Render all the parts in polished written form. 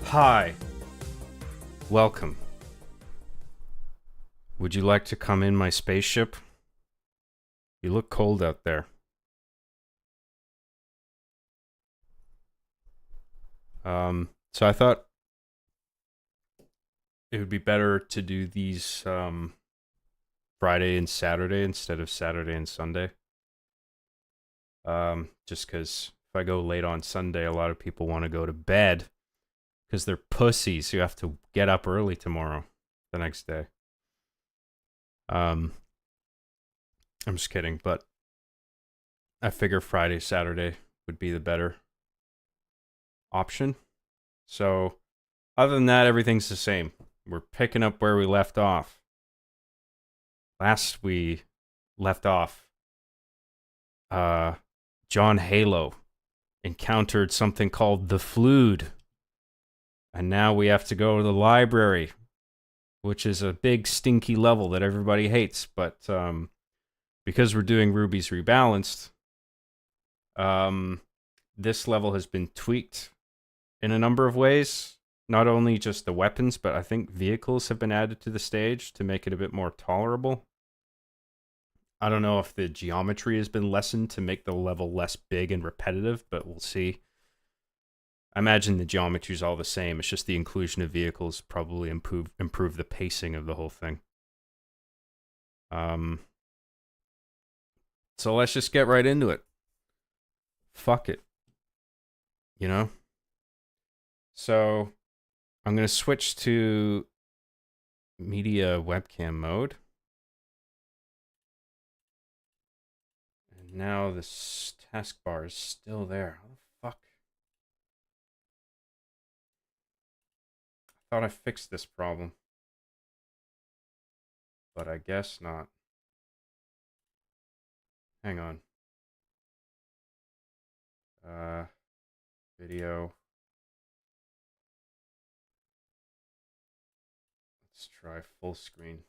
Hi. Welcome. Would you like to come in my spaceship? You look cold out there. So I thought it would be better to do these Friday and Saturday instead of Saturday and Sunday. Just because if I go late on Sunday, a lot of people want to go to bed because they're pussies who have to get up early tomorrow, the next day. I'm just kidding, but I figure Friday, Saturday would be the better option. So, other than that, everything's the same. We're picking up where we left off. Last we left off, John Halo encountered something called the Flood. And now we have to go to the library, which is a big stinky level that everybody hates. But because we're doing Ruby's Rebalanced, this level has been tweaked in a number of ways. Not only just the weapons, but I think vehicles have been added to the stage to make it a bit more tolerable. I don't know if the geometry has been lessened to make the level less big and repetitive, but we'll see. I imagine the geometry is all the same. It's just the inclusion of vehicles probably improve the pacing of the whole thing. So let's just get right into it. Fuck it. You know? So I'm going to switch to media webcam mode. And now this taskbar is still there. How the fuck? I thought I fixed this problem. But I guess not. Hang on. Video. Let's try full screen.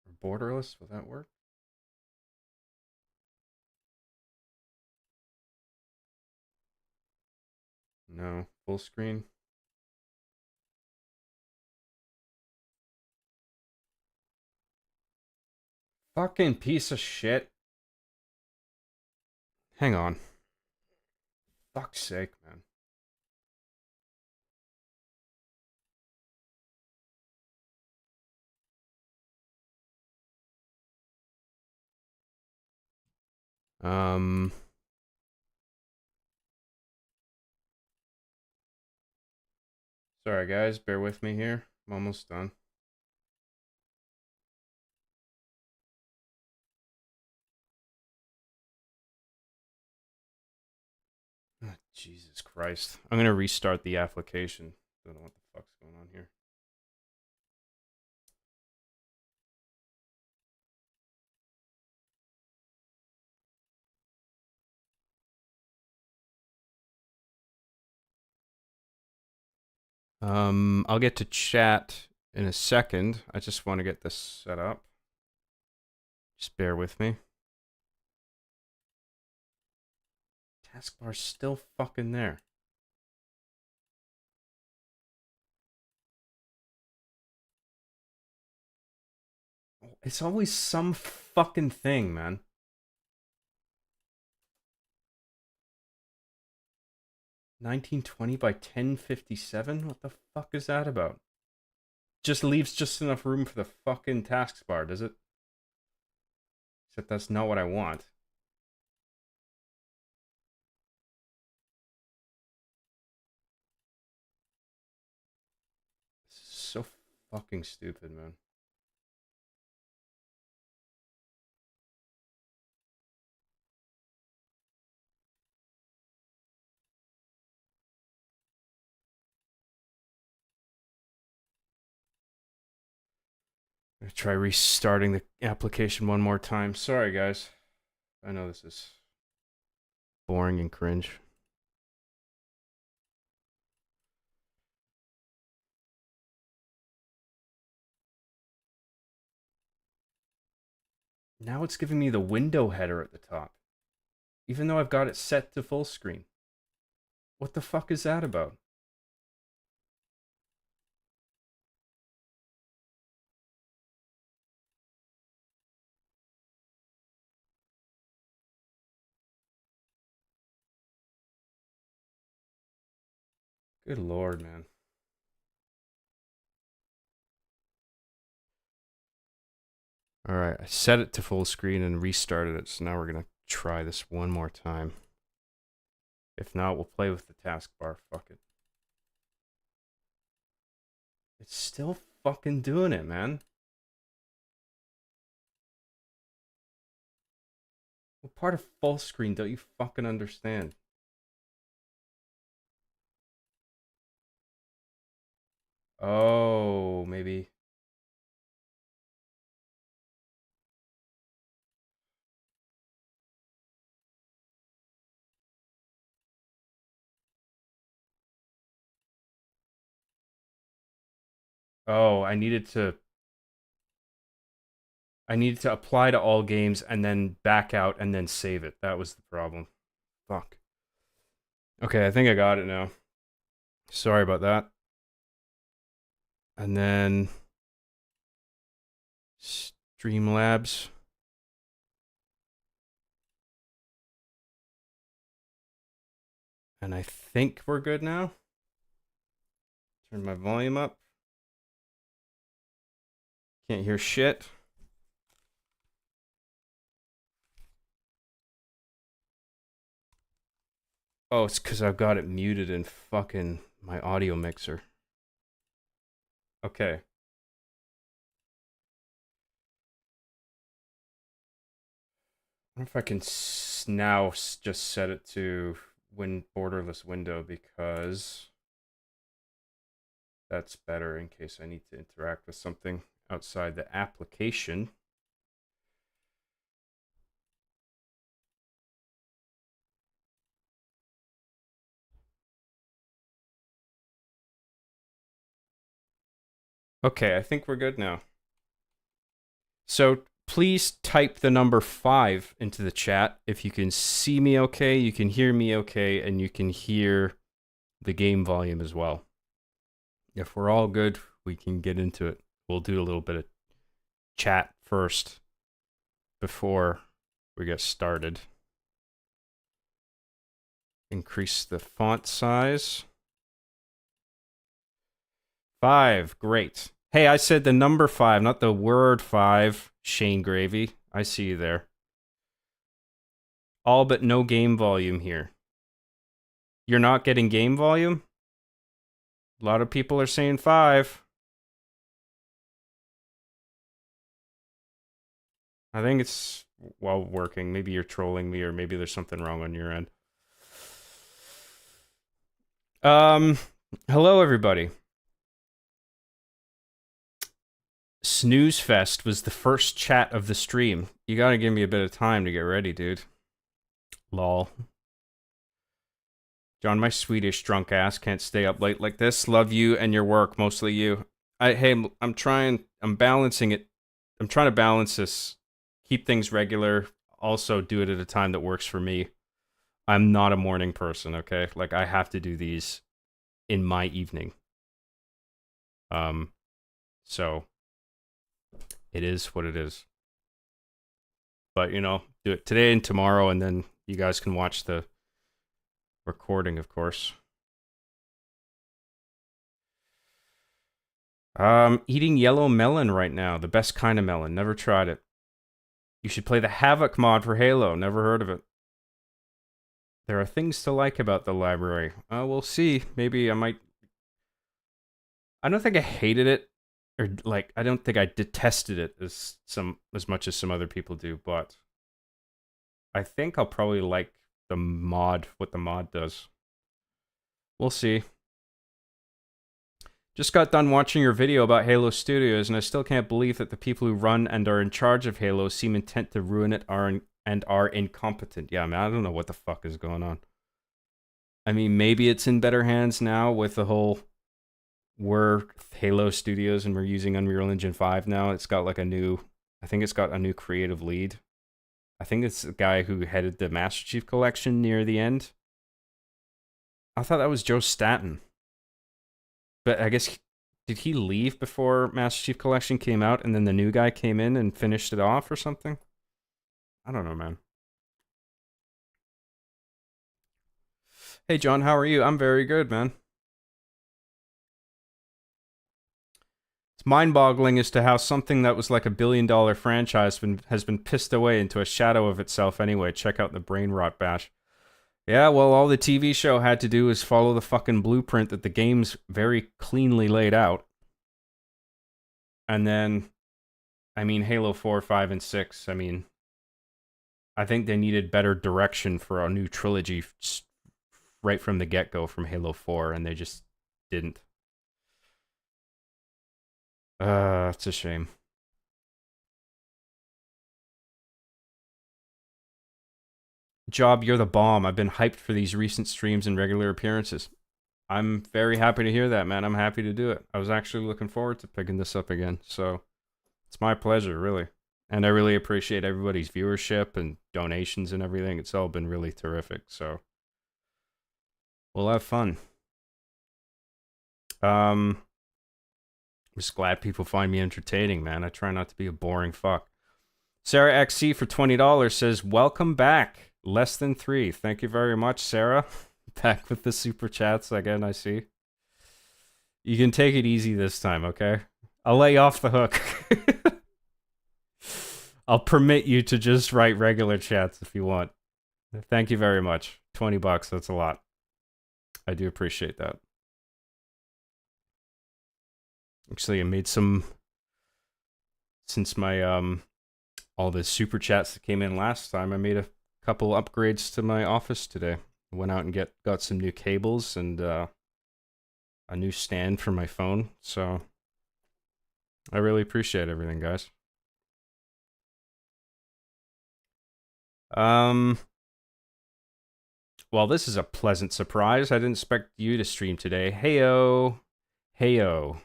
Or borderless, will that work? No, full screen. Fucking piece of shit. Hang on. Fuck's sake, man. Um. Sorry, guys. Bear with me here. I'm almost done. Oh, Jesus Christ. I'm going to restart the application. Don't know what the fuck's going on here. I'll get to chat in a second. I just want to get this set up. Just bear with me. Taskbar's still fucking there. It's always some fucking thing, man. 1920 by 1057? What the fuck is that about? Just leaves just enough room for the fucking taskbar, does it? Except that's not what I want. This is so fucking stupid, man. I'm gonna try restarting the application one more time. Sorry, guys. I know this is boring and cringe. Now it's giving me the window header at the top. Even though I've got it set to full screen. What the fuck is that about? Good lord, man. All right, I set it to full screen and restarted it, so now we're gonna try this one more time. If not, we'll play with the taskbar. Fuck it. It's still fucking doing it, man. What part of full screen don't you fucking understand? Oh, maybe. Oh, I needed to apply to all games and then back out and then save it. That was the problem. Fuck. Okay, I think I got it now. Sorry about that. And then Streamlabs. And I think we're good now. Turn my volume up. Can't hear shit. Oh, it's because I've got it muted in fucking my audio mixer. Okay. I wonder if I can now just set it to borderless window, because that's better in case I need to interact with something outside the application. Okay, I think we're good now. So please type the number 5 into the chat if you can see me okay, you can hear me okay, and you can hear the game volume as well. If we're all good, we can get into it. We'll do a little bit of chat first before we get started. Increase the font size. 5, great. Hey, I said the number 5, not the word 5, Shane Gravy. I see you there. All but no game volume here. You're not getting game volume? A lot of people are saying 5. I think it's while working. Maybe you're trolling me, or maybe there's something wrong on your end. Hello everybody. Snooze Fest was the first chat of the stream. You gotta give me a bit of time to get ready, dude. Lol. John, my Swedish drunk ass can't stay up late like this. Love you and your work, mostly you. I'm balancing it. I'm trying to balance this. Keep things regular. Also do it at a time that works for me. I'm not a morning person, okay? Like, I have to do these in my evening. So it is what it is. But, you know, do it today and tomorrow, and then you guys can watch the recording, of course. Eating yellow melon right now. The best kind of melon. Never tried it. You should play the Havoc mod for Halo. Never heard of it. There are things to like about the library. We'll see. Maybe I might... I don't think I hated it. Or, like, I don't think I detested it as much as some other people do, but I think I'll probably like the mod, what the mod does. We'll see. Just got done watching your video about Halo Studios, and I still can't believe that the people who run and are in charge of Halo seem intent to ruin it and are incompetent. Yeah, man, I don't know what the fuck is going on. I mean, maybe it's in better hands now with the whole... We're Halo Studios and we're using Unreal Engine 5 now. It's got like I think it's got a new creative lead. I think it's the guy who headed the Master Chief Collection near the end. I thought that was Joe Staten. But I guess, did he leave before Master Chief Collection came out and then the new guy came in and finished it off or something? I don't know, man. Hey, John, how are you? I'm very good, man. mind-boggling as to how something that was like a billion-dollar franchise has been pissed away into a shadow of itself anyway. Check out the Brain Rot Bash. Yeah, well, all the TV show had to do is follow the fucking blueprint that the game's very cleanly laid out. And then, I mean, Halo 4, 5, and 6, I mean, I think they needed better direction for a new trilogy right from the get-go from Halo 4, and they just didn't. It's a shame. Job, you're the bomb. I've been hyped for these recent streams and regular appearances. I'm very happy to hear that, man. I'm happy to do it. I was actually looking forward to picking this up again, so it's my pleasure, really. And I really appreciate everybody's viewership and donations and everything. It's all been really terrific, so we'll have fun. I'm just glad people find me entertaining, man. I try not to be a boring fuck. Sarah XC for $20 says, welcome back. Less than 3. Thank you very much, Sarah. Back with the super chats again, I see. You can take it easy this time, okay? I'll let you off the hook. I'll permit you to just write regular chats if you want. Thank you very much. $20, that's a lot. I do appreciate that. Actually, I made some, since my all the super chats that came in last time, I made a couple upgrades to my office today. I went out and got some new cables and a new stand for my phone. So I really appreciate everything, guys. Well, this is a pleasant surprise. I didn't expect you to stream today. Heyo. Heyo.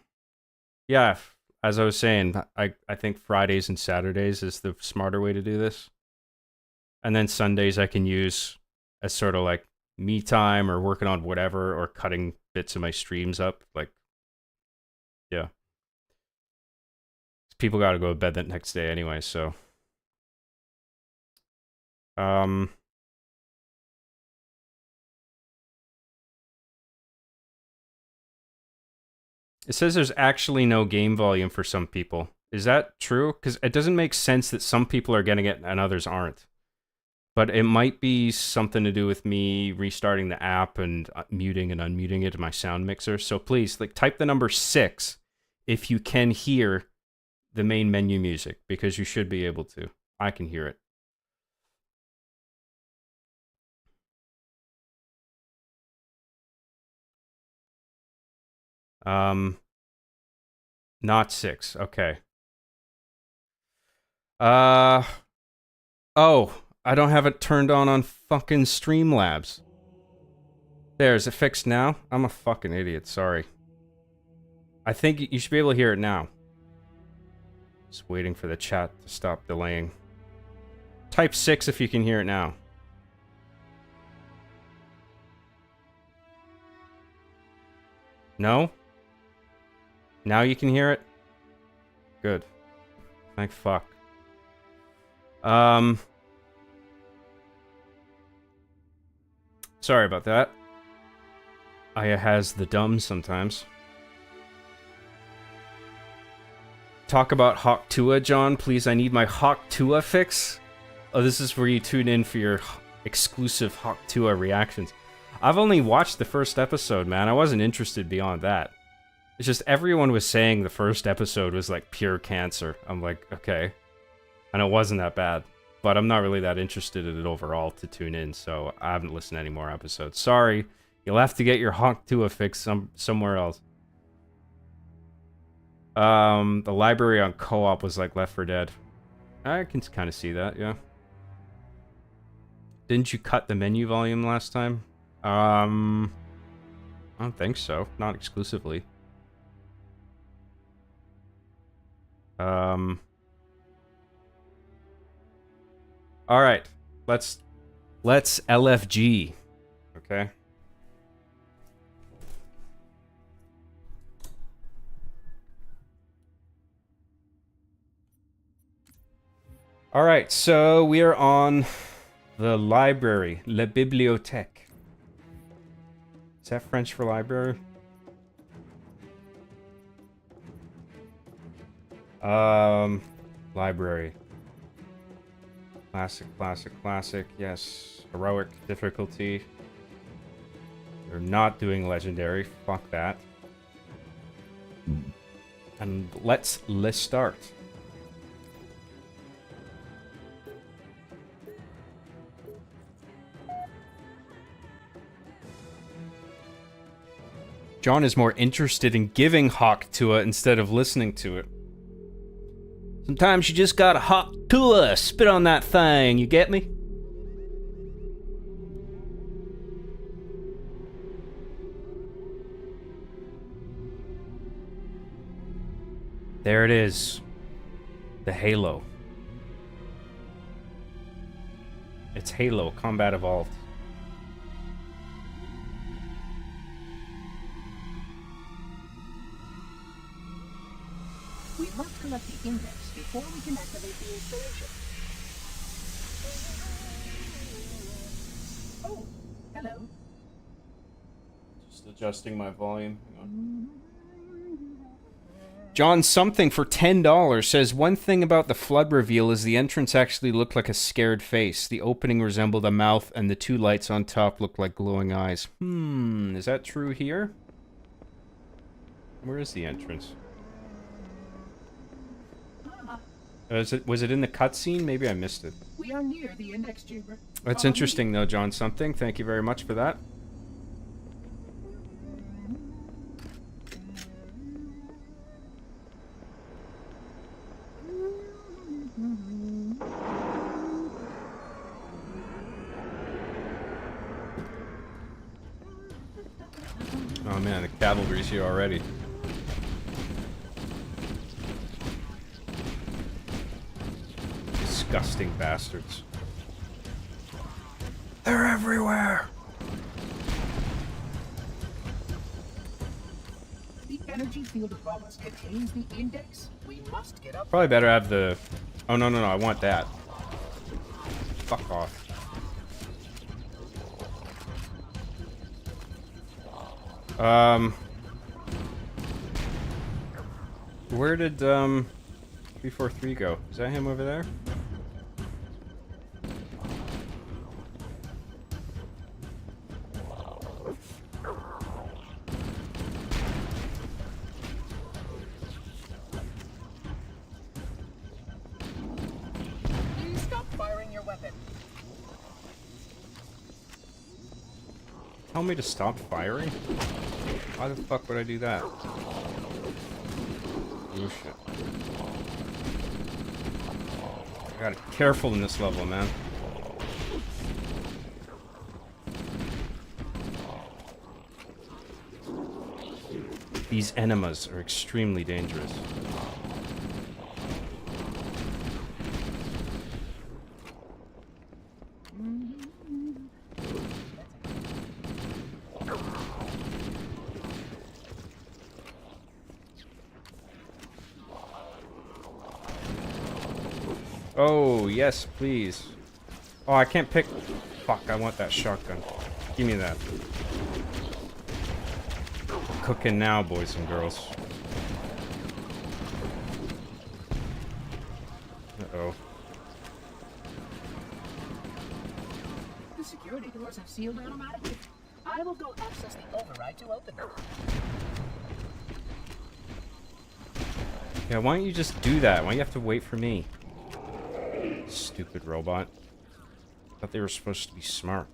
Yeah, as I was saying, I think Fridays and Saturdays is the smarter way to do this. And then Sundays I can use as sort of like me time or working on whatever or cutting bits of my streams up. Like, yeah. People got to go to bed that next day anyway, so. It says there's actually no game volume for some people. Is that true? Because it doesn't make sense that some people are getting it and others aren't. But it might be something to do with me restarting the app and muting and unmuting it in my sound mixer. So please, like, type the number 6 if you can hear the main menu music, because you should be able to. I can hear it. Not 6. Okay. Oh, I don't have it turned on fucking Streamlabs. There, is it fixed now? I'm a fucking idiot, sorry. I think you should be able to hear it now. Just waiting for the chat to stop delaying. Type 6 if you can hear it now. No? Now you can hear it? Good. Thank fuck. Sorry about that. Aya has the dumb sometimes. Talk about Hawk Tua, John. Please, I need my Hawk Tua fix. Oh, this is where you tune in for your exclusive Hawk Tua reactions. I've only watched the first episode, man. I wasn't interested beyond that. It's just everyone was saying the first episode was like pure cancer. I'm like, okay. And it wasn't that bad. But I'm not really that interested in it overall to tune in, so I haven't listened to any more episodes. Sorry. You'll have to get your Hawk Tua fix somewhere else. The library on co-op was like Left 4 Dead. I can kind of see that, yeah. Didn't you cut the menu volume last time? I don't think so. Not exclusively. All right. Let's LFG. Okay. All right. So we are on the library, La Bibliothèque. Is that French for library? Library. Classic, classic, classic. Yes. Heroic difficulty. They're not doing legendary. Fuck that. And let's start. John is more interested in giving Hawk to it instead of listening to it. Sometimes you just gotta hawk to it, spit on that thing, you get me? There it is. The Halo. It's Halo, Combat Evolved. We must collect the index before we can activate the installation. Oh, hello. Just adjusting my volume. Hang on. John Something for $10 says, one thing about the flood reveal is the entrance actually looked like a scared face. The opening resembled a mouth, and the two lights on top looked like glowing eyes. Is that true here? Where is the entrance? Was it in the cutscene? Maybe I missed it. We are near the index chamber. That's interesting, though, John Something. Thank you very much for that. Oh man, the cavalry's here already. Disgusting bastards. They're everywhere! The energy field above us contains the index. We must get up. Probably better have the... Oh, no, I want that. Fuck off. Where did, 343 go? Is that him over there? Please stop firing your weapon. Tell me to stop firing? Why the fuck would I do that? Oh shit. I gotta be careful in this level, man. These enemas are extremely dangerous. Oh, yes, please. Oh, I can't pick... Fuck, I want that shotgun. Give me that. Cooking now, boys and girls. Uh-oh. The security doors have sealed automatically. I will go access the override to open them. Yeah, why don't you just do that? Why do you have to wait for me? Stupid robot. Thought they were supposed to be smart.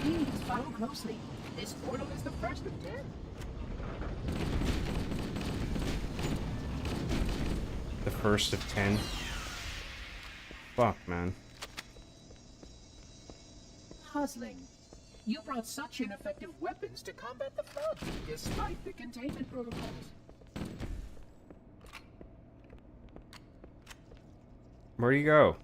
Please follow closely. This portal is the first of 10. The first of 10. Fuck, man. Puzzling. You brought such ineffective weapons to combat the flood, despite the containment protocols. Where do you go?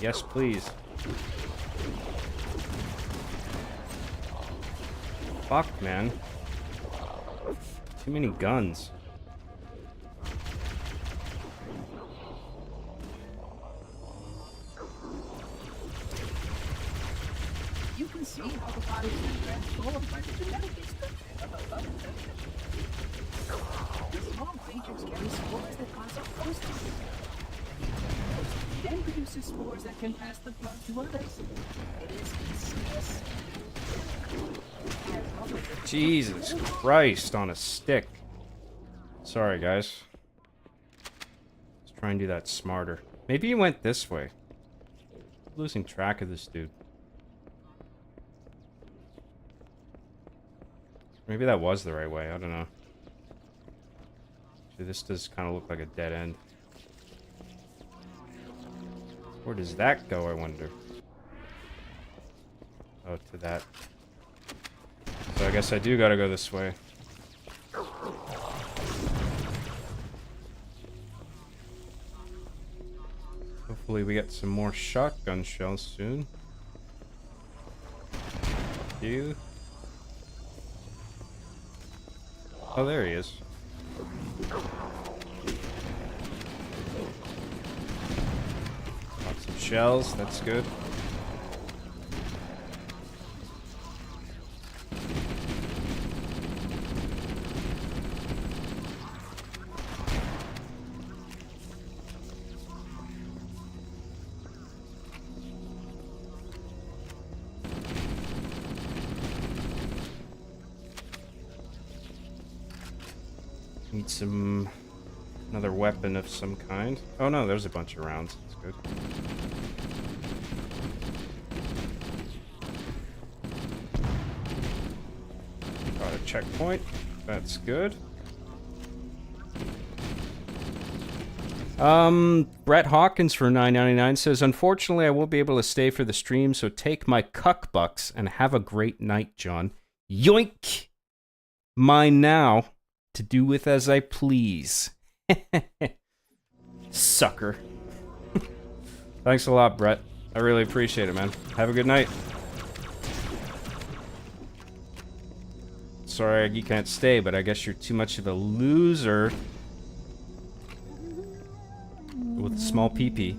Yes, please. Fuck, man. Too many guns. You can see how the body's been transformed by the genetic destruction of a blood infection. The small creatures carry spores that cause a host disease. Then produces spores that can pass the blood to others. It is insidious. Jesus Christ on a stick. Sorry, guys. Let's try and do that smarter. Maybe he went this way. Losing track of this dude. Maybe that was the right way. I don't know. Actually, this does kind of look like a dead end. Where does that go, I wonder? Oh, to that. So I guess I do gotta go this way. Hopefully we get some more shotgun shells soon. You. Oh, there he is. Lots of shells, that's good. Need some... another weapon of some kind. Oh no, there's a bunch of rounds. That's good. Got a checkpoint. That's good. Brett Hawkins for $9.99 says, unfortunately, I won't be able to stay for the stream, so take my cuck bucks and have a great night, John. Yoink! Mine now. To do with as I please. Sucker. Thanks a lot, Brett. I really appreciate it, man. Have a good night. Sorry you can't stay, but I guess you're too much of a loser. With a small pee-pee.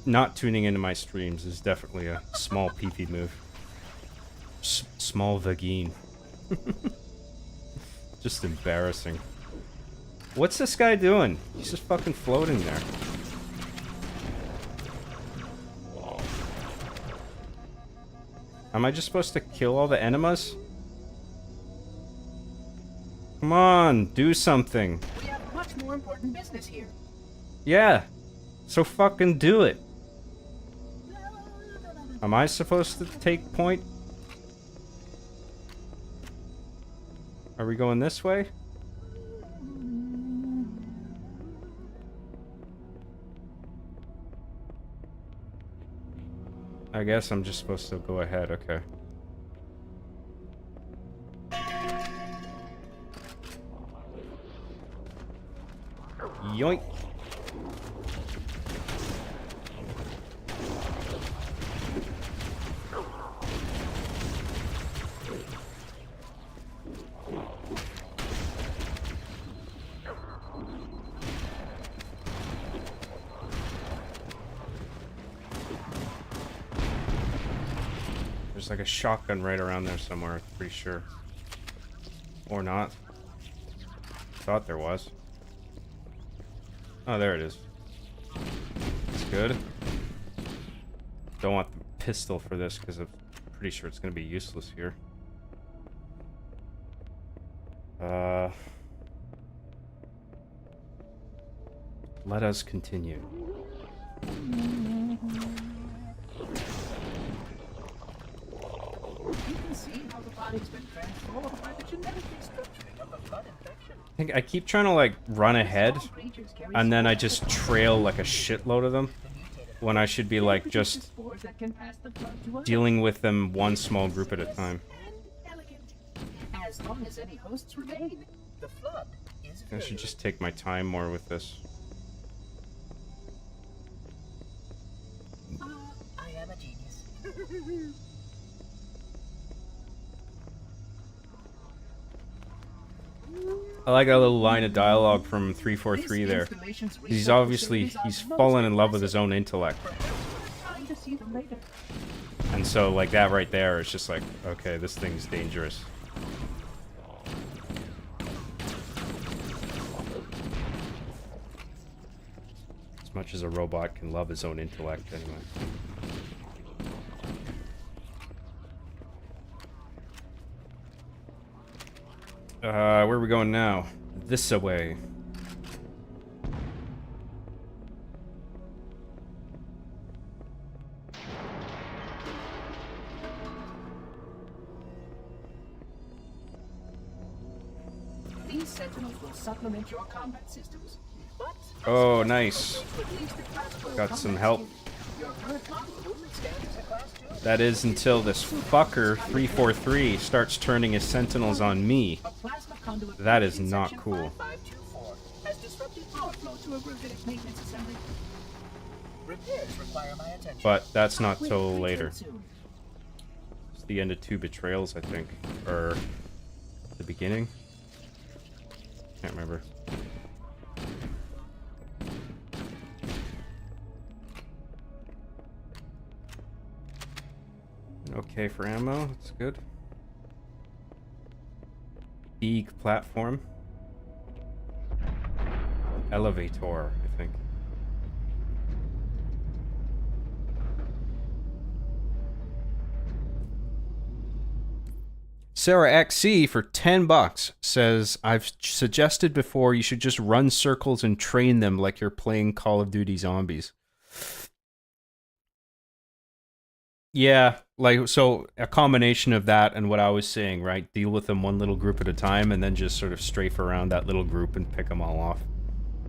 Not tuning into my streams is definitely a small pee-pee move. Small vagine. Just embarrassing. What's this guy doing? He's just fucking floating there. Am I just supposed to kill all the enemas? Come on, do something. We have much more important business here. Yeah, so fucking do it. Am I supposed to take point? Are we going this way? I guess I'm just supposed to go ahead, okay. Yoink. There's like a shotgun right around there somewhere, I'm pretty sure. Or not. Thought there was. Oh, there it is. That's good. Don't want the pistol for this because I'm pretty sure it's going to be useless here. Let us continue. I think I keep trying to like run ahead and then I just trail like a shitload of them when I should be like just dealing with them one small group at a time. As long as any hosts remain, the flood is I should just take my time more with this. I like that little line of dialogue from 343 there. He's obviously, he's fallen in love with his own intellect. And so, like, that right there is just like, okay, this thing's dangerous. As much as a robot can love his own intellect, anyway. Where are we going now? This away. These sentinels will supplement your combat systems. But Oh, nice. Got some help. your current model movement standards are class 2. That is until this fucker, 343, starts turning his sentinels on me. A plasma conduit That is in not section cool. 5524 has disrupted power flow to a gravitic maintenance assembly. Repairs require my attention. But that's not till Quick, later. return soon. It's the end of 2 Betrayals, I think. Or the beginning? Can't remember. Okay for ammo, that's good. Big platform. Elevator, I think. Sarah XC for 10 bucks says, I've suggested before you should just run circles and train them like you're playing Call of Duty Zombies. Yeah, like, so a combination of that and what I was saying, right? Deal with them one little group at a time and then just sort of strafe around that little group and pick them all off.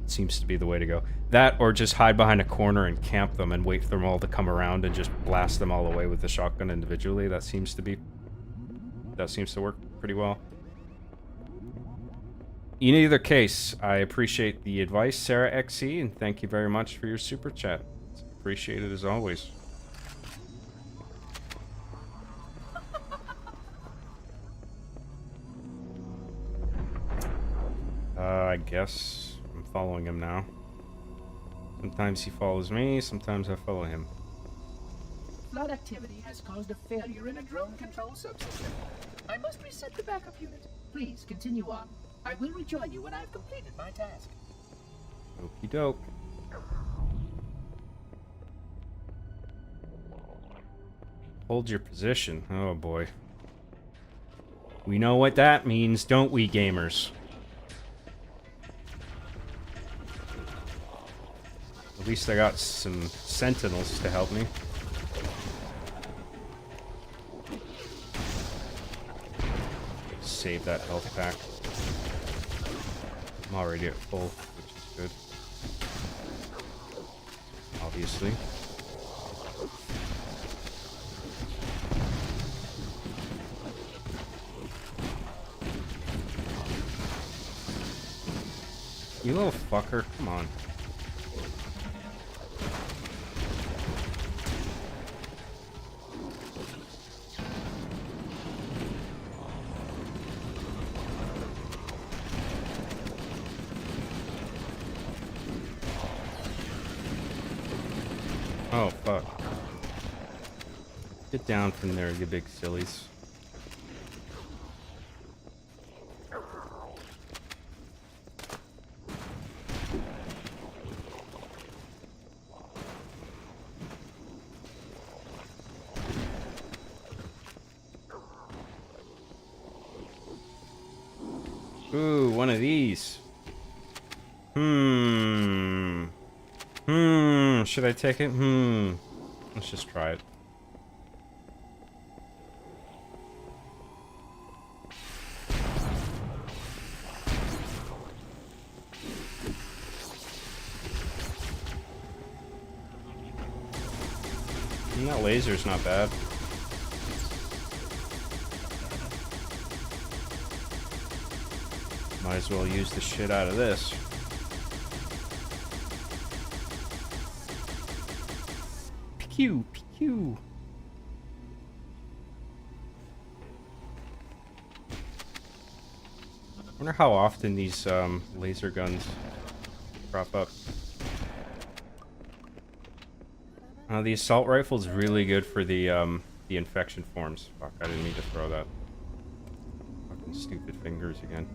Seems to be the way to go. That, or just hide behind a corner and camp them and wait for them all to come around and just blast them all away with the shotgun individually. That seems to work pretty well. In either case, I appreciate the advice, Sarah XC, and thank you very much for your super chat. It's appreciated as always. I guess I'm following him now. Sometimes he follows me, sometimes I follow him. Flood activity has caused a failure in a drone control subsystem. I must reset the backup unit. Please continue on. I will rejoin you when I've completed my task. Okie doke. Hold your position. Oh boy. We know what that means, don't we, gamers? At least I got some sentinels to help me. Save that health pack. I'm already at full, which is good. Obviously. You little fucker, come on. Oh, fuck. Get down from there, you big sillies. Ooh, one of these. Should I take it? Let's just try it. That laser's not bad. Might as well use the shit out of this. Pew, pew. Wonder how often these laser guns crop up. The assault rifle is really good for the infection forms. Fuck, I didn't mean to throw that. Fucking stupid fingers again.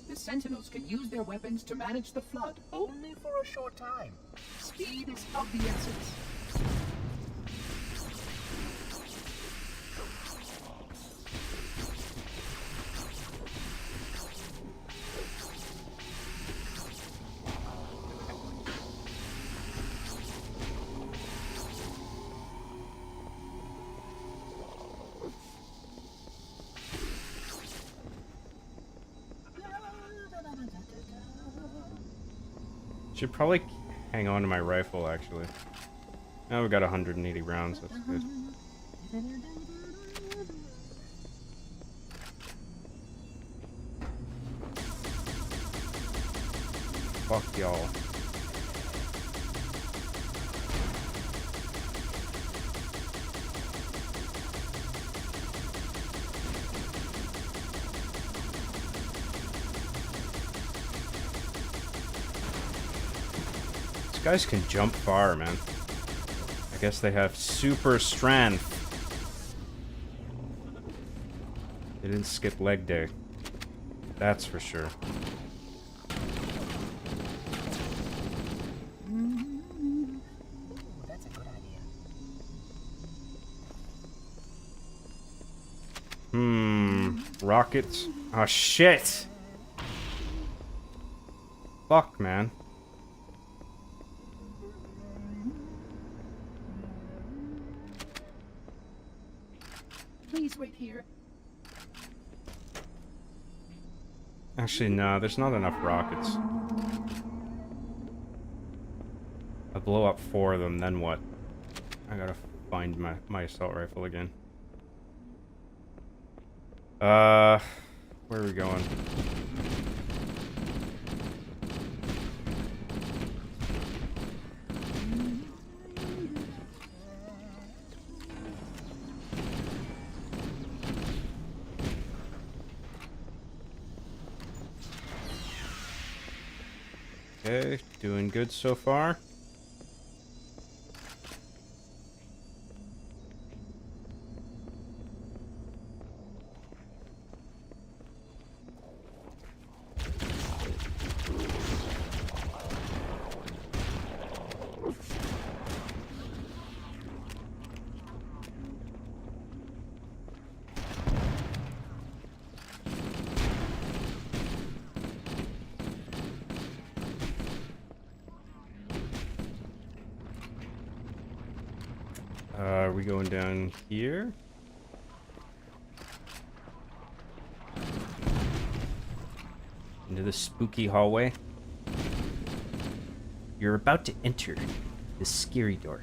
The Sentinels can use their weapons to manage the flood, only for a short time. Speed is of the essence. Should probably hang on to my rifle, actually. Now we've got 180 rounds, that's good. Fuck y'all. These guys can jump far, man. I guess they have super strength. They didn't skip leg day. That's for sure. That's a good idea. Rockets. Oh, shit! Fuck, man. Please wait here. Actually, no, there's not enough rockets. I blow up 4 of them, then what? I gotta find my assault rifle again. Where are we going? Okay, doing good so far. Are we going down here? Into the spooky hallway? You're about to enter the scary door.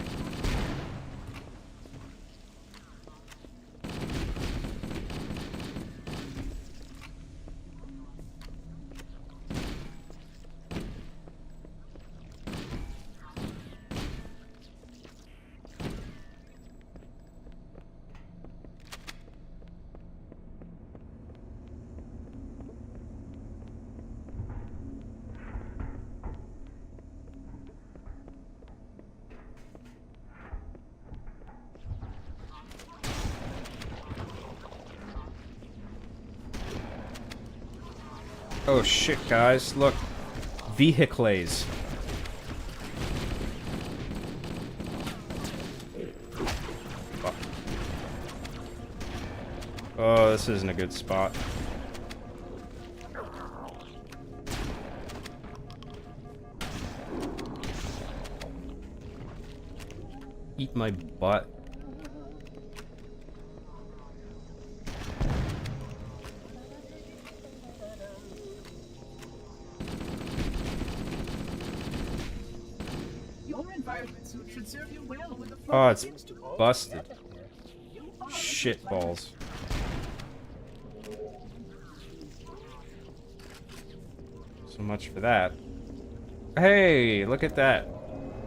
Oh shit, guys, look. Vehicles. Fuck. Oh, this isn't a good spot. Eat my butt. Your environment suit should serve you well when the Oh, flood it's begins to go. busted. You are Shit balls. So much for that. Hey, look at that.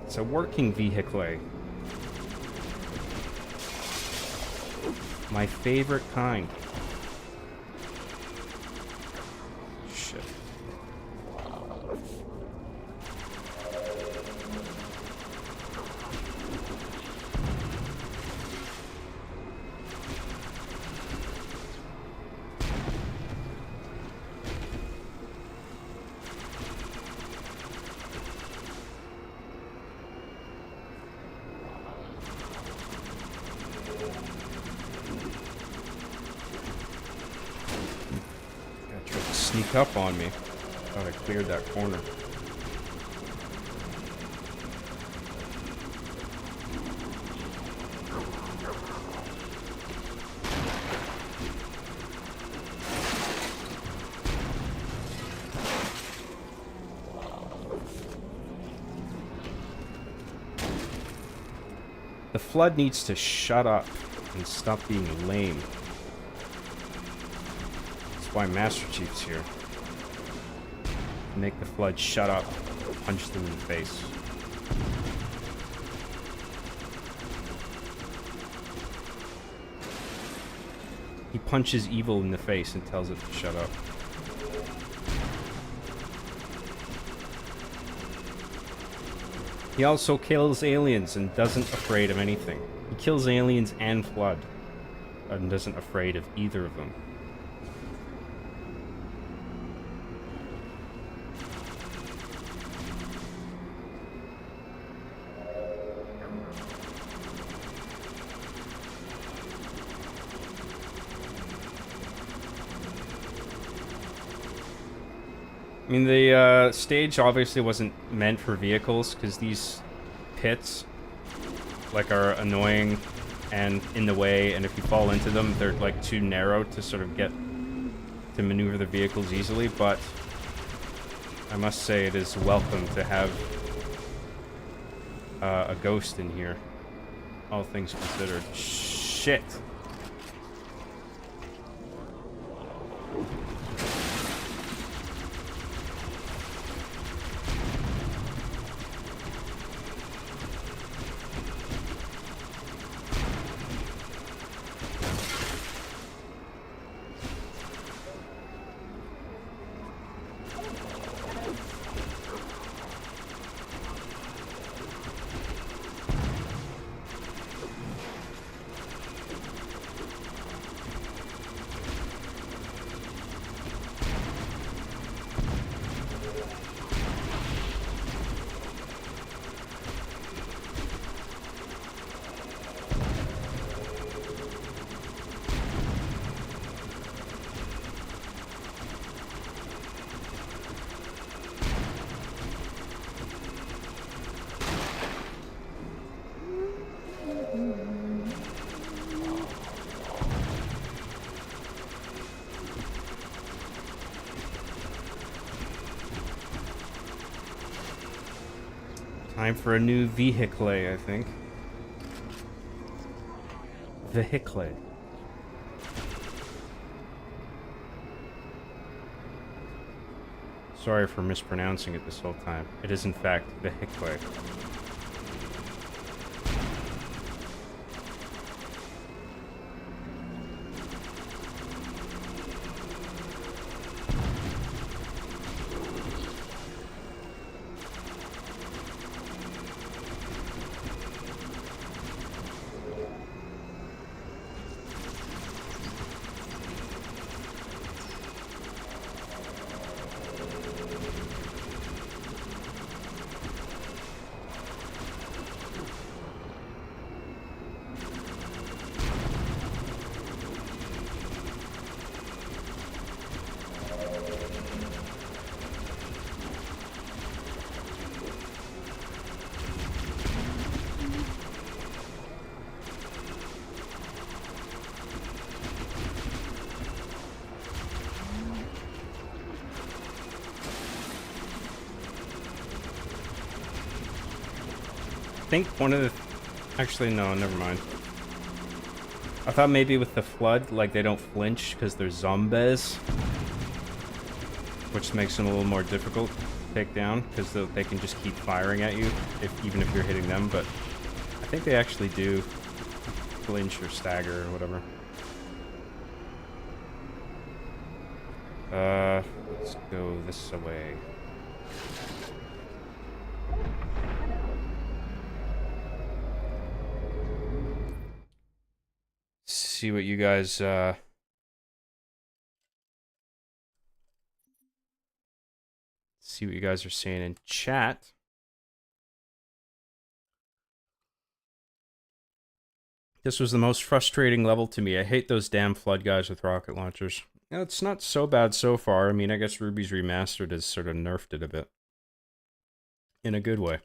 It's a working vehicle. My favorite kind. Shit. Sneak up on me. Thought I cleared that corner. The Flood needs to shut up and stop being lame. Why Master Chief's here. Make the Flood shut up. Punch them in the face. He punches evil in the face and tells it to shut up. He also kills aliens and doesn't afraid of anything. He kills aliens and Flood. And isn't afraid of either of them. I mean, the stage obviously wasn't meant for vehicles, because these pits, like, are annoying and in the way, and if you fall into them, they're, like, too narrow to sort of get to maneuver the vehicles easily, but I must say it is welcome to have a ghost in here, all things considered. Shit! Time for a new vehicle, I think. Vehicle. Sorry for mispronouncing it this whole time. It is in fact vehicle. I think one of the... Actually, no, never mind. I thought maybe with the Flood, like, they don't flinch because they're zombies. Which makes them a little more difficult to take down, because they can just keep firing at you, even if you're hitting them, but I think they actually do flinch or stagger or whatever. Let's go this way. See what you guys, see what you guys are saying in chat. This was the most frustrating level to me. I hate those damn flood guys with rocket launchers. It's not so bad so far. I mean, I guess Ruby's Remastered has sort of nerfed it a bit. In a good way.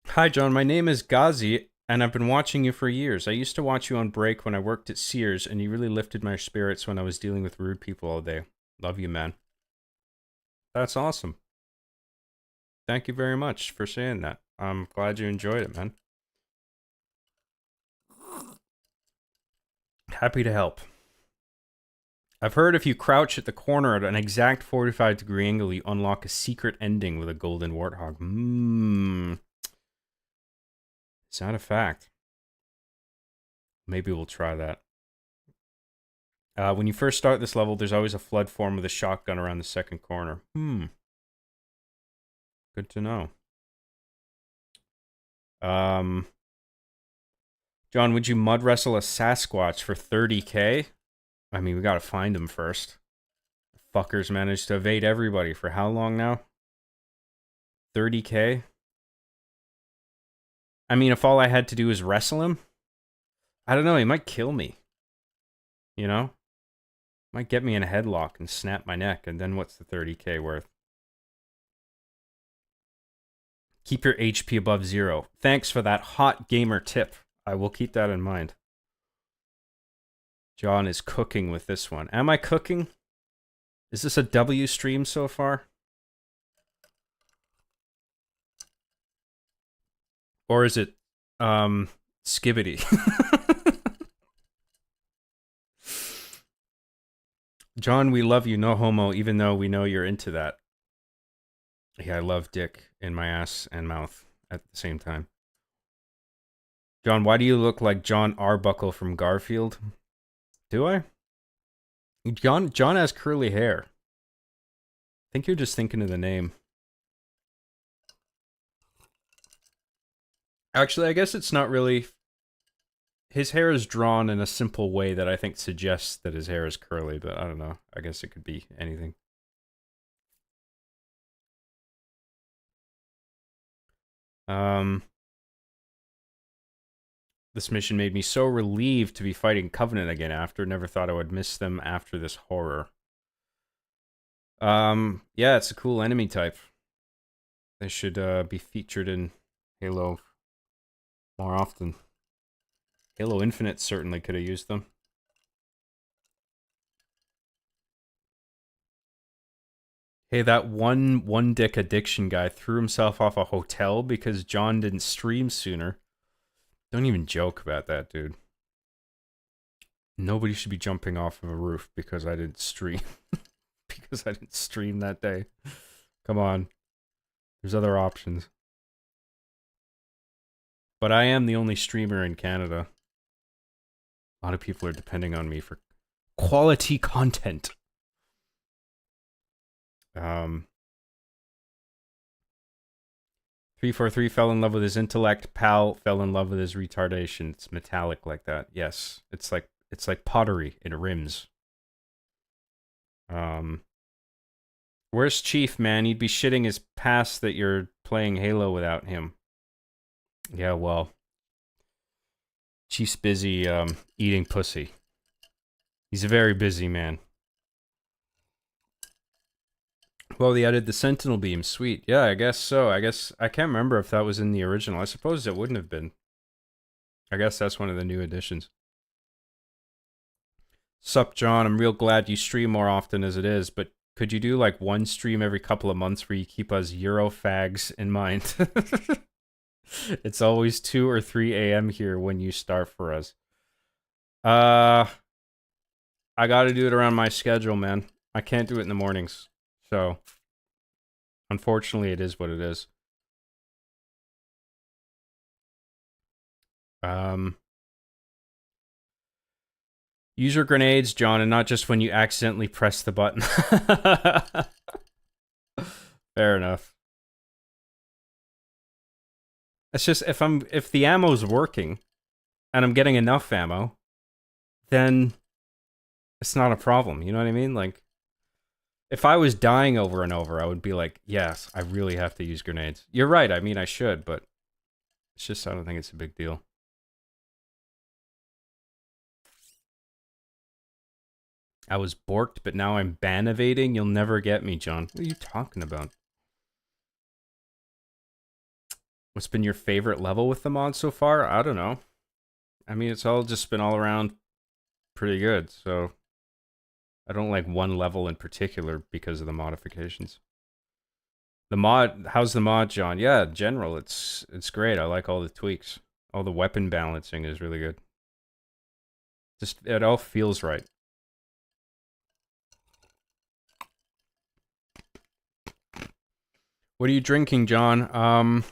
Hi, John. My name is Ghazi, and I've been watching you for years. I used to watch you on break when I worked at Sears, and you really lifted my spirits when I was dealing with rude people all day. Love you, man. That's awesome. Thank you very much for saying that. I'm glad you enjoyed it, man. Happy to help. I've heard if you crouch at the corner at an exact 45-degree angle, you unlock a secret ending with a golden warthog. Is that a fact? Maybe we'll try that. When you first start this level, there's always a flood form with a shotgun around the second corner. Good to know. John, would you mud wrestle a Sasquatch for 30k? I mean, we gotta find him first. The fuckers managed to evade everybody for how long now? 30k? I mean, if all I had to do is wrestle him, I don't know, he might kill me. You know? Might get me in a headlock and snap my neck, and then what's the 30k worth? Keep your HP above 0. Thanks for that hot gamer tip. I will keep that in mind. John is cooking with this one. Am I cooking? Is this a W stream so far? Or is it, skibbity? John, we love you, no homo, even though we know you're into that. Yeah, I love dick in my ass and mouth at the same time. John, why do you look like John Arbuckle from Garfield? Do I? John has curly hair. I think you're just thinking of the name. Actually, I guess it's not really... His hair is drawn in a simple way that I think suggests that his hair is curly, but I don't know. I guess it could be anything. This mission made me so relieved to be fighting Covenant again after. Never thought I would miss them after this horror. Yeah, it's a cool enemy type. They should be featured in Halo more often. Halo Infinite certainly could have used them. Hey, that one dick addiction guy threw himself off a hotel because John didn't stream sooner. Don't even joke about that, dude. Nobody should be jumping off of a roof because I didn't stream. Because I didn't stream that day. Come on. There's other options. But I am the only streamer in Canada. A lot of people are depending on me for quality content. 343 fell in love with his intellect. Pal fell in love with his retardation. It's metallic like that. Yes, it's like pottery. It rims. Where's Chief, man? He'd be shitting his pants that you're playing Halo without him. Yeah, well, Chief's busy eating pussy. He's a very busy man. Well, they added the Sentinel beam. Sweet. Yeah, I guess so. I can't remember if that was in the original. I suppose it wouldn't have been. I guess that's one of the new additions. Sup, John? I'm real glad you stream more often as it is, but could you do like one stream every couple of months where you keep us Eurofags in mind? It's always 2 or 3 a.m. here when you start for us. I gotta do it around my schedule, man. I can't do it in the mornings. So, unfortunately, it is what it is. Use your grenades, John, and not just when you accidentally press the button. Fair enough. It's just if the ammo's working and I'm getting enough ammo, then it's not a problem. You know what I mean? Like, if I was dying over and over, I would be like, yes, I really have to use grenades. You're right. I mean, I should, but it's just, I don't think it's a big deal. I was borked, but now I'm ban evading. You'll never get me, John. What are you talking about? What's been your favorite level with the mod so far? I don't know. I mean, it's all just been all around pretty good, so I don't like one level in particular because of the modifications. The mod, how's the mod, John? Yeah, in general, it's great. I like all the tweaks. All the weapon balancing is really good. Just, it all feels right. What are you drinking, John?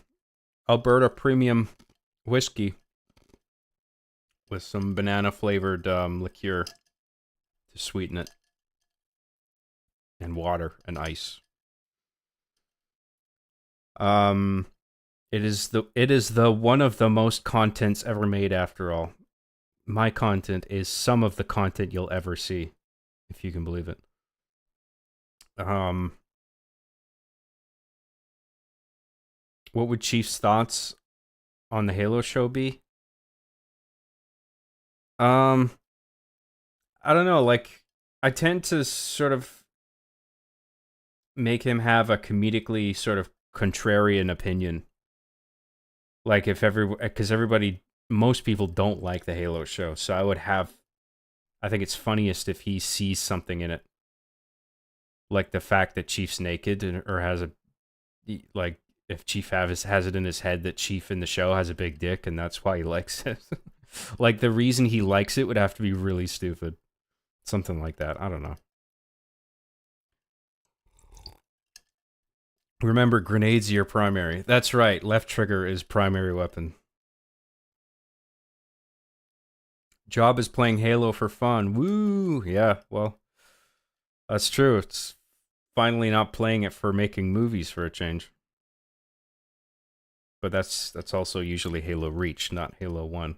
Alberta Premium Whiskey with some banana-flavored liqueur to sweeten it. And water and ice. It is the one of the most contents ever made, after all. My content is some of the content you'll ever see, if you can believe it. What would Chief's thoughts on the Halo show be? I don't know, like, I tend to sort of make him have a comedically sort of contrarian opinion. Like, because most people don't like the Halo show, so I think it's funniest if he sees something in it. Like the fact that Chief's naked, or has like, if Chief has it in his head that Chief in the show has a big dick, and that's why he likes it. Like, the reason he likes it would have to be really stupid. Something like that. I don't know. Remember, grenades are your primary. That's right. Left trigger is primary weapon. Job is playing Halo for fun. Woo! Yeah, well, that's true. It's finally not playing it for making movies for a change. But that's also usually Halo Reach, not Halo 1.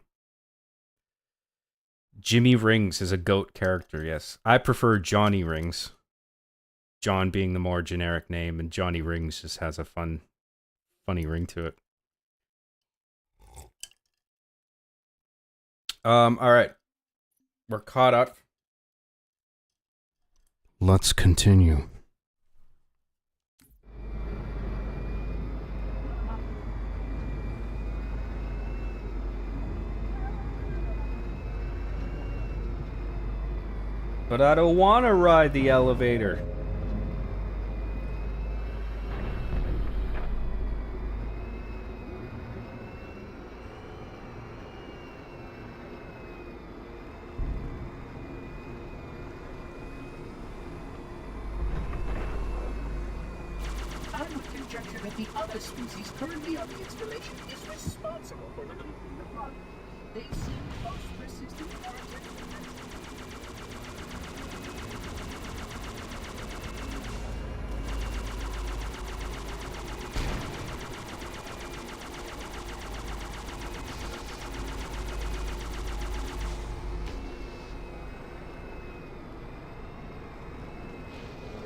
Jimmy Rings is a GOAT character, yes. I prefer Johnny Rings. John being the more generic name, and Johnny Rings just has a funny ring to it. Alright. We're caught up. Let's continue. But I don't want to ride the elevator. I would conjecture that the other species currently on the installation is responsible for the flood. They seem most persistent in our attempt.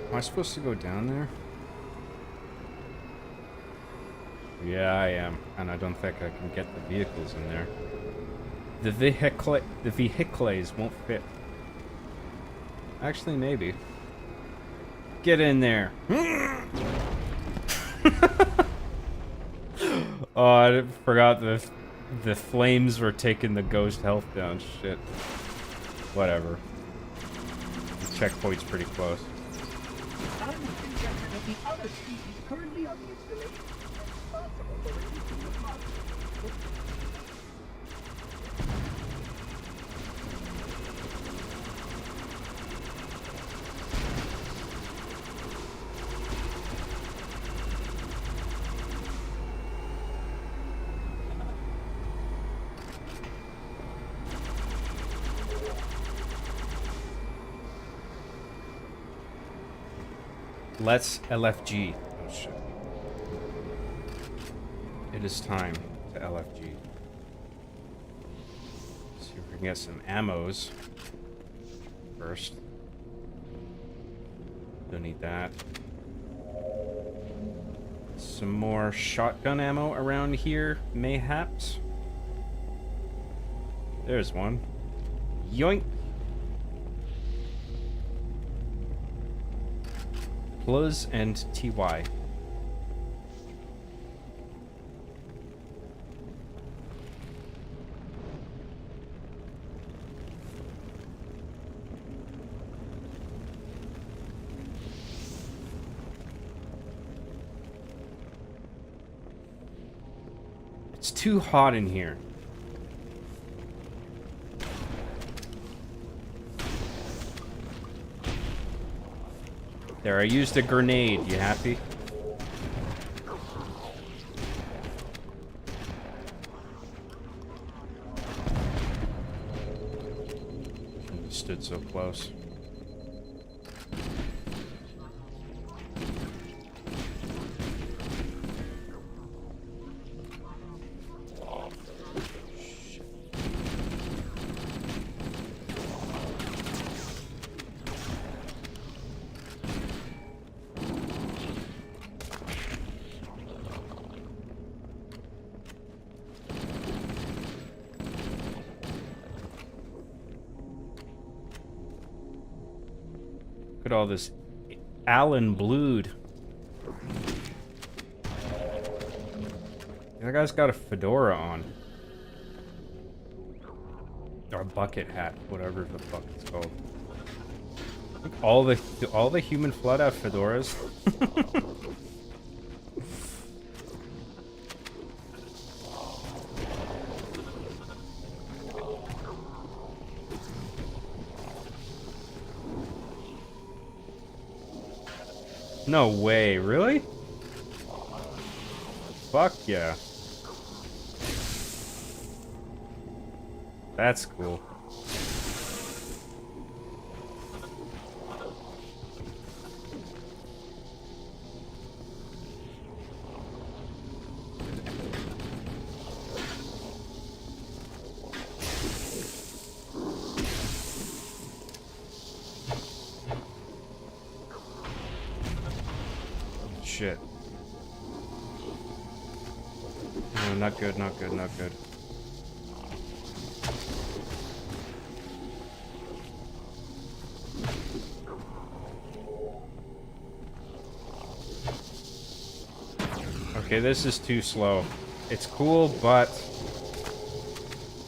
Am I supposed to go down there? Yeah, I am, and I don't think I can get the vehicles in there. The vehicles won't fit. Actually, maybe. Get in there. Oh, I forgot the flames were taking the ghost health down. Shit. Whatever. The checkpoint's pretty close. I would conjecture that the other species currently on the installation is responsible for reducing the flood. Let's LFG. Oh shit. It is time to LFG. See if we can get some ammos first. Don't need that. Some more shotgun ammo around here, mayhaps. There's one. Yoink! Plus and TY. It's too hot in here. There, I used a grenade. You happy? Stood so close. Look at all this Allen Blood. That guy's got a fedora on. Or a bucket hat, whatever the fuck it's called. Look, all the human flood have fedoras. No way, really? Fuck yeah. That's cool. Shit. No, not good, not good, not good. Okay, this is too slow. It's cool, but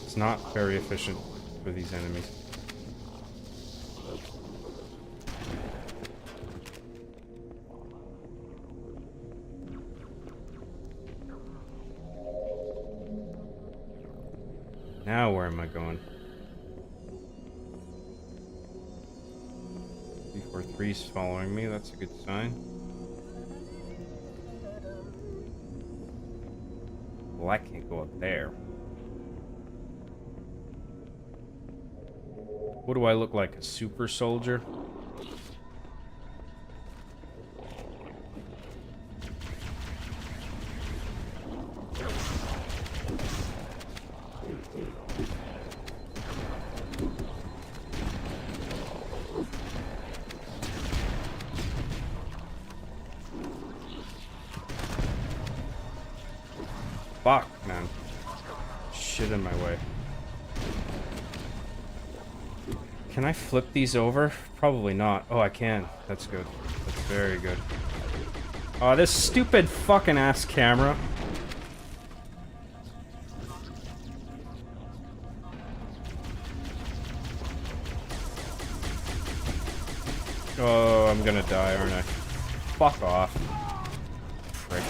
it's not very efficient for these enemies. Now where am I going? 343's following me, that's a good sign. Well, I can't go up there. What do I look like, a super soldier? Fuck, man. Shit in my way. Can I flip these over? Probably not. Oh, I can. That's good. That's very good. Oh, this stupid fucking ass camera. Oh, I'm gonna die, aren't I? Fuck off. Prick.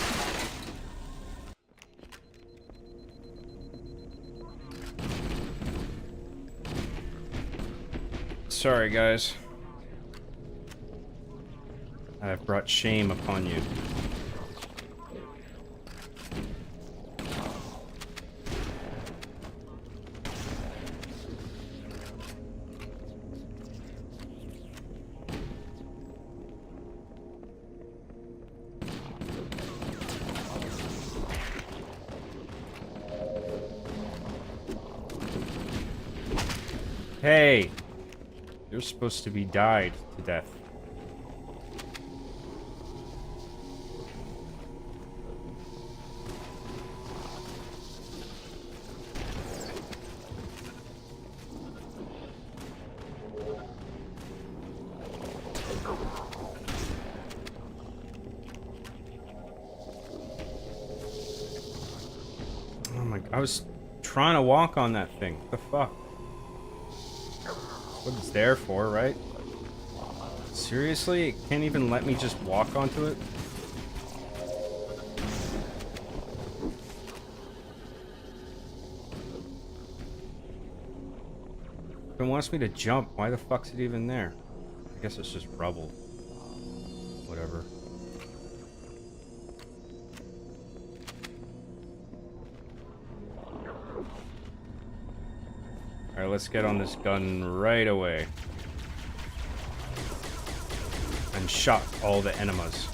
Sorry, guys. I have brought shame upon you. Hey! You're supposed to be died to death. Oh my... I was trying to walk on that thing. What the fuck? What it's there for, right? Seriously? It can't even let me just walk onto it? If it wants me to jump, why the fuck's it even there? I guess it's just rubble. Whatever. Alright, let's get on this gun right away. And shot all the enemas.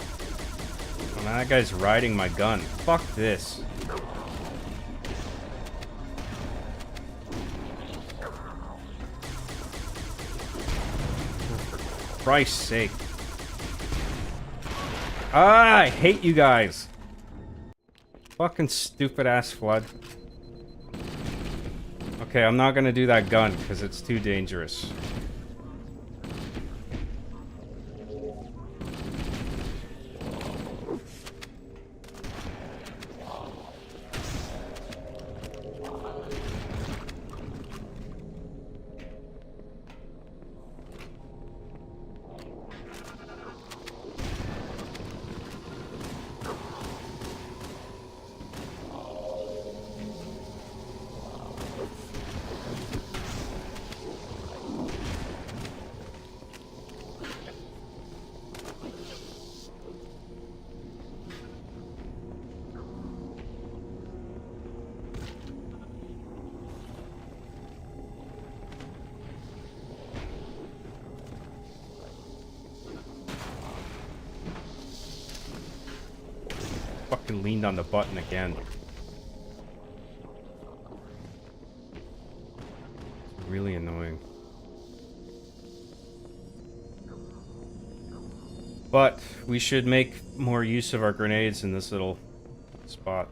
Oh, now that guy's riding my gun. Fuck this. For Christ's sake. Ah, I hate you guys. Fucking stupid ass flood. Okay, I'm not gonna do that gun because it's too dangerous. Fucking leaned on the button again. It's really annoying. But we should make more use of our grenades in this little spot.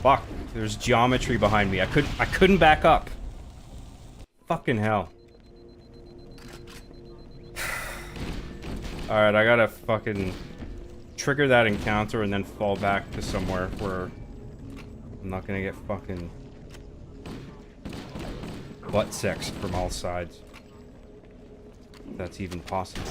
Fuck, there's geometry behind me. I couldn't back up. Fucking hell. Alright, I gotta fucking trigger that encounter and then fall back to somewhere where I'm not gonna get fucking butt sex from all sides. If that's even possible.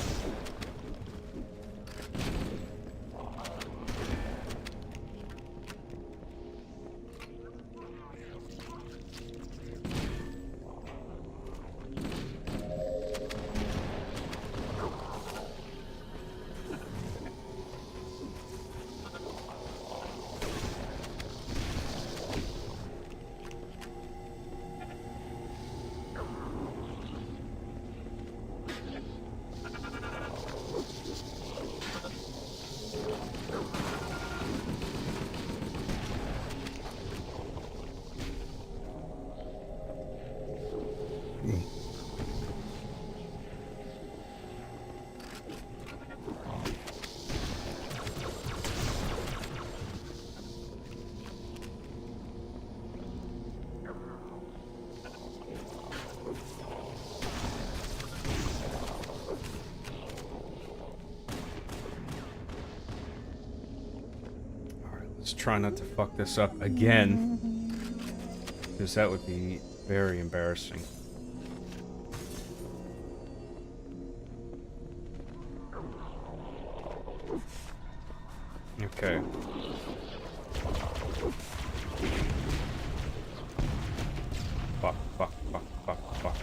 Let's try not to fuck this up again, because that would be very embarrassing. Okay. Fuck, fuck, fuck, fuck, fuck.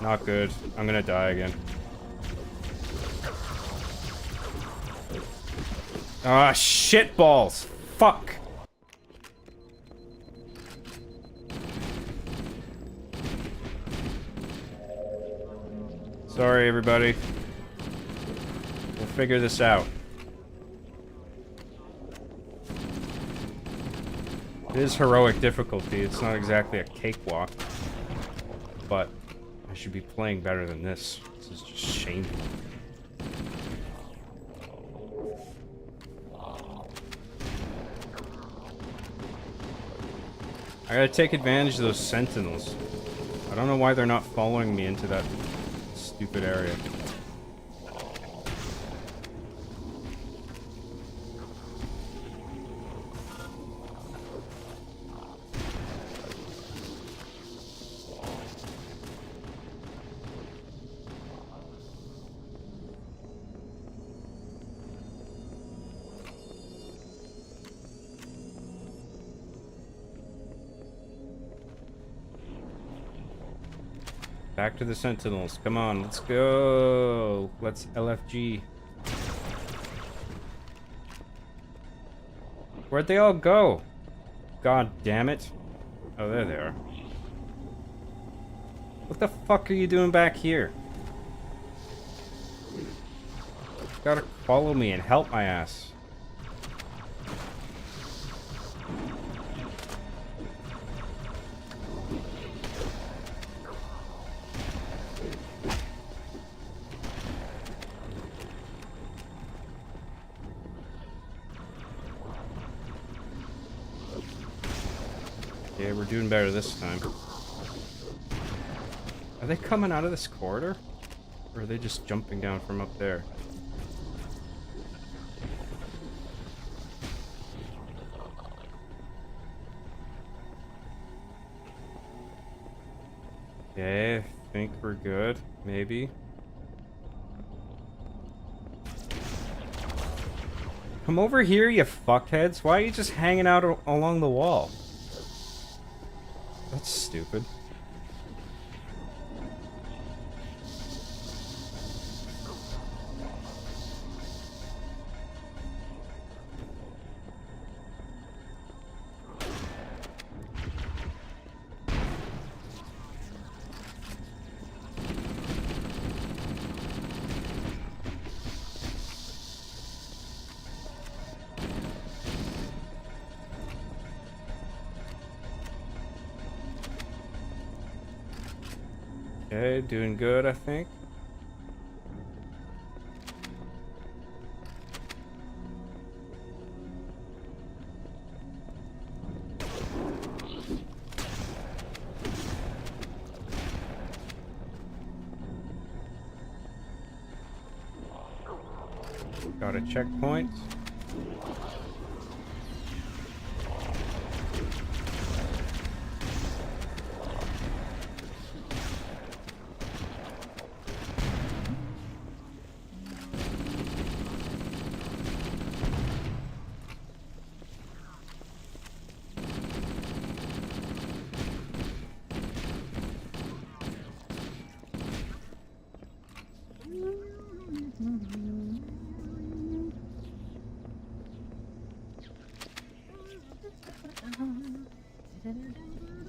Not good. I'm gonna die again. Ah, shit balls. Fuck. Sorry, everybody. We'll figure this out. It is heroic difficulty. It's not exactly a cakewalk. But I should be playing better than this. This is just shameful. I gotta take advantage of those sentinels. I don't know why they're not following me into that stupid area. Back to the sentinels. Come on, let's go. Let's LFG. Where'd they all go? God damn it. Oh, there they are. What the fuck are you doing back here? Gotta follow me and help my ass. Yeah, we're doing better this time. Are they coming out of this corridor? Or are they just jumping down from up there? Okay, I think we're good. Maybe. Come over here, you fuckheads. Why are you just hanging out along the wall? That's stupid. Okay, doing good, I think. Got a checkpoint.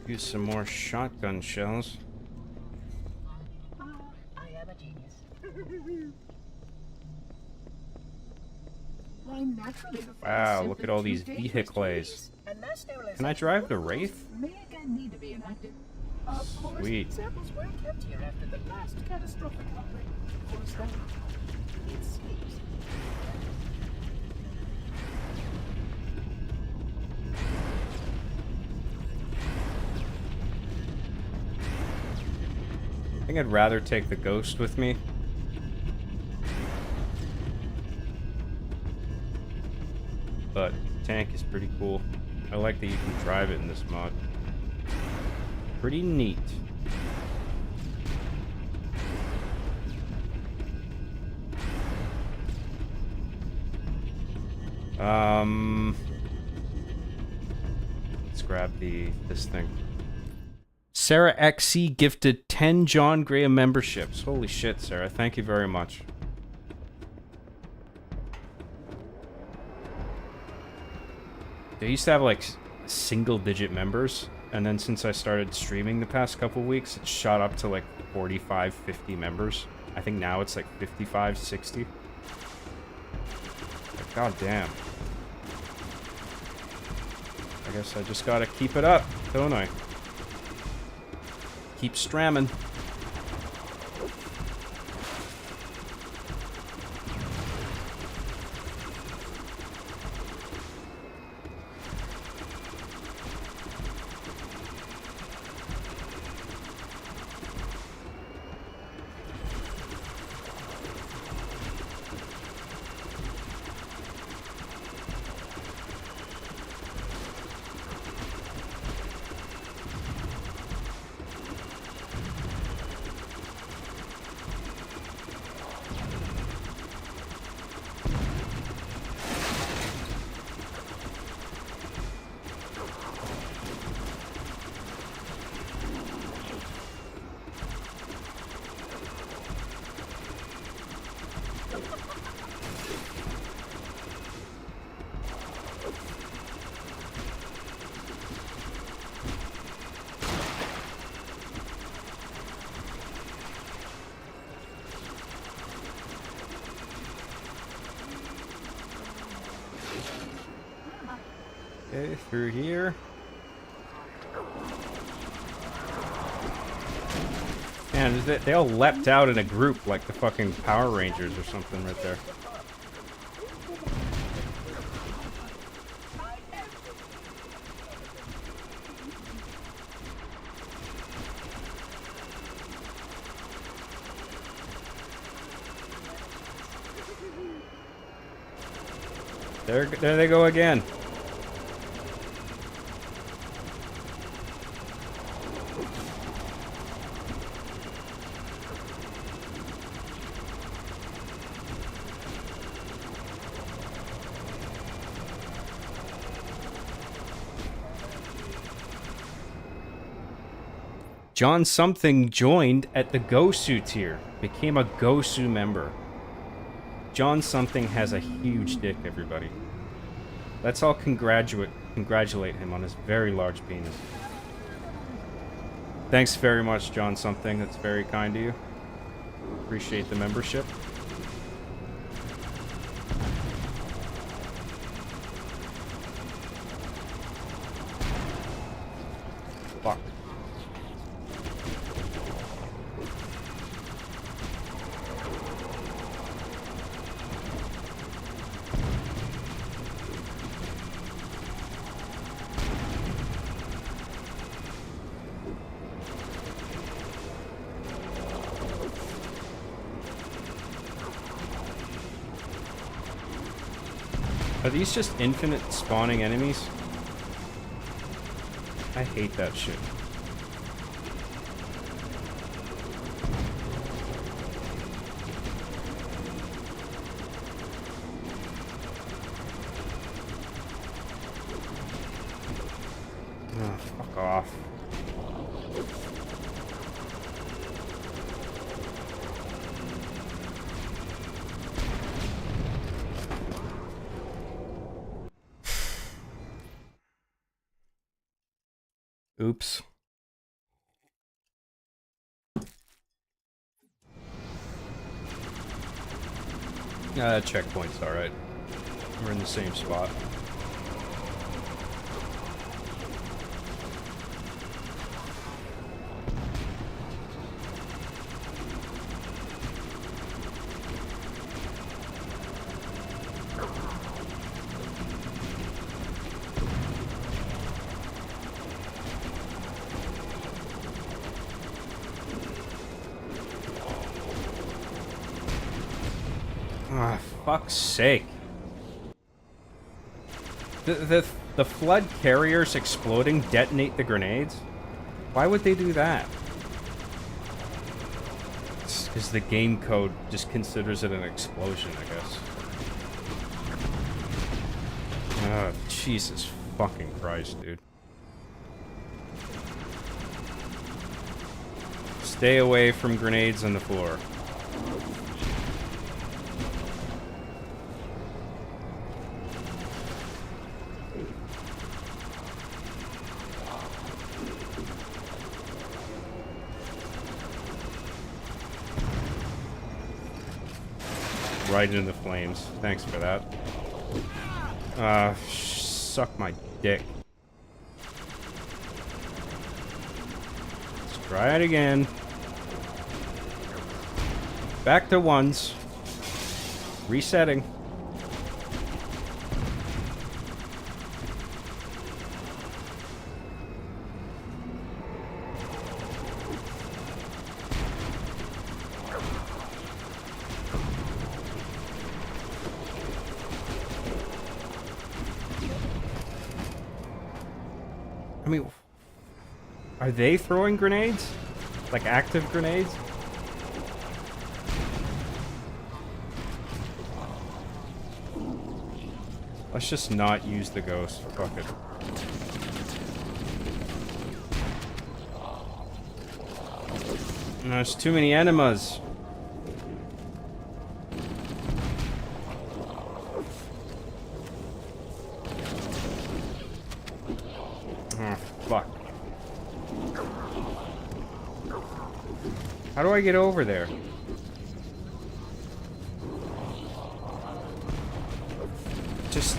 Use some more shotgun shells. I am a genius. I'm naturally the Wow, first look at simply all too these dangerous to vehicles. release, and mass sterilization Can I drive the protocols Wraith? may again need to be enacted. Of course, Sweet. samples were kept here after the last catastrophic outbreak. For study. It seems. I think I'd rather take the ghost with me. But tank is pretty cool. I like that you can drive it in this mod. Pretty neat. Let's grab this thing. Sarah XC gifted 10 John Graham memberships. Holy shit, Sarah. Thank you very much. They used to have like single-digit members, and then since I started streaming the past couple weeks, it shot up to like 45, 50 members. I think now it's like 55, 60. Like, god damn. I guess I just gotta keep it up, don't I? Keep stramming. Okay, through here. Man, they all leapt out in a group like the fucking Power Rangers or something right there. There they go again. John Something joined at the Gosu tier. Became a Gosu member. John Something has a huge dick, everybody. Let's all congratulate him on his very large penis. Thanks very much, John Something. That's very kind of you. Appreciate the membership. Fuck. Are these just infinite spawning enemies? I hate that shit. Oh, fuck off. Oops. Checkpoint's alright. We're in the same spot. Ah, fuck's sake. The flood carriers exploding detonate the grenades? Why would they do that? It's because the game code just considers it an explosion, I guess. Oh, Jesus fucking Christ, dude. Stay away from grenades on the floor. right into the flames. Thanks for that. Suck my dick. Let's try it again. Back to ones. Resetting. I mean, are they throwing grenades? Like active grenades? Let's just not use the ghost. Fuck it. There's too many enemas. Oh, fuck. How do I get over there? Just,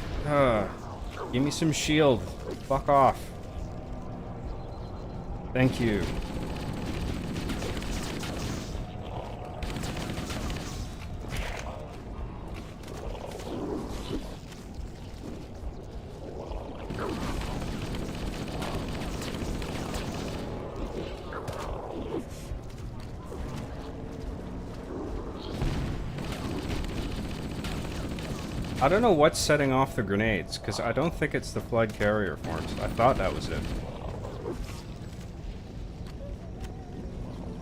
give me some shield. Fuck off. Thank you. I don't know what's setting off the grenades, because I don't think it's the flood carrier forms. I thought that was it.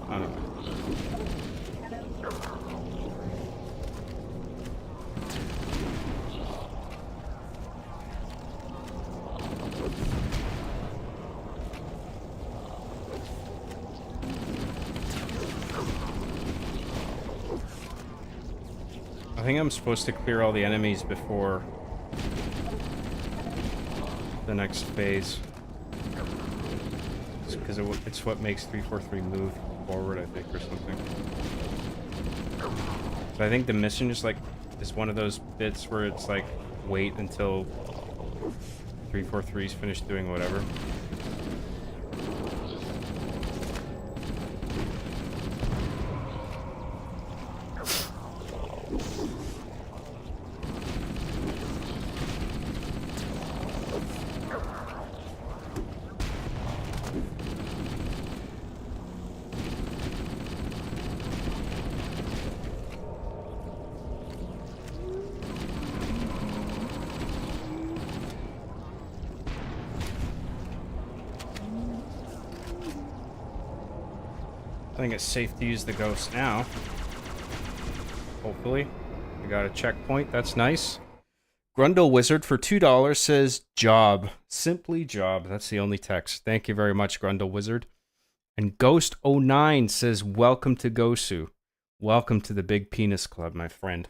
I don't know. I think I'm supposed to clear all the enemies before the next phase. Because it's what makes 343 move forward, I think, or something. So I think the mission is like, is one of those bits where it's like, wait until 343's finished doing whatever. I think it's safe to use the ghost now. Hopefully. We got a checkpoint. That's nice. Grundle Wizard for $2 says job. Simply job. That's the only text. Thank you very much, Grundle Wizard. And Ghost09 says welcome to Gosu. Welcome to the Big Penis Club, my friend.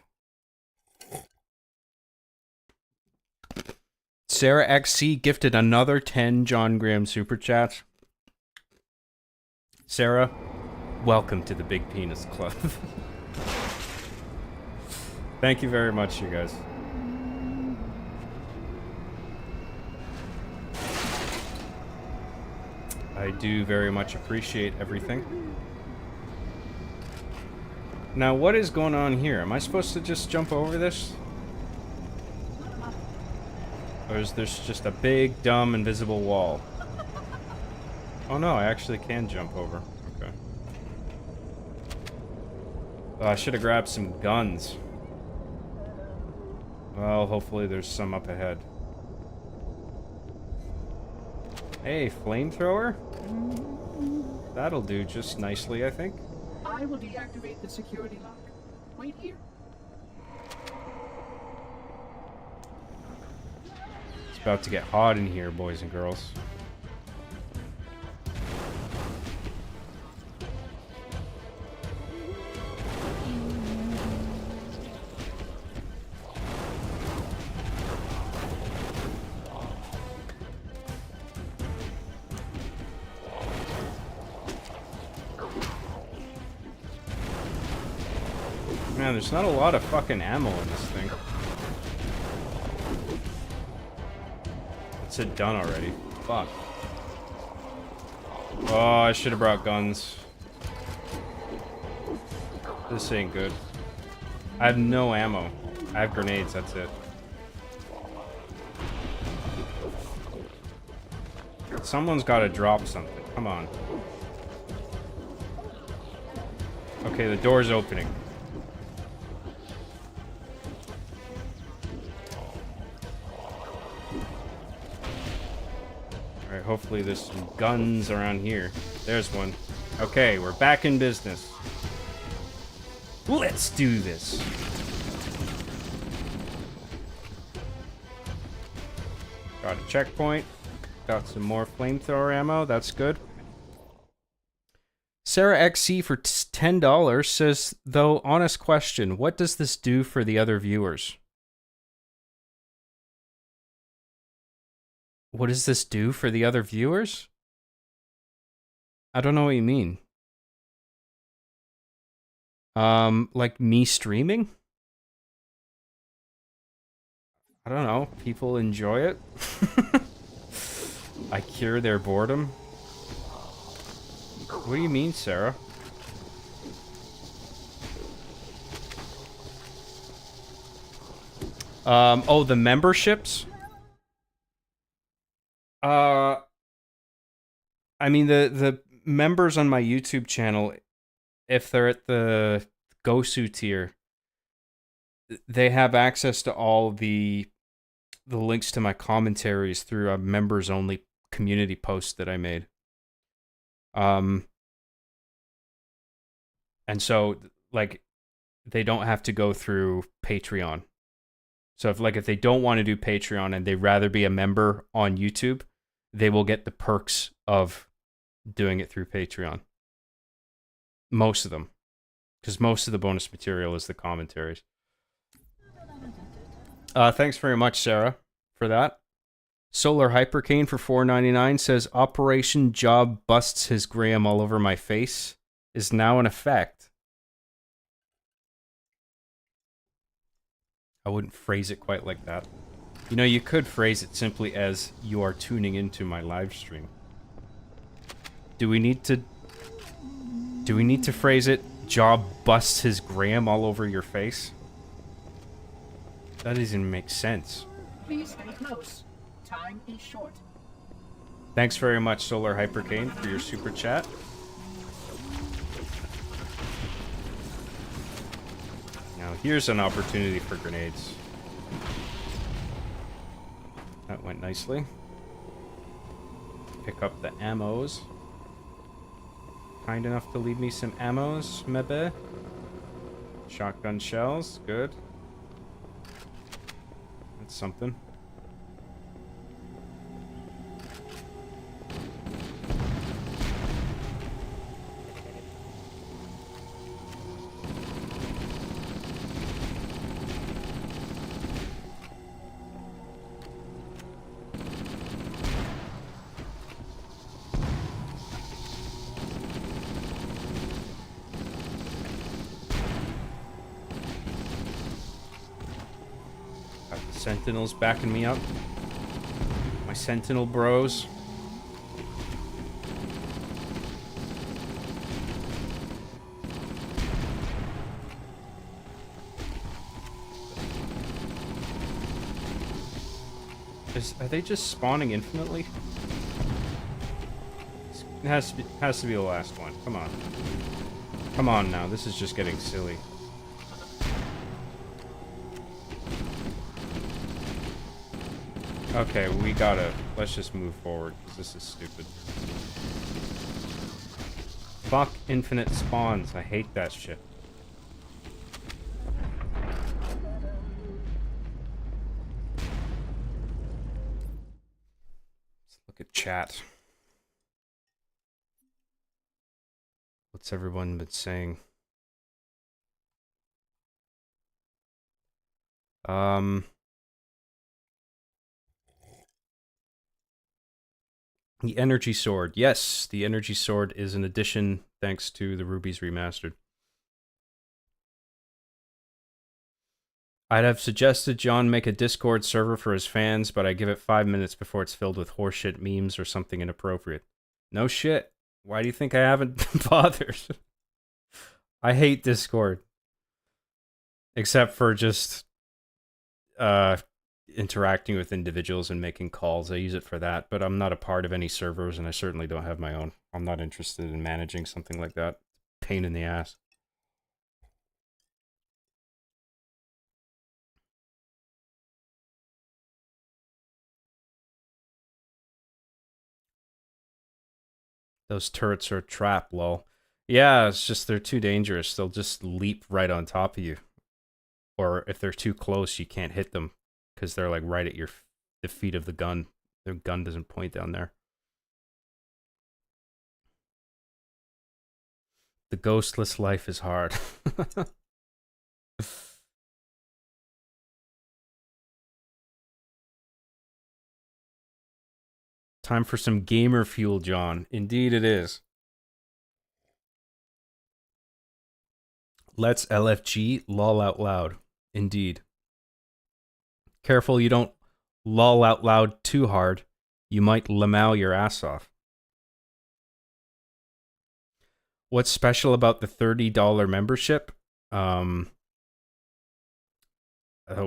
Sarah XC gifted another 10 John Graham super chats. Sarah, welcome to the Big Penis Club. Thank you very much, you guys. I do very much appreciate everything. Now, what is going on here? Am I supposed to just jump over this? Or is there just a big, dumb, invisible wall? Oh no, I actually can jump over. Okay. Oh, I should have grabbed some guns. Well, hopefully there's some up ahead. Hey, flamethrower? That'll do just nicely, I think. I will deactivate the security lock. Wait here. It's about to get hot in here, boys and girls. Man, there's not a lot of fucking ammo in this thing. It's it done already. Fuck. Oh, I should have brought guns. This ain't good. I have no ammo. I have grenades, that's it. Someone's gotta drop something. Come on. Okay, the door's opening. Alright, hopefully there's some guns around here. There's one. Okay, we're back in business. Let's do this. Got a checkpoint. Got some more flamethrower ammo. That's good. Sarah XC for $10 says, though, honest question, what does this do for the other viewers? What does this do for the other viewers? I don't know what you mean. Like me streaming? I don't know. People enjoy it. I cure their boredom. What do you mean, Sarah? Oh, the memberships? I mean, the members on my YouTube channel, if they're at the Gosu tier, they have access to all the links to my commentaries through a members-only community post that I made. And so, like, they don't have to go through Patreon. So if they don't want to do Patreon and they'd rather be a member on YouTube, they will get the perks of doing it through Patreon. Most of them. Because most of the bonus material is the commentaries. Thanks very much, Sarah, for that. Solar Hypercane for $4.99 says, Operation Job busts his Graham all over my face is now in effect. I wouldn't phrase it quite like that. You know, you could phrase it simply as, you are tuning into my live stream. Do we need to phrase it, Job busts his Graham all over your face? That doesn't make sense. Please stay close. Time is short. Thanks very much, Solar Hypercane, for your super chat. Now here's an opportunity for grenades. That went nicely. Pick up the ammos. Kind enough to leave me some ammos, maybe. Shotgun shells, good. That's something. Sentinels backing me up. My Sentinel bros. Are they just spawning infinitely? It has to be the last one. Come on. Come on now. This is just getting silly. Okay, let's just move forward, because this is stupid. Fuck infinite spawns, I hate that shit. Let's look at chat. What's everyone been saying? The Energy Sword. Yes, the Energy Sword is an addition thanks to the Rubies Remastered. I'd have suggested John make a Discord server for his fans, but I give it 5 minutes before it's filled with horseshit memes or something inappropriate. No shit. Why do you think I haven't bothered? I hate Discord. Except for just uh interacting with individuals and making calls. I use it for that, but I'm not a part of any servers and I certainly don't have my own. I'm not interested in managing something like that. Pain in the ass. Those turrets are a trap, lol. Yeah, it's just they're too dangerous. They'll just leap right on top of you. Or if they're too close, you can't hit them because they're like right at the feet of the gun. Their gun doesn't point down there. The ghostless life is hard. Time for some gamer fuel, John. Indeed it is. Let's LFG lol out loud. Indeed. Careful you don't lol out loud too hard. You might lamau your ass off. What's special about the $30 membership? That'll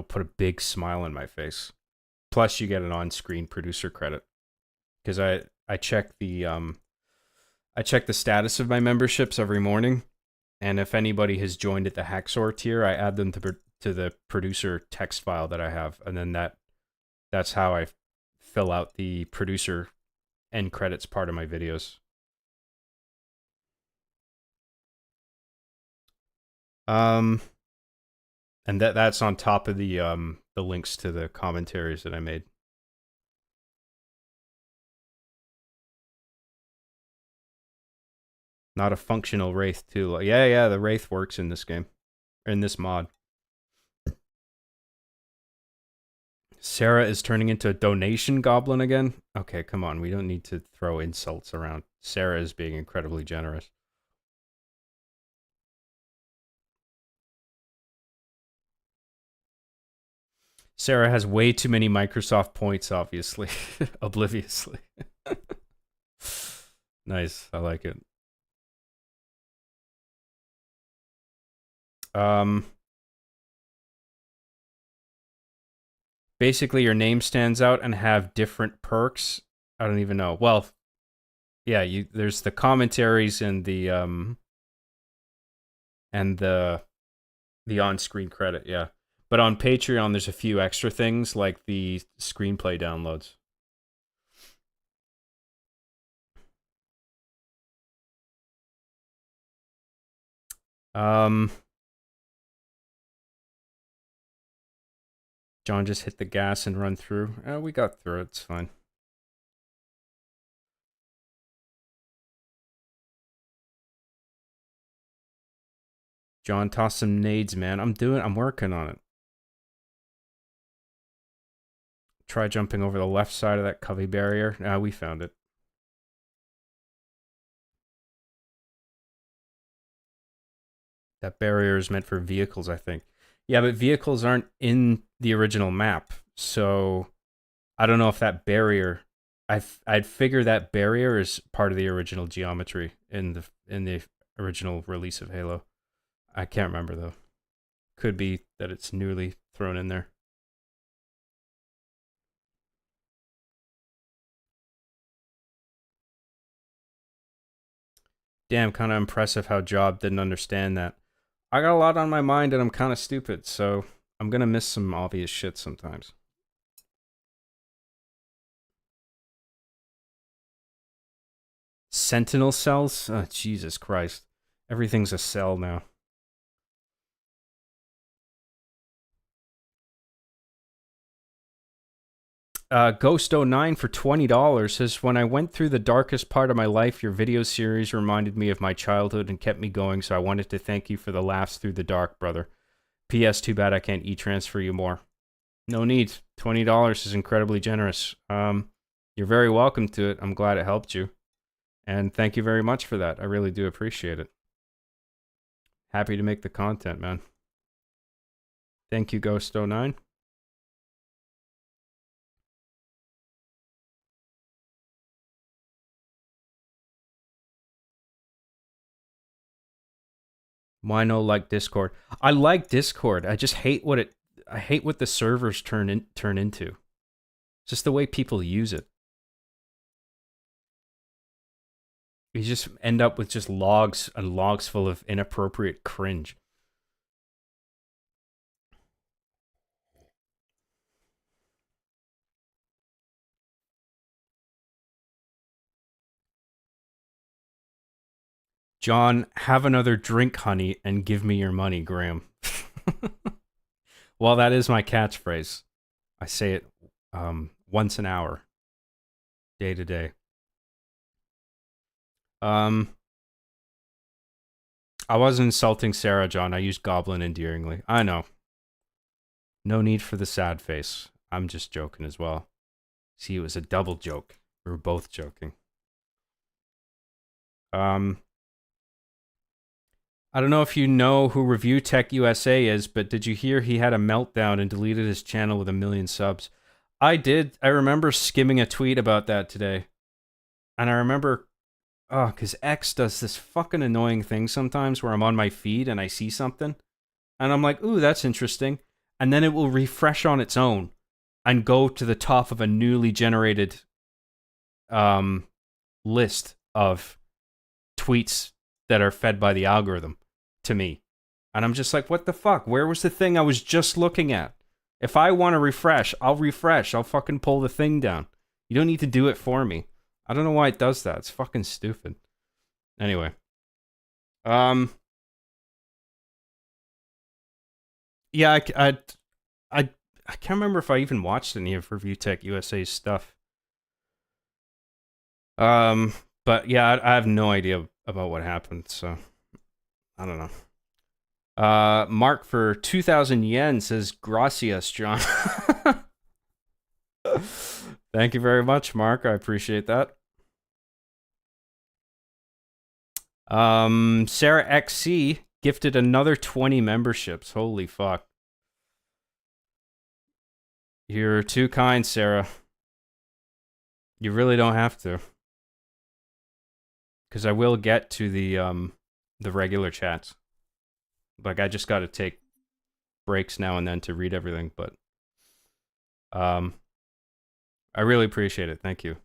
put a big smile on my face. Plus, you get an on-screen producer credit because I check the status of my memberships every morning, and if anybody has joined at the Hacksaw tier, I add them to the producer text file that I have, and then that's how I fill out the producer end credits part of my videos. And that's on top of the links to the commentaries that I made. Not a functional Wraith too. Yeah, the Wraith works in this game. In this mod. Sarah is turning into a donation goblin again? Okay, come on. We don't need to throw insults around. Sarah is being incredibly generous. Sarah has way too many Microsoft points, obviously. Obliviously. Nice. I like it. Basically, your name stands out and have different perks. I don't even know. Well, yeah, there's the commentaries and the on-screen credit, yeah. But on Patreon, there's a few extra things like the screenplay downloads. John just hit the gas and run through. We got through it. It's fine. John, toss some nades, man. I'm working on it. Try jumping over the left side of that covey barrier. We found it. That barrier is meant for vehicles, I think. Yeah, but vehicles aren't in the original map, so I don't know if that barrier. I'd figure that barrier is part of the original geometry in the original release of Halo. I can't remember though. Could be that it's newly thrown in there. Damn, kind of impressive how Job didn't understand that. I got a lot on my mind and I'm kind of stupid, so I'm gonna miss some obvious shit sometimes. Sentinel cells? Oh, Jesus Christ. Everything's a cell now. Ghost09 for $20 says, when I went through the darkest part of my life, your video series reminded me of my childhood and kept me going, so I wanted to thank you for the laughs through the dark, brother. P.S. Too bad I can't e-transfer you more. No need. $20 is incredibly generous. You're very welcome to it. I'm glad it helped you. And thank you very much for that. I really do appreciate it. Happy to make the content, man. Thank you, Ghost09. Why no like Discord? I like Discord. I just hate what it. I hate what the servers turn into. Just the way people use it. You just end up with just logs and logs full of inappropriate cringe. John, have another drink, honey, and give me your money, Graham. Well, that is my catchphrase. I say it once an hour, day to day. I wasn't insulting Sarah, John. I used goblin endearingly. I know. No need for the sad face. I'm just joking as well. See, it was a double joke. We were both joking. I don't know if you know who Review Tech USA is, but did you hear he had a meltdown and deleted his channel with 1 million subs? I did. I remember skimming a tweet about that today. And I remember, because X does this fucking annoying thing sometimes where I'm on my feed and I see something. And I'm like, ooh, that's interesting. And then it will refresh on its own and go to the top of a newly generated list of tweets that are fed by the algorithm to me. And I'm just like, what the fuck? Where was the thing I was just looking at? If I want to refresh, I'll refresh. I'll fucking pull the thing down. You don't need to do it for me. I don't know why it does that. It's fucking stupid. Anyway. Yeah, I can't remember if I even watched any of Review Tech USA's stuff. But yeah, I have no idea about what happened, so I don't know. Mark for 2,000 yen says, gracias, John. Thank you very much, Mark. I appreciate that. Sarah XC gifted another 20 memberships. Holy fuck. You're too kind, Sarah. You really don't have to. Because I will get to the regular chats. Like, I just got to take breaks now and then to read everything, but I really appreciate it. Thank you.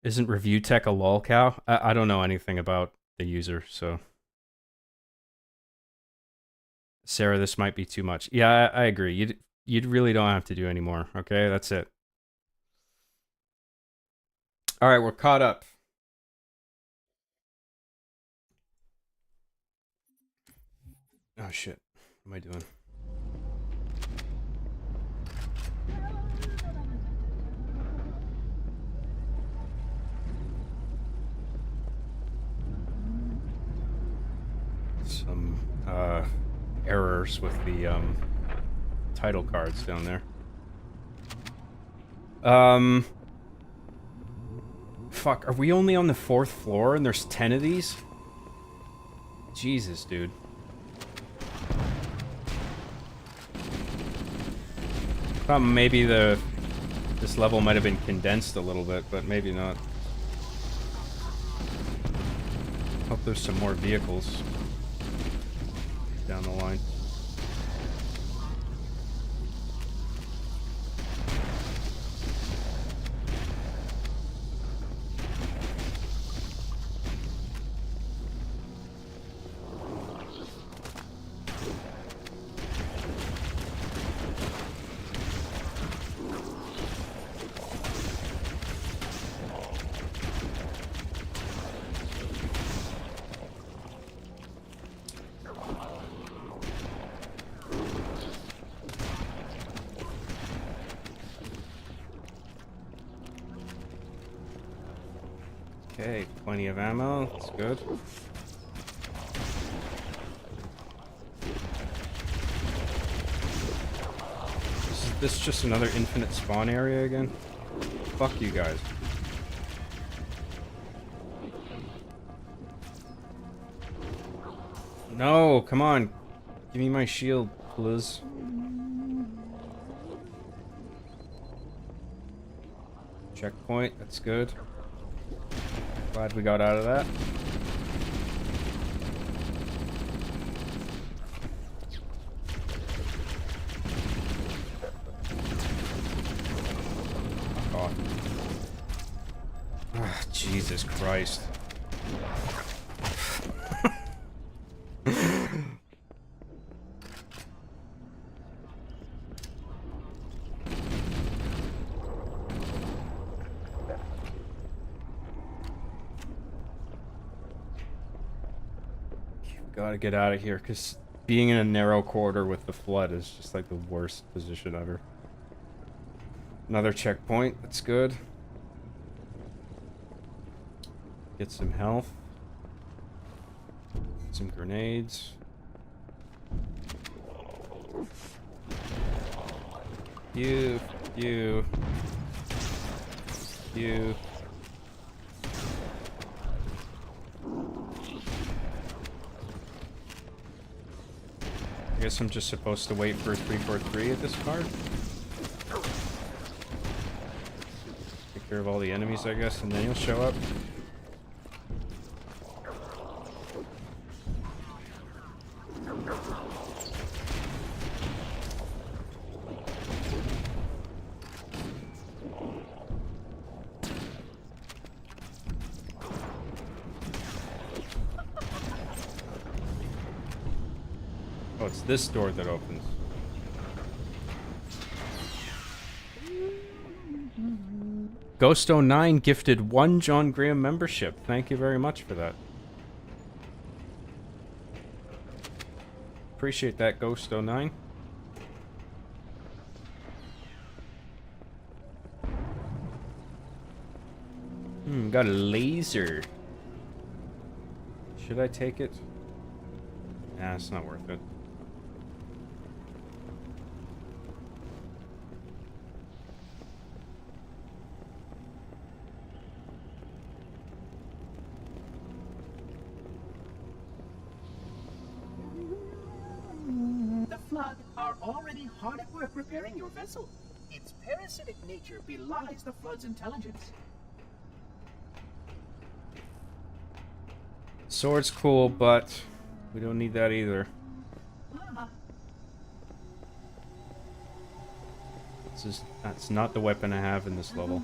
Isn't Review Tech a lolcow? I don't know anything about the user, so. Sarah, this might be too much. Yeah, I agree. You really don't have to do any more, okay? That's it. All right, we're caught up. Oh, shit. What am I doing? Some errors with the title cards down there. Fuck, are we only on the 4th floor and there's 10 of these? Jesus, dude. Thought maybe this level might have been condensed a little bit, but maybe not. Hope there's some more vehicles down the line. Okay, plenty of ammo. That's good. Is this just another infinite spawn area again? Fuck you guys. No, come on. Give me my shield, please. Checkpoint, that's good. Glad we got out of that. Oh. Ah, Jesus Christ. Gotta get out of here, because being in a narrow corridor with the flood is just like the worst position ever. Another checkpoint, that's good. Get some health. Some grenades. You. I guess I'm just supposed to wait for 343 at this card. Take care of all the enemies, I guess, and then he'll show up. Oh, it's this door that opens. Ghost09 gifted 1 John Graham membership. Thank you very much for that. Appreciate that, Ghost09. Got a laser. Should I take it? Nah, it's not worth it. The Flood are already hard at work repairing your vessel. Its parasitic nature belies the Flood's intelligence. Sword's cool, but we don't need that either. That's not the weapon I have in this level.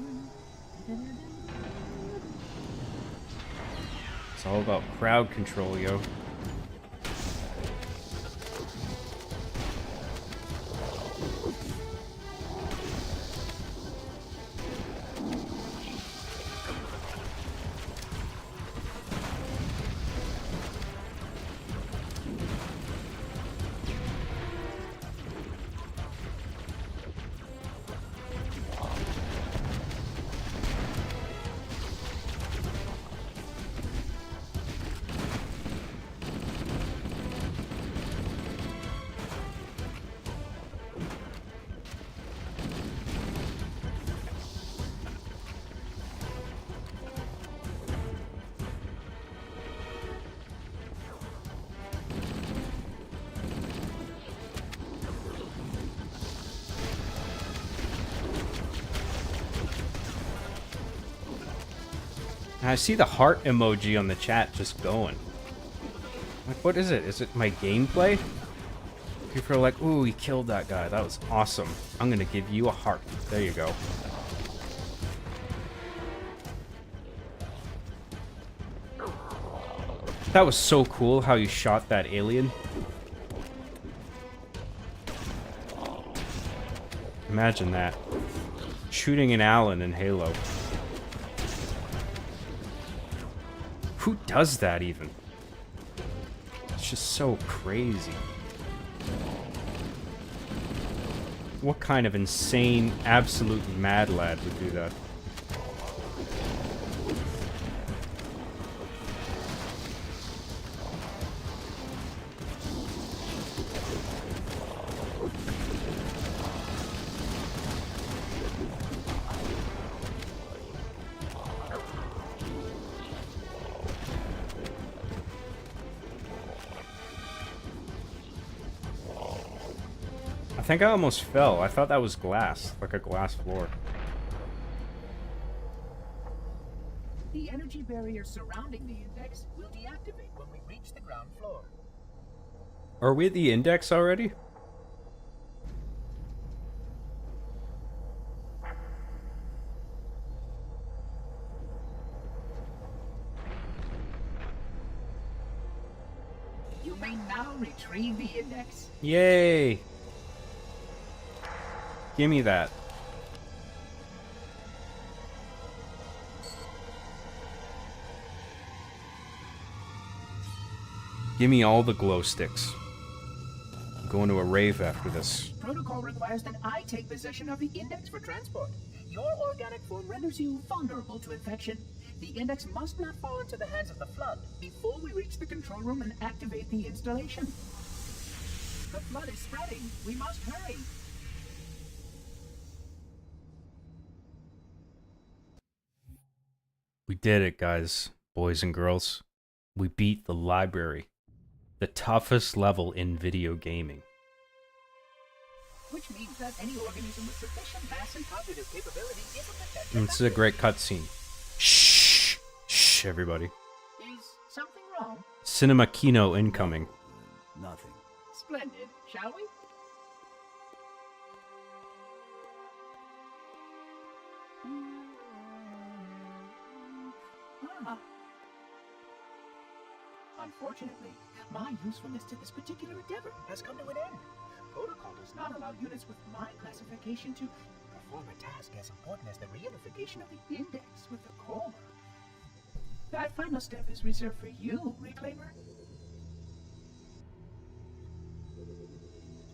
It's all about crowd control, yo. I see the heart emoji on the chat just going. Like, what is it? Is it my gameplay? People are like, ooh, he killed that guy. That was awesome. I'm gonna give you a heart. There you go. That was so cool how you shot that alien. Imagine that. Shooting an Allen in Halo. Who does that even? It's just so crazy. What kind of insane, absolute mad lad would do that? think I almost fell. I thought that was glass, like a glass floor. The energy barrier surrounding the index will deactivate when we reach the ground floor. Are we at the index already? You may now retrieve the index. Yay! Give me that. Give me all the glow sticks. I'm going to a rave after this. Protocol requires that I take possession of the index for transport. Your organic form renders you vulnerable to infection. The index must not fall into the hands of the Flood before we reach the control room and activate the installation. The Flood is spreading. We must hurry. We did it, guys, boys and girls. We beat the library. The toughest level in video gaming. Which means that any organism with sufficient mass and cognitive capability is a potential. This is a great cutscene. Shh! Shh, everybody. Is something wrong? Cinema Kino incoming. Nothing. Splendid. Shall we? Ah. Unfortunately, my usefulness to this particular endeavor has come to an end. Protocol does not allow units with my classification to perform a task as important as the reunification of the index with the core. That final step is reserved for you, Reclaimer.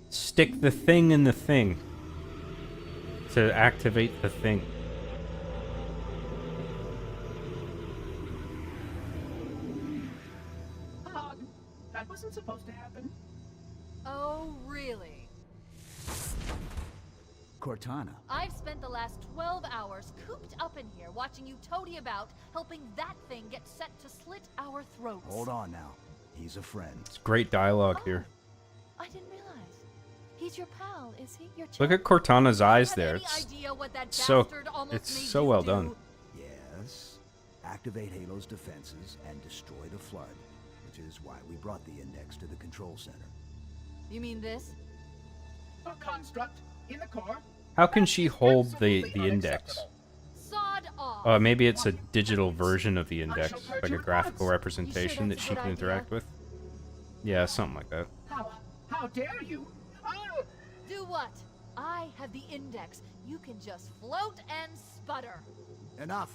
Stick the thing in the thing to activate the thing. That wasn't supposed to happen. Oh, really? Cortana. I've spent the last 12 hours cooped up in here watching you toady about, helping that thing get set to slit our throats. Hold on now. He's a friend. It's great dialogue here. I didn't realize. He's your pal, is he? Your Look chum? at Cortana's eyes Do you there. have any idea what that so bastard almost it's made so you well do? done. Yes. Activate Halo's defenses and destroy the Flood, which is why we brought the index to the control center. You mean this? A construct in the core. How can she hold the Absolutely index? unacceptable. Sod off. Maybe it's a digital version of the index, like a graphical representation that that's a she good can interact idea? with. Yeah, something like that. How dare you? Oh, Do what? I have the index. You can just float and sputter. Enough!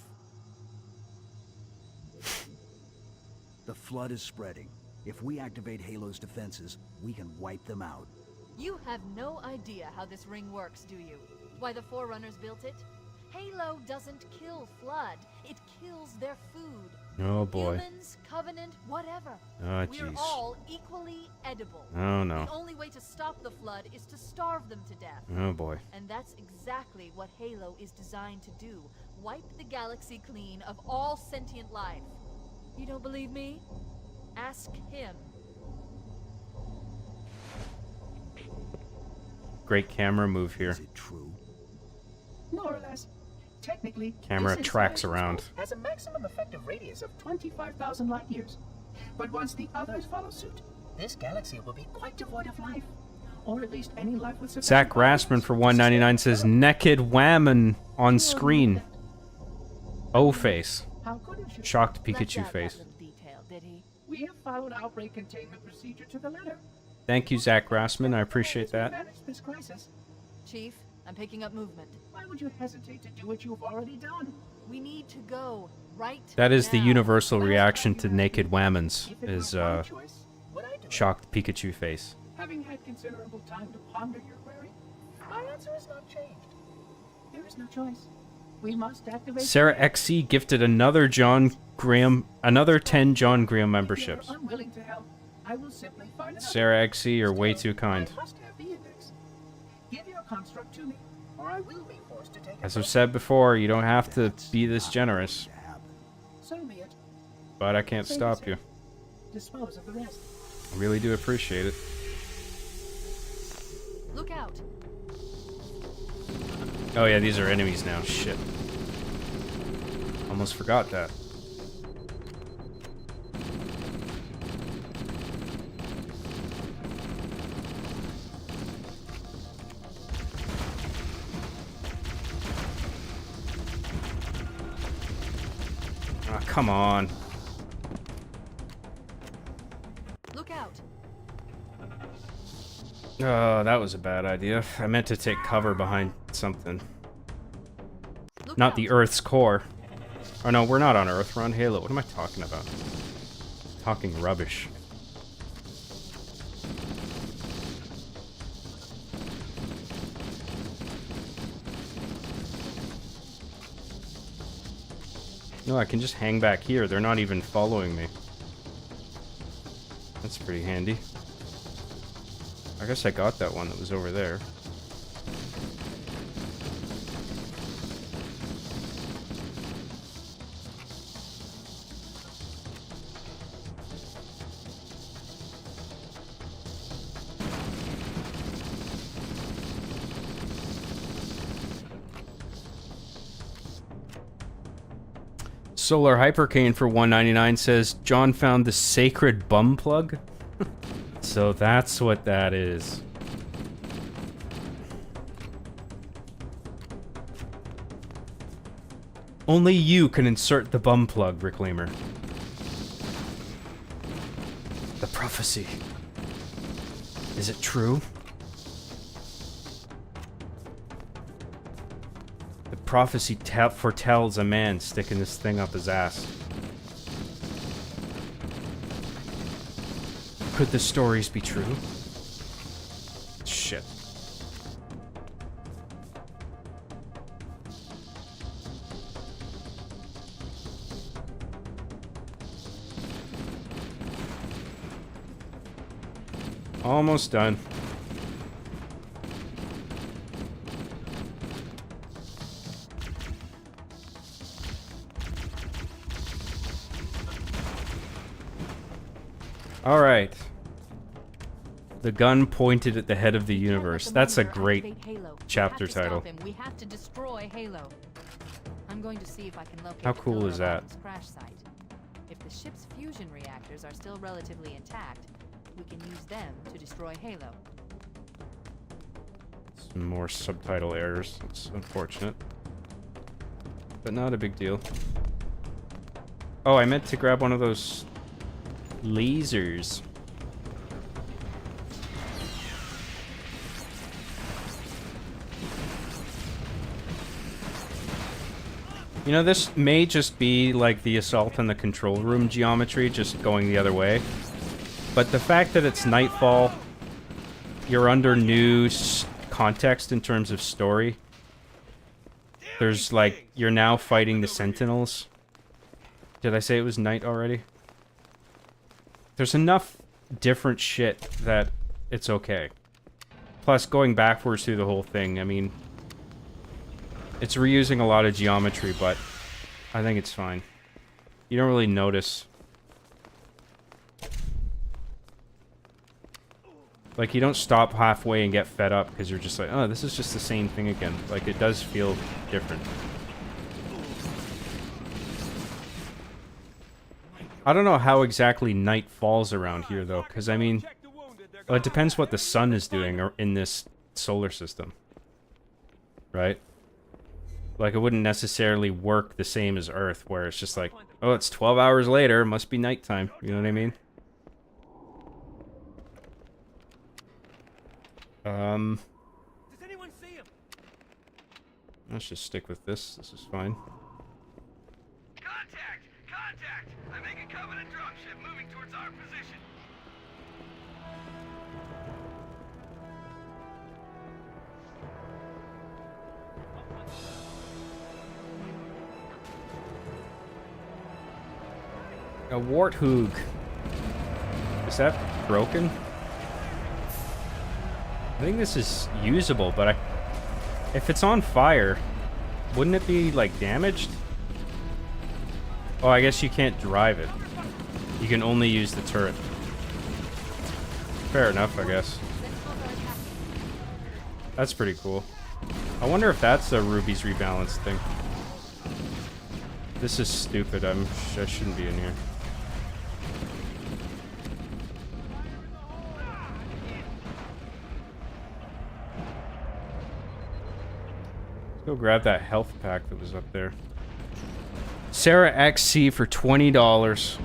The Flood is spreading. If we activate Halo's defenses, we can wipe them out. You have no idea how this ring works, do you? Why the Forerunners built it? Halo doesn't kill Flood. It kills their food. Oh boy. Humans, Covenant, whatever. Oh We're jeez. all equally edible. Oh The no. only way to stop the Flood is to starve them to death. Oh boy. And that's exactly what Halo is designed to do. Wipe the galaxy clean of all sentient life. You don't believe me? Ask him. Great camera move here. Is it true? more or less. Technically, Camera this tracks installation around. has a maximum effective radius of 25,000 light years. But once the others follow suit, this galaxy will be quite devoid of life. Or at least any life with sufficient Zach Rassman for $1.99 says naked whammon on screen. Oh face. How couldn't you? Shocked Left Pikachu out face. that little detail, did he? We have followed outbreak containment procedure to the letter. Thank you, Zach Rassman. I appreciate We that. managed this crisis. Chief, I'm picking up movement. Why would you hesitate to do what you've already done? We need to go right That is the now. universal reaction to naked whammons, If it is were my choice, would I do it? shocked Pikachu face. Having had considerable time to ponder your query, my answer has not changed. There is no choice. We must activate. Sarah XC gifted another 10 John Graham memberships. If you're unwilling to help, I will simply find another. Sarah XC, you're way Still, too kind. I must have the index. Give your construct to me, or I will be forced to take it. As I've said before, you don't have to be this generous, To happen. So be it. but I can't stop you. Dispose of the rest. I really do appreciate it. Look out. Oh yeah, these are enemies now. Shit. Almost forgot that. Ah, come on. Look out. Oh, that was a bad idea. I meant to take cover behind something. Look Not out. the Earth's core. Oh no, we're not on Earth. We're on Halo. What am I talking about? Talking rubbish. No, I can just hang back here. They're not even following me. That's pretty handy. I guess I got that one that was over there. Solar Hypercane for $1.99 says John found the sacred bum plug. So that's what that is. Only you can insert the bum plug, Reclaimer. The prophecy. Is it true? The prophecy foretells a man sticking this thing up his ass. Could the stories be true? Shit. Almost done. All right. The gun pointed at the head of the universe. That's a great chapter title. We have to destroy Halo. I'm going to see if I can locate How the cool pillar is of that? Autumn's crash site. If the ship's fusion reactors are still relatively intact, we can use them to destroy Halo. Some more subtitle errors. It's unfortunate. But not a big deal. Oh, I meant to grab one of those lasers. You know, this may just be like the assault on the control room geometry, just going the other way. But the fact that it's nightfall, you're under new context in terms of story. There's like, you're now fighting the Sentinels. Did I say it was night already? There's enough different shit that it's okay. Plus, going backwards through the whole thing, I mean, it's reusing a lot of geometry, but I think it's fine. You don't really notice. Like, you don't stop halfway and get fed up because you're just like, oh, this is just the same thing again. Like, it does feel different. I don't know how exactly night falls around here, though, because, I mean, well, it depends what the sun is doing in this solar system. Right? Like, it wouldn't necessarily work the same as Earth, where it's just like, oh, it's 12 hours later, must be nighttime. You know what I mean? Does anyone see him? Let's just stick with this. This is fine. Contact! Contact! I'm making Covenant dropship moving towards our position. A warthog. Is that broken? I think this is usable, but if it's on fire, wouldn't it be, like, damaged? Oh, I guess you can't drive it. You can only use the turret. Fair enough, I guess. That's pretty cool. I wonder if that's a Ruby's Rebalanced thing. This is stupid. I shouldn't be in here. Let's go grab that health pack that was up there. Sarah XC for $20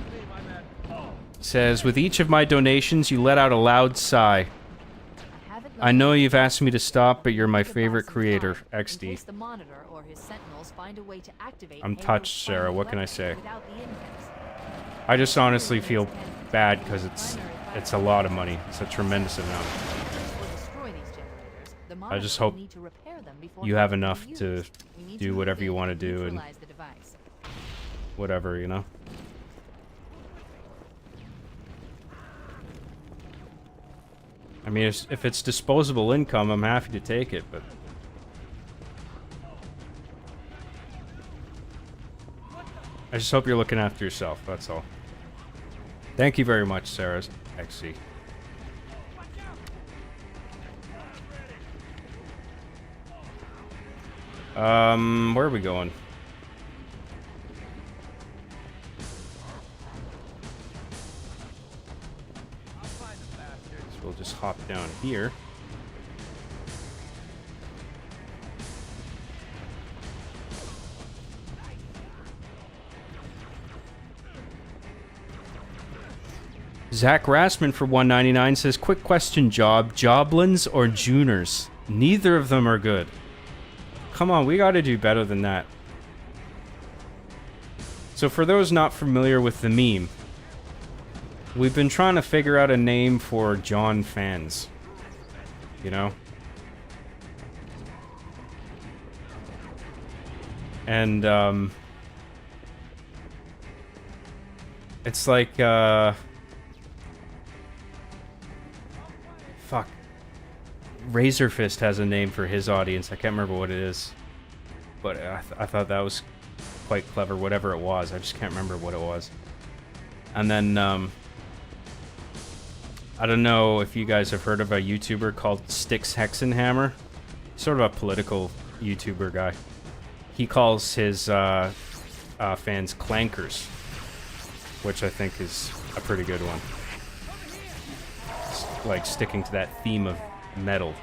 says, with each of my donations, you let out a loud sigh. I know you've asked me to stop, but you're my favorite creator, XD. I'm touched, Sarah. What can I say? I just honestly feel bad because it's a lot of money. It's a tremendous amount. I just hope you have enough to do whatever you want to do and whatever, you know? I mean, if it's disposable income, I'm happy to take it, but... I just hope you're looking after yourself, that's all. Thank you very much, Sarah XC. Where are we going? We'll just hop down here. Zach Rassman for $1.99 says, quick question, Joblins or Juners? Neither of them are good. Come on, we gotta do better than that. So for those not familiar with the meme, we've been trying to figure out a name for John fans. You know? And, it's like, fuck. Razorfist has a name for his audience. I can't remember what it is. But I thought that was quite clever, whatever it was. I just can't remember what it was. And then, I don't know if you guys have heard of a YouTuber called Styx Hexenhammer. Sort of a political YouTuber guy. He calls his fans clankers, which I think is a pretty good one. Like sticking to that theme of metal.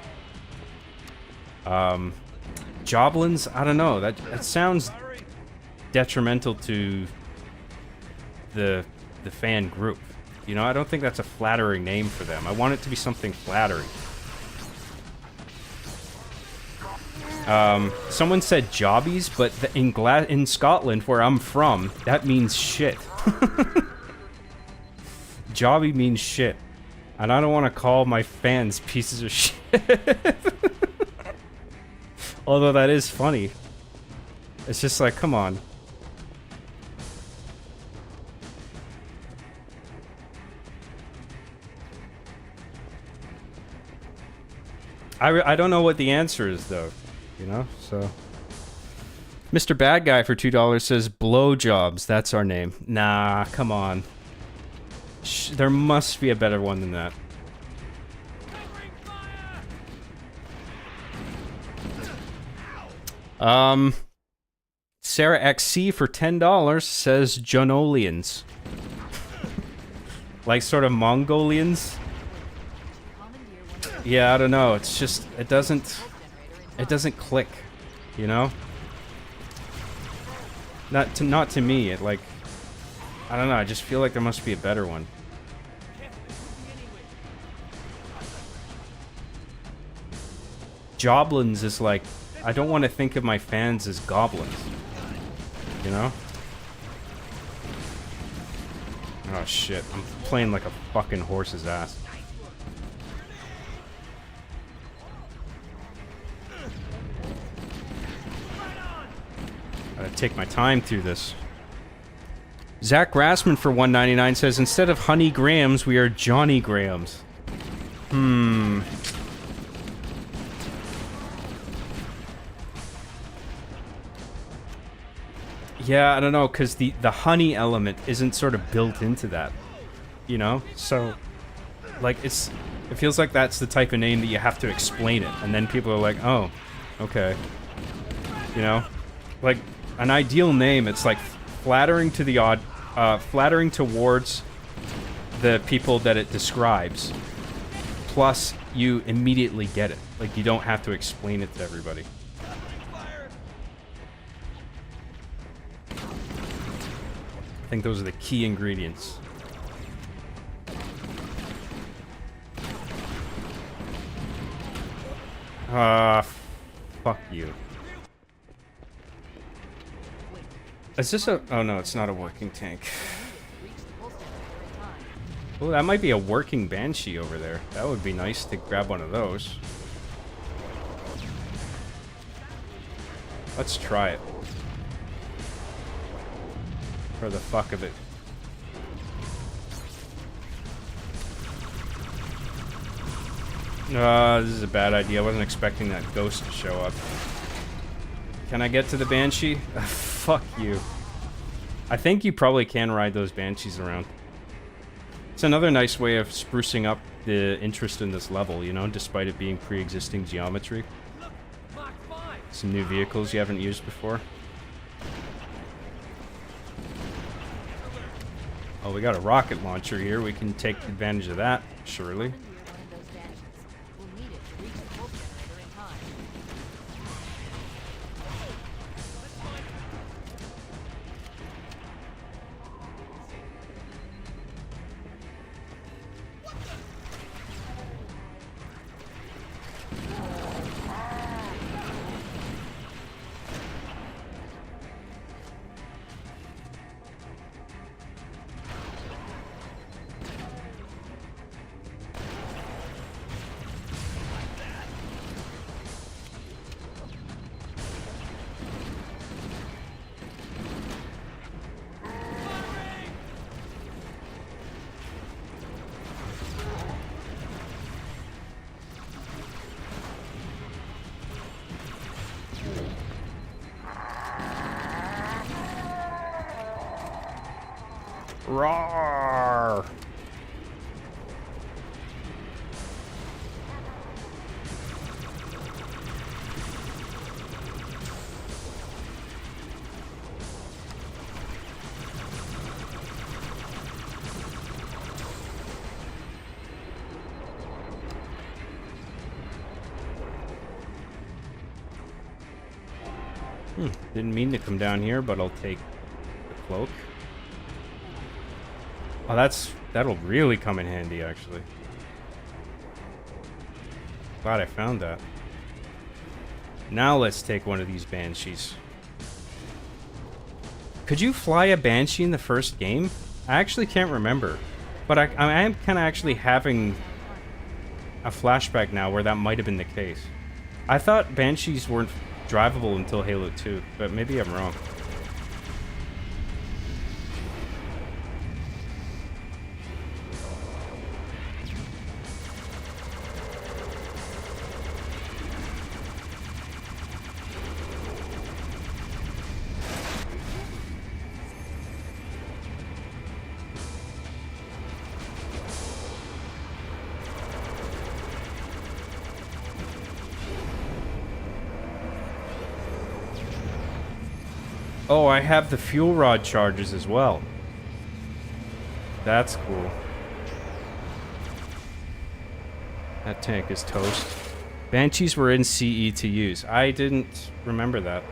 Joblins, I don't know. That sounds detrimental to the fan group. You know, I don't think that's a flattering name for them. I want it to be something flattering. Someone said jobbies, but in Scotland, where I'm from, that means shit. Jobby means shit. And I don't want to call my fans pieces of shit. Although that is funny. It's just like, come on. I don't know what the answer is, though. You know, so... Mr. Bad Guy for $2 says, blowjobs, that's our name. Nah, come on. There must be a better one than that. Sarah XC for $10 says Jonolians. Like sort of Mongolians? Yeah, I don't know. It's just it doesn't click, you know? Not to me. It like I don't know, I just feel like there must be a better one. Joblins is like, I don't want to think of my fans as goblins. You know? Oh shit, I'm playing like a fucking horse's ass. Gotta take my time through this. Zach Rassman for $1.99 says, instead of Honey Grahams, we are Johnny Grahams. Yeah, I don't know, because the honey element isn't sort of built into that. You know? So, like, it's It feels like that's the type of name that you have to explain it, and then people are like, oh, okay. You know? Like, an ideal name, it's like flattering to the flattering towards the people that it describes. Plus, you immediately get it. Like, you don't have to explain it to everybody. I think those are the key ingredients. Fuck you. Is this a... Oh no, it's not a working tank. Oh, that might be a working Banshee over there. That would be nice to grab one of those. Let's try it. For the fuck of it. This is a bad idea. I wasn't expecting that ghost to show up. Can I get to the Banshee? Fuck you. I think you probably can ride those Banshees around. It's another nice way of sprucing up the interest in this level, you know, despite it being pre-existing geometry. Some new vehicles you haven't used before. Oh, we got a rocket launcher here. We can take advantage of that, surely. Roar! Didn't mean to come down here, but I'll take the cloak. Oh, that'll really come in handy, actually. Glad I found that. Now let's take one of these Banshees. Could you fly a Banshee in the first game? I actually can't remember. But I am kind of actually having a flashback now where that might have been the case. I thought Banshees weren't drivable until Halo 2, but maybe I'm wrong. Oh, I have the fuel rod charges as well. That's cool. That tank is toast. Banshees were in CE to use. I didn't remember that.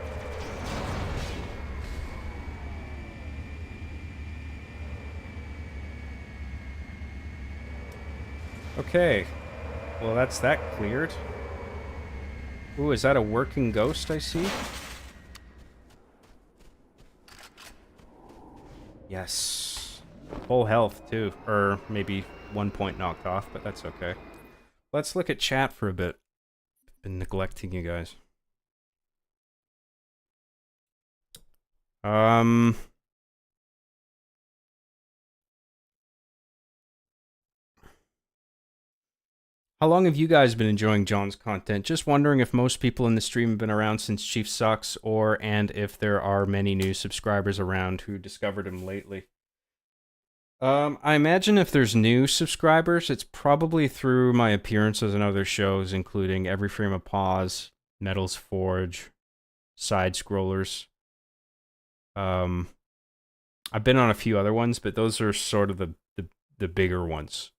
Okay. Well, that's that cleared. Ooh, is that a working ghost I see? Yes. Full health, too. Or maybe 1 point knocked off, but that's okay. Let's look at chat for a bit. Been neglecting you guys. How long have you guys been enjoying John's content? Just wondering if most people in the stream have been around since Chief Sucks, and if there are many new subscribers around who discovered him lately. I imagine if there's new subscribers, it's probably through my appearances in other shows, including Every Frame of Pause, Metal's Forge, Side Scrollers. Um, I've been on a few other ones, but those are sort of the bigger ones.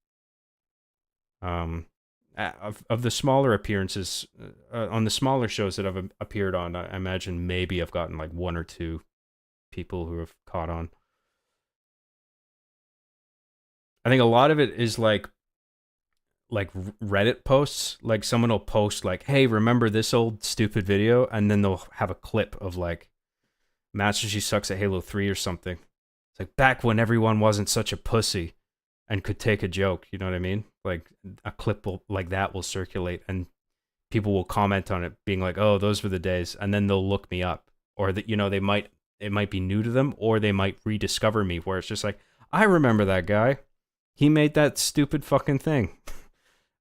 Of the smaller appearances on the smaller shows that I've appeared on, I imagine maybe I've gotten like one or two people who have caught on. I think a lot of it is like Reddit posts. Like someone will post like, "Hey, remember this old stupid video?" And then they'll have a clip of like Master Chief sucks at Halo 3 or something. It's like back when everyone wasn't such a pussy and could take a joke. You know what I mean? Like a clip like that will circulate and people will comment on it, being like, "Oh, those were the days," and then they'll look me up, or that it might be new to them, or they might rediscover me, where it's just like, "I remember that guy. He made that stupid fucking thing,"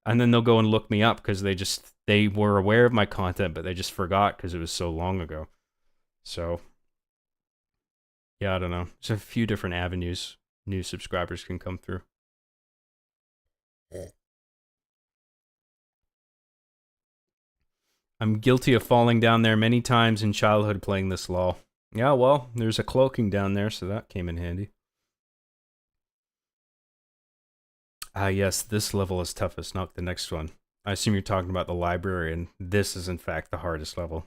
and then they'll go and look me up because they were aware of my content, but they just forgot because it was so long ago. So yeah, I don't know. There's a few different avenues new subscribers can come through. I'm guilty of falling down there many times in childhood playing this LOL. Yeah, well, there's a cloaking down there, so that came in handy. Ah, yes, this level is toughest, not the next one. I assume you're talking about the library, and this is in fact the hardest level.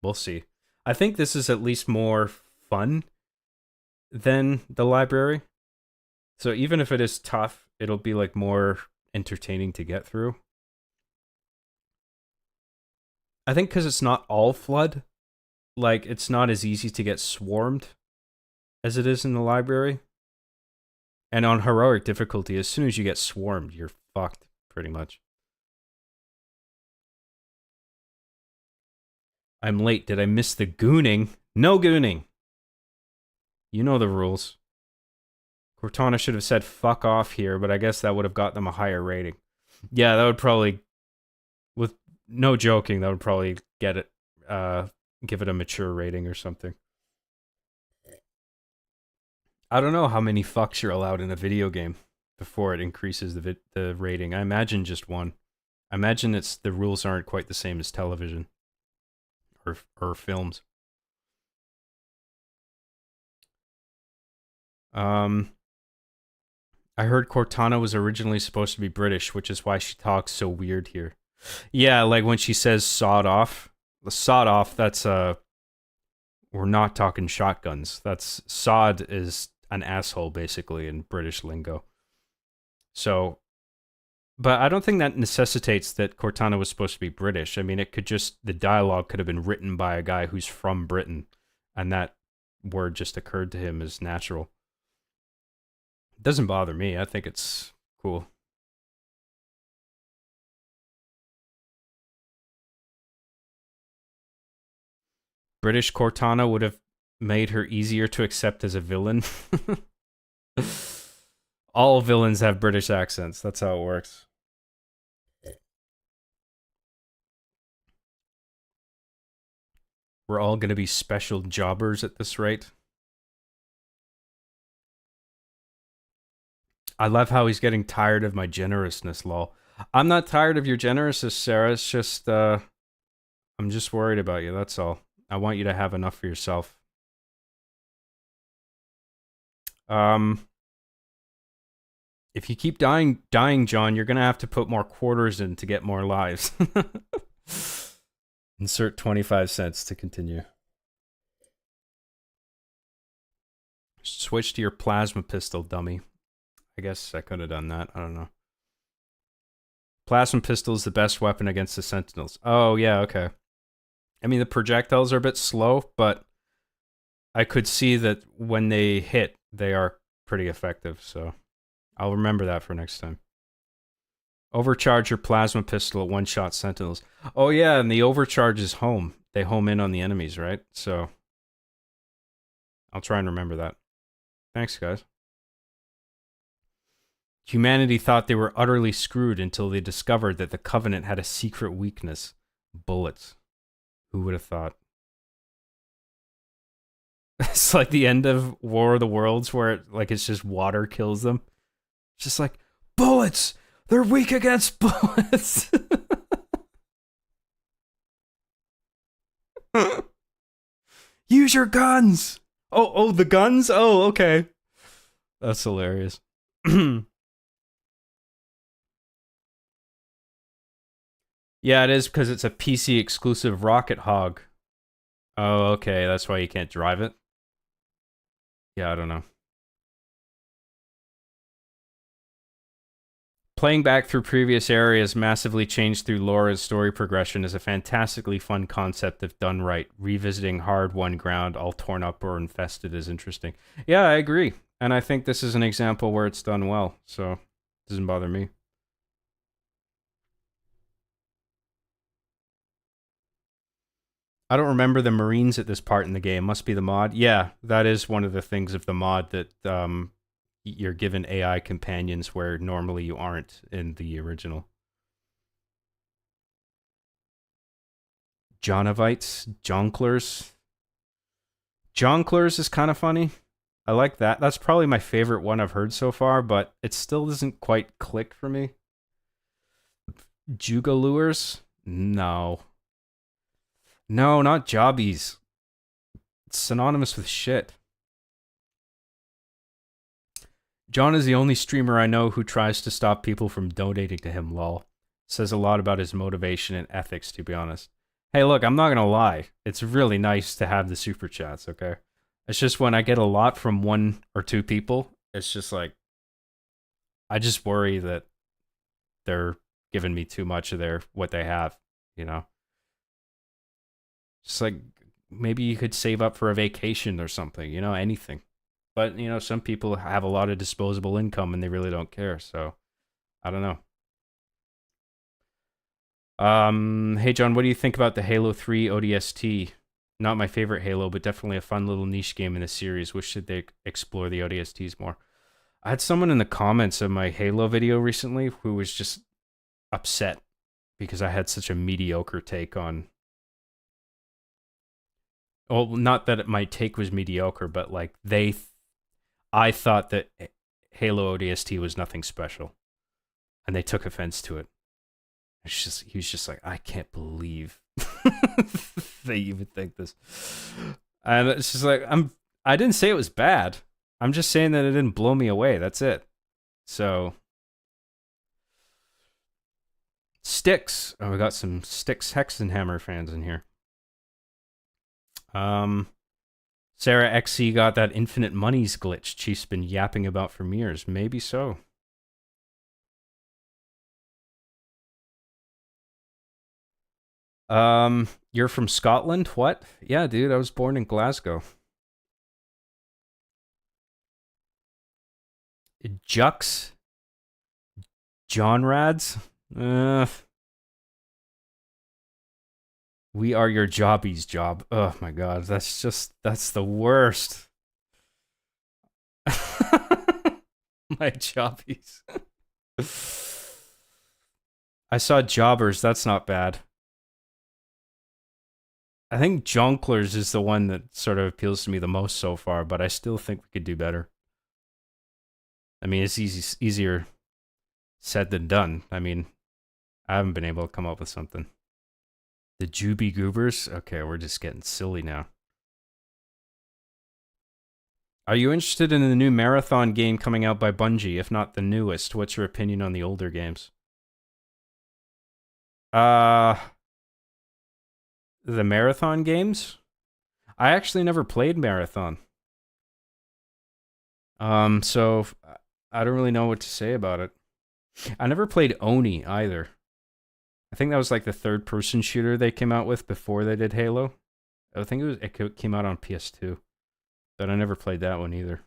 We'll see. I think this is at least more fun than the library. So even if it is tough, it'll be like more entertaining to get through. I think because it's not all flood, like it's not as easy to get swarmed as it is in the library. And on heroic difficulty, as soon as you get swarmed, you're fucked, pretty much. I'm late. Did I miss the gooning? No gooning. You know the rules. Cortana should have said fuck off here, but I guess that would have got them a higher rating. Yeah, that would probably, with no joking, that would probably get it, give it a mature rating or something. I don't know how many fucks you're allowed in a video game before it increases the rating. I imagine just one. I imagine the rules aren't quite the same as television or films. I heard Cortana was originally supposed to be British, which is why she talks so weird here. Yeah, like when she says sawed off. Sawed off, that's we're not talking shotguns. That's sod is an asshole basically in British lingo. So, but I don't think that necessitates that Cortana was supposed to be British. I mean, it could just, the dialogue could have been written by a guy who's from Britain, and that word just occurred to him as natural. It doesn't bother me. I think it's cool. British Cortana would have made her easier to accept as a villain. All villains have British accents. That's how it works. We're all going to be special jobbers at this rate. I love how he's getting tired of my generousness, lol. I'm not tired of your generousness, Sarah. It's just, I'm just worried about you, that's all. I want you to have enough for yourself. If you keep dying, John, you're gonna have to put more quarters in to get more lives. Insert 25 cents to continue. Switch to your plasma pistol, dummy. I guess I could have done that. I don't know. Plasma pistol is the best weapon against the Sentinels. Oh, yeah, okay. I mean, the projectiles are a bit slow, but I could see that when they hit, they are pretty effective, so I'll remember that for next time. Overcharge your plasma pistol at one-shot Sentinels. Oh, yeah, and the overcharge is home. They home in on the enemies, right? So I'll try and remember that. Thanks, guys. Humanity thought they were utterly screwed until they discovered that the Covenant had a secret weakness. Bullets. Who would have thought? It's like the end of War of the Worlds where it's just water kills them. It's just like, bullets! They're weak against bullets! Use your guns! Oh, the guns? Oh, okay. That's hilarious. Yeah, it is because it's a PC exclusive Rocket Hog. Oh, okay, that's why you can't drive it. Yeah, I don't know. Playing back through previous areas massively changed through lore and story progression is a fantastically fun concept if done right. Revisiting hard-won ground all torn up or infested is interesting. Yeah, I agree. And I think this is an example where it's done well, so it doesn't bother me. I don't remember the Marines at this part in the game. Must be the mod. Yeah, that is one of the things of the mod that you're given AI companions where normally you aren't in the original. Jonovites, Jonklers. Jonklers is kind of funny. I like that. That's probably my favorite one I've heard so far, but it still doesn't quite click for me. Jugalures? No. No, not jobbies. It's synonymous with shit. John is the only streamer I know who tries to stop people from donating to him, lol. Says a lot about his motivation and ethics, to be honest. Hey, look, I'm not gonna lie. It's really nice to have the super chats, okay? It's just when I get a lot from one or two people, it's just like, I just worry that they're giving me too much of what they have, you know? Just like, maybe you could save up for a vacation or something, you know, anything. But, you know, some people have a lot of disposable income and they really don't care, so I don't know. Hey John, what do you think about the Halo 3 ODST? Not my favorite Halo, but definitely a fun little niche game in the series. Wish that they explore the ODSTs more. I had someone in the comments of my Halo video recently who was just upset because I had such a mediocre take on... Well, not that my take was mediocre, but like I thought that Halo ODST was nothing special, and they took offense to it. He was just like, I can't believe they even think this. And it's just like, I didn't say it was bad. I'm just saying that it didn't blow me away. That's it. So, Styx. Oh, we got some Styx Hexenhammer fans in here. Sarah XC got that infinite monies glitch Chief's been yapping about for years. Maybe so. You're from Scotland? What? Yeah, dude, I was born in Glasgow. Jux? John Rads? We are your jobbies job. Oh my god, that's the worst. My jobbies. I saw Jobbers, that's not bad. I think Jonklers is the one that sort of appeals to me the most so far, but I still think we could do better. I mean, it's easier said than done. I mean, I haven't been able to come up with something. The Juby Goobers? Okay, we're just getting silly now. Are you interested in the new Marathon game coming out by Bungie? If not the newest, what's your opinion on the older games? The Marathon games? I actually never played Marathon. So I don't really know what to say about it. I never played Oni either. I think that was like the third-person shooter they came out with before they did Halo. I think it came out on PS2, but I never played that one either.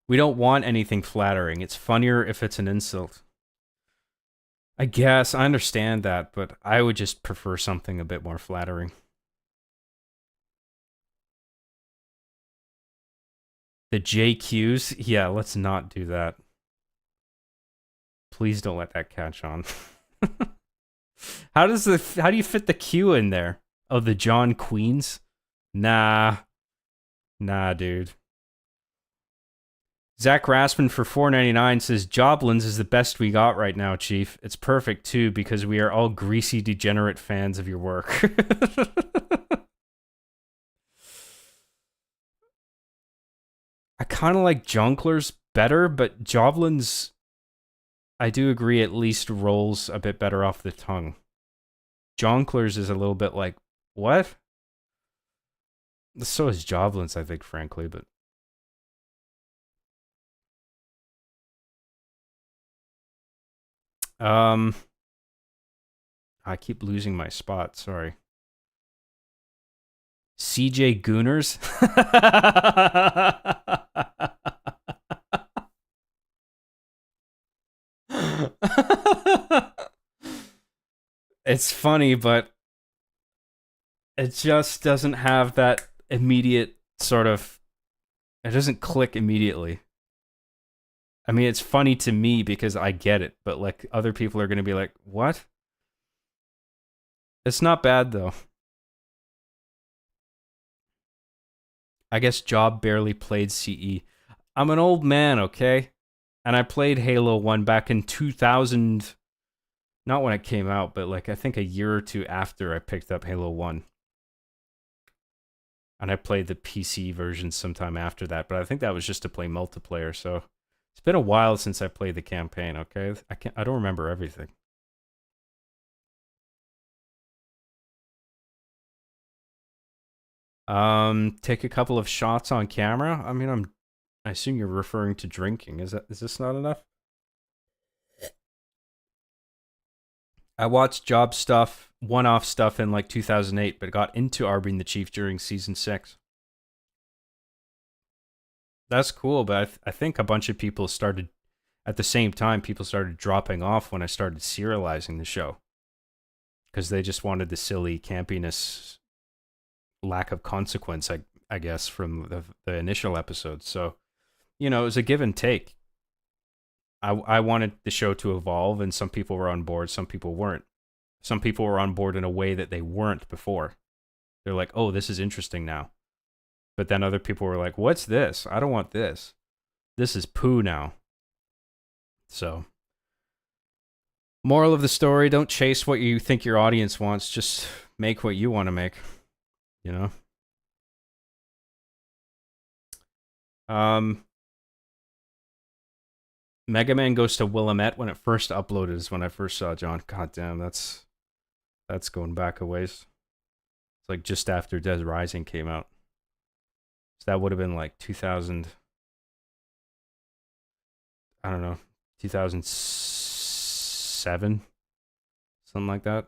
We don't want anything flattering. It's funnier if it's an insult. I guess, I understand that, but I would just prefer something a bit more flattering. The JQs? Yeah, let's not do that. Please don't let that catch on. How do you fit the Q in there? Oh, the John Queens? Nah. Nah, dude. Zach Raspin for $4.99 says Joblins is the best we got right now, Chief. It's perfect too because we are all greasy degenerate fans of your work. I kind of like Jonklers better, but Joblins, I do agree, at least rolls a bit better off the tongue. Jonklers is a little bit like, what? So is Joblins, I think, frankly, but I keep losing my spot, sorry. CJ Gooners? It's funny, but it just doesn't have that immediate sort of, it doesn't click immediately. I mean, it's funny to me because I get it, but like other people are going to be like, what? It's not bad though. I guess Job barely played CE. I'm an old man, okay? And I played Halo 1 back in 2000, not when it came out, but like I think a year or two after I picked up Halo 1. And I played the PC version sometime after that, but I think that was just to play multiplayer, so it's been a while since I played the campaign, okay? I don't remember everything. Take a couple of shots on camera. I mean, I assume you're referring to drinking. Is this not enough? I watched job stuff, one-off stuff in like 2008, but got into Arbing the Chief during season 6. That's cool, but I think a bunch of people started at the same time. People started dropping off when I started serializing the show because they just wanted the silly campiness, lack of consequence, I guess, from the initial episodes. So, you know, it was a give and take. I wanted the show to evolve, and some people were on board, some people weren't. Some people were on board in a way that they weren't before. They're like, oh, this is interesting now. But then other people were like, what's this? I don't want this. This is poo now. So, moral of the story, don't chase what you think your audience wants. Just make what you want to make. You know? Mega Man Goes to Willamette when it first uploaded is when I first saw John. God damn, that's going back a ways. It's like just after Dead Rising came out. So that would have been like 2000. I don't know, 2007, something like that.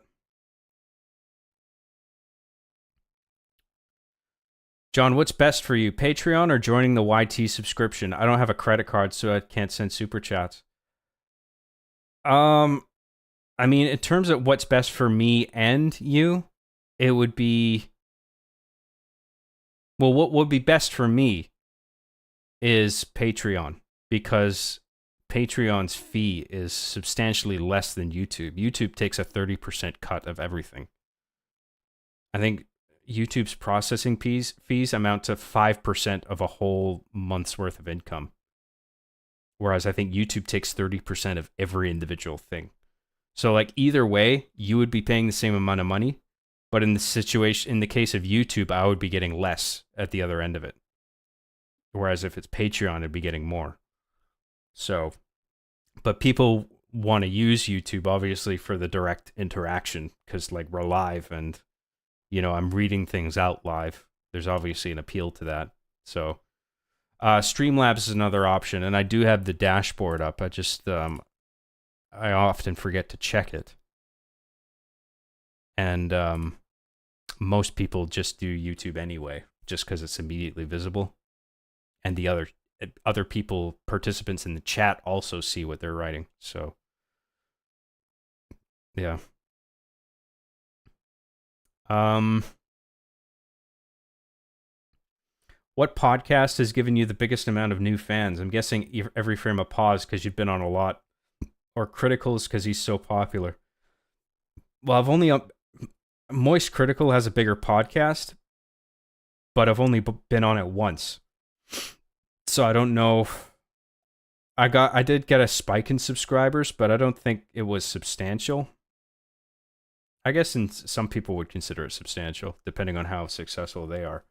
John, what's best for you, Patreon or joining the YT subscription? I don't have a credit card, so I can't send super chats. I mean, in terms of what's best for me and you, it would be, well, what would be best for me is Patreon, because Patreon's fee is substantially less than YouTube. YouTube takes a 30% cut of everything. I think YouTube's processing fees amount to 5% of a whole month's worth of income. Whereas I think YouTube takes 30% of every individual thing. So like either way, you would be paying the same amount of money, but in the case of YouTube, I would be getting less at the other end of it. Whereas if it's Patreon, I'd be getting more. So, but people want to use YouTube obviously for the direct interaction because like we're live and, you know, I'm reading things out live. There's obviously an appeal to that. So, Streamlabs is another option, and I do have the dashboard up. I just, I often forget to check it. And most people just do YouTube anyway, just because it's immediately visible. And the other people, participants in the chat, also see what they're writing. So, yeah. What podcast has given you the biggest amount of new fans? I'm guessing Every Frame a Pause because you've been on a lot, or Criticals because he's so popular. Well, Moist Critical has a bigger podcast, but I've only been on it once. So I don't know. I did get a spike in subscribers, but I don't think it was substantial. I guess some people would consider it substantial, depending on how successful they are.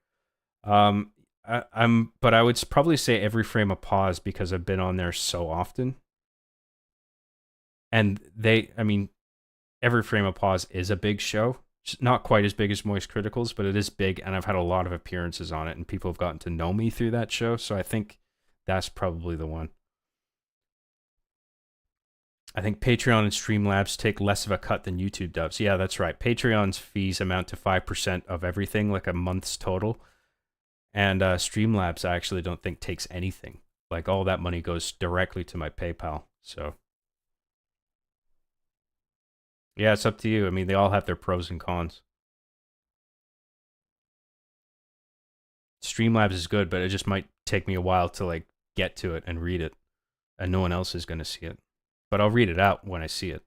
But I would probably say Every Frame of Pause because I've been on there so often. And Every Frame of Pause is a big show. It's not quite as big as Moist Criticals, but it is big, and I've had a lot of appearances on it, and people have gotten to know me through that show, so I think that's probably the one. I think Patreon and Streamlabs take less of a cut than YouTube does. Yeah, that's right. Patreon's fees amount to 5% of everything, like a month's total. And Streamlabs, I actually don't think takes anything. Like, all that money goes directly to my PayPal. So, yeah, it's up to you. I mean, they all have their pros and cons. Streamlabs is good, but it just might take me a while to, like, get to it and read it. And no one else is going to see it. But I'll read it out when I see it.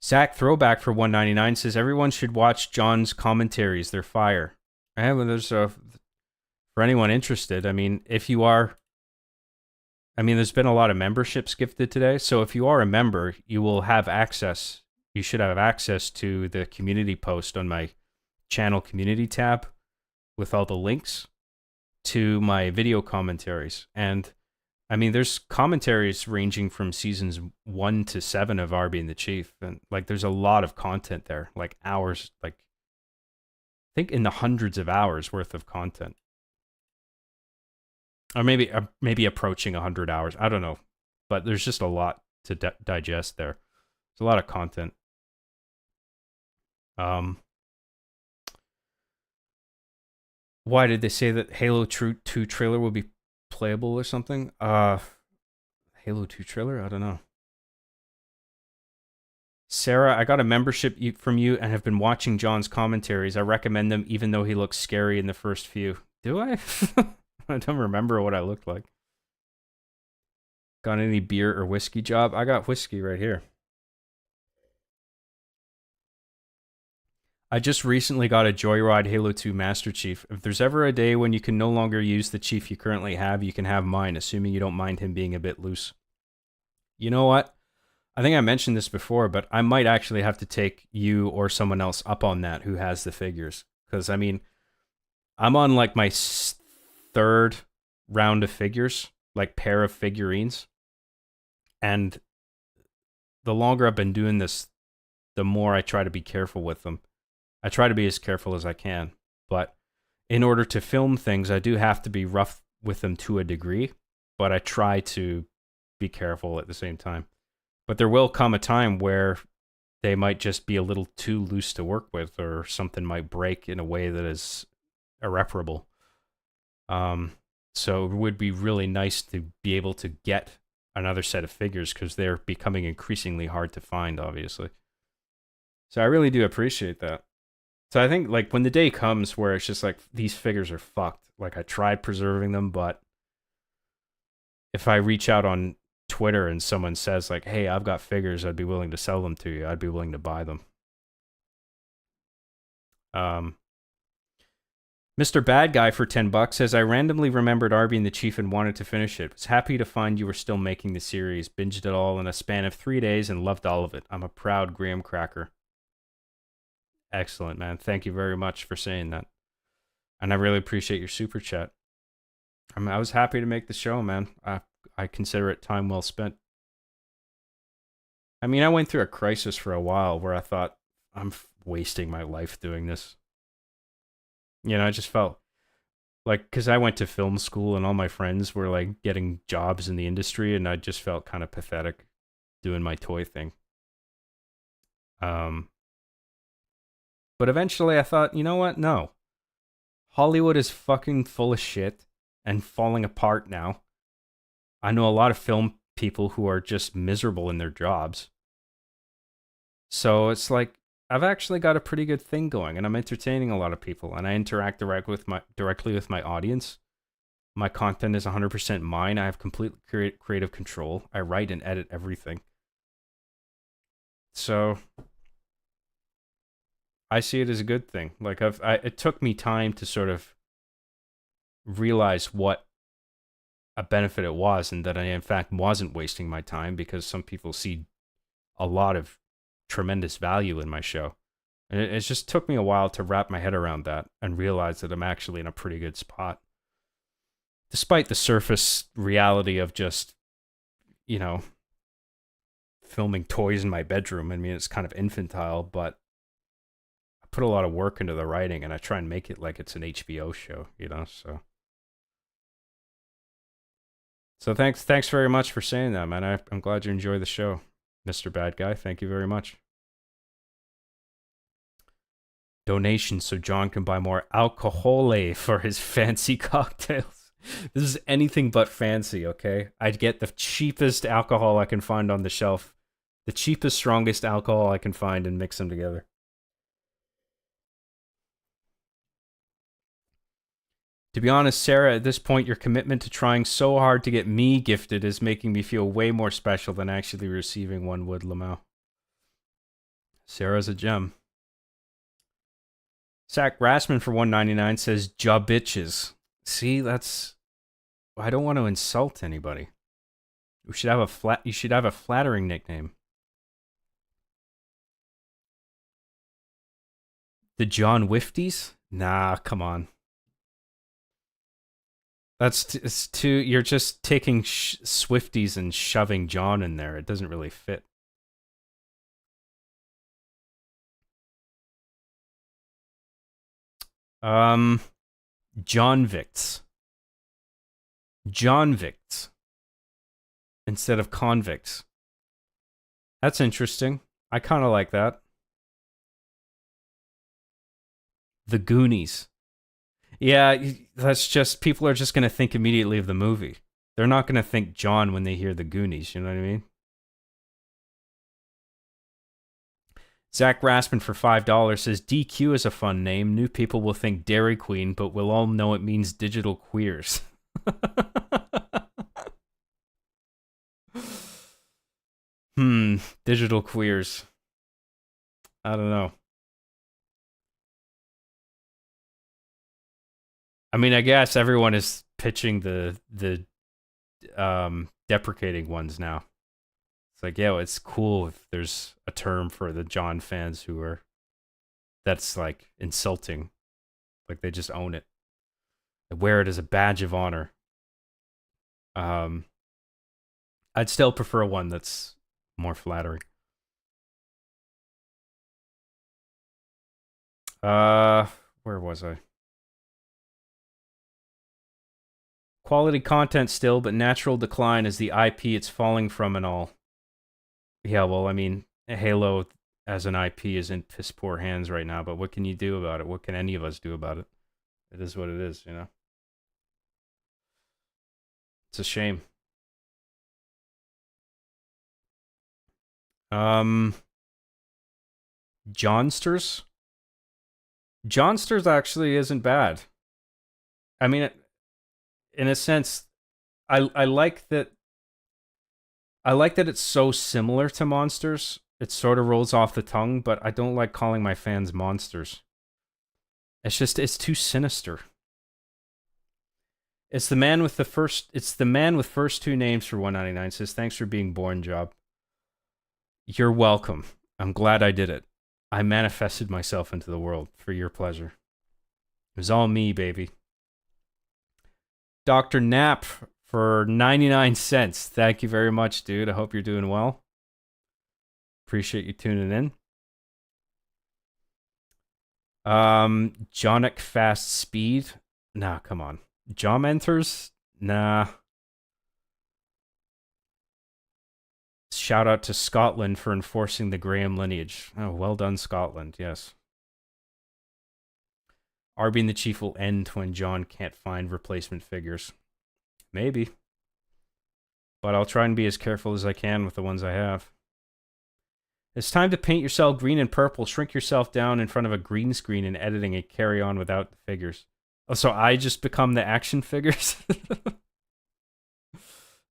Zach Throwback for $1.99 says everyone should watch John's commentaries. They're fire. Well, there's for anyone interested. I mean, if you are, there's been a lot of memberships gifted today. So if you are a member, you will have access. You should have access to the community post on my channel community tab with all the links to my video commentaries. And I mean, there's commentaries ranging from seasons 1 to 7 of RB and the Chief. And like, there's a lot of content there, like hours, like I think in the hundreds of hours worth of content. Or maybe approaching 100 hours. I don't know. But there's just a lot to digest there. There's a lot of content. Why did they say that Halo 2 trailer will be playable or something? Halo 2 trailer? I don't know. Sarah, I got a membership from you and have been watching John's commentaries. I recommend them even though he looks scary in the first few. Do I? I don't remember what I looked like. Got any beer or whiskey job? I got whiskey right here. I just recently got a Joyride Halo 2 Master Chief. If there's ever a day when you can no longer use the Chief you currently have, you can have mine, assuming you don't mind him being a bit loose. You know what? I think I mentioned this before, but I might actually have to take you or someone else up on that who has the figures. Because, I mean, I'm on like my third round of figures, like pair of figurines. And the longer I've been doing this, the more I try to be careful with them. I try to be as careful as I can, but in order to film things, I do have to be rough with them to a degree, but I try to be careful at the same time. But there will come a time where they might just be a little too loose to work with, or something might break in a way that is irreparable. So it would be really nice to be able to get another set of figures because they're becoming increasingly hard to find, obviously. So I really do appreciate that. So I think like when the day comes where it's just like these figures are fucked, like I tried preserving them, but if I reach out on Twitter and someone says like, hey, I've got figures, I'd be willing to sell them to you. I'd be willing to buy them. Mr. Bad Guy for $10 says, I randomly remembered RB and the Chief and wanted to finish it. Was happy to find you were still making the series. Binged it all in a span of 3 days and loved all of it. I'm a proud graham cracker. Excellent, man. Thank you very much for saying that. And I really appreciate your super chat. I was happy to make the show, man. I consider it time well spent. I mean, I went through a crisis for a while where I thought, I'm wasting my life doing this. You know, I just felt like, because I went to film school and all my friends were like getting jobs in the industry, and I just felt kind of pathetic doing my toy thing. But eventually I thought, you know what? No. Hollywood is fucking full of shit and falling apart now. I know a lot of film people who are just miserable in their jobs. So it's like, I've actually got a pretty good thing going, and I'm entertaining a lot of people, and I interact directly with my audience. My content is 100% mine. I have complete creative control. I write and edit everything. So I see it as a good thing. Like it took me time to sort of realize what a benefit it was, and that I in fact wasn't wasting my time, because some people see a lot of tremendous value in my show. And it just took me a while to wrap my head around that and realize that I'm actually in a pretty good spot. Despite the surface reality of just, you know, filming toys in my bedroom. I mean, it's kind of infantile, but I put a lot of work into the writing, and I try and make it like it's an HBO show, you know, So thanks very much for saying that, man. I'm glad you enjoy the show, Mr. Bad Guy. Thank you very much. Donation so John can buy more alcohol for his fancy cocktails. This is anything but fancy, okay? I'd get the cheapest alcohol I can find on the shelf. The cheapest, strongest alcohol I can find, and mix them together. To be honest, Sarah, at this point, your commitment to trying so hard to get me gifted is making me feel way more special than actually receiving one would, Lamau. Sarah's a gem. Zach Grassman for $1.99 says, "Ja bitches." See, that's... I don't want to insult anybody. You should have a flattering nickname. The John Wifties? Nah, come on. It's too... You're just taking Swifties and shoving John in there. It doesn't really fit. John Victs. John Victs. Instead of convicts. That's interesting. I kind of like that. The Goonies. Yeah, that's just... People are just going to think immediately of the movie. They're not going to think John when they hear the Goonies, you know what I mean? Zach Raspin for $5 says, DQ is a fun name. New people will think Dairy Queen, but we'll all know it means digital queers. Digital queers. I don't know. I mean, I guess everyone is pitching the deprecating ones now. It's like, yeah, well, it's cool if there's a term for the John fans who are... That's, like, insulting. Like, they just own it. They wear it as a badge of honor. I'd still prefer one that's more flattering. Where was I? Quality content still, but natural decline is the IP it's falling from and all. Yeah, well, I mean, Halo as an IP is in piss poor hands right now, but what can you do about it? What can any of us do about it? It is what it is, you know? It's a shame. Johnsters? Johnsters actually isn't bad. I mean, in a sense, I like that. I like that it's so similar to Monsters. It sort of rolls off the tongue, but I don't like calling my fans monsters. It's too sinister. It's the man with first two names for $1.99. Says, thanks for being born, Job. You're welcome. I'm glad I did it. I manifested myself into the world for your pleasure. It was all me, baby. Dr. Knapp for 99 cents. Thank you very much, dude. I hope you're doing well. Appreciate you tuning in. Jonic Fast Speed. Nah, come on. Jawmenters? Nah. Shout out to Scotland for enforcing the Graham lineage. Oh, well done, Scotland. Yes. Arby and the Chief will end when John can't find replacement figures. Maybe. But I'll try and be as careful as I can with the ones I have. It's time to paint yourself green and purple. Shrink yourself down in front of a green screen and editing and carry on without the figures. Oh, so I just become the action figures?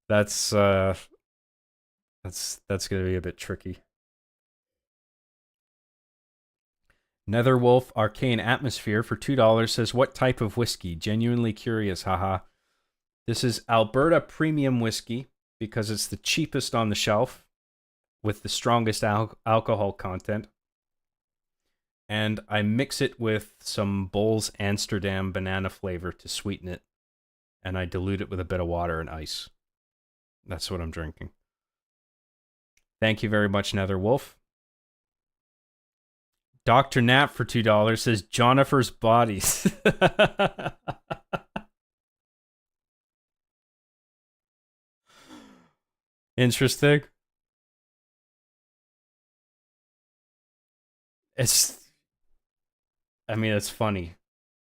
That's gonna be a bit tricky. Netherwolf Arcane Atmosphere for $2 says, what type of whiskey? Genuinely curious, haha. This is Alberta Premium Whiskey because it's the cheapest on the shelf with the strongest alcohol content. And I mix it with some Bols Amsterdam banana flavor to sweeten it. And I dilute it with a bit of water and ice. That's what I'm drinking. Thank you very much, Netherwolf. Dr. Nap for $2 says, Jonnifer's Bodies. Interesting. It's funny.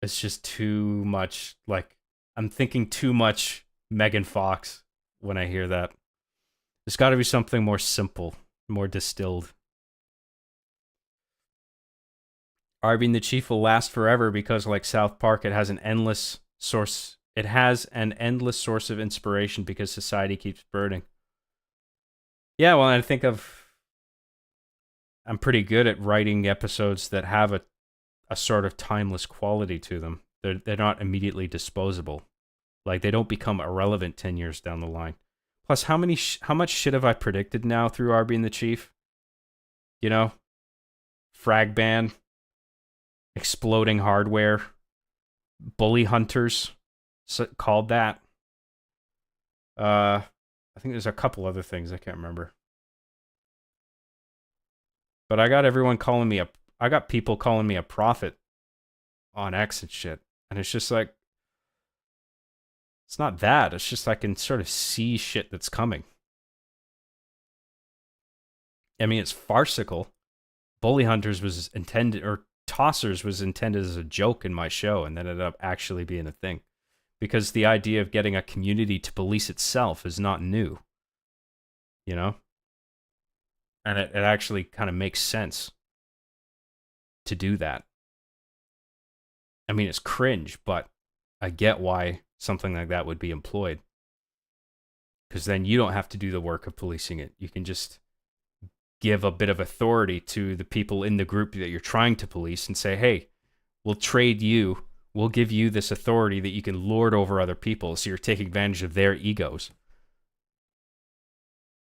It's just too much, like, I'm thinking too much Megan Fox when I hear that. There's got to be something more simple, more distilled. Arby and the Chief will last forever because, like South Park, it has an endless source. It has an endless source of inspiration because society keeps burning. Yeah, well, I'm pretty good at writing episodes that have a sort of timeless quality to them. They're not immediately disposable. Like, they don't become irrelevant 10 years down the line. Plus, how much shit have I predicted now through Arby and the Chief? You know? Frag ban, exploding hardware, bully hunters, called that. I think there's a couple other things I can't remember. But I got people calling me a prophet on X and shit. And it's just like, it's not that. It's just I can sort of see shit that's coming. I mean, it's farcical. Bully Hunters was intended, or Tossers was intended as a joke in my show, and then ended up actually being a thing. Because the idea of getting a community to police itself is not new. You know? And it actually kind of makes sense to do that. I mean, it's cringe, but I get why something like that would be employed. Because then you don't have to do the work of policing it. You can just give a bit of authority to the people in the group that you're trying to police and say, hey, we'll trade you. We'll give you this authority that you can lord over other people. So you're taking advantage of their egos.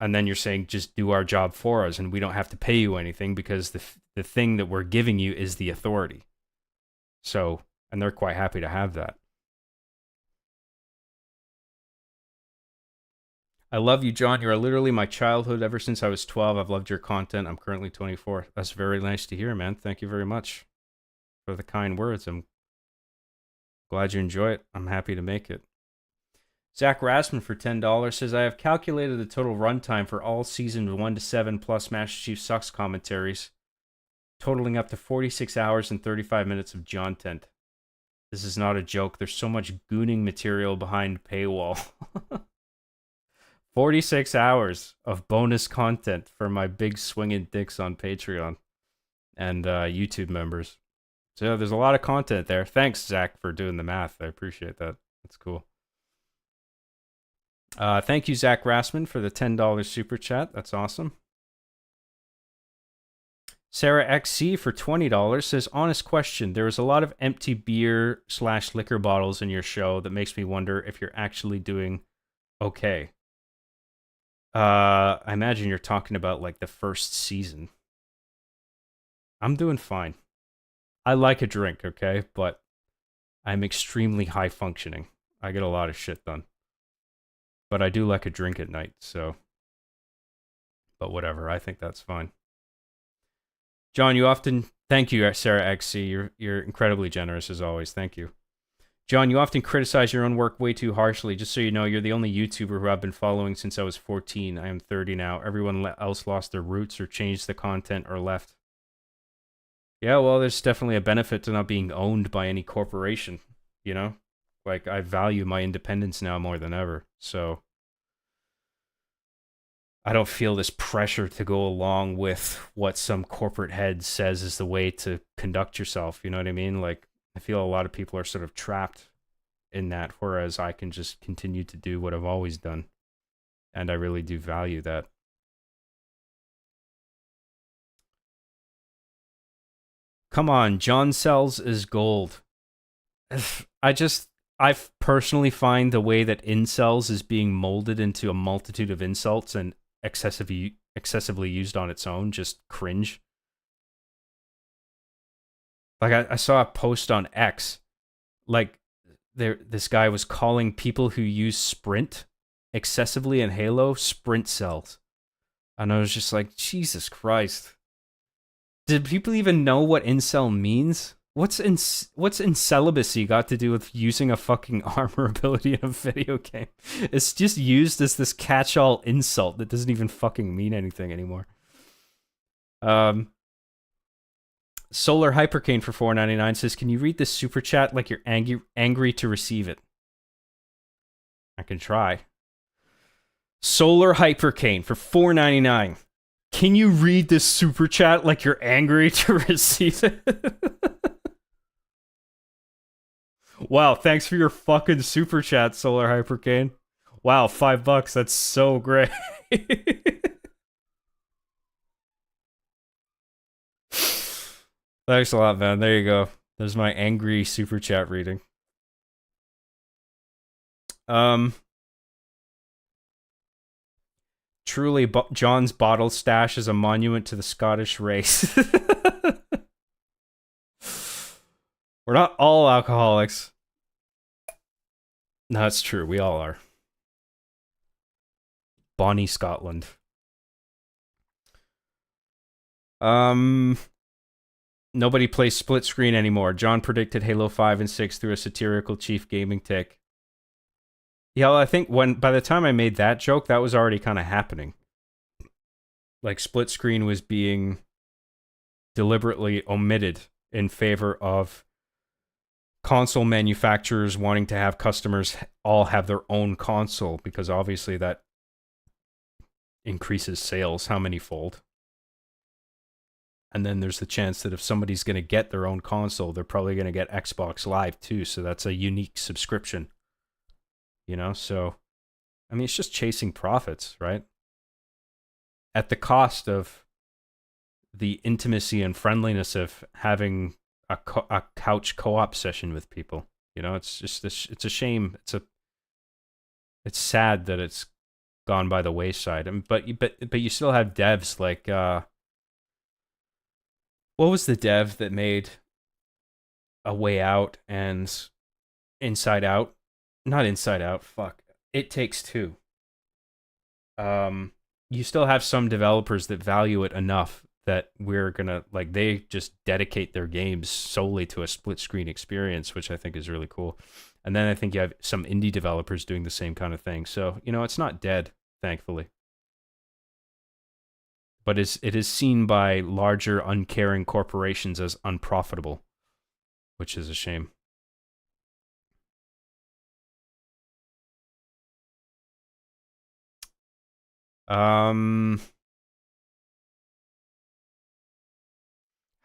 And then you're saying, just do our job for us and we don't have to pay you anything because the thing that we're giving you is the authority. So, and they're quite happy to have that. I love you, John. You're literally my childhood. Ever since I was 12, I've loved your content. I'm currently 24. That's very nice to hear, man. Thank you very much for the kind words. I'm glad you enjoy it. I'm happy to make it. Zach Rasman for $10 says, I have calculated the total runtime for all seasons 1 to 7 plus Master Chief Sucks commentaries, totaling up to 46 hours and 35 minutes of content. This is not a joke. There's so much gooning material behind paywall. 46 hours of bonus content for my big swinging dicks on Patreon and YouTube members. So yeah, there's a lot of content there. Thanks, Zach, for doing the math. I appreciate that. That's cool. Thank you, Zach Rasman, for the $10 super chat. That's awesome. Sarah XC for $20 says, honest question. There is a lot of empty beer / liquor bottles in your show that makes me wonder if you're actually doing okay. I imagine you're talking about like the first season. I'm doing fine. I like a drink, okay? But I'm extremely high functioning. I get a lot of shit done. But I do like a drink at night, so. But whatever, I think that's fine. John, you often. Thank you, Sarah XC. You're incredibly generous as always. Thank you. John, you often criticize your own work way too harshly. Just so you know, you're the only YouTuber who I've been following since I was 14. I am 30 now. Everyone else lost their roots or changed the content or left. Yeah, well, there's definitely a benefit to not being owned by any corporation, you know? Like, I value my independence now more than ever, so I don't feel this pressure to go along with what some corporate head says is the way to conduct yourself, you know what I mean? Like, I feel a lot of people are sort of trapped in that, whereas I can just continue to do what I've always done, and I really do value that. Come on, John Sells is gold. I personally find the way that incels is being molded into a multitude of insults and excessively used on its own just cringe. Like I saw a post on X, like this guy was calling people who use Sprint excessively in Halo sprint cells, and I was just like, Jesus Christ. Did people even know what incel means? What's incelibacy got to do with using a fucking armor ability in a video game? It's just used as this catch-all insult that doesn't even fucking mean anything anymore. Solar Hypercane for $4.99 says, "Can you read this super chat like you're angry to receive it?" I can try. Solar Hypercane for $4.99. Can you read this super chat like you're angry to receive it? Wow, thanks for your fucking super chat, Solar Hypercane. Wow, $5. That's so great. Thanks a lot, man. There you go. There's my angry super chat reading. Truly, John's bottle stash is a monument to the Scottish race. We're not all alcoholics. No, it's true. We all are. Bonnie, Scotland. Nobody plays split screen anymore. John predicted Halo 5 and 6 through a satirical chief gaming tick. Yeah, well, I think by the time I made that joke, that was already kind of happening. Like, split screen was being deliberately omitted in favor of console manufacturers wanting to have customers all have their own console, because obviously that increases sales how many fold. And then there's the chance that if somebody's going to get their own console, they're probably going to get Xbox Live too, so that's a unique subscription. You know, so, I mean, it's just chasing profits, right? At the cost of the intimacy and friendliness of having a couch co-op session with people. You know, it's just it's a shame. It's sad that it's gone by the wayside. But you still have devs like what was the dev that made A Way Out and Inside Out? Not Inside Out, fuck. It Takes Two. You still have some developers that value it enough that we're gonna, like, they just dedicate their games solely to a split screen experience, which I think is really cool. And then I think you have some indie developers doing the same kind of thing. So, you know, it's not dead, thankfully. But it is seen by larger, uncaring corporations as unprofitable, which is a shame.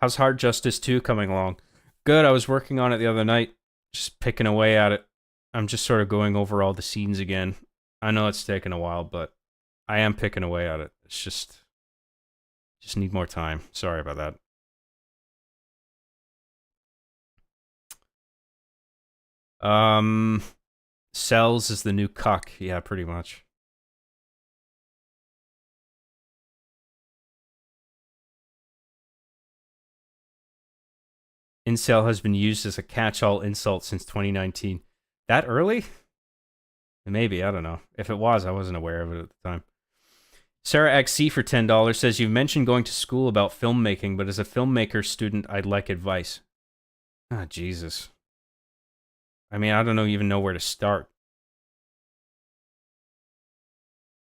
How's Hard Justice 2 coming along? Good, I was working on it the other night, just picking away at it. I'm just sort of going over all the scenes again. I know it's taken a while, but I am picking away at it. It's just need more time. Sorry about that. Cells is the new cuck. Yeah, pretty much. Incel has been used as a catch-all insult since 2019. That early? Maybe, I don't know. If it was, I wasn't aware of it at the time. Sarah XC for $10 says, "You've mentioned going to school about filmmaking, but as a filmmaker student, I'd like advice." Ah, Jesus. I mean, I don't even know where to start.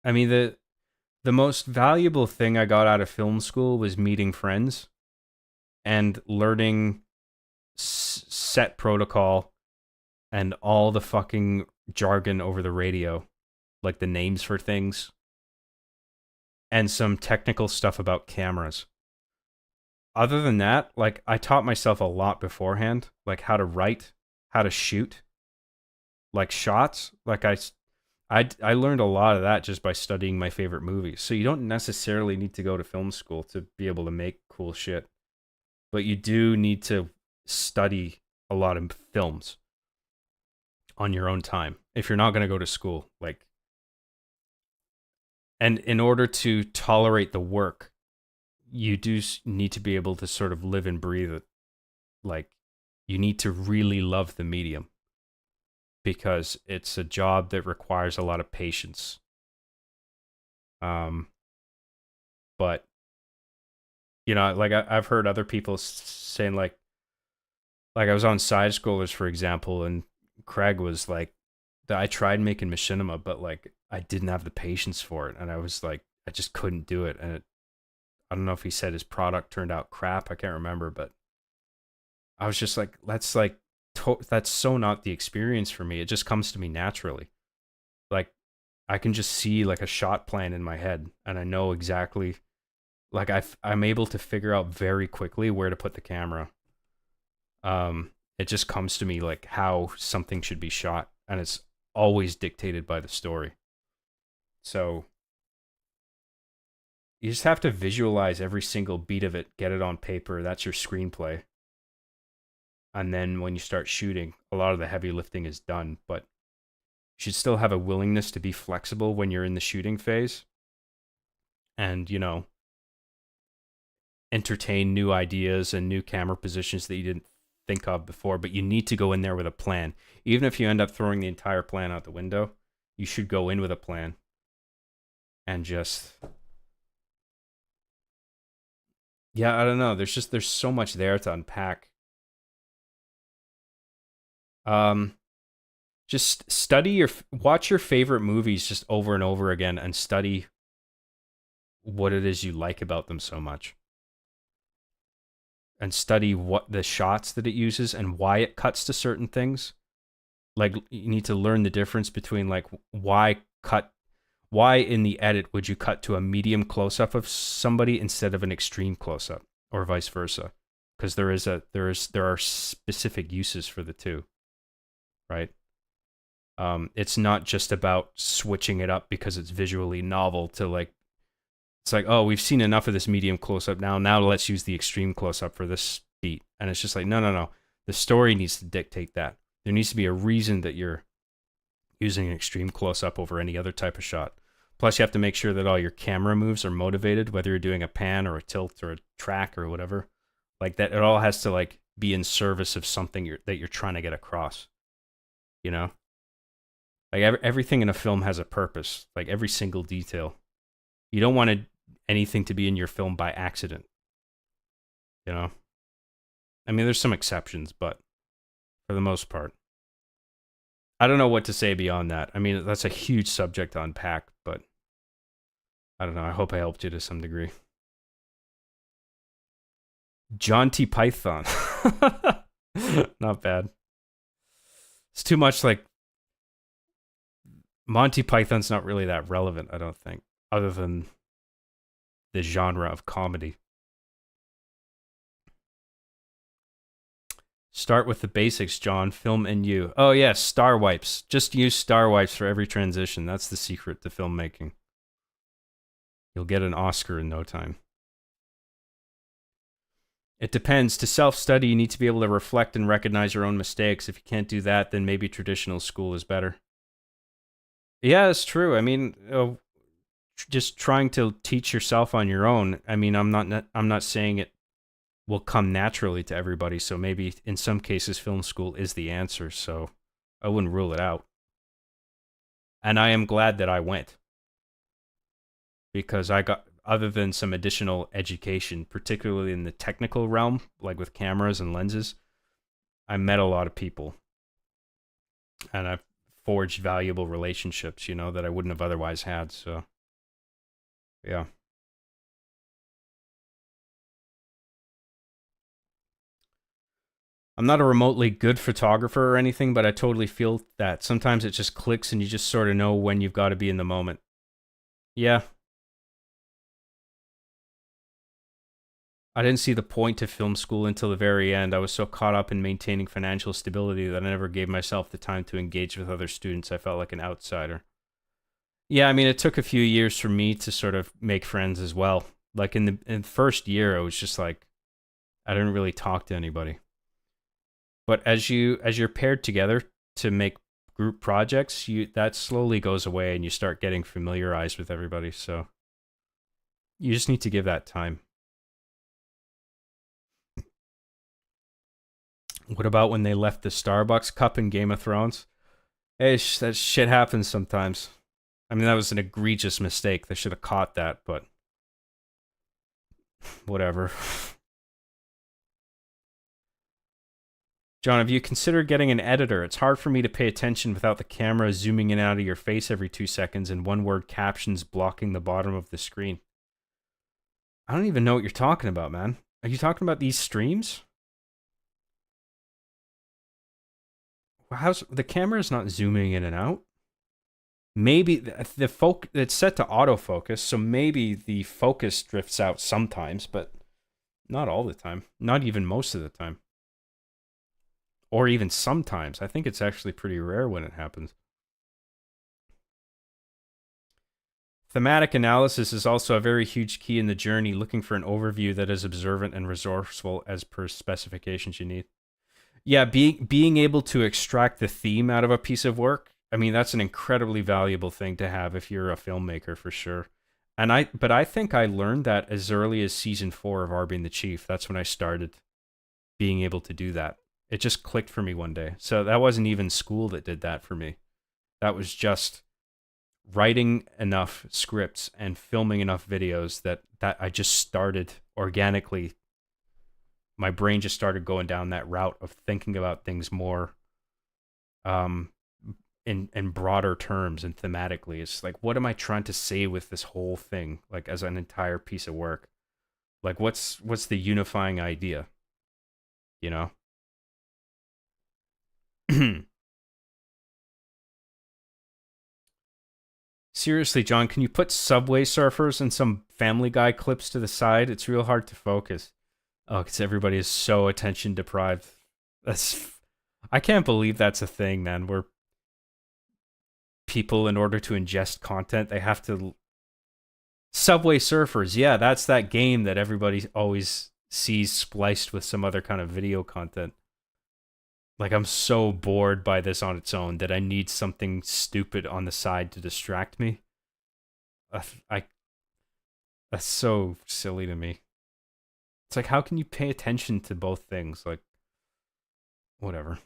I mean, the most valuable thing I got out of film school was meeting friends and learning set protocol and all the fucking jargon over the radio, like the names for things, and some technical stuff about cameras. Other than that, like, I taught myself a lot beforehand, like how to write, how to shoot, like shots. Like I learned a lot of that just by studying my favorite movies. So you don't necessarily need to go to film school to be able to make cool shit. but you do need to study a lot of films on your own time if you're not going to go to school. Like, and in order to tolerate the work, you do need to be able to sort of live and breathe it. Like, you need to really love the medium because it's a job that requires a lot of patience. But you know, like I've heard other people saying like I was on Side Scrollers, for example, and Craig was like, I tried making machinima, but like I didn't have the patience for it, and I was like, I just couldn't do it. And I don't know if he said his product turned out crap. I can't remember, but I was just like, that's so not the experience for me. It just comes to me naturally. Like, I can just see like a shot plan in my head, and I know exactly. Like I'm able to figure out very quickly where to put the camera. It just comes to me like how something should be shot, and it's always dictated by the story. So you just have to visualize every single beat of it, get it on paper. That's your screenplay. And then when you start shooting, a lot of the heavy lifting is done, but you should still have a willingness to be flexible when you're in the shooting phase. And, you know, entertain new ideas and new camera positions that you didn't think of before, but you need to go in there with a plan. Even if you end up throwing the entire plan out the window, you should go in with a plan and just, yeah, I don't know. There's so much there to unpack. Just watch your favorite movies just over and over again and study what it is you like about them so much. And study what the shots that it uses and why it cuts to certain things. Like, you need to learn the difference between like why in the edit would you cut to a medium close-up of somebody instead of an extreme close-up, or vice versa, because there are specific uses for the two, right? It's not just about switching it up because it's visually novel to like, it's like, oh, we've seen enough of this medium close-up now let's use the extreme close-up for this beat. And it's just like, no. The story needs to dictate that. There needs to be a reason that you're using an extreme close-up over any other type of shot. Plus, you have to make sure that all your camera moves are motivated, whether you're doing a pan or a tilt or a track or whatever. Like that, it all has to like be in service of something that you're trying to get across. You know? Like everything in a film has a purpose, like every single detail. You don't want anything to be in your film by accident. You know? I mean, there's some exceptions, but for the most part, I don't know what to say beyond that. I mean, that's a huge subject to unpack, but I don't know. I hope I helped you to some degree. John T. Python. Not bad. It's too much like Monty Python's not really that relevant, I don't think, other than the genre of comedy. Start with the basics, John. Film and you. Oh, yes, star wipes. Just use star wipes for every transition. That's the secret to filmmaking. You'll get an Oscar in no time. It depends. To self-study, you need to be able to reflect and recognize your own mistakes. If you can't do that, then maybe traditional school is better. Yeah, it's true. I mean, just trying to teach yourself on your own. I mean, I'm not saying it will come naturally to everybody. So maybe in some cases, film school is the answer. So I wouldn't rule it out. And I am glad that I went, because I got, other than some additional education, particularly in the technical realm, like with cameras and lenses, I met a lot of people, and I've forged valuable relationships, you know, that I wouldn't have otherwise had. So, yeah. I'm not a remotely good photographer or anything, but I totally feel that sometimes it just clicks and you just sort of know when you've got to be in the moment. Yeah. I didn't see the point to film school until the very end. I was so caught up in maintaining financial stability that I never gave myself the time to engage with other students. I felt like an outsider. Yeah, I mean, it took a few years for me to sort of make friends as well. Like in the first year, I was just like, I didn't really talk to anybody. But as you're paired together to make group projects, that slowly goes away and you start getting familiarized with everybody. So you just need to give that time. What about when they left the Starbucks cup in Game of Thrones? Hey, that shit happens sometimes. I mean, that was an egregious mistake. They should have caught that, but whatever. John, have you considered getting an editor? It's hard for me to pay attention without the camera zooming in and out of your face every 2 seconds and one-word captions blocking the bottom of the screen. I don't even know what you're talking about, man. Are you talking about these streams? How's the camera is not zooming in and out? Maybe it's set to autofocus, so maybe the focus drifts out sometimes, but not all the time. Not even most of the time. Or even sometimes. I think it's actually pretty rare when it happens. Thematic analysis is also a very huge key in the journey, looking for an overview that is observant and resourceful as per specifications you need. Yeah, being able to extract the theme out of a piece of work, I mean, that's an incredibly valuable thing to have if you're a filmmaker, for sure. But I think I learned that as early as season 4 of Our Being the Chief. That's when I started being able to do that. It just clicked for me one day. So that wasn't even school that did that for me. That was just writing enough scripts and filming enough videos that I just started organically. My brain just started going down that route of thinking about things more in broader terms and thematically. It's like, what am I trying to say with this whole thing, like as an entire piece of work? Like, what's the unifying idea? You know? Seriously, John, can you put Subway Surfers and some Family Guy clips to the side? It's real hard to focus. Oh, because everybody is so attention deprived. I can't believe that's a thing, man, where people, in order to ingest content, they have to... Subway Surfers, yeah, that's that game that everybody always sees spliced with some other kind of video content. Like, I'm so bored by this on its own that I need something stupid on the side to distract me. That's so silly to me. It's like, how can you pay attention to both things? Like, whatever.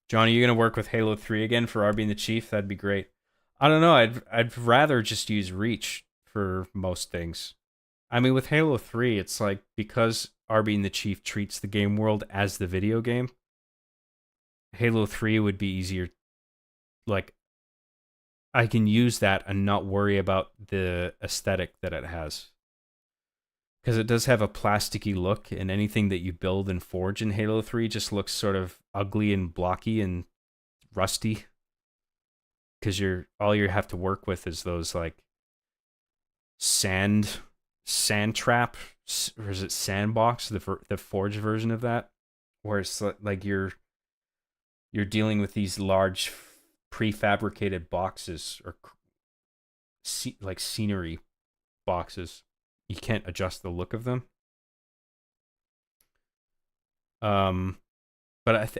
John, are you going to work with Halo 3 again for Our Being the Chief? That'd be great. I don't know. I'd rather just use Reach for most things. I mean, with Halo 3, it's like, because Our Being the Chief treats the game world as the video game, Halo 3 would be easier. Like, I can use that and not worry about the aesthetic that it has. Because it does have a plasticky look, and anything that you build and forge in Halo 3 just looks sort of ugly and blocky and rusty. Because all you have to work with is those, like, sand trap, or is it sandbox, the forge version of that, where it's like you're dealing with these large prefabricated boxes, or like scenery boxes. You can't adjust the look of them. But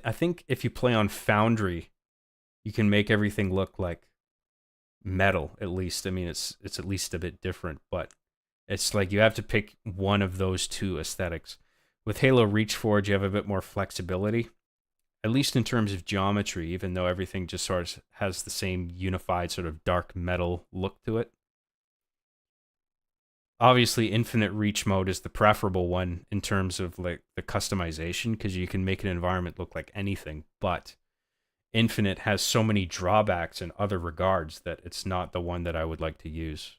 I think if you play on Foundry, you can make everything look like metal, at least. I mean, it's at least a bit different, but it's like you have to pick one of those two aesthetics. With Halo Reach Forge, you have a bit more flexibility, at least in terms of geometry, even though everything just sort of has the same unified sort of dark metal look to it. Obviously, Infinite Reach mode is the preferable one in terms of like the customization, because you can make an environment look like anything, but Infinite has so many drawbacks in other regards that it's not the one that I would like to use.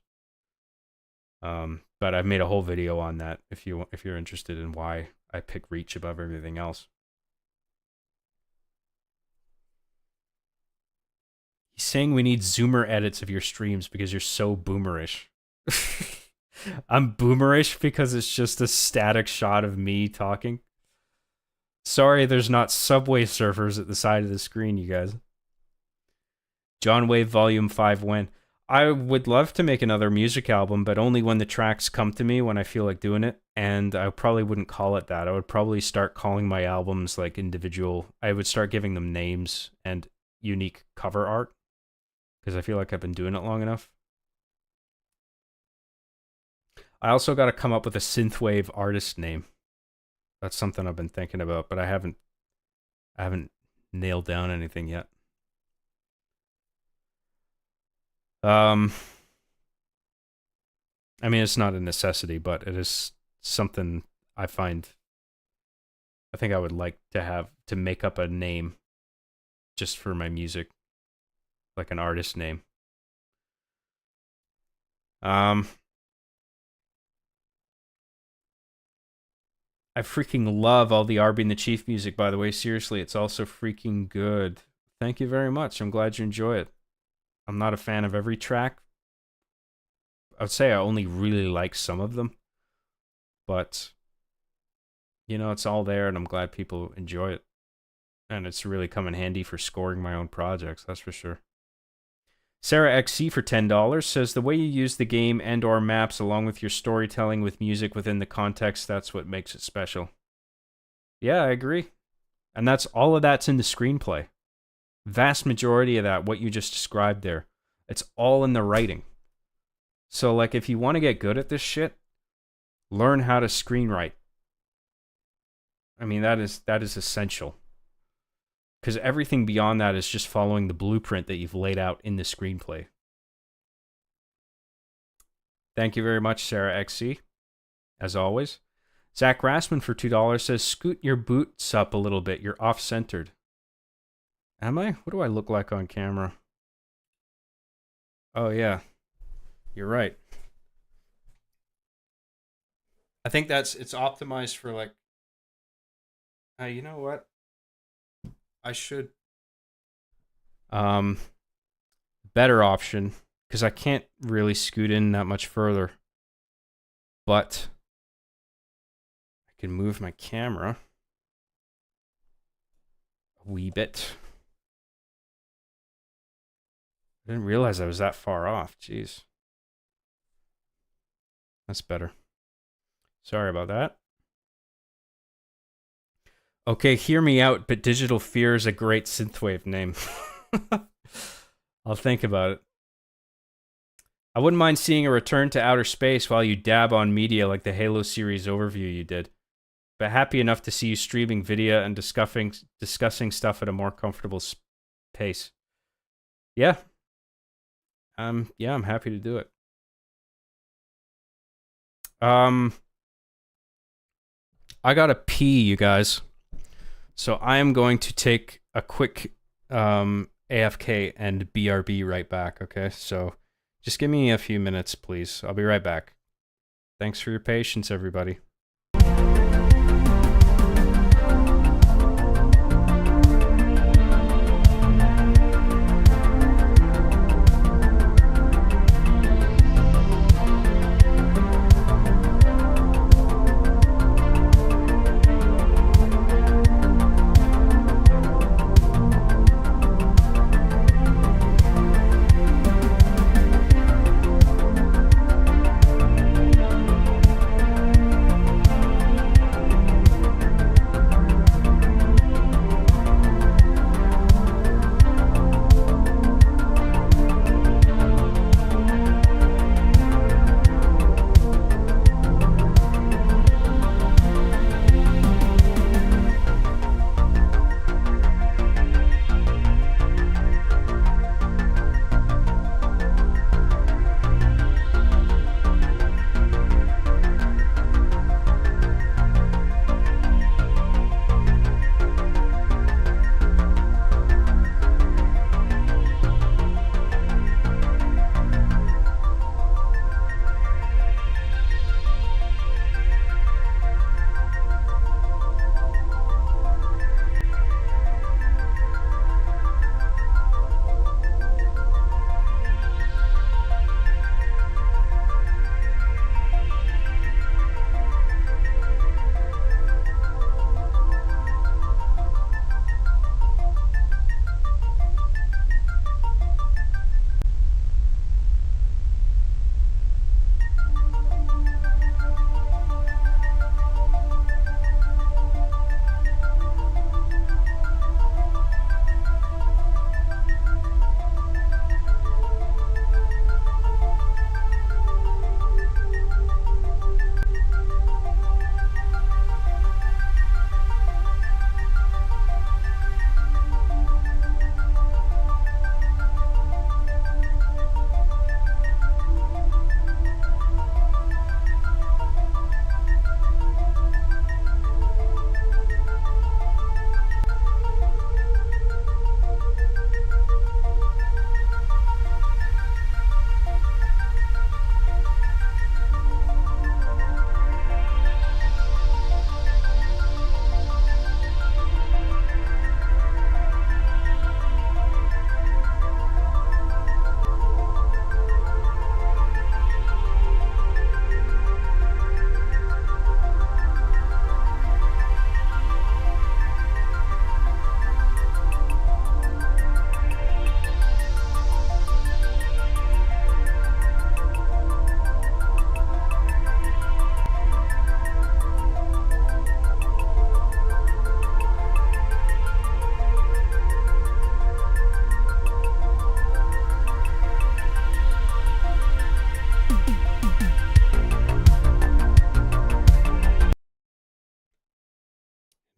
But I've made a whole video on that if you're interested in why I pick Reach above everything else. He's saying we need zoomer edits of your streams because you're so boomerish. I'm boomerish because it's just a static shot of me talking. Sorry, there's not Subway Surfers at the side of the screen, you guys. John Wave Volume 5 when? I would love to make another music album, but only when the tracks come to me when I feel like doing it. And I probably wouldn't call it that. I would probably start calling my albums like individual. I would start giving them names and unique cover art because I feel like I've been doing it long enough. I also got to come up with a synthwave artist name. That's something I've been thinking about, but I haven't nailed down anything yet. I mean, it's not a necessity, but it is something I think I would like to have to make up a name just for my music, like an artist name. I freaking love all the Arby and the Chief music, by the way. Seriously, it's also freaking good. Thank you very much. I'm glad you enjoy it. I'm not a fan of every track. I would say I only really like some of them. But, you know, it's all there, and I'm glad people enjoy it. And it's really come in handy for scoring my own projects, that's for sure. Sarah XC for $10 says, the way you use the game and or maps along with your storytelling with music within the context, that's what makes it special. Yeah, I agree. And that's all of that's in the screenplay. Vast majority of that, what you just described there, it's all in the writing. So, like, if you want to get good at this shit, learn how to screenwrite. I mean, that is essential. Because everything beyond that is just following the blueprint that you've laid out in the screenplay. Thank you very much, Sarah XC. As always. Zach Rassman for $2 says, scoot your boots up a little bit. You're off-centered. Am I? What do I look like on camera? Oh, yeah. You're right. I think it's optimized for like, you know what? I should, better option, because I can't really scoot in that much further, but I can move my camera a wee bit. I didn't realize I was that far off. Jeez. That's better. Sorry about that. Okay, hear me out, but Digital Fear is a great synthwave name. I'll think about it. I wouldn't mind seeing a return to outer space while you dab on media like the Halo series overview you did. But happy enough to see you streaming video and discussing stuff at a more comfortable pace. Yeah. I'm happy to do it. I gotta pee, you guys. So I am going to take a quick AFK and BRB right back, okay? So just give me a few minutes, please. I'll be right back. Thanks for your patience, everybody.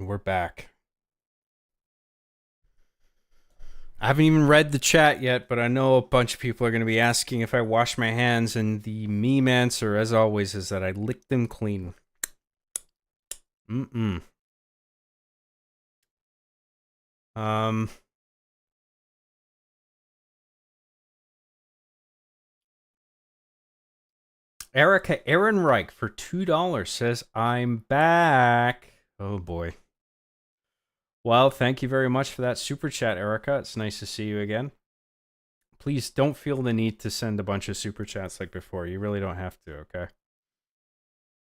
We're back. I haven't even read the chat yet, but I know a bunch of people are going to be asking if I wash my hands, and the meme answer, as always, is that I lick them clean. Mm-mm. Erica Ehrenreich for $2 says, I'm back. Oh, boy. Well, thank you very much for that super chat, Erica. It's nice to see you again. Please don't feel the need to send a bunch of super chats like before. You really don't have to, okay?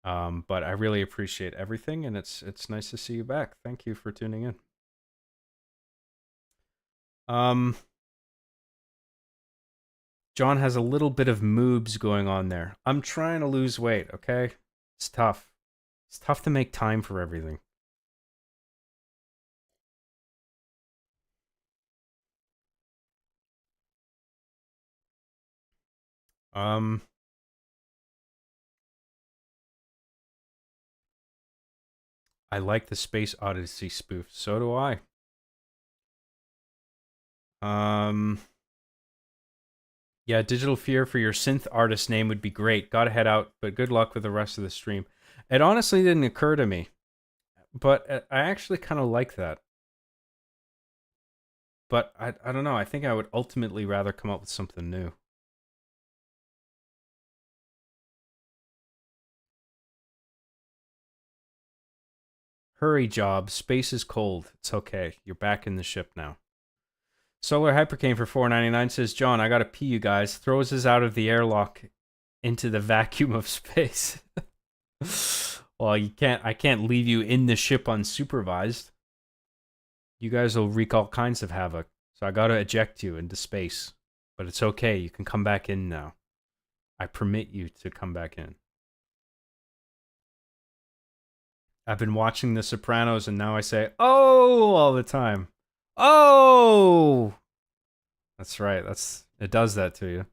But I really appreciate everything, and it's nice to see you back. Thank you for tuning in. John has a little bit of moobs going on there. I'm trying to lose weight, okay? It's tough. It's tough to make time for everything. I like the Space Odyssey spoof. So do I. Yeah, Digital Fear for your synth artist name would be great. Gotta head out, but good luck with the rest of the stream. It honestly didn't occur to me, but I actually kind of like that. But I don't know. I think I would ultimately rather come up with something new. Hurry, job. Space is cold. It's okay. You're back in the ship now. Solar Hypercane for $4.99 says, John, I gotta pee, you guys. Throws us out of the airlock into the vacuum of space. Well, I can't leave you in the ship unsupervised. You guys will wreak all kinds of havoc. So I gotta eject you into space. But it's okay. You can come back in now. I permit you to come back in. I've been watching The Sopranos, and now I say, oh, all the time. Oh! That's right. It does that to you.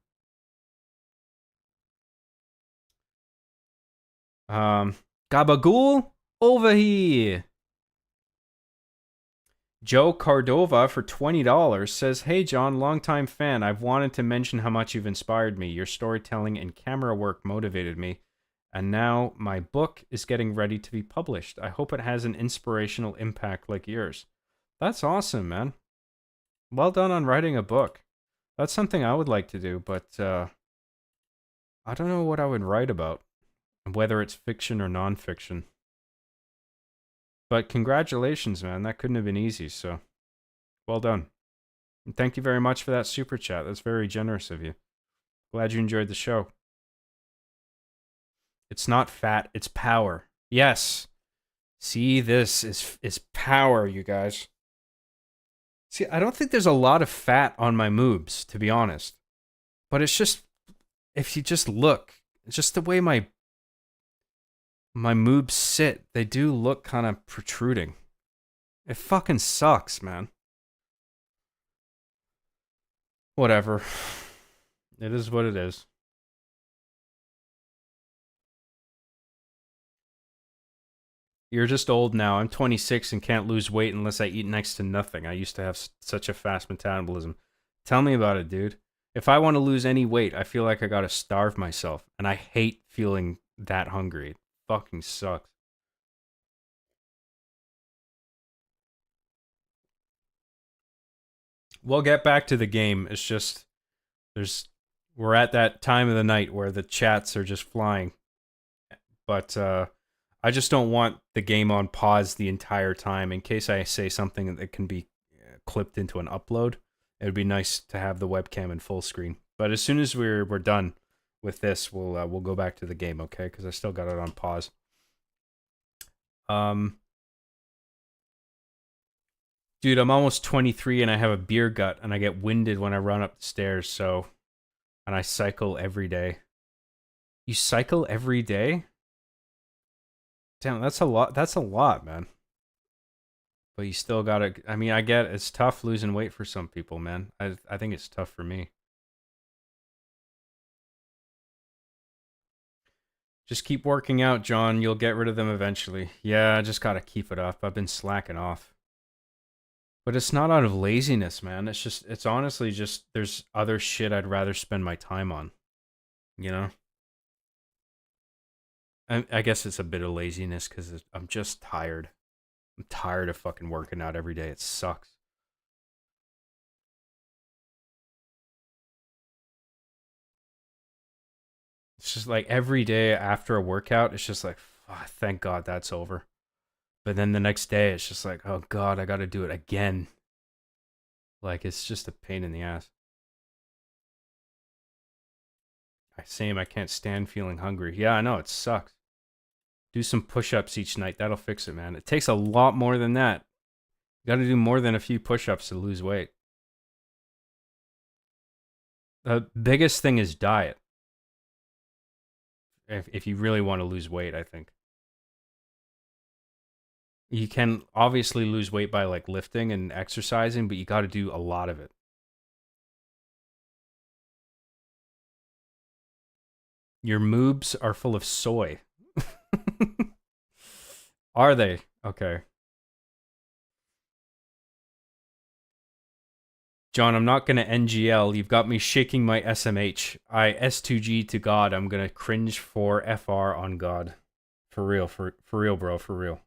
Gabagool, over here. Joe Cardova for $20 says, Hey John, longtime fan. I've wanted to mention how much you've inspired me. Your storytelling and camera work motivated me. And now my book is getting ready to be published. I hope it has an inspirational impact like yours. That's awesome, man. Well done on writing a book. That's something I would like to do, but I don't know what I would write about, whether it's fiction or nonfiction. But congratulations, man. That couldn't have been easy, so well done. And thank you very much for that super chat. That's very generous of you. Glad you enjoyed the show. It's not fat, it's power. Yes. See, this is power, you guys. See, I don't think there's a lot of fat on my moobs, to be honest. But it's just, if you just look, it's just the way my moobs sit. They do look kind of protruding. It fucking sucks, man. Whatever. It is what it is. You're just old now. I'm 26 and can't lose weight unless I eat next to nothing. I used to have such a fast metabolism. Tell me about it, dude. If I want to lose any weight, I feel like I gotta starve myself. And I hate feeling that hungry. It fucking sucks. We'll get back to the game. It's just, we're at that time of the night where the chats are just flying. But, I just don't want the game on pause the entire time in case I say something that can be clipped into an upload. It would be nice to have the webcam in full screen. But as soon as we're done with this, we'll go back to the game, okay? Because I still got it on pause. Dude, I'm almost 23 and I have a beer gut and I get winded when I run up the stairs. So, and I cycle every day. You cycle every day? Damn, that's a lot. That's a lot, man. But you still gotta. I mean, I get it's tough losing weight for some people, man. I think it's tough for me. Just keep working out, John. You'll get rid of them eventually. Yeah, I just gotta keep it up. I've been slacking off. But it's not out of laziness, man. It's honestly just, there's other shit I'd rather spend my time on. You know? I guess it's a bit of laziness because I'm just tired. I'm tired of fucking working out every day. It sucks. It's just like every day after a workout, it's just like, oh, thank God that's over. But then the next day, it's just like, oh God, I gotta do it again. Like, it's just a pain in the ass. Same, I can't stand feeling hungry. Yeah, I know, it sucks. Do some push-ups each night. That'll fix it, man. It takes a lot more than that. You gotta do more than a few push-ups to lose weight. The biggest thing is diet. If you really want to lose weight, I think. You can obviously lose weight by like lifting and exercising, but you got to do a lot of it. Your moobs are full of soy. Are they? Okay. John, I'm not going to NGL. You've got me shaking my SMH. I S2G to God. I'm going to cringe for FR on God. For real, for real, bro, for real.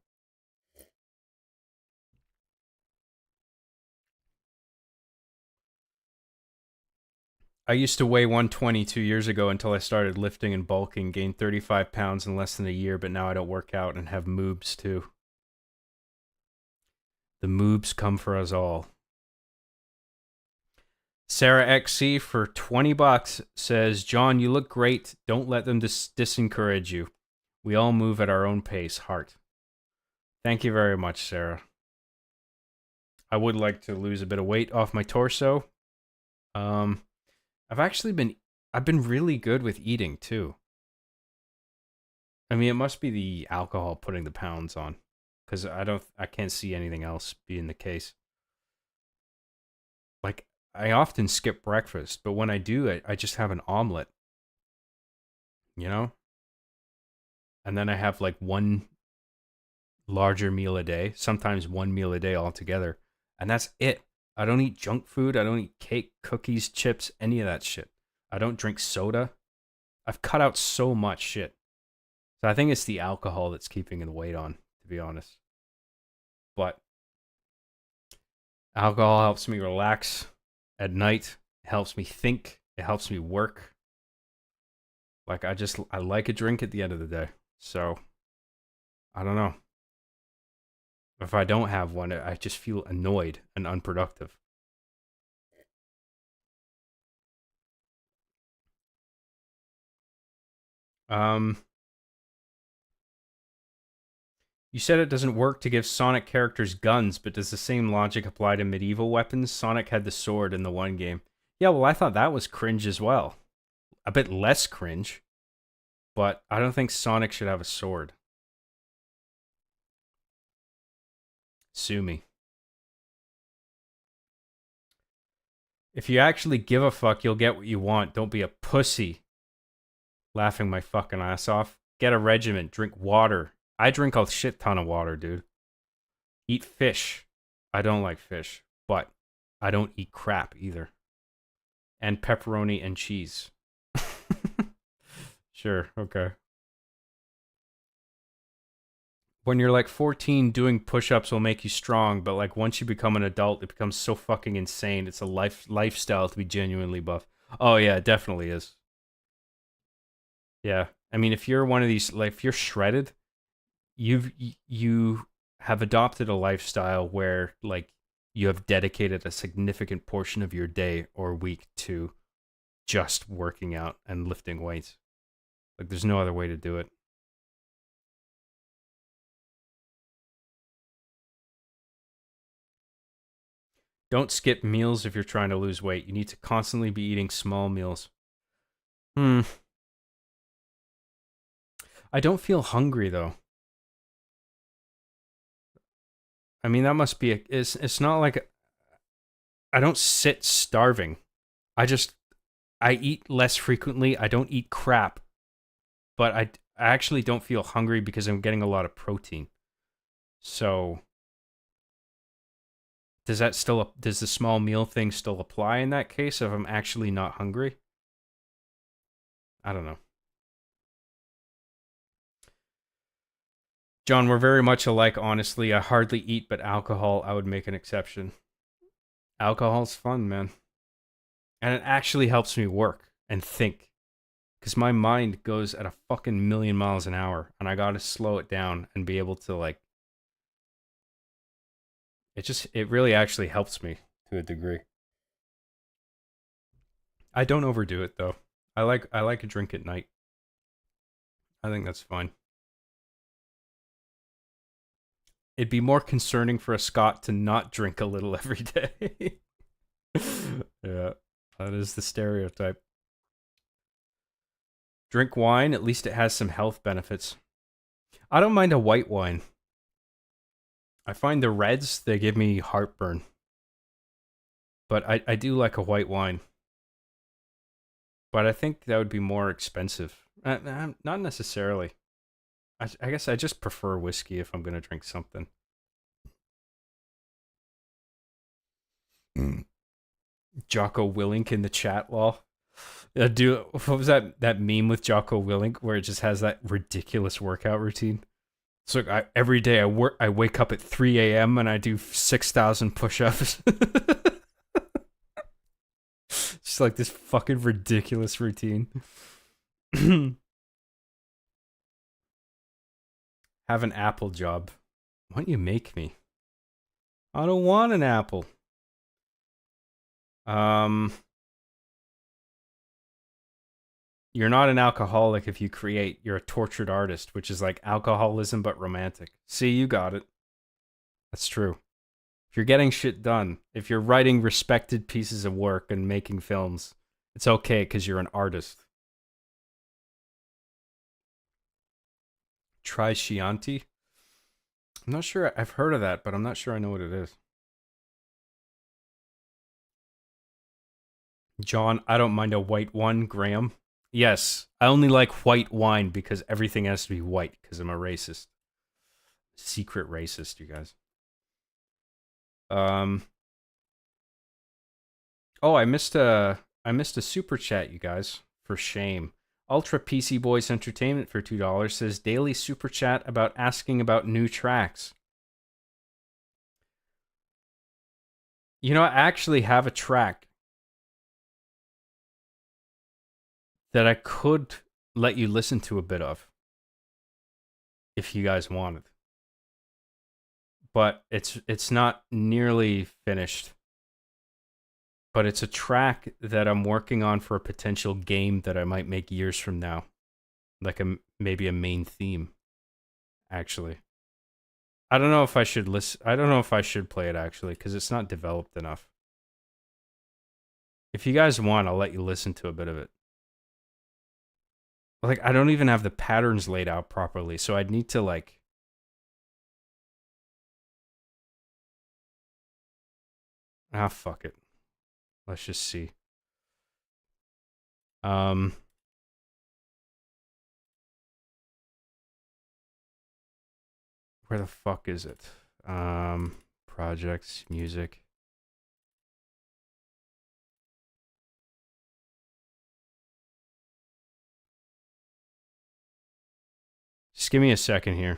I used to weigh 120 2 years ago until I started lifting and bulking, gained 35 pounds in less than a year, but now I don't work out and have moobs too. The moobs come for us all. Sarah XC for $20 says, John, you look great. Don't let them disencourage you. We all move at our own pace. Heart. Thank you very much, Sarah. I would like to lose a bit of weight off my torso. I've been really good with eating too. I mean, it must be the alcohol putting the pounds on, because I can't see anything else being the case. Like, I often skip breakfast, but when I do, I just have an omelet. You know? And then I have like one larger meal a day, sometimes one meal a day altogether. And that's it. I don't eat junk food. I don't eat cake, cookies, chips, any of that shit. I don't drink soda. I've cut out so much shit. So I think it's the alcohol that's keeping the weight on, to be honest. But alcohol helps me relax at night. It helps me think. It helps me work. Like, I like a drink at the end of the day. So, I don't know. If I don't have one, I just feel annoyed and unproductive. You said it doesn't work to give Sonic characters guns, but does the same logic apply to medieval weapons? Sonic had the sword in the one game. Yeah, well, I thought that was cringe as well. A bit less cringe, but I don't think Sonic should have a sword. Sue me. If you actually give a fuck, you'll get what you want. Don't be a pussy. Laughing my fucking ass off. Get a regiment. Drink water. I drink a shit ton of water, dude. Eat fish. I don't like fish, but I don't eat crap either. And pepperoni and cheese. Sure, okay. When you're like 14, doing push-ups will make you strong, but like once you become an adult, it becomes so fucking insane. It's a lifestyle to be genuinely buff. Oh yeah, it definitely is. Yeah. I mean, if you're one of these, like, if you're shredded, you have adopted a lifestyle where like you have dedicated a significant portion of your day or week to just working out and lifting weights. Like, there's no other way to do it. Don't skip meals if you're trying to lose weight. You need to constantly be eating small meals. I don't feel hungry though. I mean, that must be it's not like I don't sit starving. I eat less frequently. I don't eat crap. But I actually don't feel hungry because I'm getting a lot of protein. So does the small meal thing still apply in that case if I'm actually not hungry? I don't know. John, we're very much alike, honestly. I hardly eat, but alcohol, I would make an exception. Alcohol's fun, man. And it actually helps me work and think. Because my mind goes at a fucking million miles an hour. And I gotta slow it down and be able to, like... It really actually helps me to a degree. I don't overdo it, though. I like a drink at night. I think that's fine. It'd be more concerning for a Scot to not drink a little every day. Yeah, that is the stereotype. Drink wine, at least it has some health benefits. I don't mind a white wine. I find the reds, they give me heartburn. But I do like a white wine. But I think that would be more expensive. Not necessarily. I guess I just prefer whiskey if I'm going to drink something. Jocko Willink in the chat, lol. What was that meme with Jocko Willink where it just has that ridiculous workout routine? So every day I wake up at 3 a.m. and I do 6,000 push-ups. Just like this fucking ridiculous routine. Have an apple job. Why don't you make me? I don't want an apple. You're not an alcoholic if you create. You're a tortured artist, which is like alcoholism but romantic. See, you got it. That's true. If you're getting shit done, if you're writing respected pieces of work and making films, it's okay because you're an artist. Try Chianti? I'm not sure. I've heard of that, but I'm not sure I know what it is. John, I don't mind a white one. Graham? Yes, I only like white wine because everything has to be white because I'm a racist. Secret racist, you guys. Oh, I missed a super chat, you guys. For shame. Ultra PC Boys Entertainment for $2 says daily super chat about asking about new tracks. You know, I actually have a track that I could let you listen to a bit of if you guys wanted. But it's not nearly finished. But it's a track that I'm working on for a potential game that I might make years from now. Like maybe a main theme, actually. I don't know if I should listen. I don't know if I should play it, actually, because it's not developed enough. If you guys want, I'll let you listen to a bit of it. Like, I don't even have the patterns laid out properly, so I'd need to, like... Ah, fuck it. Let's just see. Where the fuck is it? Projects, music. Just give me a second here.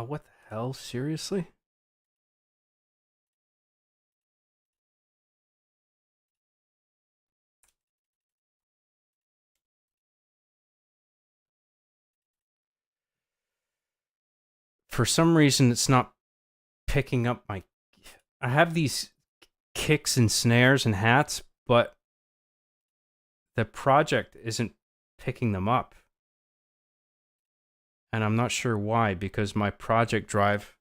What the hell? Seriously? For some reason, it's not picking up my... I have these kicks and snares and hats, but the project isn't picking them up. And I'm not sure why, because my project drive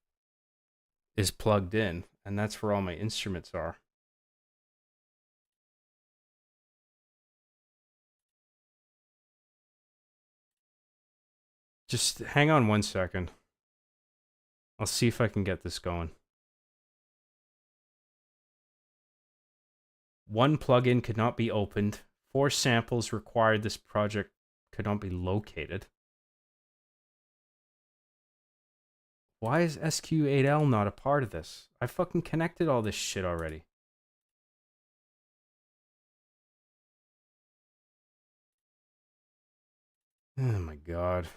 is plugged in, and that's where all my instruments are. Just hang on 1 second. I'll see if I can get this going. One plugin could not be opened. 4 samples required. This project could not be located. Why is SQ8L not a part of this? I fucking connected all this shit already. Oh my god.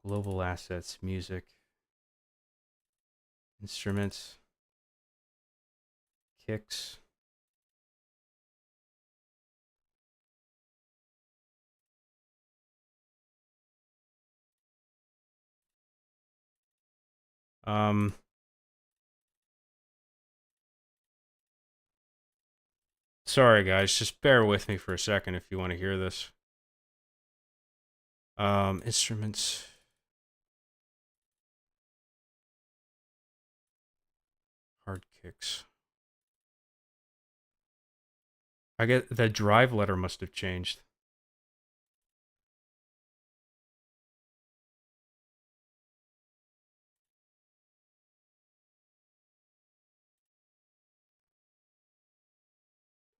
Global assets, music, instruments, kicks. Sorry guys, just bear with me for a second if you want to hear this. Instruments. Hard kicks. I get the drive letter must have changed.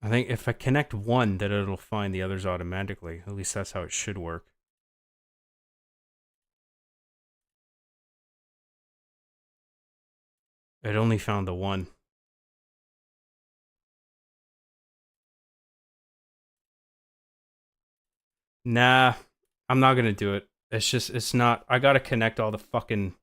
I think if I connect one, then it'll find the others automatically. At least that's how it should work. It only found the one. Nah, I'm not gonna do it. It's not. I gotta connect all the fucking.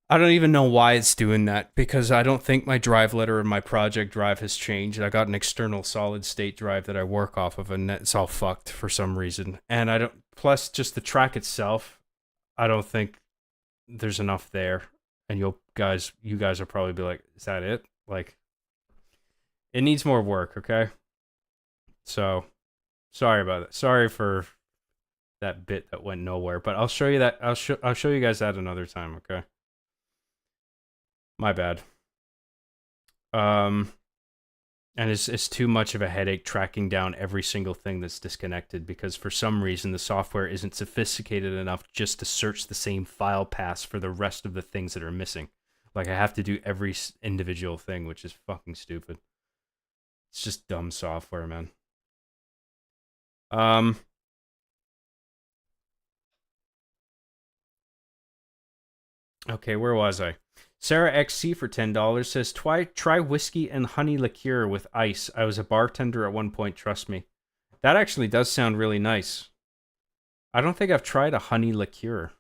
I don't even know why it's doing that, because I don't think my drive letter in my project drive has changed. I got an external solid state drive that I work off of, and it's all fucked for some reason. And I don't. Plus, just the track itself, I don't think there's enough there. And you guys will probably be like, "Is that it?" Like, it needs more work. Okay. So, sorry about that. Sorry for that bit that went nowhere. But I'll show you that. I'll show you guys that another time. Okay. My bad. And it's too much of a headache tracking down every single thing that's disconnected, because for some reason the software isn't sophisticated enough just to search the same file paths for the rest of the things that are missing. Like, I have to do every individual thing, which is fucking stupid. It's just dumb software, man. Okay, where was I? Sarah XC for $10 says, try whiskey and honey liqueur with ice. I was a bartender at one point, trust me. That actually does sound really nice. I don't think I've tried a honey liqueur.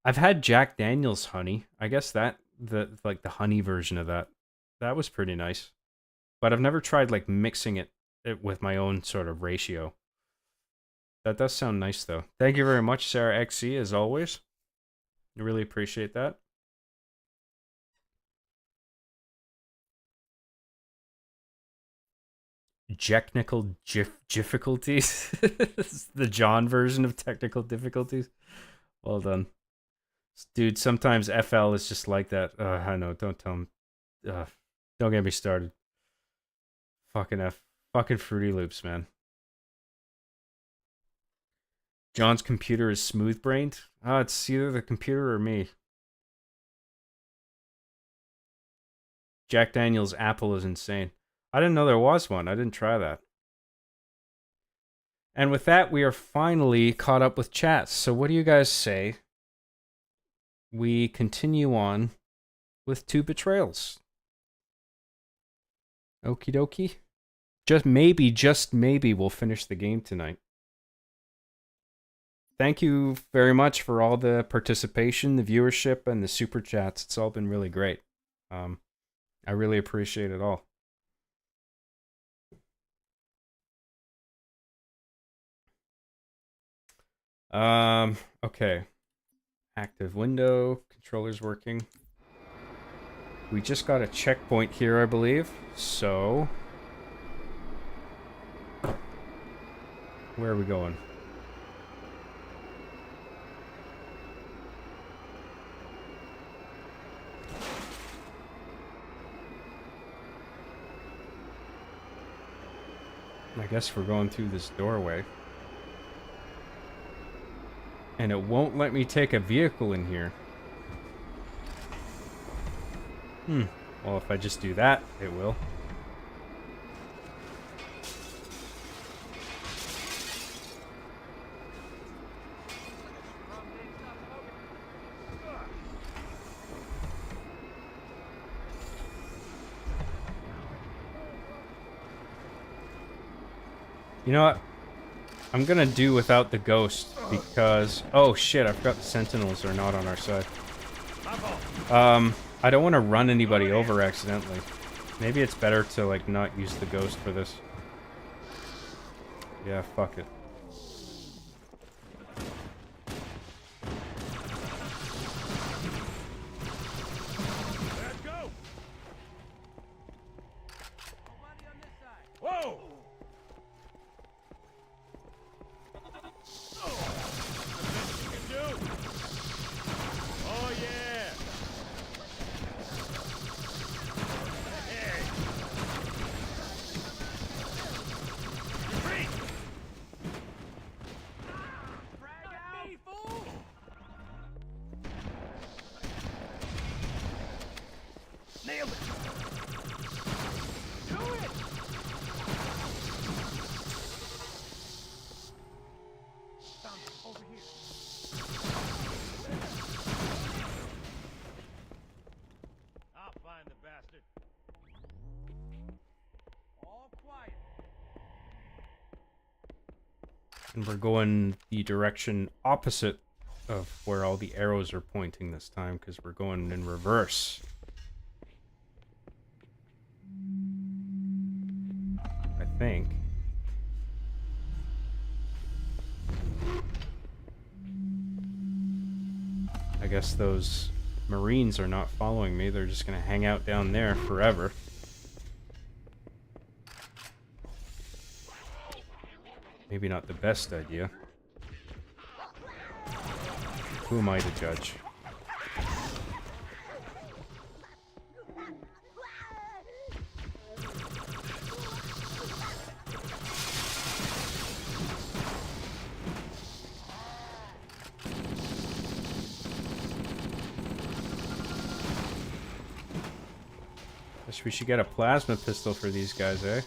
I've had Jack Daniel's honey. I guess the honey version of that. That was pretty nice. But I've never tried like mixing it with my own sort of ratio. That does sound nice though. Thank you very much, Sarah XC, as always. I really appreciate that. Technical difficulties. The John version of technical difficulties. Well done. Dude, sometimes FL is just like that. I know, don't tell him. Don't get me started. Fucking Fruity Loops, man. John's computer is smooth-brained? It's either the computer or me. Jack Daniel's apple is insane. I didn't know there was one. I didn't try that. And with that, we are finally caught up with chats. So what do you guys say we continue on with 2 betrayals? Okie dokie. Just maybe we'll finish the game tonight. Thank you very much for all the participation, the viewership, and the super chats. It's all been really great. I really appreciate it all. Okay. Active window, controller's working. We just got a checkpoint here, I believe. So, where are we going? I guess we're going through this doorway. And it won't let me take a vehicle in here. Well, if I just do that, it will. You know what? I'm gonna do without the ghost because... Oh shit, I forgot the sentinels are not on our side. I don't want to run anybody over accidentally. Maybe it's better to, like, not use the ghost for this. Yeah, fuck it. Let's go! Whoa! Oh yeah! Hey! Retreat! Frag out! Me, fool! Nailed it! Do it! Found it, over here. I'll find the bastard. All quiet. And we're going the direction opposite of where all the arrows are pointing this time, because we're going in reverse. I think. I guess those Marines are not following me. They're just gonna hang out down there forever. Maybe not the best idea. Who am I to judge? Guess we should get a plasma pistol for these guys, eh?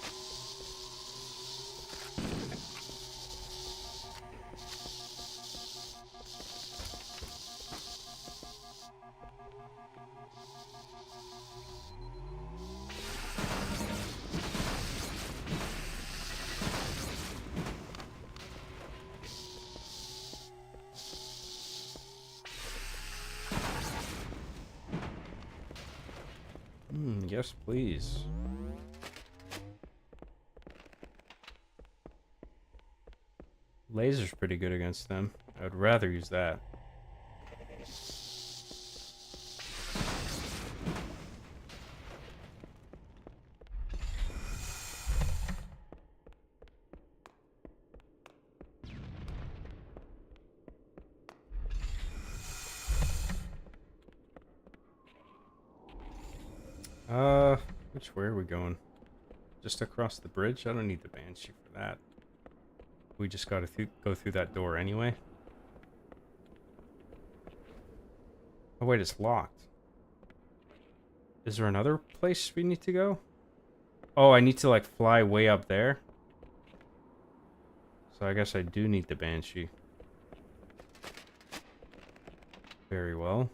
Yes, please. Laser's pretty good against them. I'd rather use that. Which way are we going? Just across the bridge? I don't need the Banshee for that. We just gotta go through that door anyway. Oh wait, it's locked. Is there another place we need to go? Oh, I need to like fly way up there. So I guess I do need the Banshee. Very well.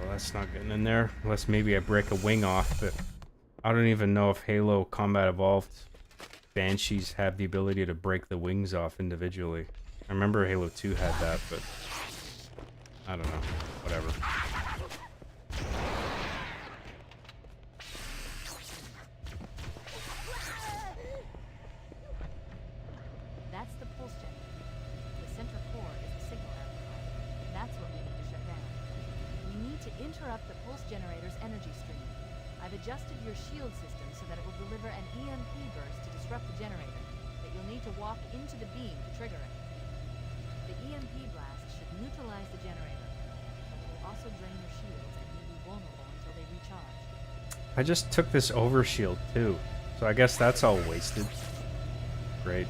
That's not getting in there, unless maybe I break a wing off, but I don't even know if Halo Combat Evolved Banshees have the ability to break the wings off individually. I remember Halo 2 had that, but I don't know. Whatever. That's the pulse generator. The center core is the signal amplifier. That's what we need to shut down. We need to interrupt the pulse generator's energy stream. I've adjusted your shield system so that it will deliver an EMP burst to disrupt the generator, but you'll need to walk into the beam to trigger it. The EMP blast should neutralize the generator, but it will also drain your shields and leave you vulnerable until they recharge. I just took this overshield too, so I guess that's all wasted. Great.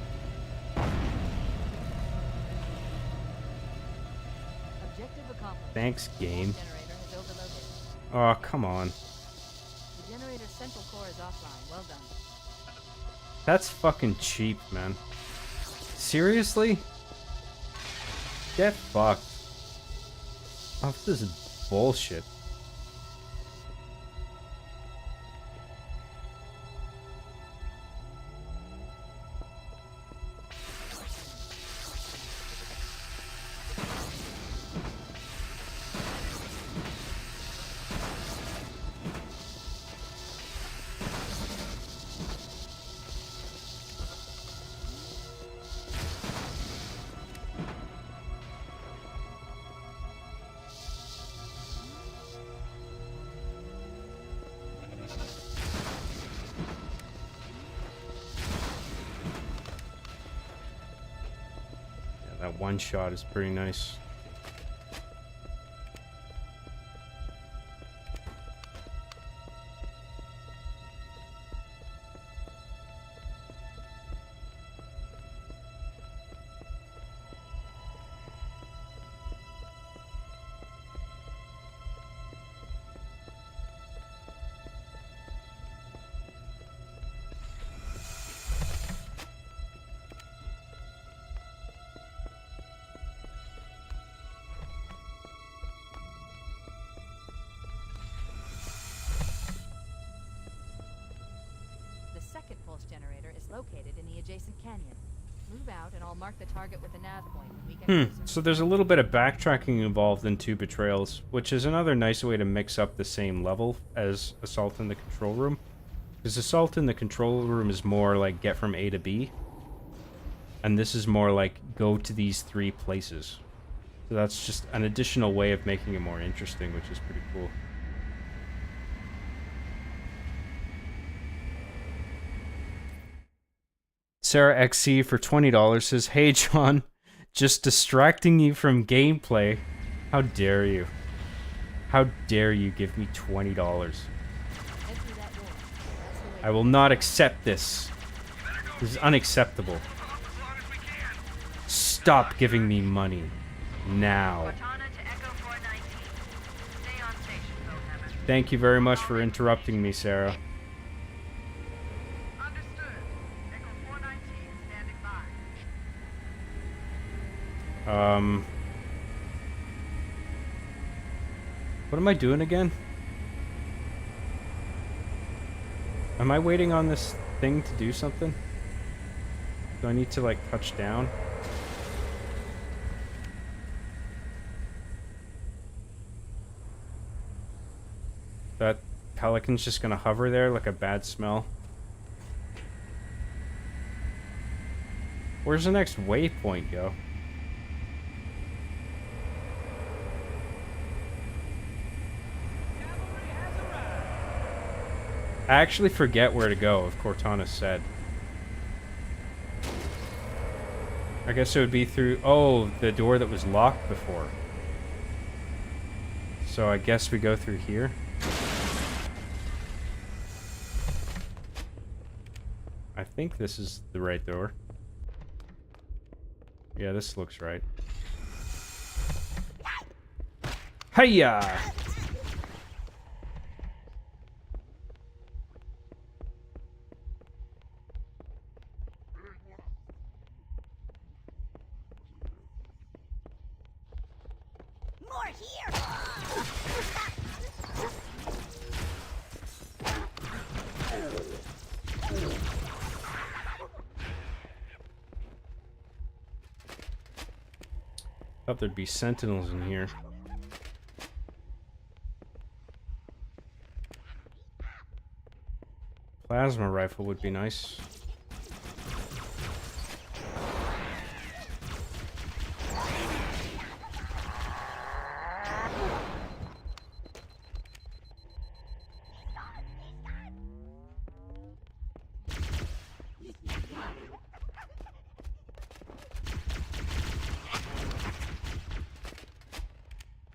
Objective accomplished. Thanks, game. The generator has overloaded. Oh, come on. The generator's central core is offline. Well done. That's fucking cheap, man. Seriously? Get fucked. Oh, this is bullshit. That one shot is pretty nice. The second pulse generator is located in the adjacent canyon. Move out and I'll mark the target with a nav point when we get closer. So there's a little bit of backtracking involved in Two Betrayals, which is another nice way to mix up the same level as Assault in the Control Room. Because Assault in the Control Room is more like get from A to B, and this is more like go to these 3 places. So that's just an additional way of making it more interesting, which is pretty cool. Sarah XC for $20 says, "Hey John, just distracting you from gameplay. How dare you? How dare you give me $20? Head through that door. That's the way. I will not accept this. This is unacceptable. Stop giving me money. Now." Cortana to Echo 419. Stay on station, Goldhammer. Thank you very much for interrupting me, Sarah. Understood. Echo 419 standing by. What am I doing again? Am I waiting on this thing to do something? Do I need to, like, touch down? That pelican's just gonna hover there like a bad smell. Where's the next waypoint go? I actually forget where to go, if Cortana said. I guess it would be through... Oh, the door that was locked before. So I guess we go through here. I think this is the right door. Yeah, this looks right. Hiya! More here! Thought there'd be sentinels in here. plasma rifle would be nice.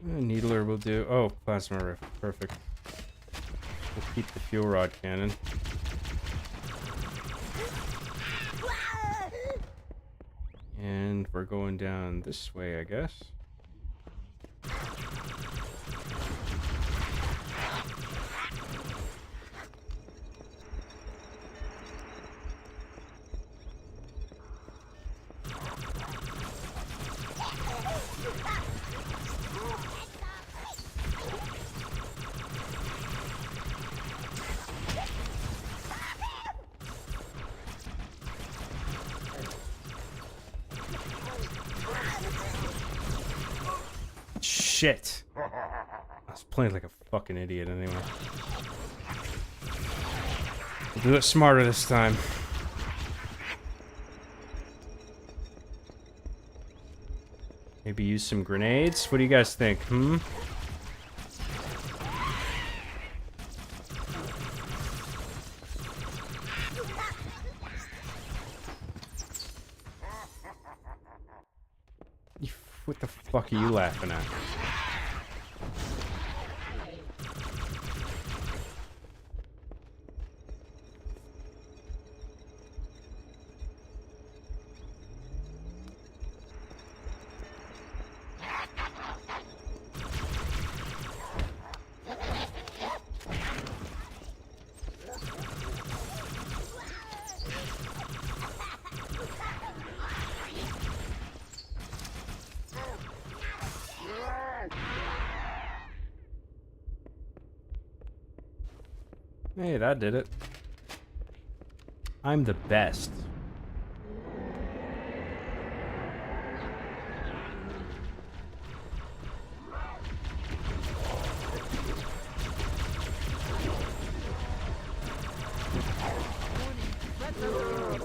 Needler will do. Oh, plasma rifle. Perfect. We'll keep the fuel rod cannon. And we're going down this way, I guess. Shit. I was playing like a fucking idiot anyway. We'll do it smarter this time. Maybe use some grenades? What do you guys think? Hmm? What the fuck are you laughing at? Hey, that did it. I'm the best.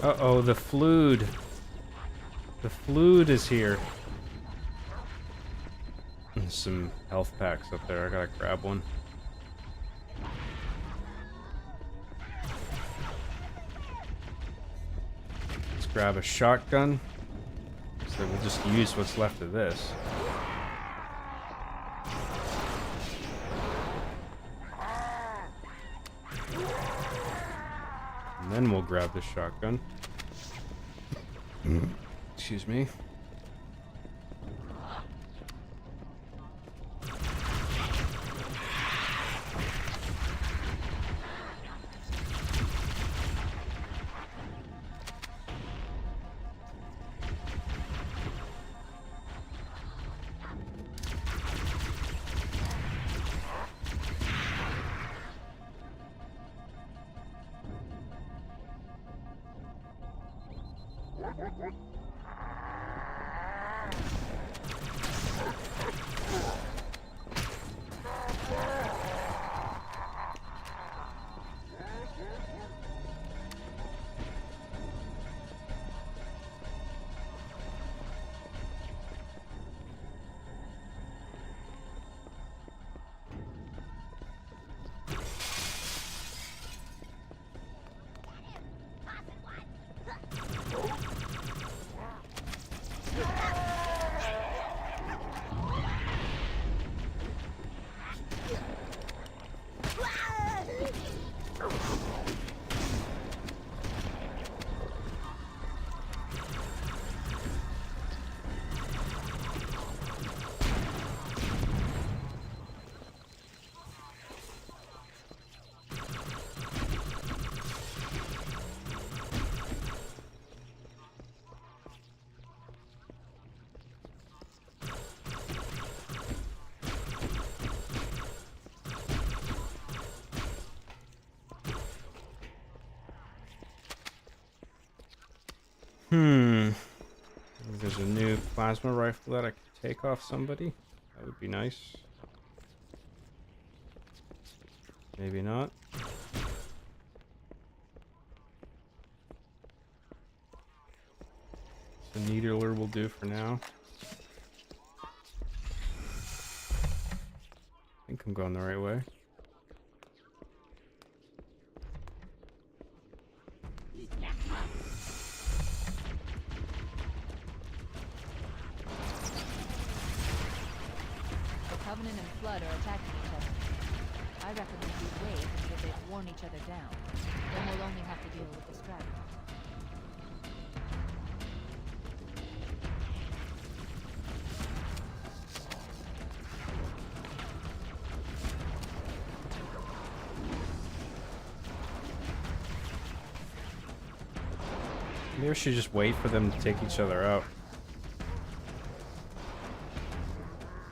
Uh-oh, the fluid. The fluid is here. There's some health packs up there. I gotta grab one. Grab a shotgun. So we'll just use what's left of this. And then we'll grab the shotgun. Excuse me. There's a new plasma rifle that I could take off somebody. That would be nice. Maybe not. The needler will do for now. I think I'm going the right way. The Covenant and Flood are attacking each other. I recommend we wait until they've worn each other down. Then we'll only have to deal with the strategy. Maybe I should just wait for them to take each other out.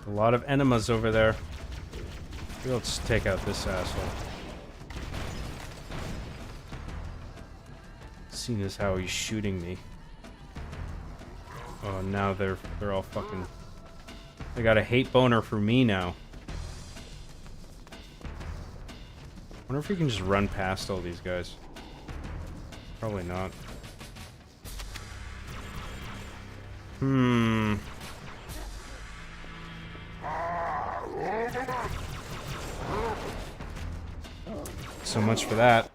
A lot of enemas over there. Maybe I'll just take out this asshole. Seeing as how he's shooting me. Oh, now they're all fucking... They got a hate boner for me now. Wonder if we can just run past all these guys. Probably not. So much for that.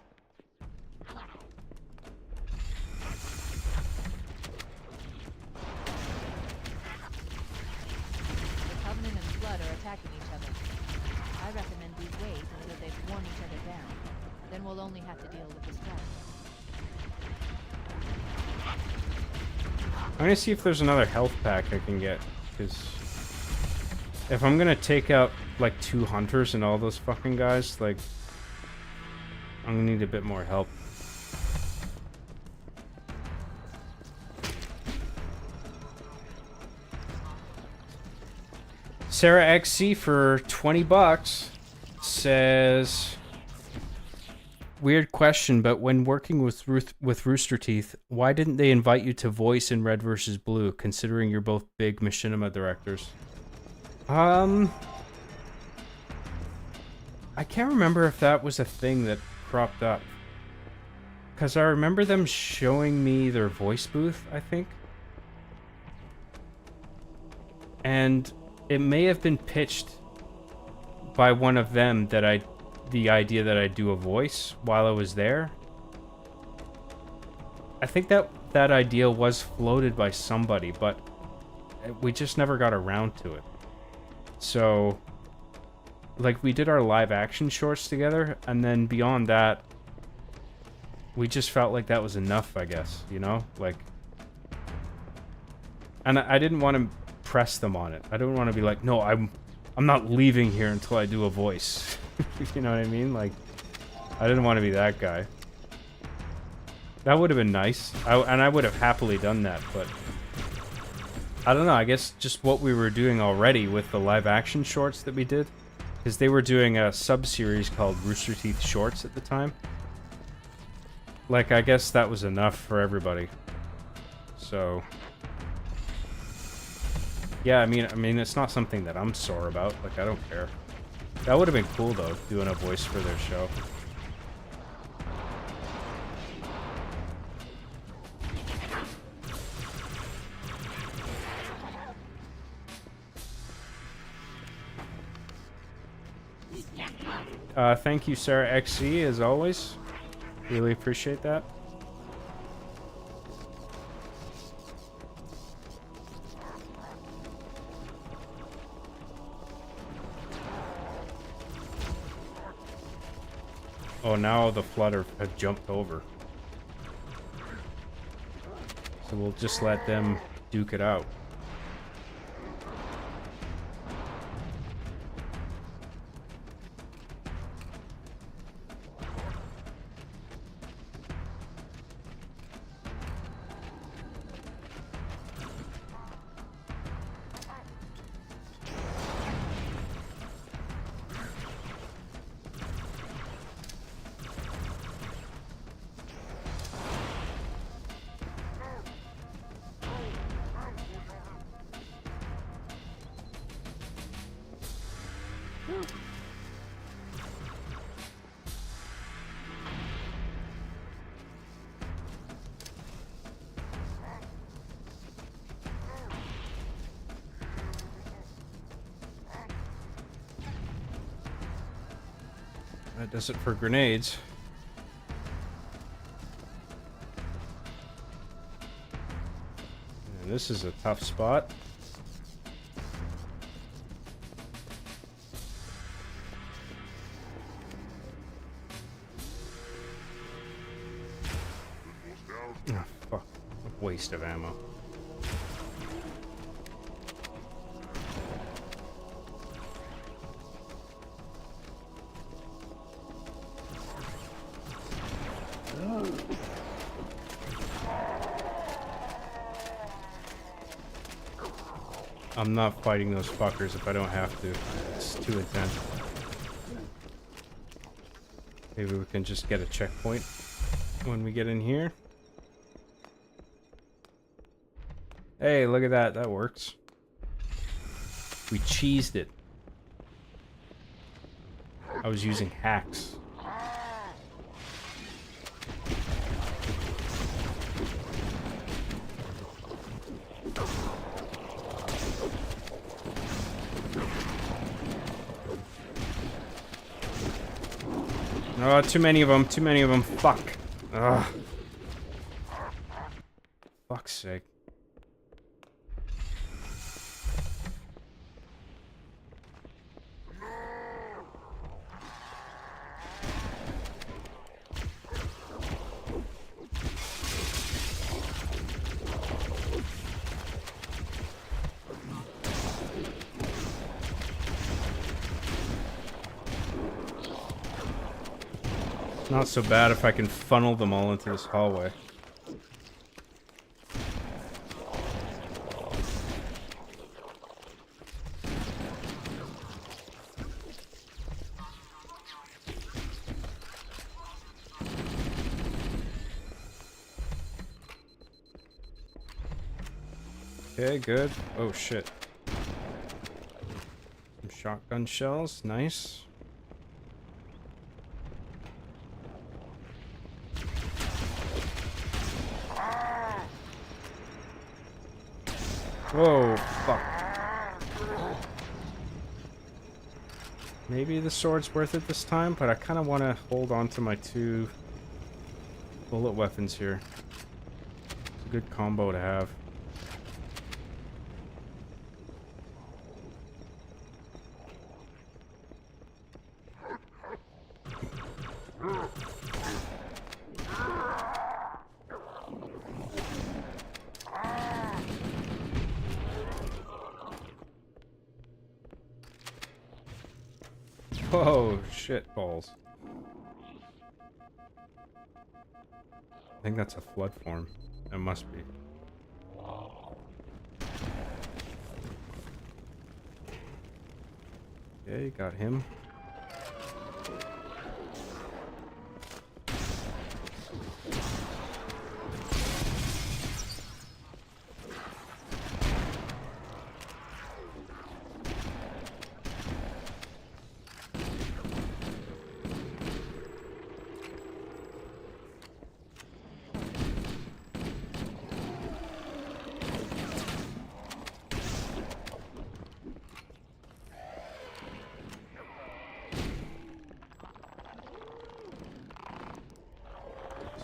The Covenant and Flood are attacking each other. I recommend we wait until they've worn each other down. Then we'll only have to deal with the strategy. I'm gonna see if there's another health pack I can get, because if I'm gonna take out like 2 hunters and all those fucking guys, like, I'm gonna need a bit more help. Sarah XC for 20 bucks says, weird question, but when working with Rooster Teeth, why didn't they invite you to voice in Red vs. Blue, considering you're both big machinima directors? I can't remember if that was a thing that cropped up. Because I remember them showing me their voice booth, I think. And it may have been pitched by one of them that the idea that I do a voice while I was there. I think that idea was floated by somebody, but we just never got around to it. So, like, we did our live action shorts together, and then beyond that, we just felt like that was enough, I guess, you know? Like, and I didn't want to press them on it. I don't want to be like, no, I'm not leaving here until I do a voice. You know what I mean? Like, I didn't want to be that guy. That would have been nice. And I would have happily done that, but I don't know. I guess just what we were doing already with the live action shorts that we did, because they were doing a sub-series called Rooster Teeth Shorts at the time. Like, I guess that was enough for everybody. So, yeah, I mean, it's not something that I'm sore about. Like, I don't care. That would have been cool, though, doing a voice for their show. Thank you, Sarah XC, as always. Really appreciate that. Oh, now the Flutter have jumped over. So we'll just let them duke it out. That does it for grenades. And this is a tough spot. Oh, fuck. A waste of ammo. I'm not fighting those fuckers if I don't have to. It's too intense. Maybe we can just get a checkpoint when we get in here. Hey, look at that. That works. We cheesed it. I was using hacks. Oh, too many of them. Too many of them. Fuck. Ugh. Fuck's sake. Not so bad if I can funnel them all into this hallway. Okay, good. Oh shit. Some shotgun shells, nice. Whoa, fuck. Maybe the sword's worth it this time, but I kind of want to hold on to my 2 bullet weapons here. It's a good combo to have. Whoa, shit balls. I think that's a flood form. It must be. Okay, got him.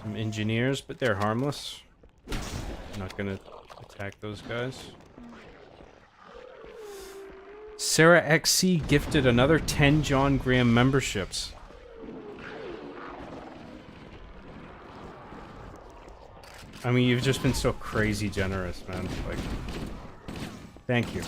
Some engineers, but they're harmless. I'm not gonna attack those guys. Sarah XC gifted another 10 John Graham memberships. I mean, you've just been so crazy generous, man. Like, thank you.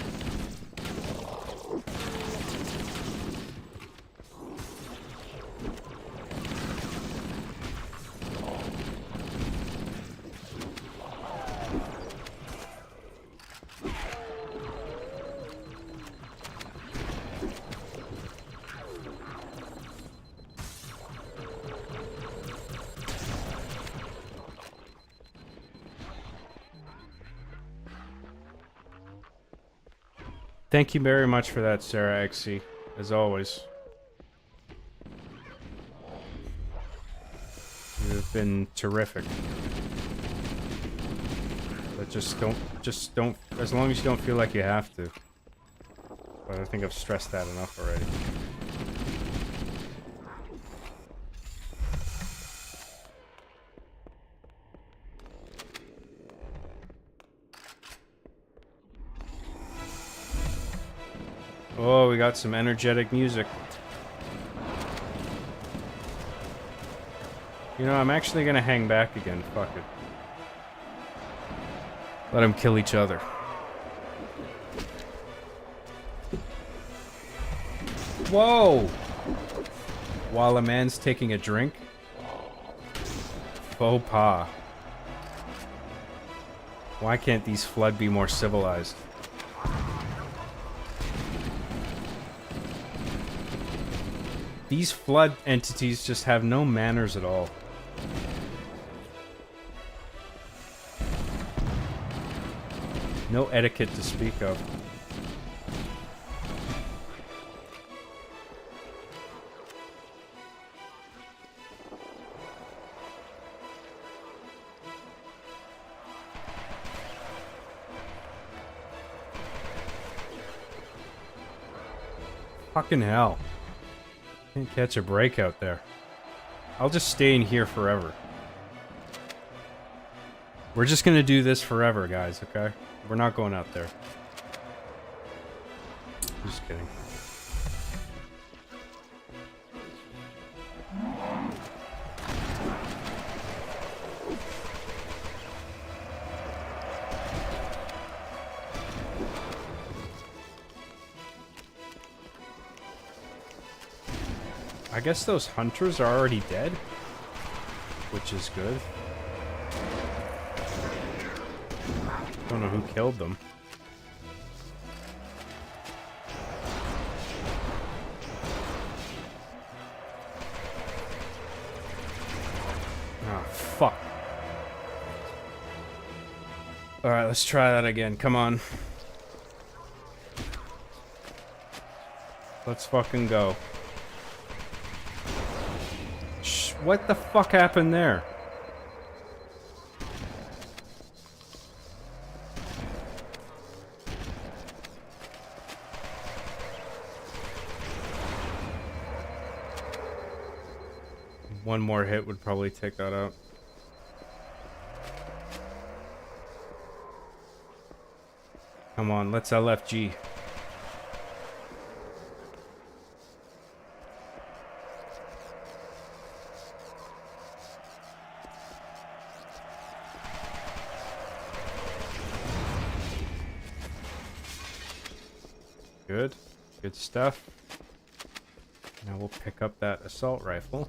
Thank you very much for that, Sarah XC, as always. You've been terrific. But just don't, as long as you don't feel like you have to. But I think I've stressed that enough already. Oh, we got some energetic music. You know, I'm actually gonna hang back again. Fuck it. Let them kill each other. Whoa! While a man's taking a drink? Faux pas. Why can't these Flood be more civilized? These Flood entities just have no manners at all. No etiquette to speak of. Fucking hell. Can't catch a break out there. I'll just stay in here forever. We're just gonna do this forever, guys, okay? We're not going out there. Just kidding. I guess those hunters are already dead, which is good. Don't know who killed them. Oh, fuck. Alright, let's try that again. Come on. Let's fucking go. What the fuck happened there? One more hit would probably take that out. Come on, let's LFG. Good. Good stuff. Now we'll pick up that assault rifle.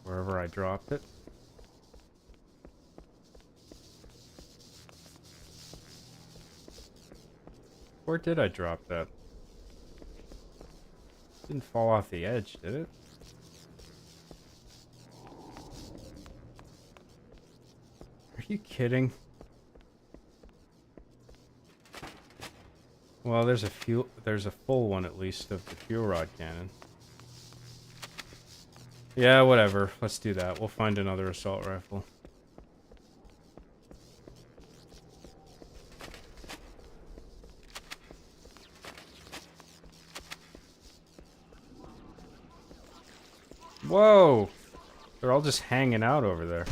Wherever I dropped it. Where did I drop that? Didn't fall off the edge, did it? Are you kidding? Well, there's a full one at least of the fuel rod cannon. Yeah, whatever. Let's do that. We'll find another assault rifle. Whoa! They're all just hanging out over there.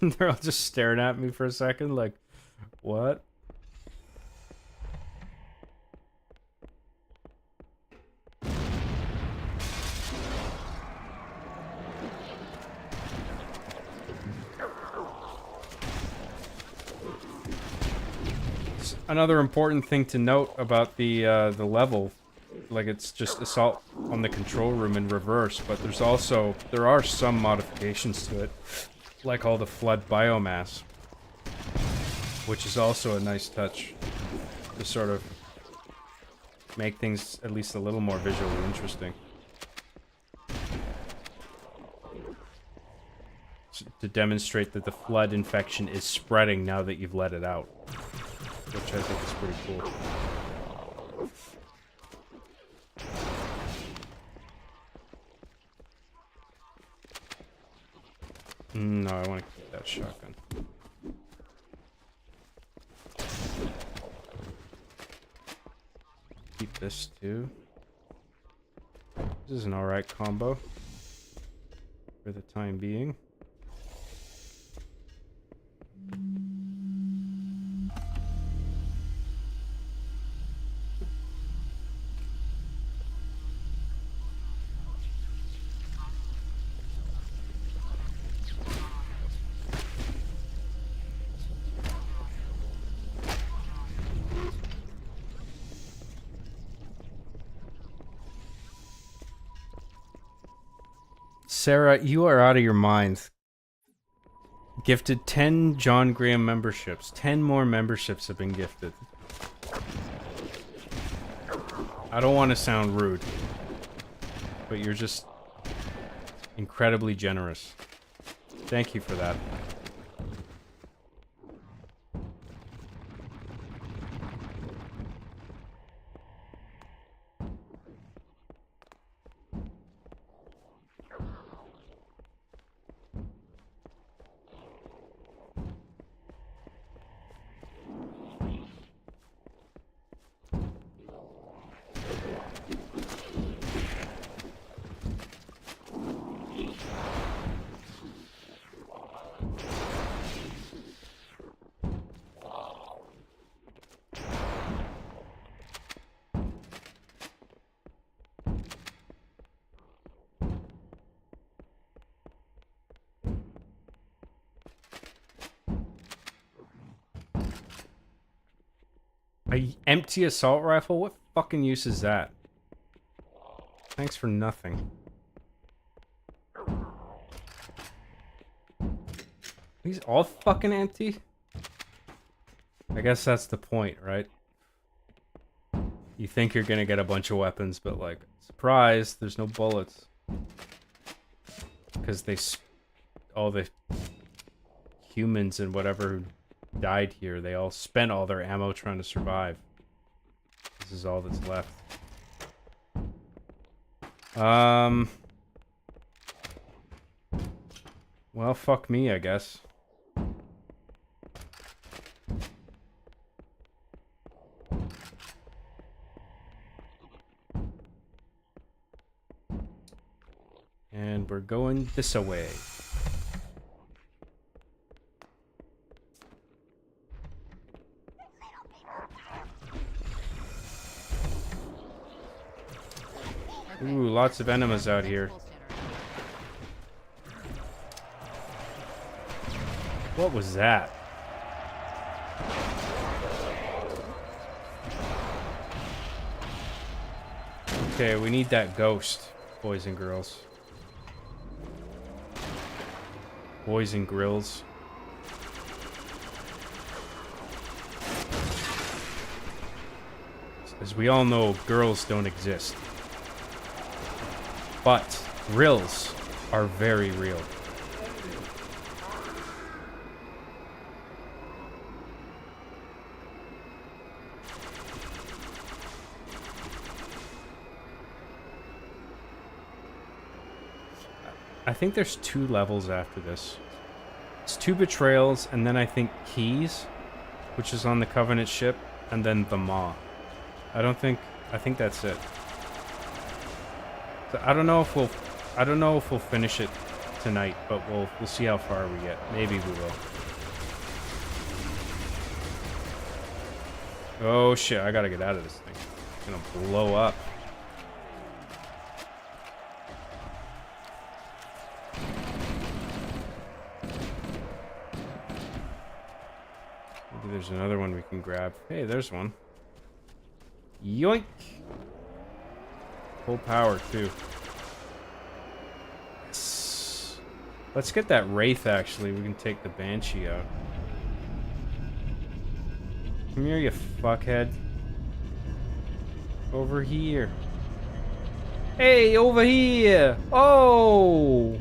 They're all just staring at me for a second, like, what? Another important thing to note about the level, like it's just assault on the control room in reverse, but there are some modifications to it. Like all the flood biomass, which is also a nice touch to sort of make things at least a little more visually interesting. To demonstrate that the flood infection is spreading now that you've let it out, which I think is pretty cool. No, I want to keep that shotgun. this too. This is an alright combo for the time being. Sarah, you are out of your mind. Gifted 10 John Graham memberships. 10 more memberships have been gifted. I don't want to sound rude, but you're just incredibly generous. Thank you for that. A empty assault rifle? What fucking use is that? Thanks for nothing. These all fucking empty? I guess that's the point, right? You think you're gonna get a bunch of weapons, but like, surprise, there's no bullets. Because all the humans and whatever who died here, they all spent all their ammo trying to survive. This is all that's left. Well, fuck me, I guess. And we're going this away. Ooh, lots of enemies out here. What was that? Okay, we need that ghost, boys and girls. Boys and grills. As we all know, girls don't exist. But grills are very real. I think there's 2 levels after this. It's 2 betrayals, and then I think Keys, which is on the Covenant ship, and then the Maw. I think that's it. So I don't know if we'll finish it tonight, but we'll see how far we get. Maybe we will. Oh shit, I gotta get out of this thing. It's gonna blow up. Maybe there's another one we can grab. Hey, there's one. Yoink! Full power, too. Yes. Let's get that Wraith, actually. We can take the Banshee out. Come here, you fuckhead. Over here. Hey, over here! Oh!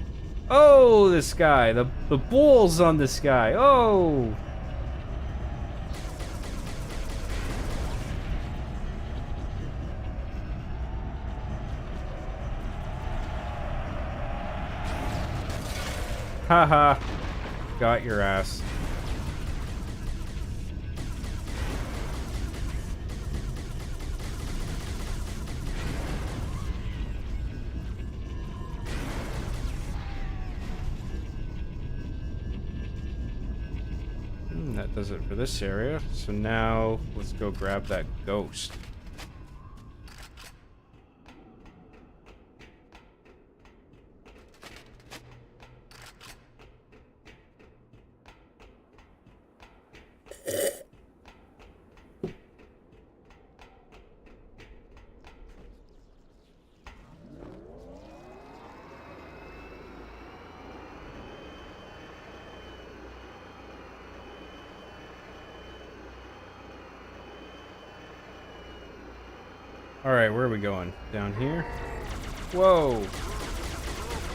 Oh, this guy. The balls on this guy. Oh! Haha. Got your ass. that does it for this area. So now let's go grab that ghost. Alright, where are we going? Down here? Whoa!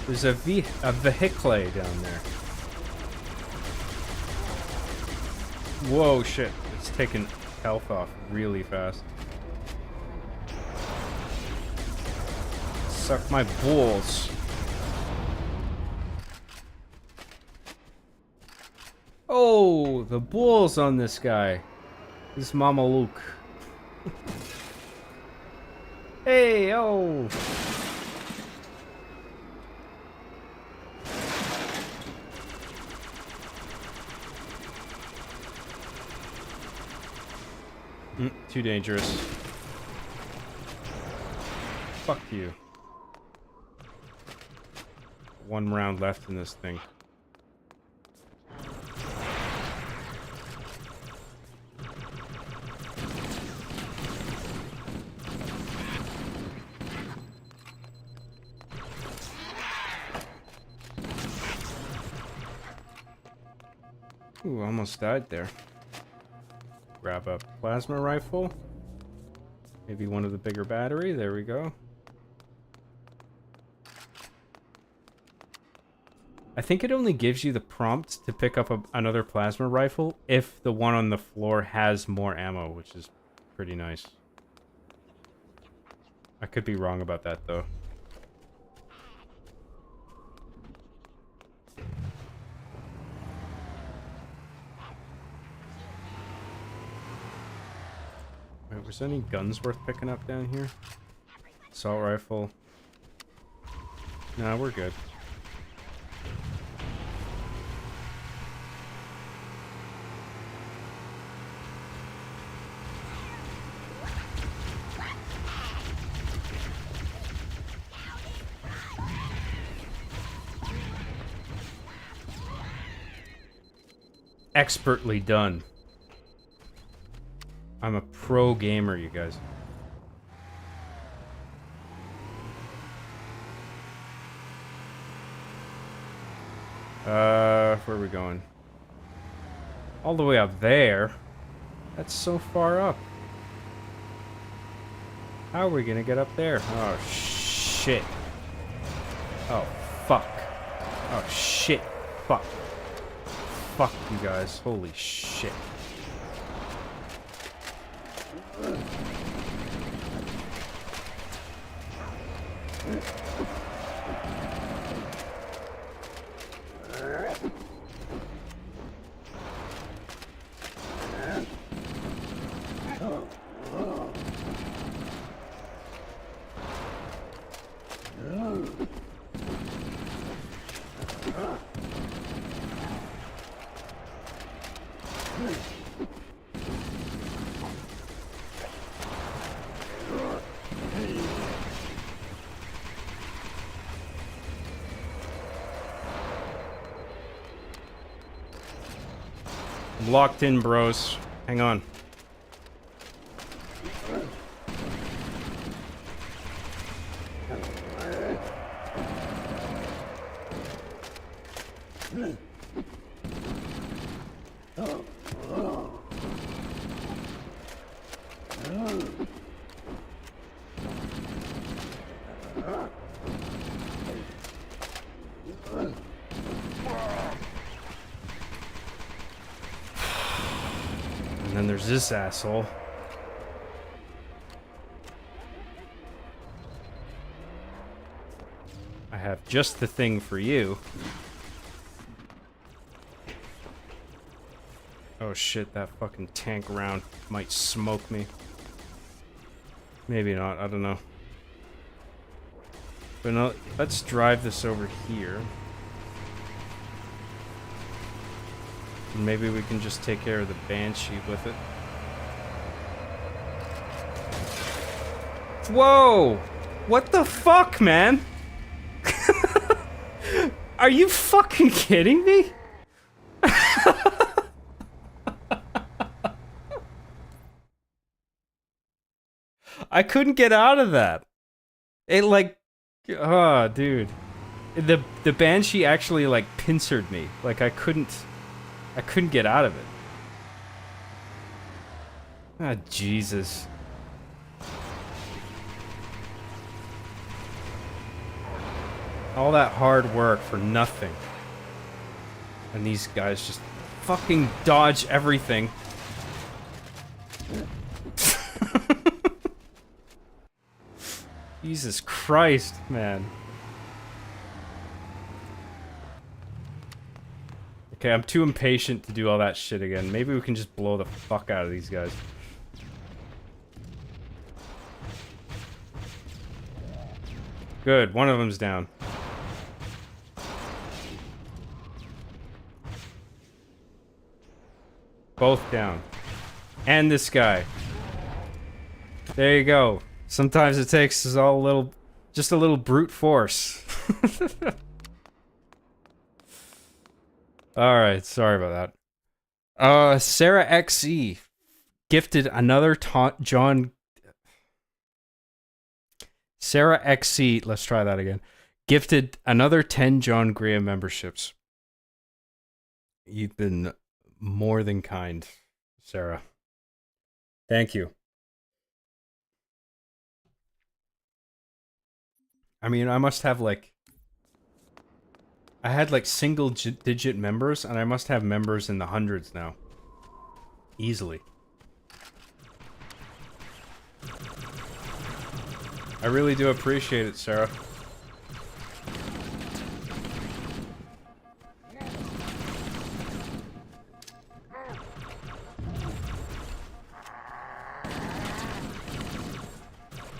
There's a vehicle down there. Whoa, shit. It's taking health off really fast. Suck my balls. Oh, the balls on this guy. This Mama Luke. Hey, oh! Too dangerous. Fuck you. One round left in this thing. Ooh, almost died there. Grab a plasma rifle. Maybe one of the bigger battery. There we go. I think it only gives you the prompt to pick up another plasma rifle if the one on the floor has more ammo, which is pretty nice. I could be wrong about that, though. Wait, was there any guns worth picking up down here? Assault rifle. No, we're good. Expertly done. I'm a pro gamer, you guys. Where are we going? All the way up there? That's so far up. How are we gonna get up there? Oh, shit. Oh, fuck. Oh, shit. Fuck. Fuck you guys. Holy shit. I'm locked in, bros. Hang on. And then there's this asshole. I have just the thing for you. Oh shit, that fucking tank round might smoke me. Maybe not, I don't know. But no, let's drive this over here. Maybe we can just take care of the Banshee with it. Whoa! What the fuck, man? Are you fucking kidding me? I couldn't get out of that. It like, oh, dude. The Banshee actually like pincered me. Like I couldn't get out of it. Ah, Jesus. All that hard work for nothing. And these guys just fucking dodge everything. Jesus Christ, man. Okay, I'm too impatient to do all that shit again. Maybe we can just blow the fuck out of these guys. Good, one of them's down. Both down. And this guy. There you go. Sometimes it takes us all a little, just a little brute force. Alright, sorry about that. Sarah XE gifted another John... Sarah XE, let's try that again. Gifted another 10 John Graham memberships. You've been more than kind, Sarah. Thank you. I mean, I must have like... I had like single digit members, and I must have members in the hundreds now. Easily. I really do appreciate it, Sarah.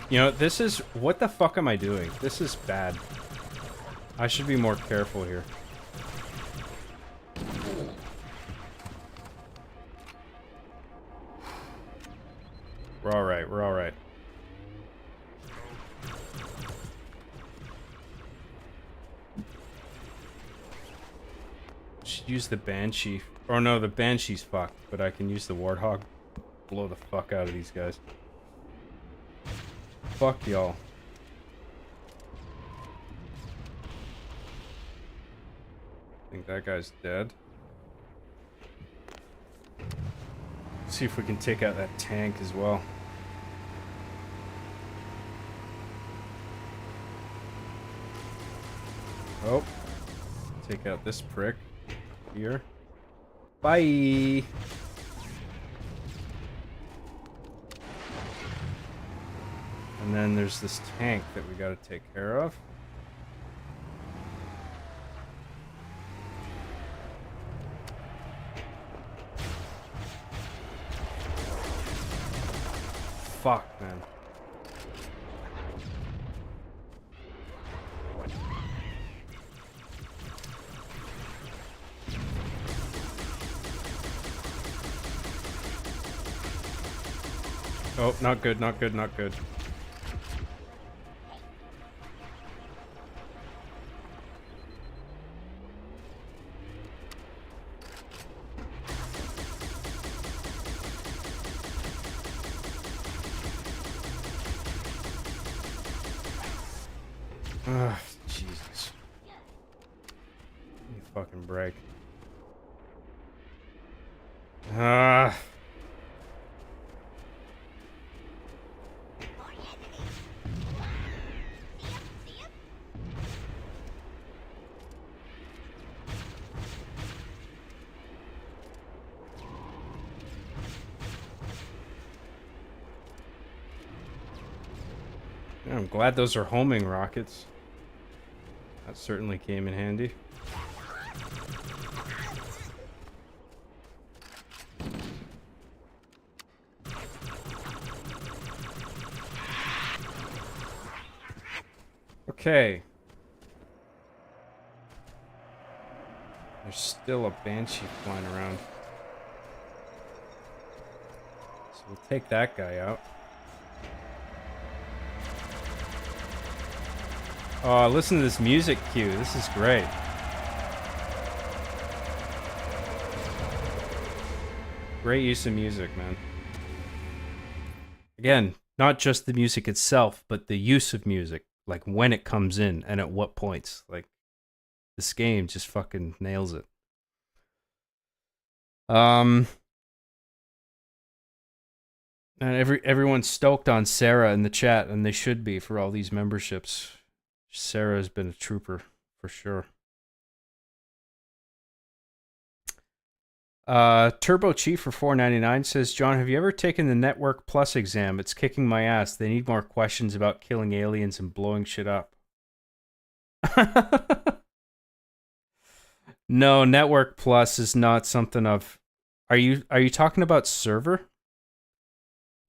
You know, this is... What the fuck am I doing? This is bad. I should be more careful here. We're alright, we're alright. Should use the Banshee. Or no, the Banshee's fucked, but I can use the Warthog. Blow the fuck out of these guys. Fuck y'all. I think that guy's dead. Let's see if we can take out that tank as well. Oh. Take out this prick. Here. Bye! And then there's this tank that we gotta take care of. Fuck, man. Oh, not good, not good, not good. Ugh, Jesus. Give me a fucking break. Ah. Yeah, I'm glad those are homing rockets. That certainly came in handy. Okay. There's still a banshee flying around. So we'll take that guy out. Oh, listen to this music cue. This is great. Great use of music, man. Again, not just the music itself, but the use of music. Like when it comes in and at what points. Like this game just fucking nails it. And everyone's stoked on Sarah in the chat, and they should be for all these memberships. Sarah has been a trooper for sure. Turbo Chief for $4.99 says, John, have you ever taken the Network Plus exam? It's kicking my ass. They need more questions about killing aliens and blowing shit up. No, Network Plus is not something I've... Are you talking about server?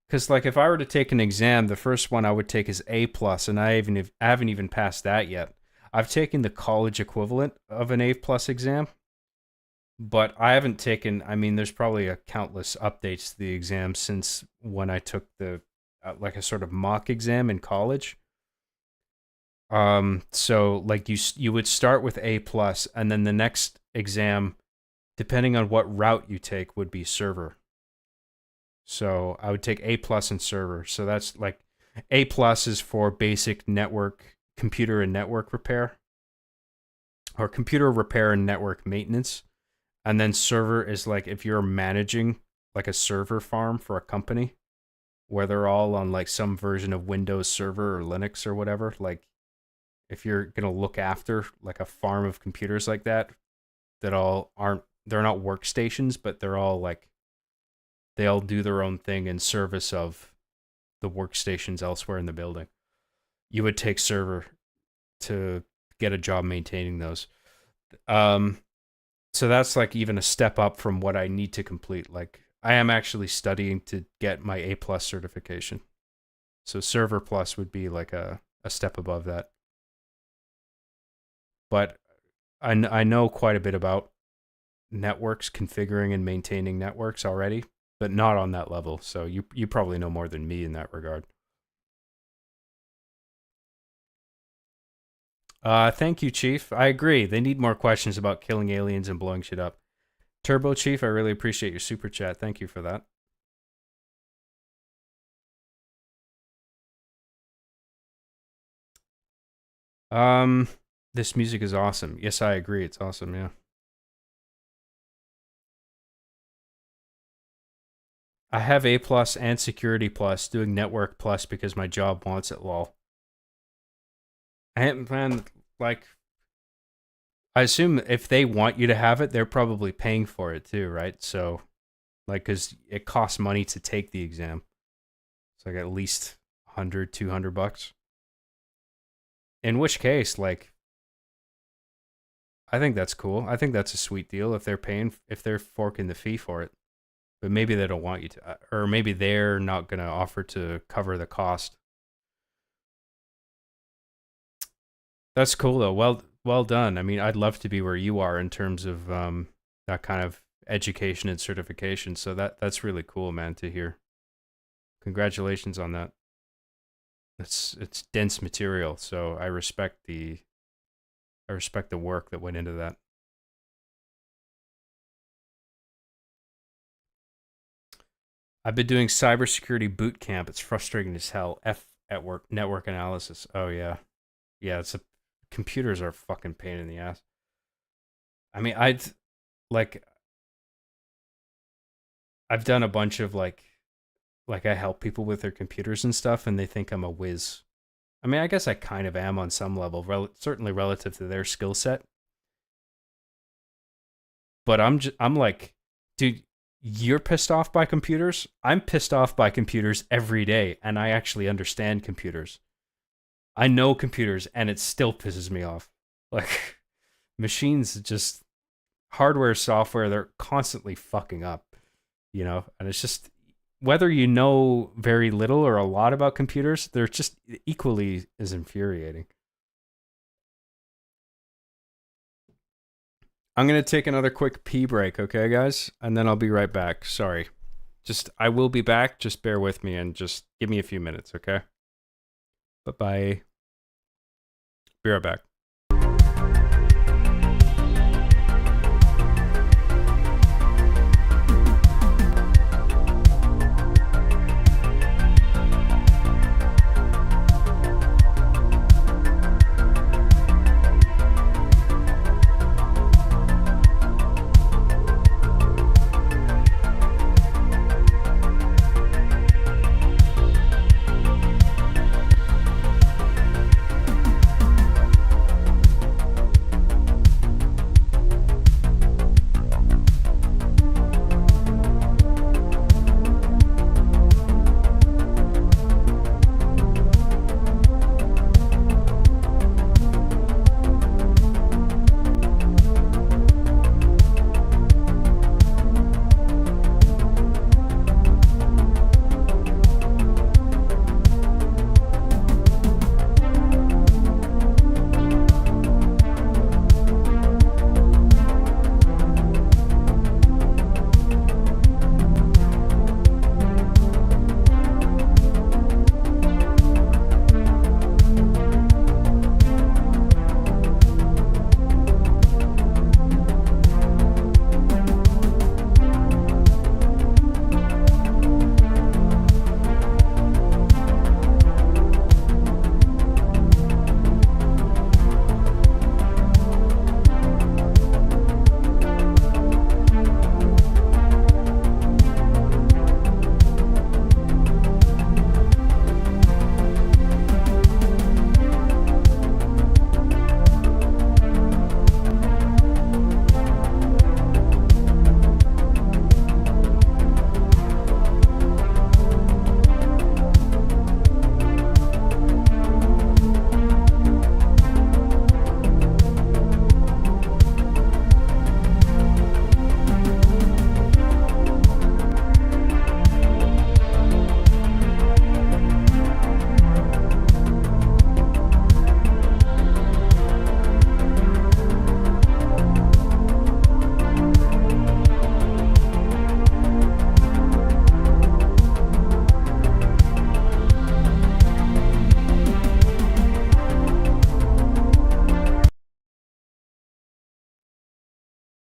Because like if I were to take an exam, the first one I would take is A+, and I haven't even passed that yet. I've taken the college equivalent of an A+ exam. But I haven't taken, I mean, there's probably a countless updates to the exam since when I took the, like a sort of mock exam in college. So like you would start with A+, and then the next exam, depending on what route you take, would be server. So I would take A+ and server. So that's like, A+ is for basic network, computer and network repair, or computer repair and network maintenance. And then server is like if you're managing like a server farm for a company where they're all on like some version of Windows Server or Linux or whatever. Like if you're going to look after like a farm of computers like that all they're not workstations, but they're all like, they all do their own thing in service of the workstations elsewhere in the building. You would take server to get a job maintaining those. So that's like even a step up from what I need to complete. Like I am actually studying to get my A+ certification. So Server Plus would be like a step above that. But I know quite a bit about networks, configuring and maintaining networks already, but not on that level. So you probably know more than me in that regard. Thank you, Chief. I agree. They need more questions about killing aliens and blowing shit up. Turbo Chief, I really appreciate your super chat. Thank you for that. This music is awesome. Yes, I agree. It's awesome, yeah. I have A+ and Security Plus, doing Network Plus because my job wants it, lol. And man, like, I assume if they want you to have it, they're probably paying for it too, right? So, like, because it costs money to take the exam. It's like at least $100, $200. In which case, like, I think that's cool. I think that's a sweet deal if they're forking the fee for it. But maybe they don't want you to, or maybe they're not going to offer to cover the cost. That's cool though. Well done. I mean, I'd love to be where you are in terms of that kind of education and certification. So that's really cool, man, to hear. Congratulations on that. It's dense material, so I respect the work that went into that. I've been doing cybersecurity boot camp. It's frustrating as hell. At work, network analysis. Oh yeah. Yeah, computers are a fucking pain in the ass. I mean, I've done a bunch of like I help people with their computers and stuff, and they think I'm a whiz. I mean, I guess I kind of am on some level, certainly relative to their skill set. But I'm like, dude, you're pissed off by computers? I'm pissed off by computers every day, and I actually understand computers. I know computers, and it still pisses me off. Like, machines just, hardware, software, they're constantly fucking up, you know? And it's just, whether you know very little or a lot about computers, they're just equally as infuriating. I'm going to take another quick pee break, okay, guys? And then I'll be right back. Sorry. I will be back. Just bear with me and just give me a few minutes, okay? Bye-bye. Be right back.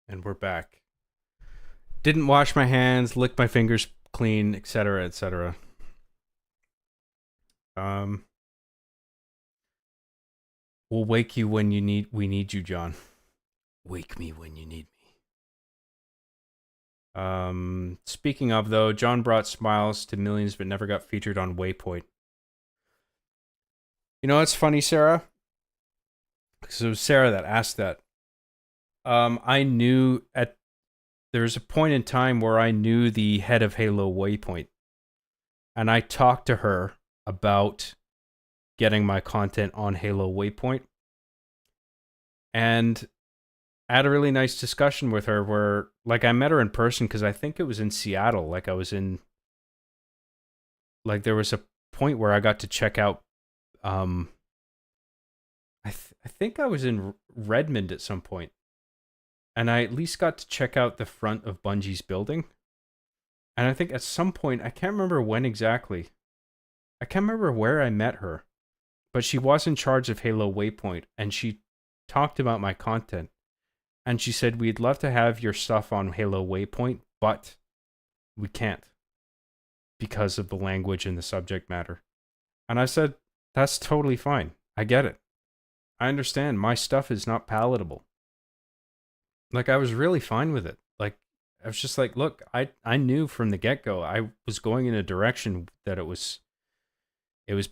And we're back. Didn't wash my hands, lick my fingers clean, etc., etc. We'll wake you when we need you, John. Wake me when you need me. Speaking of, though, John brought smiles to millions but never got featured on Waypoint. You know what's funny, Sarah? Because it was Sarah that asked that. I knew there was a point in time where I knew the head of Halo Waypoint, and I talked to her about getting my content on Halo Waypoint, and I had a really nice discussion with her where, like, I met her in person because I think it was in Seattle. Like, there was a point where I got to check out. I think I was in Redmond at some point. And I at least got to check out the front of Bungie's building. And I think at some point, I can't remember when exactly. I can't remember where I met her. But she was in charge of Halo Waypoint. And she talked about my content. And she said, we'd love to have your stuff on Halo Waypoint, but we can't. Because of the language and the subject matter. And I said, that's totally fine. I get it. I understand. My stuff is not palatable. Like, I was really fine with it. Like, I was just like, look, I knew from the get-go I was going in a direction that it was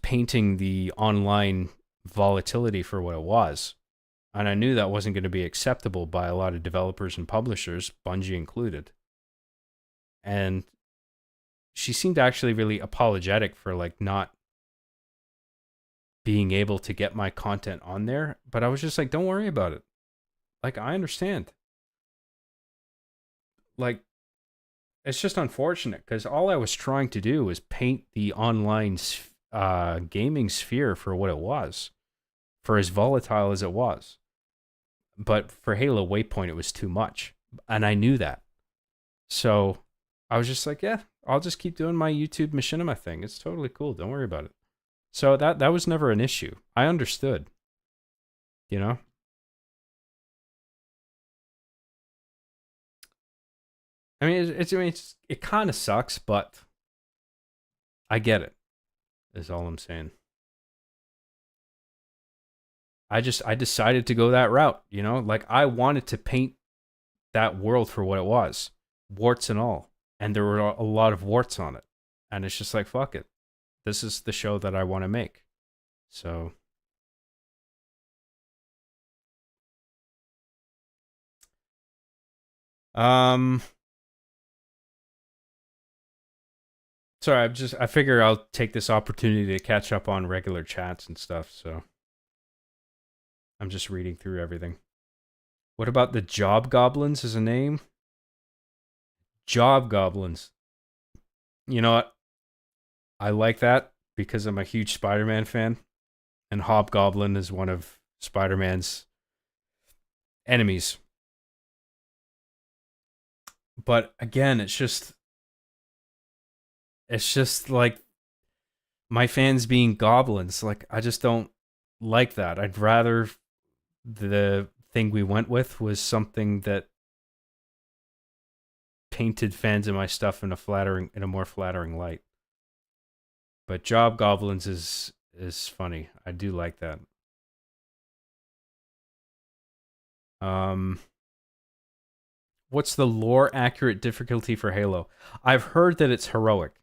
painting the online volatility for what it was. And I knew that wasn't going to be acceptable by a lot of developers and publishers, Bungie included. And she seemed actually really apologetic for, like, not being able to get my content on there. But I was just like, don't worry about it. Like, I understand. Like, it's just unfortunate because all I was trying to do was paint the online gaming sphere for what it was, for as volatile as it was. But for Halo Waypoint, it was too much. And I knew that. So I was just like, yeah, I'll just keep doing my YouTube machinima thing. It's totally cool. Don't worry about it. So that was never an issue. I understood. You know? I mean, it kind of sucks, but I get it. Is all I'm saying. I decided to go that route, you know? Like I wanted to paint that world for what it was, warts and all. And there were a lot of warts on it. And it's just like, fuck it. This is the show that I want to make. So sorry, I figure I'll take this opportunity to catch up on regular chats and stuff, so I'm just reading through everything. What about the Job Goblins as a name? Job Goblins. You know what? I like that because I'm a huge Spider-Man fan, and Hobgoblin is one of Spider-Man's enemies. But again, it's just like my fans being goblins. Like I just don't like that. I'd rather the thing we went with was something that painted fans of my stuff in a more flattering light. But Job Goblins is funny. I do like that. What's the lore accurate difficulty for Halo? I've heard that it's heroic.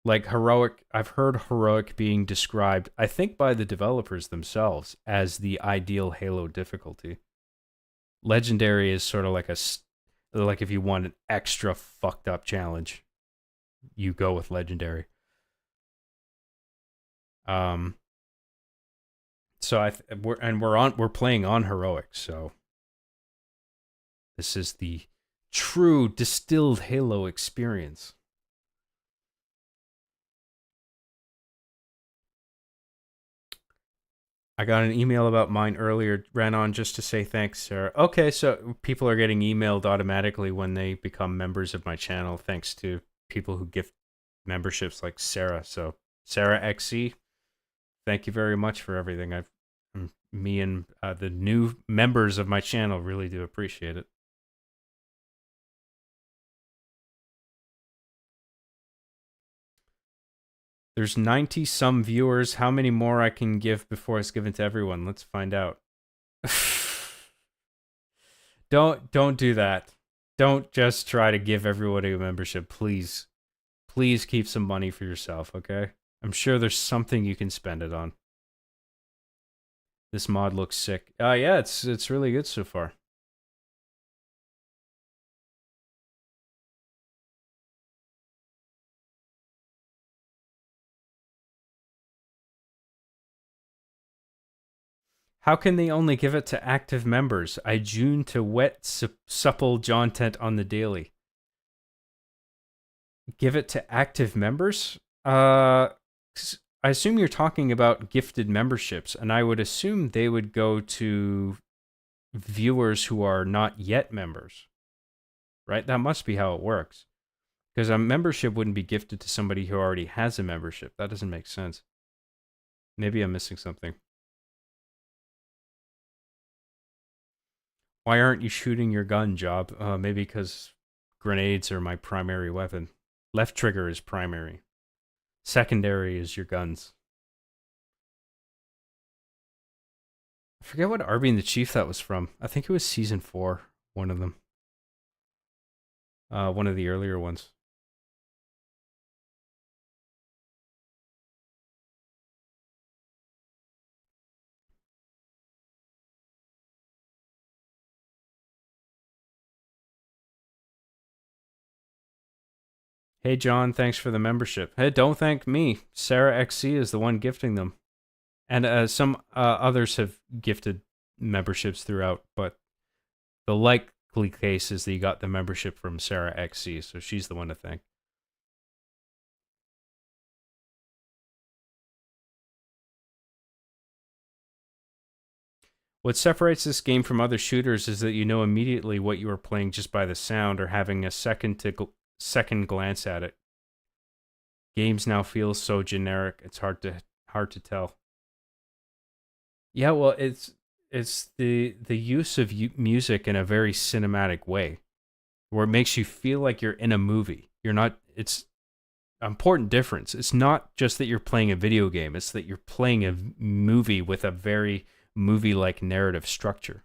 Like heroic, I've heard heroic being described, I think by the developers themselves, as the ideal Halo difficulty. Legendary is sort of like like if you want an extra fucked up challenge, you go with legendary. So we're playing on heroic, so this is the true distilled Halo experience. I got an email about mine earlier, ran on just to say thanks, Sarah. Okay, so people are getting emailed automatically when they become members of my channel, thanks to people who gift memberships like Sarah. So, Sarah XC, thank you very much for everything. Me and the new members of my channel really do appreciate it. There's 90 some viewers. How many more I can give before it's given to everyone? Let's find out. Don't do that. Don't just try to give everybody a membership, please. Please keep some money for yourself, okay? I'm sure there's something you can spend it on. This mod looks sick. Yeah, it's really good so far. How can they only give it to active members? I June to wet supple Jontent on the daily. Give it to active members? I assume you're talking about gifted memberships, and I would assume they would go to viewers who are not yet members. Right? That must be how it works. Because a membership wouldn't be gifted to somebody who already has a membership. That doesn't make sense. Maybe I'm missing something. Why aren't you shooting your gun, Job? Maybe because grenades are my primary weapon. Left trigger is primary. Secondary is your guns. I forget what Arby and the Chief that was from. I think it was season 4, one of them. One of the earlier ones. Hey, John, thanks for the membership. Hey, don't thank me. Sarah XC is the one gifting them. And some others have gifted memberships throughout, but the likely case is that you got the membership from Sarah XC, so she's the one to thank. What separates this game from other shooters is that you know immediately what you are playing just by the sound or having a second glance at it. Games now feel so generic, it's hard to tell. Yeah, well, it's the use of music in a very cinematic way, where it makes you feel like you're in a movie. You're not. It's an important difference. It's not just that you're playing a video game. It's that you're playing a movie with a very movie-like narrative structure.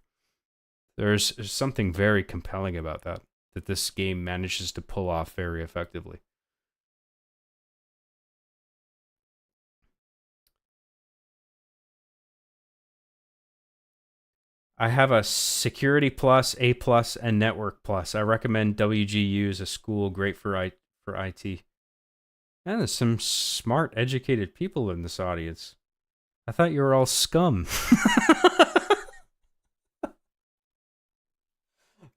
There's something very compelling about that this game manages to pull off very effectively. I have a Security Plus, A Plus, and Network Plus. I recommend WGU as a school great for IT. And there's some smart, educated people in this audience. I thought you were all scum.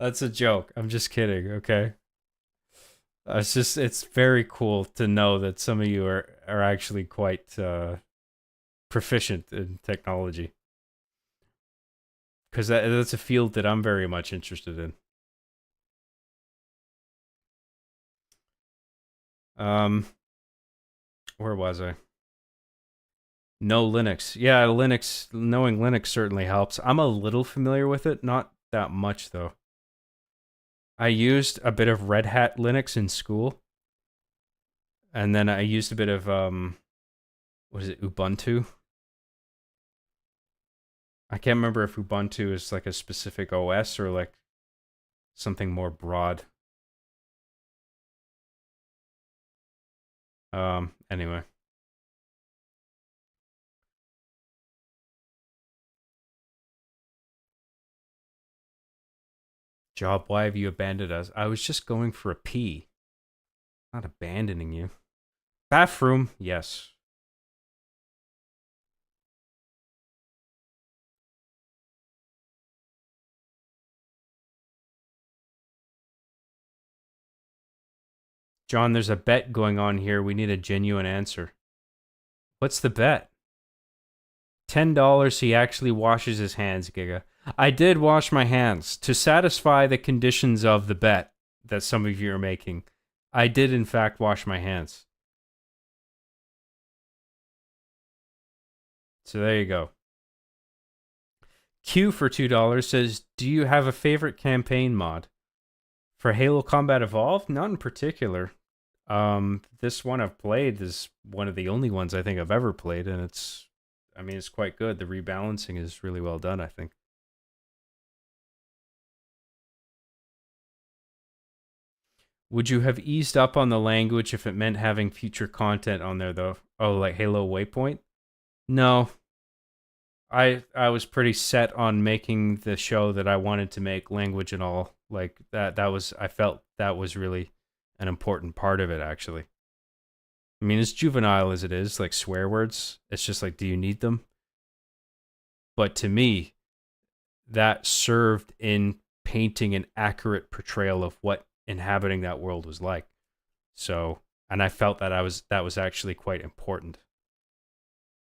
That's a joke. I'm just kidding, okay? It's very cool to know that some of you are actually quite proficient in technology. Because that's a field that I'm very much interested in. Where was I? No Linux. Yeah, Linux. Knowing Linux certainly helps. I'm a little familiar with it, not that much though. I used a bit of Red Hat Linux in school, and then I used a bit of what is it, Ubuntu? I can't remember if Ubuntu is like a specific OS or like something more broad. Anyway. Job, why have you abandoned us? I was just going for a pee. Not abandoning you. Bathroom, yes. John, there's a bet going on here. We need a genuine answer. What's the bet? $10 he actually washes his hands, Giga. I did wash my hands to satisfy the conditions of the bet that some of you are making. I did, in fact, wash my hands. So there you go. Q for $2 says, do you have a favorite campaign mod? For Halo Combat Evolved? Not in particular. This one I've played is one of the only ones I think I've ever played, and it's quite good. The rebalancing is really well done, I think. Would you have eased up on the language if it meant having future content on there, though? Oh, like Halo Waypoint? No. I was pretty set on making the show that I wanted to make, language and all. Like I felt that was really an important part of it, actually. I mean, as juvenile as it is, like swear words, it's just like, do you need them? But to me, that served in painting an accurate portrayal of what inhabiting that world was like. So, and I felt that that was actually quite important.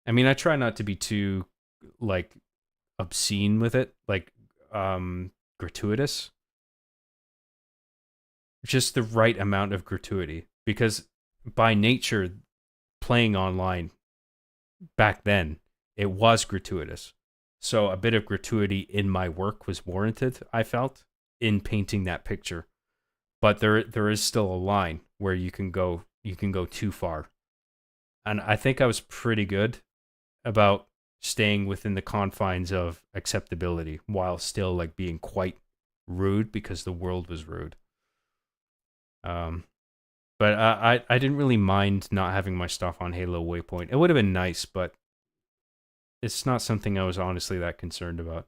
I mean, I try not to be too like obscene with it, like gratuitous. Just the right amount of gratuity, because by nature, playing online back then, it was gratuitous. So a bit of gratuity in my work was warranted, I felt, in painting that picture. But there is still a line where you can go too far. And I think I was pretty good about staying within the confines of acceptability while still like being quite rude, because the world was rude. But I didn't really mind not having my stuff on Halo Waypoint. It would have been nice, but it's not something I was honestly that concerned about.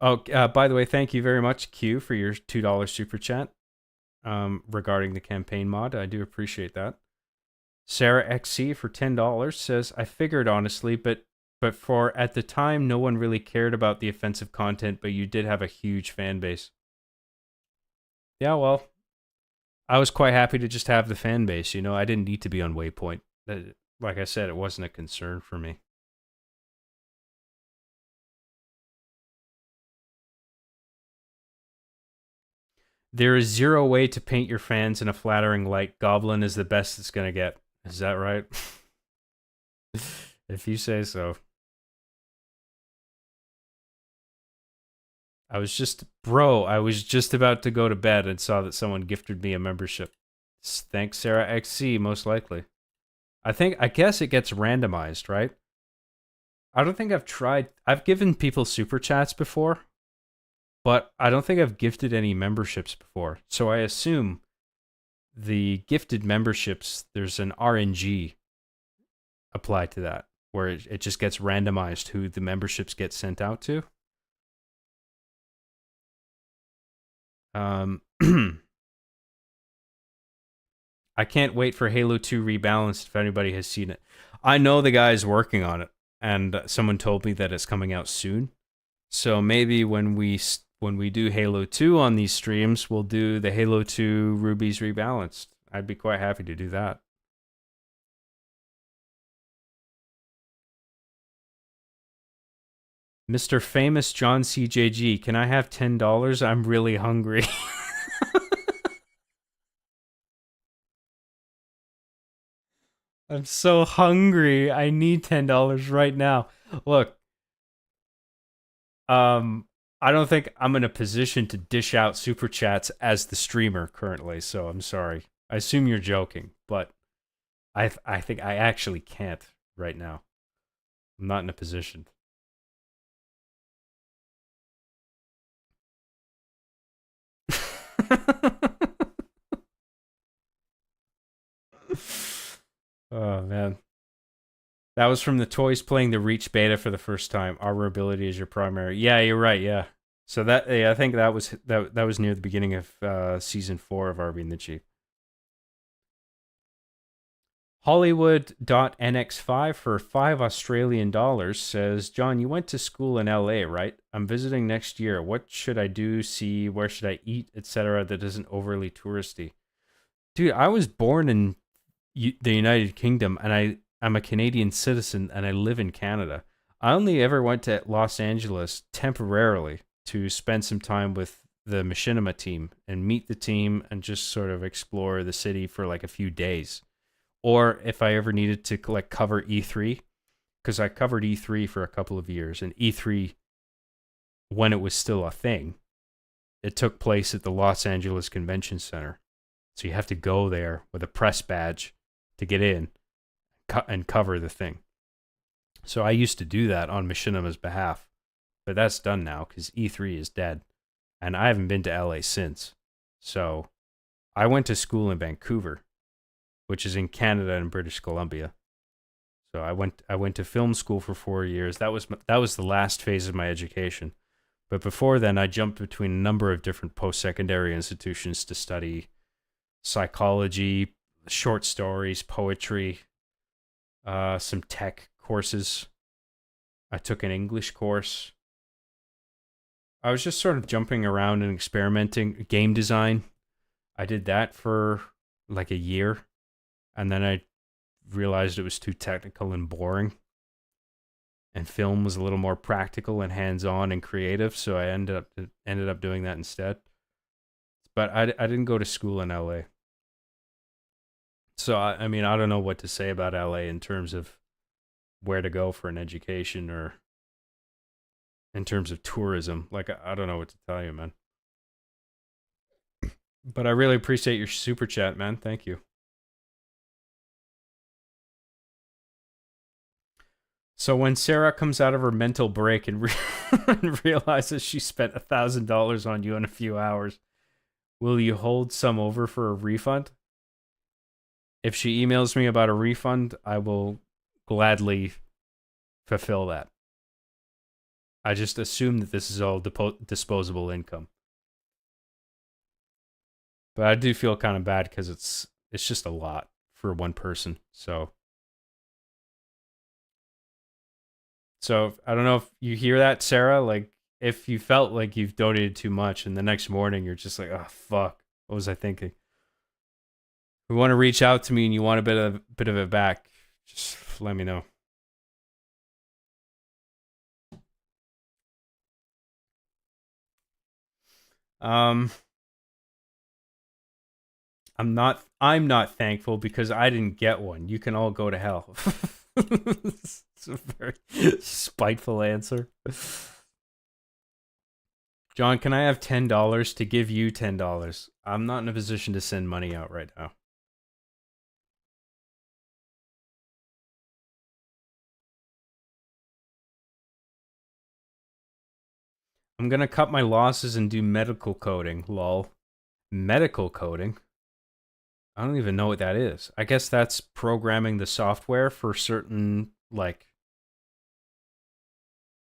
Oh, by the way, thank you very much, Q, for your $2 super chat regarding the campaign mod. I do appreciate that. Sarah XC for $10 says, I figured honestly, but for at the time, no one really cared about the offensive content, but you did have a huge fan base. Yeah, well, I was quite happy to just have the fan base. You know, I didn't need to be on Waypoint. like I said, it wasn't a concern for me. There is zero way to paint your fans in a flattering light. Goblin is the best it's gonna get. Is that right? If you say so. I was just about to go to bed and saw that someone gifted me a membership. Thanks, Sarah XC, most likely. I guess it gets randomized, right? I don't think I've given people super chats before, but I don't think I've gifted any memberships before. So I assume the gifted memberships, there's an RNG applied to that, where it just gets randomized who the memberships get sent out to. I can't wait for Halo 2 Rebalanced if anybody has seen it. I know the guy is working on it, and someone told me that it's coming out soon. So maybe when we do Halo 2 on these streams, we'll do the Halo 2 Rubies Rebalanced. I'd be quite happy to do that. Mr. Famous John CJG, can I have $10? I'm really hungry. I'm so hungry. I need $10 right now. Look, I don't think I'm in a position to dish out super chats as the streamer currently, so I'm sorry. I assume you're joking, but I think I actually can't right now. I'm not in a position. Oh man, that was from the toys playing the Reach beta for the first time. Armor ability is your primary. Yeah, you're right. Yeah, so I think that was near the beginning of season 4 of RB and the Chief. Hollywood.nx5 for $5 says, John, you went to school in LA, right? I'm visiting next year. What should I do, see, where should I eat, etc. that isn't overly touristy? Dude, I was born in the United Kingdom, and I'm a Canadian citizen, and I live in Canada. I only ever went to Los Angeles temporarily to spend some time with the Machinima team and meet the team and just sort of explore the city for like a few days. Or if I ever needed to like cover E3, because I covered E3 for a couple of years, and E3, when it was still a thing, it took place at the Los Angeles Convention Center. So you have to go there with a press badge to get in and cover the thing. So I used to do that on Machinima's behalf, but that's done now because E3 is dead, and I haven't been to LA since. So I went to school in Vancouver, which is in Canada and British Columbia. So I went to film school for 4 years. That was the last phase of my education. But before then, I jumped between a number of different post-secondary institutions to study psychology, short stories, poetry, some tech courses. I took an English course. I was just sort of jumping around and experimenting. Game design. I did that for like a year, and then I realized it was too technical and boring. And film was a little more practical and hands-on and creative, so I ended up doing that instead. But I didn't go to school in LA. So, I mean, I don't know what to say about LA in terms of where to go for an education or in terms of tourism. Like, I don't know what to tell you, man. But I really appreciate your super chat, man. Thank you. So when Sarah comes out of her mental break and, and realizes she spent $1,000 on you in a few hours, will you hold some over for a refund? If she emails me about a refund, I will gladly fulfill that. I just assume that this is all disposable income. But I do feel kind of bad because it's just a lot for one person. So I don't know if you hear that, Sarah. Like, if you felt like you've donated too much and the next morning you're just like, oh, fuck, what was I thinking? If you want to reach out to me and you want a bit of it back, Just let me know. Um, I'm not thankful because I didn't get one. You can all go to hell. It's a very spiteful answer. John, can I have $10 to give you $10? I'm not in a position to send money out right now. I'm gonna cut my losses and do medical coding, lol. Medical coding? I don't even know what that is. I guess that's programming the software for certain, like,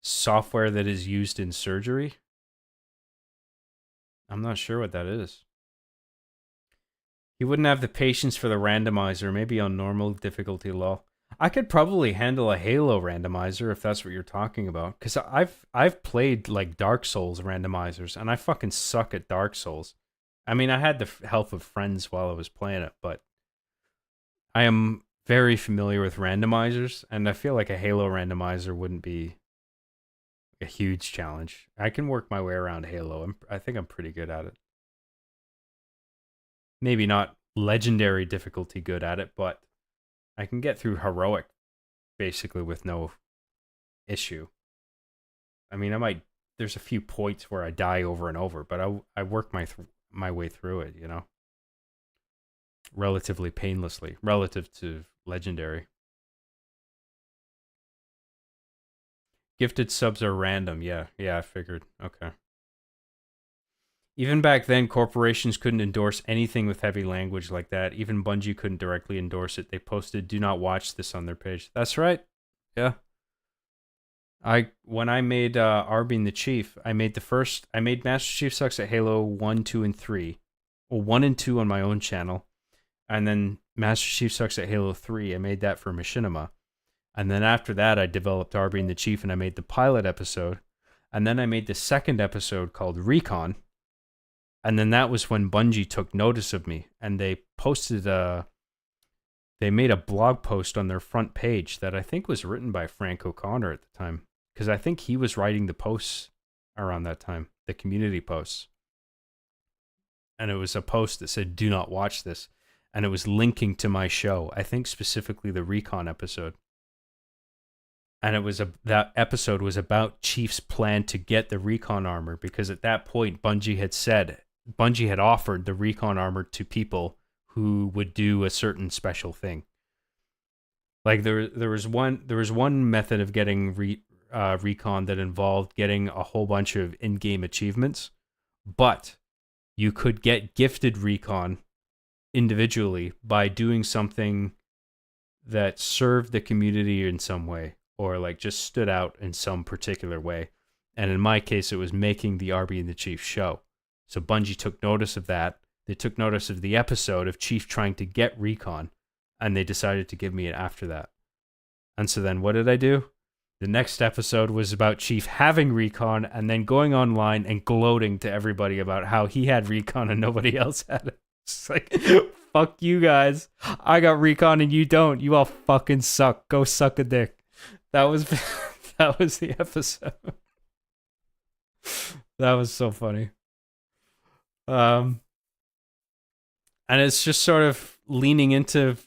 software that is used in surgery. I'm not sure what that is. He wouldn't have the patience for the randomizer, maybe on normal difficulty, lol. I could probably handle a Halo randomizer if that's what you're talking about, because I've played like Dark Souls randomizers, and I fucking suck at Dark Souls. I mean, I had the help of friends while I was playing it, but I am very familiar with randomizers, and I feel like a Halo randomizer wouldn't be a huge challenge. I can work my way around Halo. I think I'm pretty good at it. Maybe not legendary difficulty good at it, but I can get through heroic basically with no issue. I mean, there's a few points where I die over and over, but I work my way through it, you know, relatively painlessly relative to legendary. Gifted subs are random. Yeah, I figured. Okay. Even back then, corporations couldn't endorse anything with heavy language like that. Even Bungie couldn't directly endorse it. They posted "Do not watch this" on their page. That's right. Yeah. When I made Arbin the Chief, I made Master Chief Sucks at Halo 1, 2, and 3. Well, 1 and 2 on my own channel. And then Master Chief Sucks at Halo 3. I made that for Machinima. And then after that, I developed Arbin the Chief and I made the pilot episode. And then I made the second episode called Recon. And then that was when Bungie took notice of me, and they made a blog post on their front page that I think was written by Frank O'Connor at the time, because I think he was writing the posts around that time, the community posts. And it was a post that said, "Do not watch this," and it was linking to my show. I think specifically the Recon episode. And that episode was about Chief's plan to get the Recon armor, because at that point Bungie had offered the Recon armor to people who would do a certain special thing. Like there was one method of getting Recon that involved getting a whole bunch of in-game achievements, but you could get gifted Recon individually by doing something that served the community in some way, or like just stood out in some particular way. And in my case, it was making the Arbin the Chief show. So Bungie took notice of that. They took notice of the episode of Chief trying to get Recon, and they decided to give me it after that. And so then what did I do? The next episode was about Chief having Recon and then going online and gloating to everybody about how he had Recon and nobody else had it. It's like, fuck you guys. I got Recon and you don't. You all fucking suck. Go suck a dick. That was the episode. That was so funny. And it's just sort of leaning into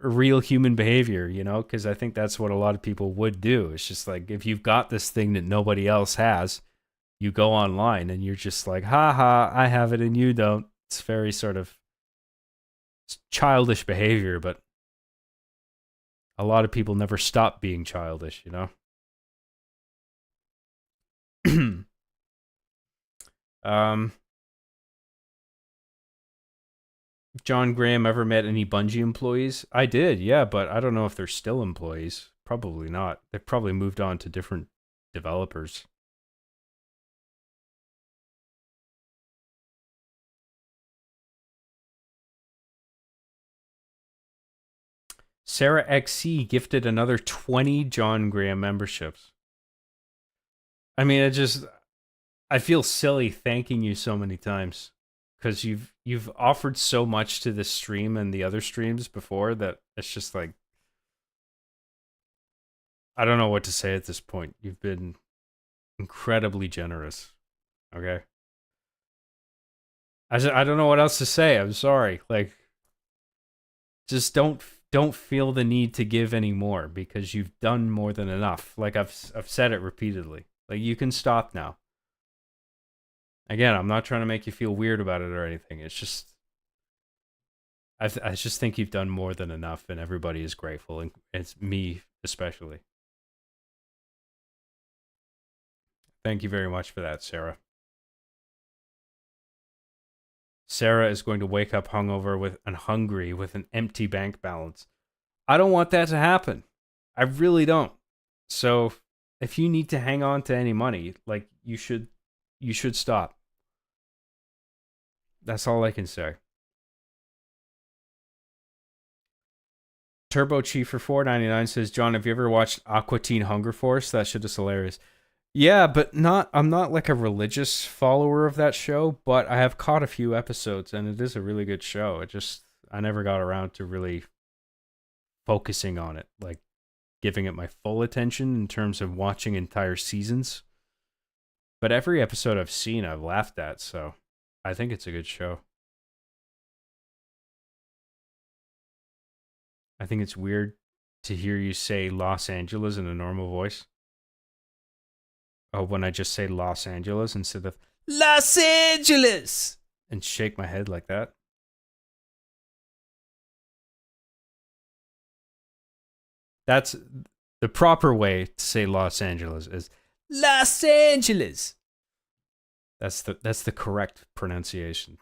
real human behavior, you know, because I think that's what a lot of people would do. It's just like, if you've got this thing that nobody else has, you go online and you're just like, ha ha, I have it and you don't. It's very sort of childish behavior, but a lot of people never stop being childish, you know? John Graham ever met any Bungie employees? I did, yeah, but I don't know if they're still employees. Probably not. They've probably moved on to different developers. Sarah XC gifted another 20 John Graham memberships. I mean, I feel silly thanking you so many times, because you've offered so much to this stream and the other streams before that it's just like, I don't know what to say at this point. You've been incredibly generous. Okay. I don't know what else to say. I'm sorry. Like, just don't feel the need to give anymore because you've done more than enough. Like I've said it repeatedly. Like you can stop now. Again, I'm not trying to make you feel weird about it or anything. It's just I just think you've done more than enough, and everybody is grateful, and it's me especially. Thank you very much for that, Sarah. Sarah is going to wake up hungover and hungry with an empty bank balance. I don't want that to happen. I really don't. So if you need to hang on to any money, like you should stop. That's all I can say. Turbo Chief for $4.99 says, John, have you ever watched Aqua Teen Hunger Force? That shit is hilarious. Yeah, but I'm not like a religious follower of that show, but I have caught a few episodes and it is a really good show. I never got around to really focusing on it, like giving it my full attention in terms of watching entire seasons. But every episode I've seen, I've laughed at, so I think it's a good show. I think it's weird to hear you say Los Angeles in a normal voice. Oh, when I just say Los Angeles instead of Los Angeles and shake my head like that. That's the proper way to say Los Angeles is Los Angeles. That's the correct pronunciation.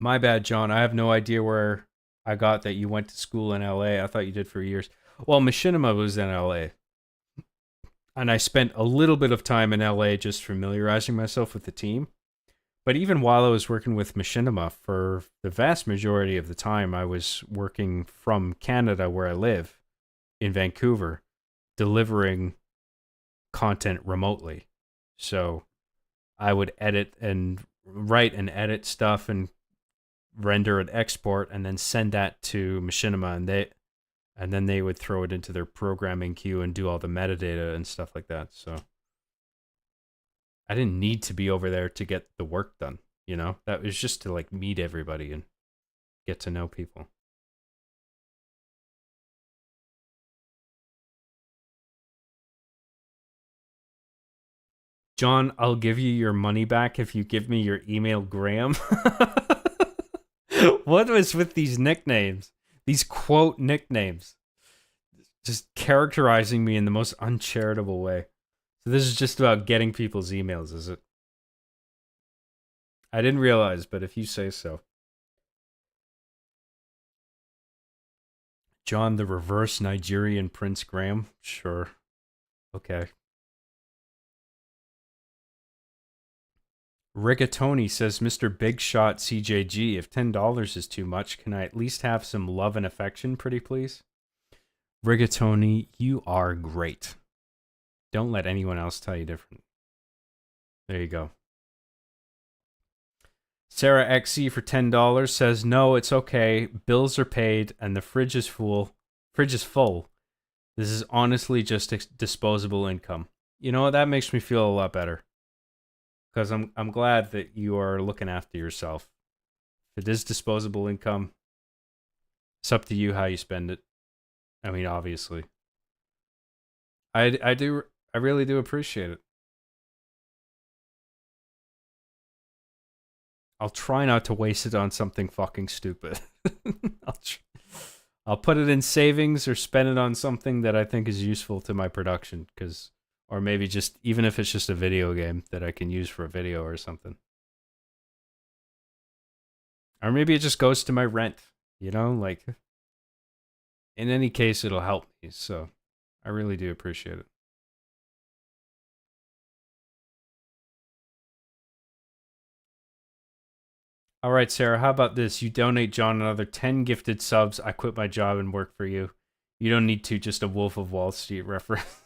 My bad, John. I have no idea where I got that you went to school in LA. I thought you did for years. Well, Machinima was in LA. And I spent a little bit of time in LA just familiarizing myself with the team. But even while I was working with Machinima, for the vast majority of the time, I was working from Canada, where I live, in Vancouver, delivering content remotely. So I would edit and write and edit stuff and render and export and then send that to Machinima, and then they would throw it into their programming queue and do all the metadata and stuff like that. So I didn't need to be over there to get the work done, you know? That was just to like meet everybody and get to know people. John, I'll give you your money back if you give me your email, Graham. What was with these nicknames? These quote nicknames. Just characterizing me in the most uncharitable way. So this is just about getting people's emails, is it? I didn't realize, but if you say so. John, the reverse Nigerian Prince Graham? Sure. Okay. Rigatoni says, Mr. Big Shot CJG, if $10 is too much, can I at least have some love and affection, pretty please? Rigatoni, you are great. Don't let anyone else tell you different. There you go. Sarah XC for $10 says, no, it's okay. Bills are paid and the fridge is full. This is honestly just disposable income. You know what? That makes me feel a lot better. Because I'm glad that you are looking after yourself. If it is disposable income, it's up to you how you spend it. I mean, obviously. I really do appreciate it. I'll try not to waste it on something fucking stupid. I'll put it in savings or spend it on something that I think is useful to my production, or maybe just, even if it's just a video game that I can use for a video or something. Or maybe it just goes to my rent, you know, like, in any case, it'll help me. So I really do appreciate it. All right, Sarah, how about this? You donate John another 10 gifted subs. I quit my job and work for you. You don't need to, just a Wolf of Wall Street reference.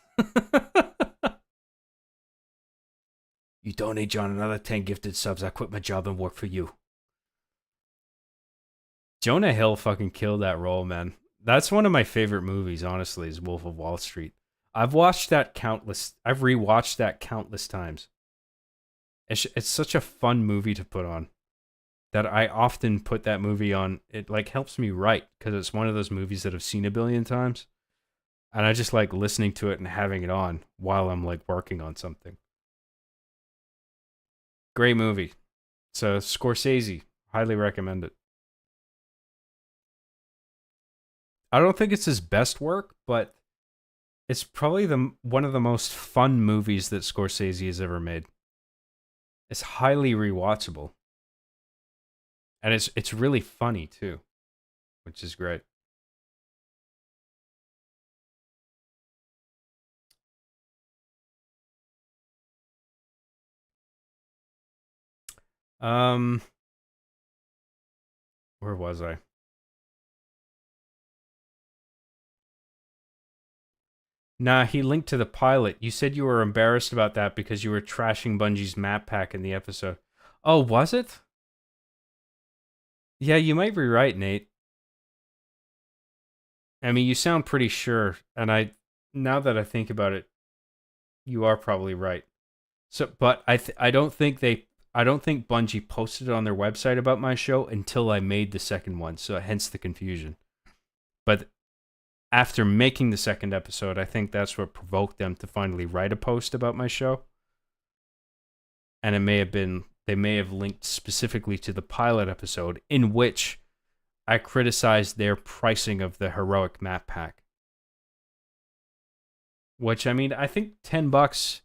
You donate John another 10 gifted subs, I quit my job and work for you. Jonah Hill fucking killed that role, man. That's one of my favorite movies, honestly, is Wolf of Wall Street. I've rewatched that countless times. It's such a fun movie to put on that I often put that movie on. It like helps me write because it's one of those movies that I've seen a billion times. And I just like listening to it and having it on while I'm like working on something. Great movie. So Scorsese, highly recommend it. I don't think it's his best work, but it's probably one of the most fun movies that Scorsese has ever made. It's highly rewatchable. And it's really funny too, which is great. Where was I? Nah, he linked to the pilot. You said you were embarrassed about that because you were trashing Bungie's map pack in the episode. Oh, was it? Yeah, you might be right, Nate. I mean, you sound pretty sure, and now that I think about it, you are probably right. So, but I don't think Bungie posted it on their website about my show until I made the second one, so hence the confusion. But after making the second episode, I think that's what provoked them to finally write a post about my show. And they may have linked specifically to the pilot episode in which I criticized their pricing of the heroic map pack. Which, I mean, I think $10,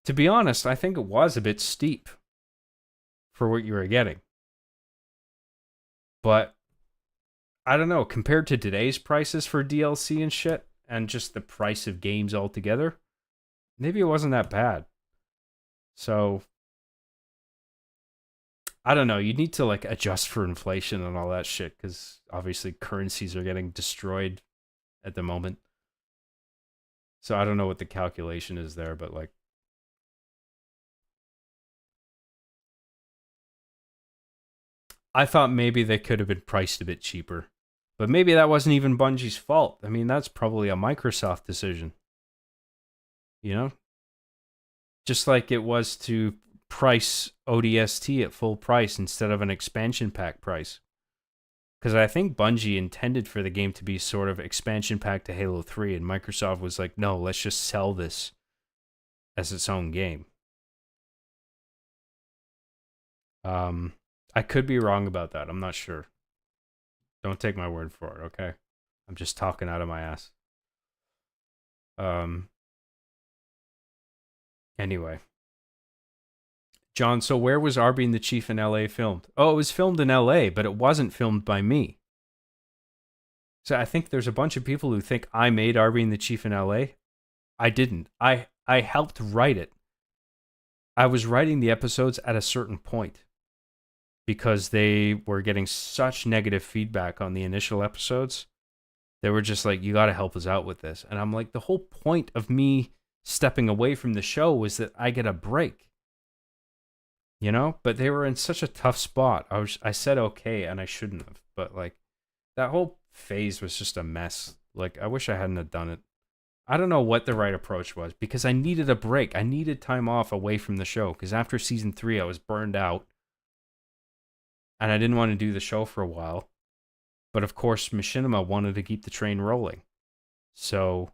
to be honest, I think it was a bit steep for what you were getting. But I don't know, compared to today's prices for DLC and shit, and just the price of games altogether, maybe it wasn't that bad. So, I don't know, you need to like adjust for inflation and all that shit, because obviously currencies are getting destroyed at the moment. So I don't know what the calculation is there, but like, I thought maybe they could have been priced a bit cheaper. But maybe that wasn't even Bungie's fault. I mean, that's probably a Microsoft decision. You know? Just like it was to price ODST at full price instead of an expansion pack price. Because I think Bungie intended for the game to be sort of expansion pack to Halo 3, and Microsoft was like, no, let's just sell this as its own game. I could be wrong about that. I'm not sure. Don't take my word for it, okay? I'm just talking out of my ass. Anyway. John, so where was Our Being the Chief in LA filmed? Oh, it was filmed in LA, but it wasn't filmed by me. So I think there's a bunch of people who think I made Our Being the Chief in LA. I didn't. I helped write it. I was writing the episodes at a certain point, because they were getting such negative feedback on the initial episodes. They were just like, you got to help us out with this. And I'm like, the whole point of me stepping away from the show was that I get a break. You know? But they were in such a tough spot. I said okay, and I shouldn't have. But like, that whole phase was just a mess. Like, I wish I hadn't have done it. I don't know what the right approach was, because I needed a break. I needed time off away from the show, because after season 3, I was burned out. And I didn't want to do the show for a while. But of course, Machinima wanted to keep the train rolling. So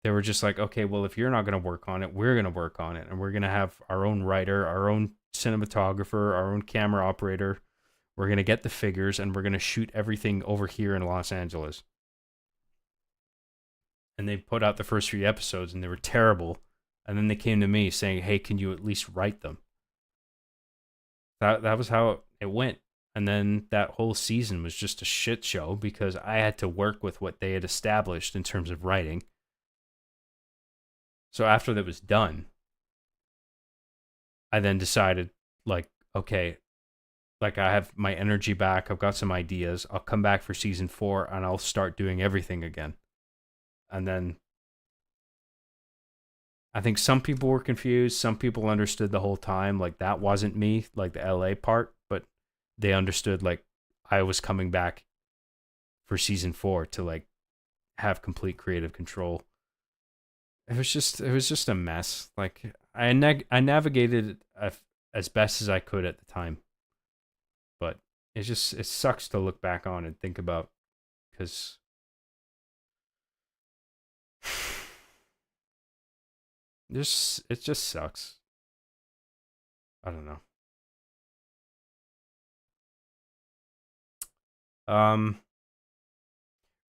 they were just like, okay, well, if you're not going to work on it, we're going to work on it. And we're going to have our own writer, our own cinematographer, our own camera operator. We're going to get the figures, and we're going to shoot everything over here in Los Angeles. And they put out the first 3 episodes, and they were terrible. And then they came to me saying, hey, can you at least write them? That was how it went. And then that whole season was just a shit show, because I had to work with what they had established in terms of writing. So after that was done, I then decided, like, okay, like, I have my energy back. I've got some ideas. I'll come back for season 4, and I'll start doing everything again. And then I think some people were confused. Some people understood the whole time. Like, that wasn't me, like the LA part, but they understood, like, I was coming back for season 4 to, like, have complete creative control. It was just a mess. Like, I navigated it as best as I could at the time, but it sucks to look back on and think about, because it just sucks. I don't know.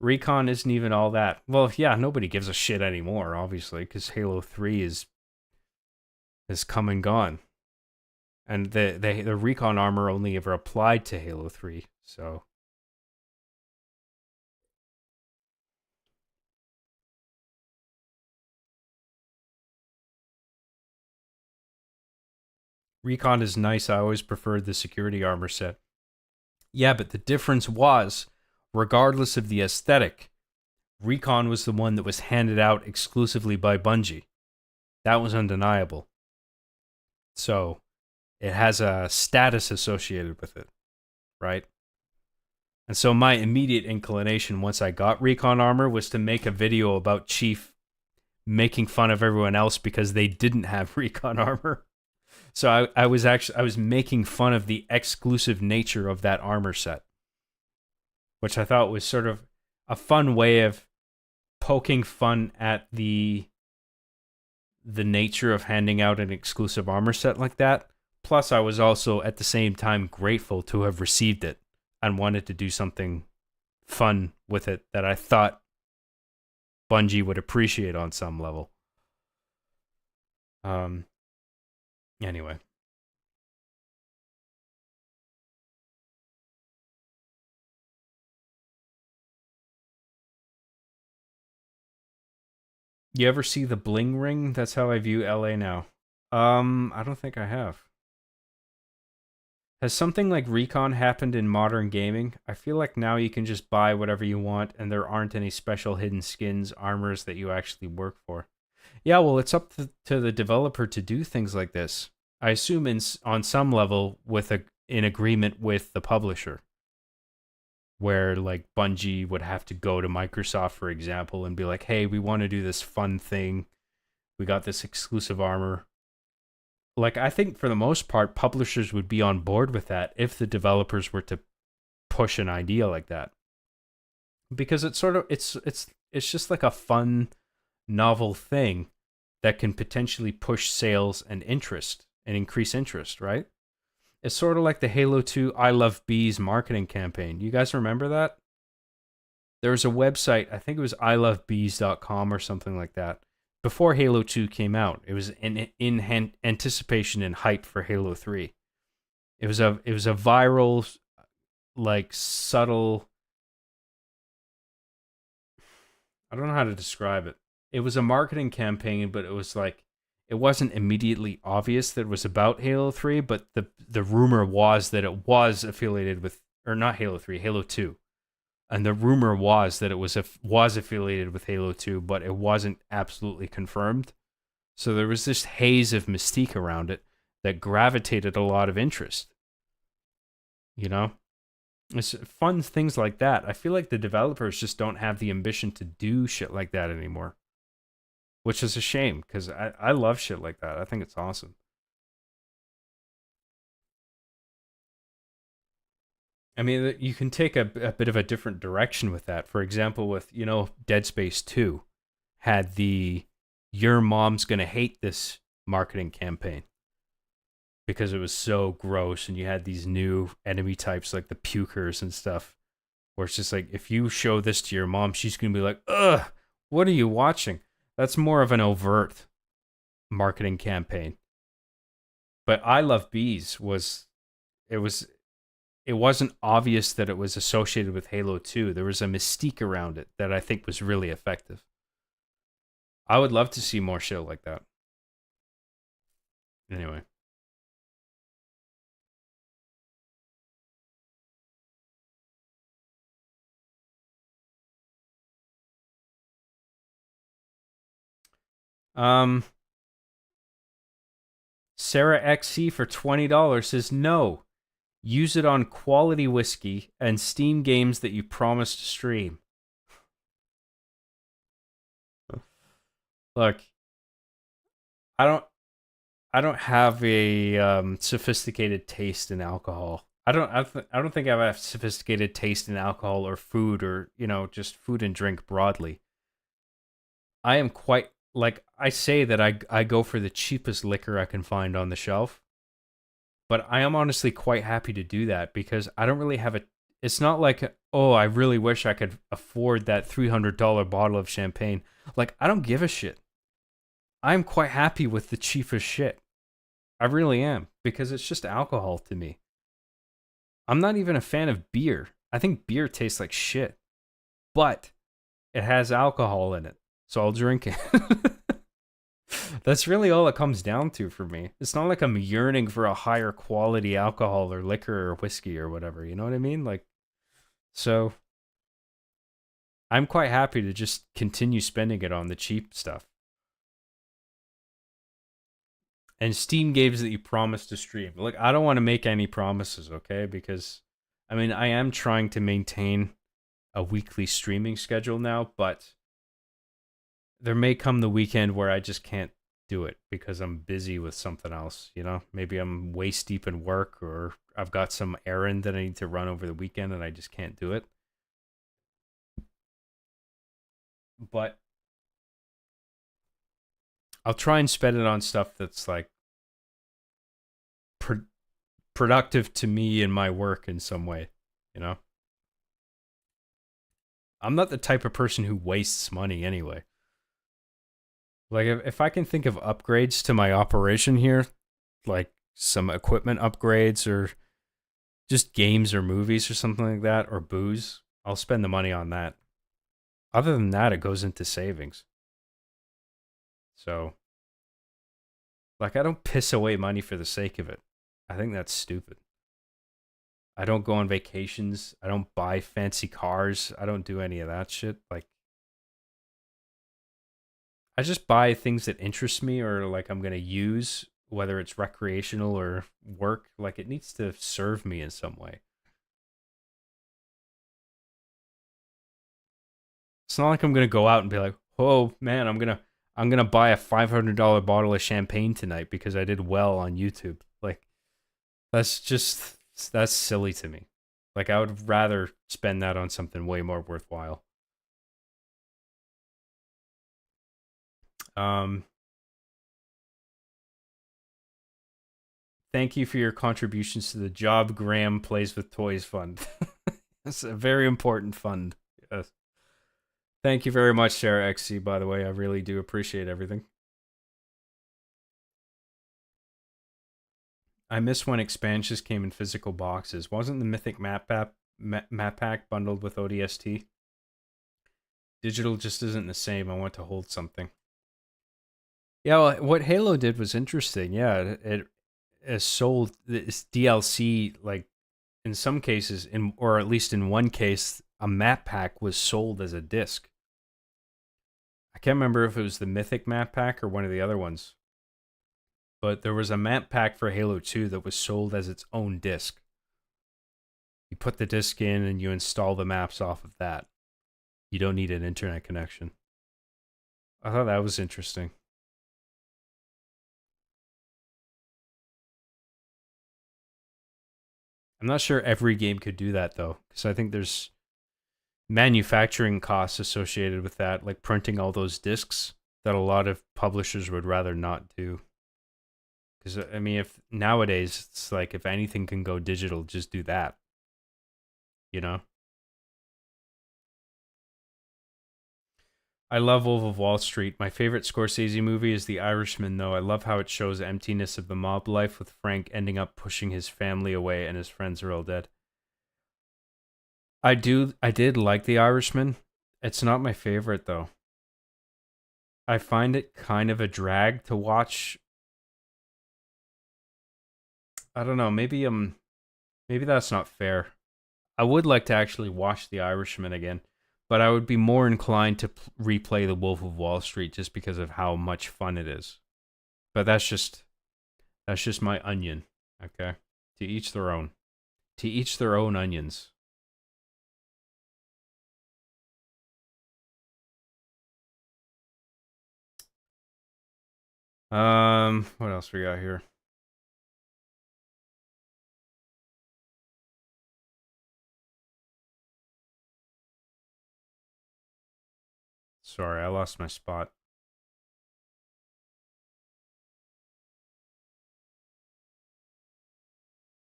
Recon isn't even all that. Well, yeah, nobody gives a shit anymore, obviously, because Halo 3 is come and gone. And the recon armor only ever applied to Halo 3, so recon is nice. I always preferred the security armor set. Yeah, but the difference was, regardless of the aesthetic, recon was the one that was handed out exclusively by Bungie. That was undeniable. So, it has a status associated with it, right? And so my immediate inclination once I got recon armor was to make a video about Chief making fun of everyone else because they didn't have recon armor. So I was making fun of the exclusive nature of that armor set, which I thought was sort of a fun way of poking fun at the nature of handing out an exclusive armor set like that. Plus, I was also at the same time grateful to have received it and wanted to do something fun with it that I thought Bungie would appreciate on some level. Anyway. You ever see the bling ring? That's how I view LA now. I don't think I have. Has something like Recon happened in modern gaming? I feel like now you can just buy whatever you want and there aren't any special hidden skins, armors that you actually work for. Yeah, well, it's up to the developer to do things like this. I assume on some level in agreement with the publisher, where like Bungie would have to go to Microsoft, for example, and be like, "Hey, we want to do this fun thing. We got this exclusive armor." Like, I think for the most part, publishers would be on board with that if the developers were to push an idea like that, because it's sort of it's just like a fun, novel thing that can potentially push sales and interest and increase interest, right? It's sort of like the Halo 2 I Love Bees marketing campaign. You guys remember that? There was a website, I think it was ilovebees.com or something like that, before Halo 2 came out. It was in anticipation and hype for Halo 3. It was a viral, like, subtle, I don't know how to describe it. It was a marketing campaign, but it was like, it wasn't immediately obvious that it was about Halo 3, but the rumor was that it was affiliated with, or not Halo 3, Halo 2. And the rumor was that it was affiliated with Halo 2, but it wasn't absolutely confirmed. So there was this haze of mystique around it that gravitated a lot of interest. You know? It's fun things like that. I feel like the developers just don't have the ambition to do shit like that anymore. Which is a shame, because I love shit like that. I think it's awesome. I mean, you can take a bit of a different direction with that. For example, with, Dead Space 2 had the "your mom's gonna hate this" marketing campaign because it was so gross, and you had these new enemy types like the pukers and stuff, where it's just like, if you show this to your mom, she's gonna be like, "Ugh, what are you watching?" That's more of an overt marketing campaign. But I Love Bees it wasn't obvious that it was associated with Halo 2. There was a mystique around it that I think was really effective. I would love to see more shit like that. Anyway. Sarah XC for $20 says no. Use it on quality whiskey and Steam games that you promised to stream. Look, I don't have a sophisticated taste in alcohol. I don't think I have a sophisticated taste in alcohol or food or, just food and drink broadly. I am quite like I say that I go for the cheapest liquor I can find on the shelf. But I am honestly quite happy to do that because I don't really have a it's not like, oh, I really wish I could afford that $300 bottle of champagne. Like, I don't give a shit. I'm quite happy with the cheapest shit. I really am, because it's just alcohol to me. I'm not even a fan of beer. I think beer tastes like shit. But it has alcohol in it, so I'll drink it. That's really all it comes down to for me. It's not like I'm yearning for a higher quality alcohol or liquor or whiskey or whatever, you know what I mean? Like, so I'm quite happy to just continue spending it on the cheap stuff. And Steam games that you promise to stream. Look, I don't want to make any promises, okay? Because, I mean, I am trying to maintain a weekly streaming schedule now, but there may come the weekend where I just can't do it because I'm busy with something else, Maybe I'm waist deep in work or I've got some errand that I need to run over the weekend and I just can't do it. But I'll try and spend it on stuff that's like productive to me and my work in some way, I'm not the type of person who wastes money anyway. Like, if I can think of upgrades to my operation here, like some equipment upgrades or just games or movies or something like that, or booze, I'll spend the money on that. Other than that, it goes into savings. So, like, I don't piss away money for the sake of it. I think that's stupid. I don't go on vacations. I don't buy fancy cars. I don't do any of that shit. Like, I just buy things that interest me or like I'm going to use, whether it's recreational or work. Like, it needs to serve me in some way. It's not like I'm going to go out and be like, "Oh, man, I'm going to buy a $500 bottle of champagne tonight because I did well on YouTube." Like, that's silly to me. Like, I would rather spend that on something way more worthwhile. Thank you for your contributions to the Job Graham Plays with Toys Fund. It's a very important fund. Yes. Thank you very much, Sarah XC, by the way. I really do appreciate everything. I miss when expansions came in physical boxes. Wasn't the Mythic map pack bundled with ODST? Digital just isn't the same. I want to hold something. Yeah, well, what Halo did was interesting. Yeah, it sold this DLC, like, in some cases, or at least in one case, a map pack was sold as a disc. I can't remember if it was the Mythic map pack or one of the other ones. But there was a map pack for Halo 2 that was sold as its own disc. You put the disc in and you install the maps off of that. You don't need an internet connection. I thought that was interesting. I'm not sure every game could do that, though, because I think there's manufacturing costs associated with that, like printing all those discs that a lot of publishers would rather not do. Because, I mean, if nowadays it's like if anything can go digital, just do that. I love Wolf of Wall Street. My favorite Scorsese movie is The Irishman, though. I love how it shows the emptiness of the mob life, with Frank ending up pushing his family away and his friends are all dead. I did like The Irishman. It's not my favorite, though. I find it kind of a drag to watch. I don't know, maybe that's not fair. I would like to actually watch The Irishman again, but I would be more inclined to replay The Wolf of Wall Street just because of how much fun it is. But that's just That's just my onion. Okay? To each their own. To each their own onions. What else we got here? Sorry, I lost my spot.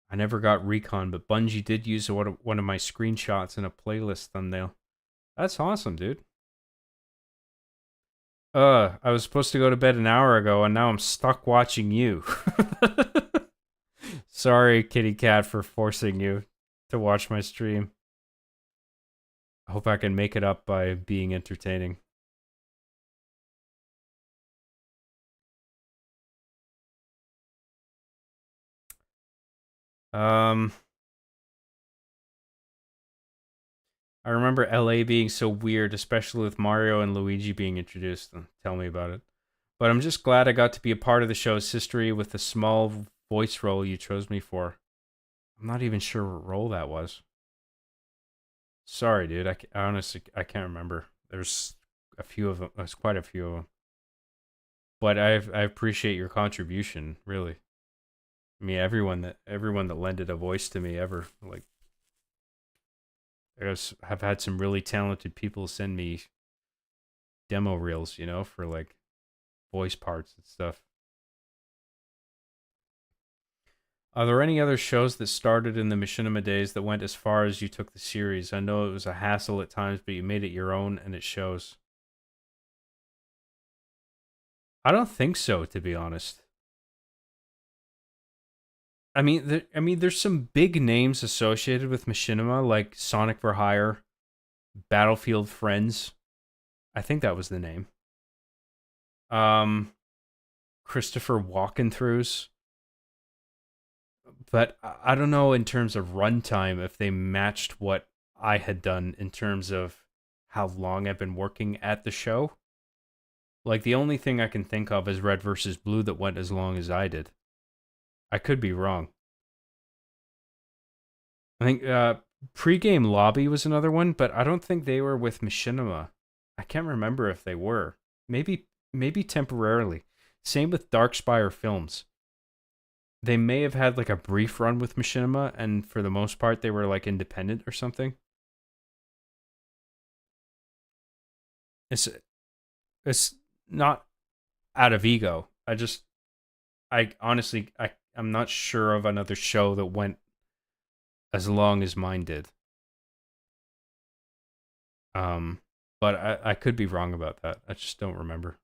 I never got Recon, but Bungie did use one of my screenshots in a playlist thumbnail. That's awesome, dude. I was supposed to go to bed an hour ago, and now I'm stuck watching you. Sorry, kitty cat, for forcing you to watch my stream. I hope I can make it up by being entertaining. I remember LA being so weird, especially with Mario and Luigi being introduced. Tell me about it. But I'm just glad I got to be a part of the show's history with the small voice role you chose me for. I'm not even sure what role that was. Sorry, dude. I honestly can't remember. There's a few of them. There's quite a few of them. But I appreciate your contribution, really. I mean, everyone that lended a voice to me ever, like, have had some really talented people send me demo reels, you know, for like voice parts and stuff. Are there any other shows that started in the Machinima days that went as far as you took the series? I know it was a hassle at times, but you made it your own and it shows. I don't think so, to be honest. I mean, there's some big names associated with Machinima, like Sonic for Hire, Battlefield Friends. I think that was the name. Christopher Walkenthroughs. But I don't know in terms of runtime if they matched what I had done in terms of how long I've been working at the show. Like, the only thing I can think of is Red versus Blue that went as long as I did. I could be wrong. I think Pre-Game Lobby was another one, but I don't think they were with Machinima. I can't remember if they were. Maybe temporarily. Same with Darkspire Films. They may have had like a brief run with Machinima, and for the most part, they were like independent or something. It's not out of ego. I honestly, I'm not sure of another show that went as long as mine did. But I could be wrong about that. I just don't remember.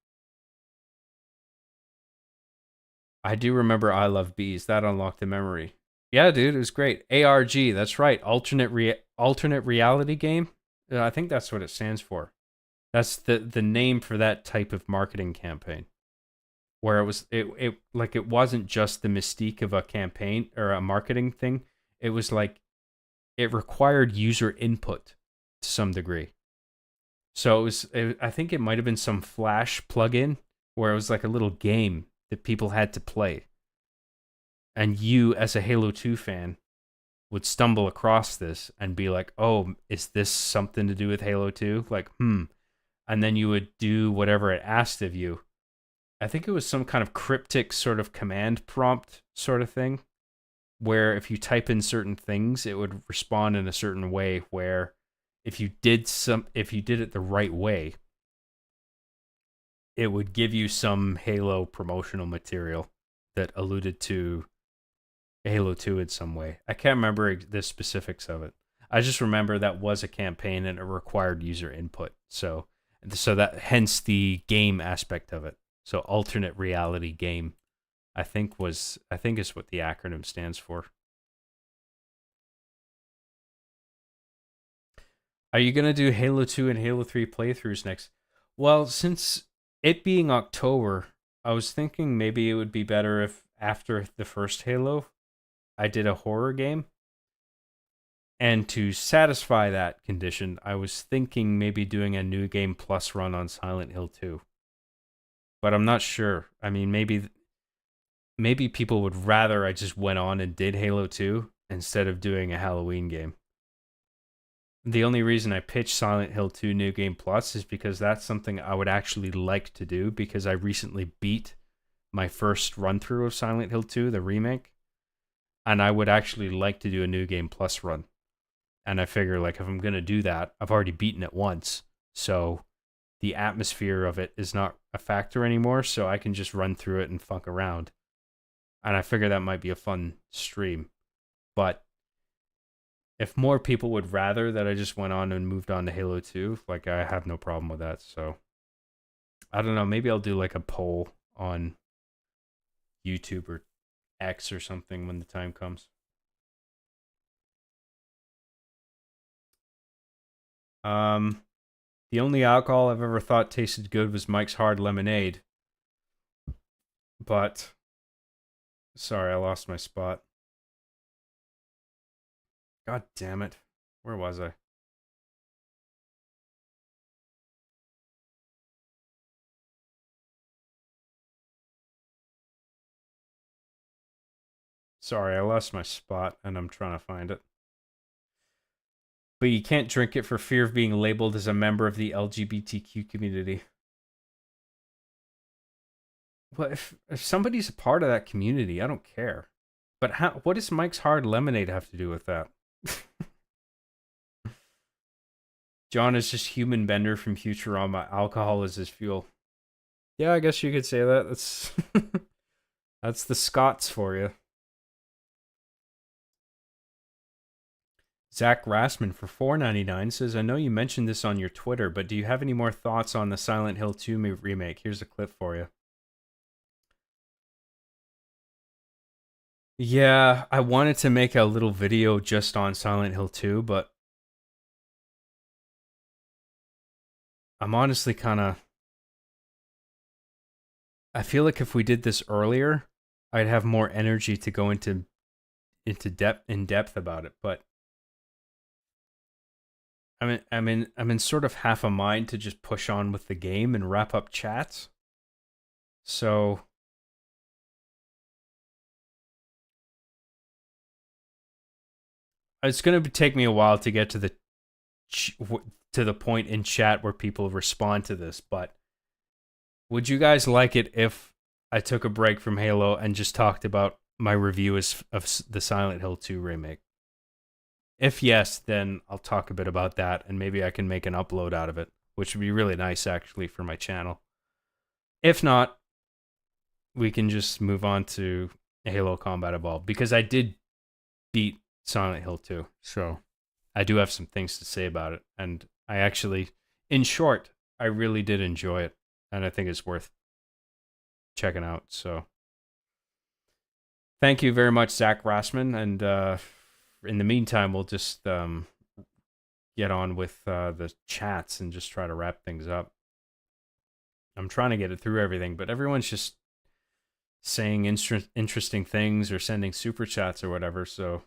I do remember I Love Bees. That unlocked a memory. Yeah, dude, it was great. ARG, that's right. Alternate reality game. I think that's what it stands for. That's the name for that type of marketing campaign. Where it wasn't just the mystique of a campaign or a marketing thing. It was like it required user input to some degree. So I think it might have been some Flash plugin where it was like a little game that people had to play. And you, as a Halo 2 fan, would stumble across this and be like, oh, is this something to do with Halo 2? Like, And then you would do whatever it asked of you. I think it was some kind of cryptic sort of command prompt sort of thing, where if you type in certain things, it would respond in a certain way, where if you did it the right way, it would give you some Halo promotional material that alluded to Halo 2 in some way. I can't remember the specifics of it. I just remember that was a campaign and it required user input. So that hence the game aspect of it. So alternate reality game, I think is what the acronym stands for. Are you gonna do Halo 2 and Halo 3 playthroughs next? Well, since it being October, I was thinking maybe it would be better if after the first Halo, I did a horror game. And to satisfy that condition, I was thinking maybe doing a New Game Plus run on Silent Hill 2. But I'm not sure. I mean, maybe maybe people would rather I just went on and did Halo 2 instead of doing a Halloween game. The only reason I pitched Silent Hill 2 New Game Plus is because that's something I would actually like to do, because I recently beat my first run through of Silent Hill 2, the remake, and I would actually like to do a New Game Plus run. And I figure, like, if I'm going to do that, I've already beaten it once, so the atmosphere of it is not a factor anymore, so I can just run through it and fuck around. And I figure that might be a fun stream. But if more people would rather that I just went on and moved on to Halo 2, like, I have no problem with that. So I don't know, maybe I'll do like a poll on YouTube or X or something when the time comes. The only alcohol I've ever thought tasted good was Mike's Hard Lemonade. But sorry, I lost my spot. God damn it. Where was I? Sorry, I lost my spot and I'm trying to find it. But you can't drink it for fear of being labeled as a member of the LGBTQ community. Well, if somebody's a part of that community, I don't care. But what does Mike's Hard Lemonade have to do with that? John is just human Bender from Futurama. Alcohol is his fuel. Yeah, I guess you could say that. That's that's the Scots for you. Zach Rassman for $4.99 says, I know you mentioned this on your Twitter, but do you have any more thoughts on the Silent Hill 2 remake? Here's a clip for you. Yeah, I wanted to make a little video just on Silent Hill 2, but I'm honestly kind of... I feel like if we did this earlier, I'd have more energy to go into depth about it, but I'm in sort of half a mind to just push on with the game and wrap up chats. So it's going to take me a while to get to the point in chat where people respond to this, but would you guys like it if I took a break from Halo and just talked about my review of the Silent Hill 2 remake? If yes, then I'll talk a bit about that, and maybe I can make an upload out of it, which would be really nice, actually, for my channel. If not, we can just move on to Halo Combat Evolved, because I did beat Silent Hill 2, so I do have some things to say about it, and I actually, in short, I really did enjoy it, and I think it's worth checking out, so thank you very much, Zach Rassman, and in the meantime, we'll just get on with the chats and just try to wrap things up. I'm trying to get it through everything, but everyone's just saying interesting things or sending super chats or whatever, so...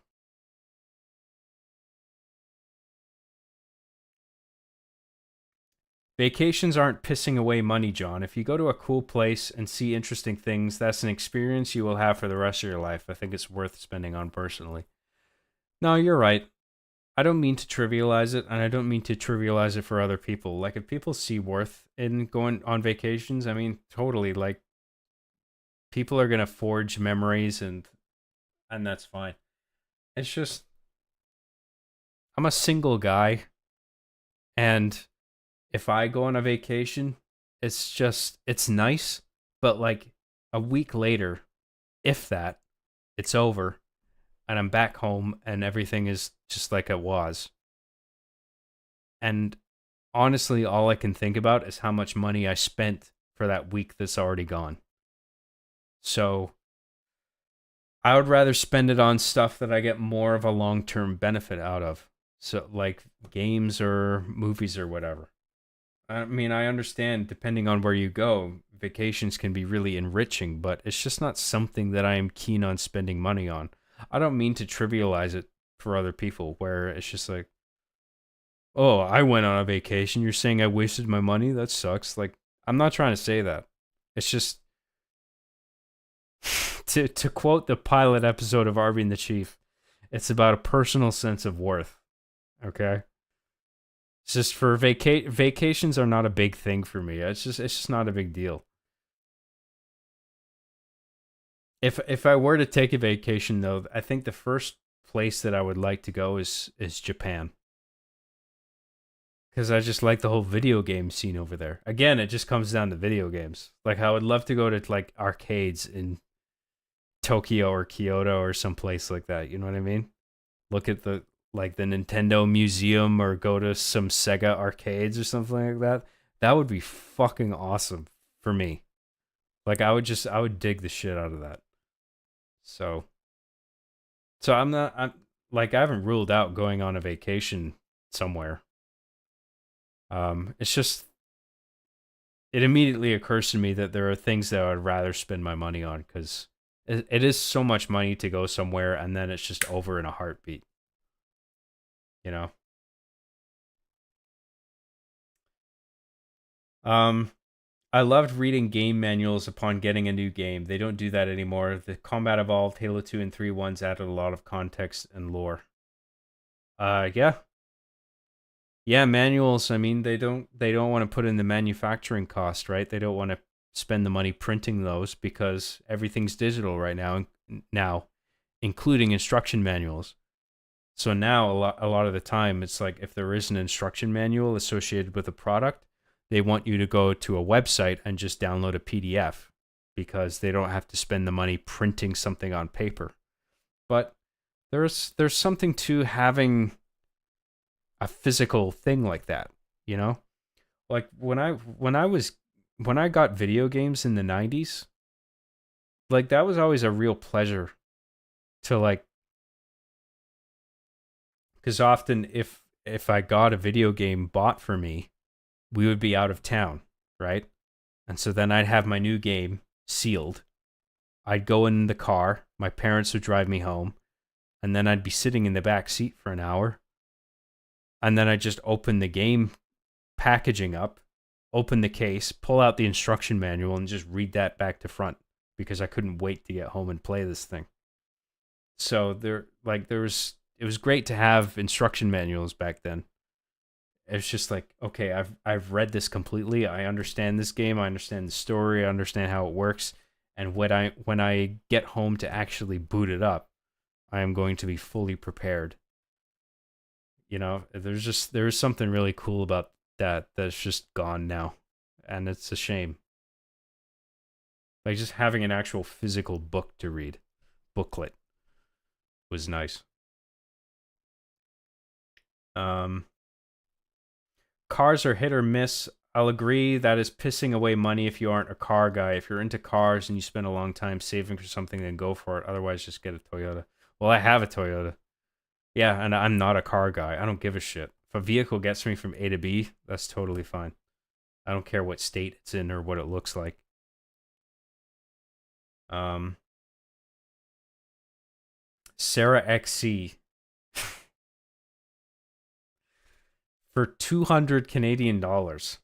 Vacations aren't pissing away money, John. If you go to a cool place and see interesting things, that's an experience you will have for the rest of your life. I think it's worth spending on personally. No, you're right. I don't mean to trivialize it, and I don't mean to trivialize it for other people. Like, if people see worth in going on vacations, I mean, totally, like, people are going to forge memories, and that's fine. It's just, I'm a single guy, and if I go on a vacation, it's nice, but like a week later, if that, it's over. And I'm back home and everything is just like it was. And honestly, all I can think about is how much money I spent for that week that's already gone. So I would rather spend it on stuff that I get more of a long-term benefit out of. So like games or movies or whatever. I mean, I understand depending on where you go, vacations can be really enriching, but it's just not something that I am keen on spending money on. I don't mean to trivialize it for other people, where it's just like, oh, I went on a vacation. You're saying I wasted my money? That sucks. Like, I'm not trying to say that. It's just, to quote the pilot episode of Arby and the Chief, it's about a personal sense of worth. Okay? It's just for vacations are not a big thing for me. It's just not a big deal. If I were to take a vacation though, I think the first place that I would like to go is Japan. Because I just like the whole video game scene over there. Again, it just comes down to video games. Like, I would love to go to, like, arcades in Tokyo or Kyoto or someplace like that. You know what I mean? Look at the Nintendo Museum or go to some Sega arcades or something like that. That would be fucking awesome for me. Like, I would dig the shit out of that. So I haven't ruled out going on a vacation somewhere. It's just, it immediately occurs to me that there are things that I would rather spend my money on because it is so much money to go somewhere and then it's just over in a heartbeat. You know? I loved reading game manuals upon getting a new game. They don't do that anymore. The Combat Evolved, Halo 2 and 3 ones added a lot of context and lore. Yeah. Yeah, manuals, I mean, they don't want to put in the manufacturing cost, right? They don't want to spend the money printing those because everything's digital right now, including instruction manuals. So now a lot of the time it's like if there is an instruction manual associated with a product, they want you to go to a website and just download a PDF because they don't have to spend the money printing something on paper. But there's something to having a physical thing like that, you know? Like when I got video games in the 90s, like that was always a real pleasure to like, because often if I got a video game bought for me, we would be out of town, right? And so then I'd have my new game sealed. I'd go in the car, my parents would drive me home, and then I'd be sitting in the back seat for an hour. And then I just open the game packaging up, open the case, pull out the instruction manual, and just read that back to front because I couldn't wait to get home and play this thing. So it was great to have instruction manuals back then. It's just like, okay, I've read this completely. I understand this game. I understand the story. I understand how it works. And when I get home to actually boot it up, I am going to be fully prepared. You know, there's something really cool about that's just gone now, and it's a shame. Like just having an actual physical book to read, booklet, was nice. Cars are hit or miss. I'll agree that is pissing away money if you aren't a car guy. If you're into cars and you spend a long time saving for something, then go for it. Otherwise, just get a Toyota. Well, I have a Toyota. Yeah, and I'm not a car guy. I don't give a shit. If a vehicle gets me from A to B, that's totally fine. I don't care what state it's in or what it looks like. Sarah XC. For 200 Canadian dollars.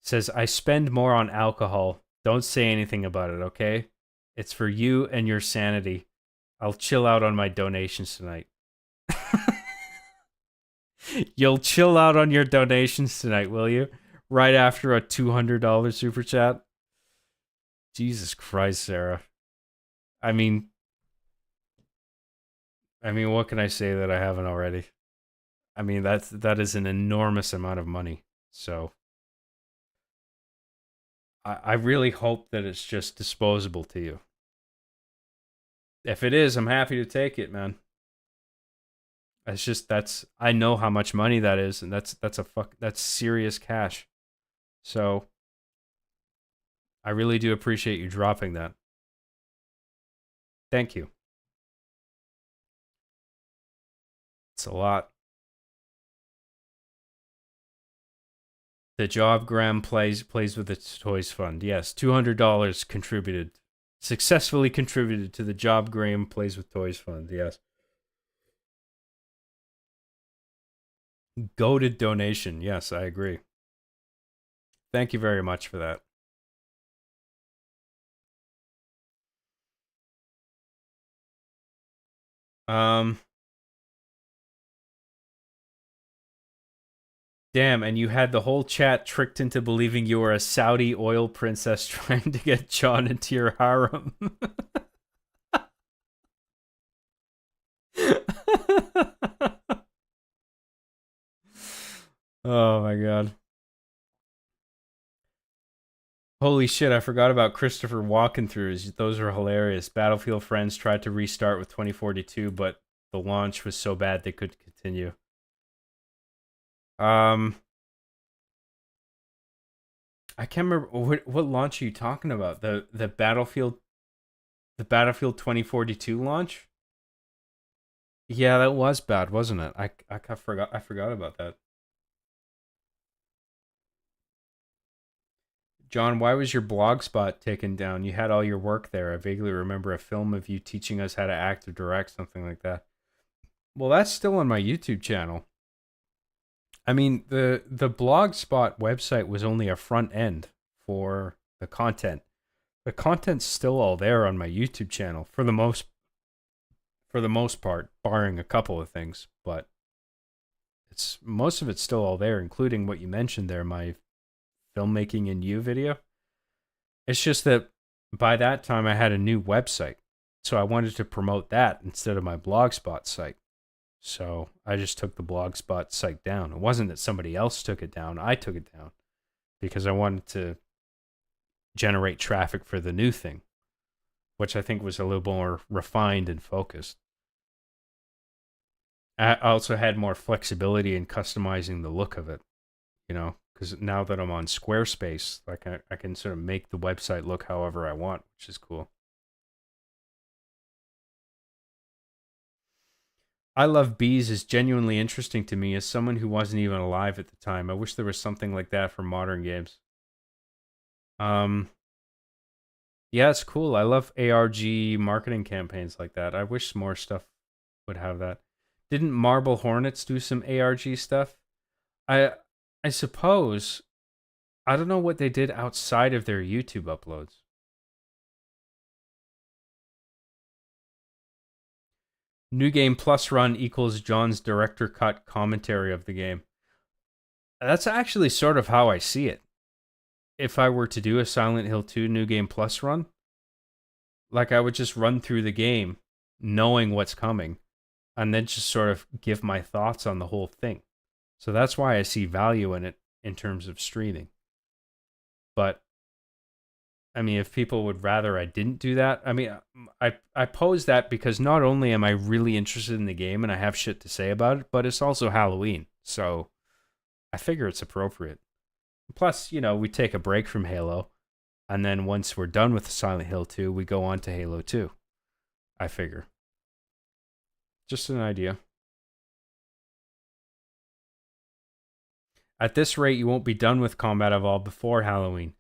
Says, I spend more on alcohol. Don't say anything about it, okay? It's for you and your sanity. I'll chill out on my donations tonight. You'll chill out on your donations tonight, will you? Right after a $200 super chat? Jesus Christ, Sarah. I mean, what can I say that I haven't already? I mean, that is an enormous amount of money. So I really hope that it's just disposable to you. If it is, I'm happy to take it, man. It's just I know how much money that is, and that's serious cash. So I really do appreciate you dropping that. Thank you. It's a lot. The job Graham plays with the Toys Fund. Yes, $200 successfully contributed to the job Graham Plays with Toys Fund. Yes. Goated donation. Yes, I agree. Thank you very much for that. Um, Damn, and you had the whole chat tricked into believing you were a Saudi oil princess trying to get John into your harem. Oh my god. Holy shit, I forgot about Christopher walking throughs. Those are hilarious. Battlefield Friends tried to restart with 2042, but the launch was so bad they couldn't continue. Um I can't remember what launch are you talking about? The Battlefield 2042 launch? Yeah, that was bad, wasn't it? I forgot about that. John, why was your blog spot taken down? You had all your work there. I vaguely remember a film of you teaching us how to act or direct, something like that. Well, that's still on my YouTube channel. I mean, the blogspot website was only a front end for the content. The content's still all there on my YouTube channel for the most part, barring a couple of things, but it's most of it's still all there, including what you mentioned there, my filmmaking in you video. It's just that by that time I had a new website, so I wanted to promote that instead of my blogspot site. So I just took the blogspot site down. It wasn't that somebody else took it down; I took it down because I wanted to generate traffic for the new thing, which I think was a little more refined and focused. I also had more flexibility in customizing the look of it, because now that I'm on Squarespace, like I can sort of make the website look however I want, which is cool. I Love Bees is genuinely interesting to me as someone who wasn't even alive at the time. I wish there was something like that for modern games. Um, yeah, it's cool. I love ARG marketing campaigns like that. I wish more stuff would have that. Didn't Marble Hornets do some ARG stuff? I I suppose. I don't know what they did outside of their YouTube uploads. New Game Plus run equals John's director cut commentary of the game. That's actually sort of how I see it. If I were to do a Silent Hill 2 New Game Plus run, like I would just run through the game knowing what's coming and then just sort of give my thoughts on the whole thing. So that's why I see value in it in terms of streaming. But I mean, if people would rather I didn't do that, I mean, I pose that because not only am I really interested in the game and I have shit to say about it, but it's also Halloween. So I figure it's appropriate. Plus, we take a break from Halo. And then once we're done with Silent Hill 2, we go on to Halo 2. I figure. Just an idea. At this rate, you won't be done with Combat Evolved before Halloween.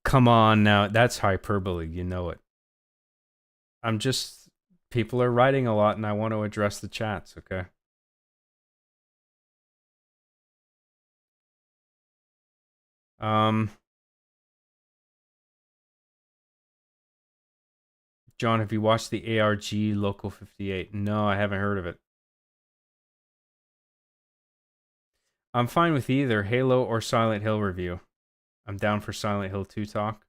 Come on now, that's hyperbole, you know it. People are writing a lot and I want to address the chats, okay? John, have you watched the ARG Local 58? No, I haven't heard of it. I'm fine with either Halo or Silent Hill review. I'm down for Silent Hill 2 talk.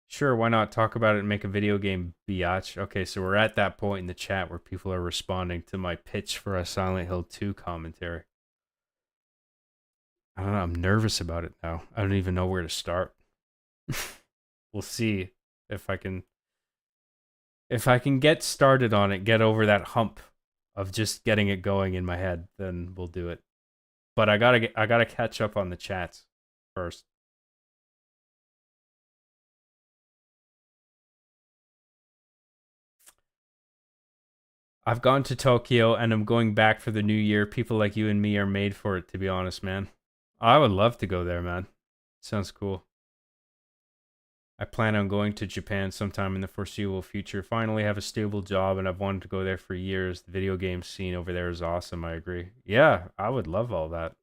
Sure, why not talk about it and make a video game, biatch? Okay, so we're at that point in the chat where people are responding to my pitch for a Silent Hill 2 commentary. I don't know, I'm nervous about it now. I don't even know where to start. We'll see if I can get started on it, get over that hump of just getting it going in my head, then we'll do it. But I gotta catch up on the chats first. I've gone to Tokyo and I'm going back for the new year. People like you and me are made for it, to be honest, man. I would love to go there, man. Sounds cool. I plan on going to Japan sometime in the foreseeable future. Finally have a stable job and I've wanted to go there for years. The video game scene over there is awesome, I agree. Yeah, I would love all that.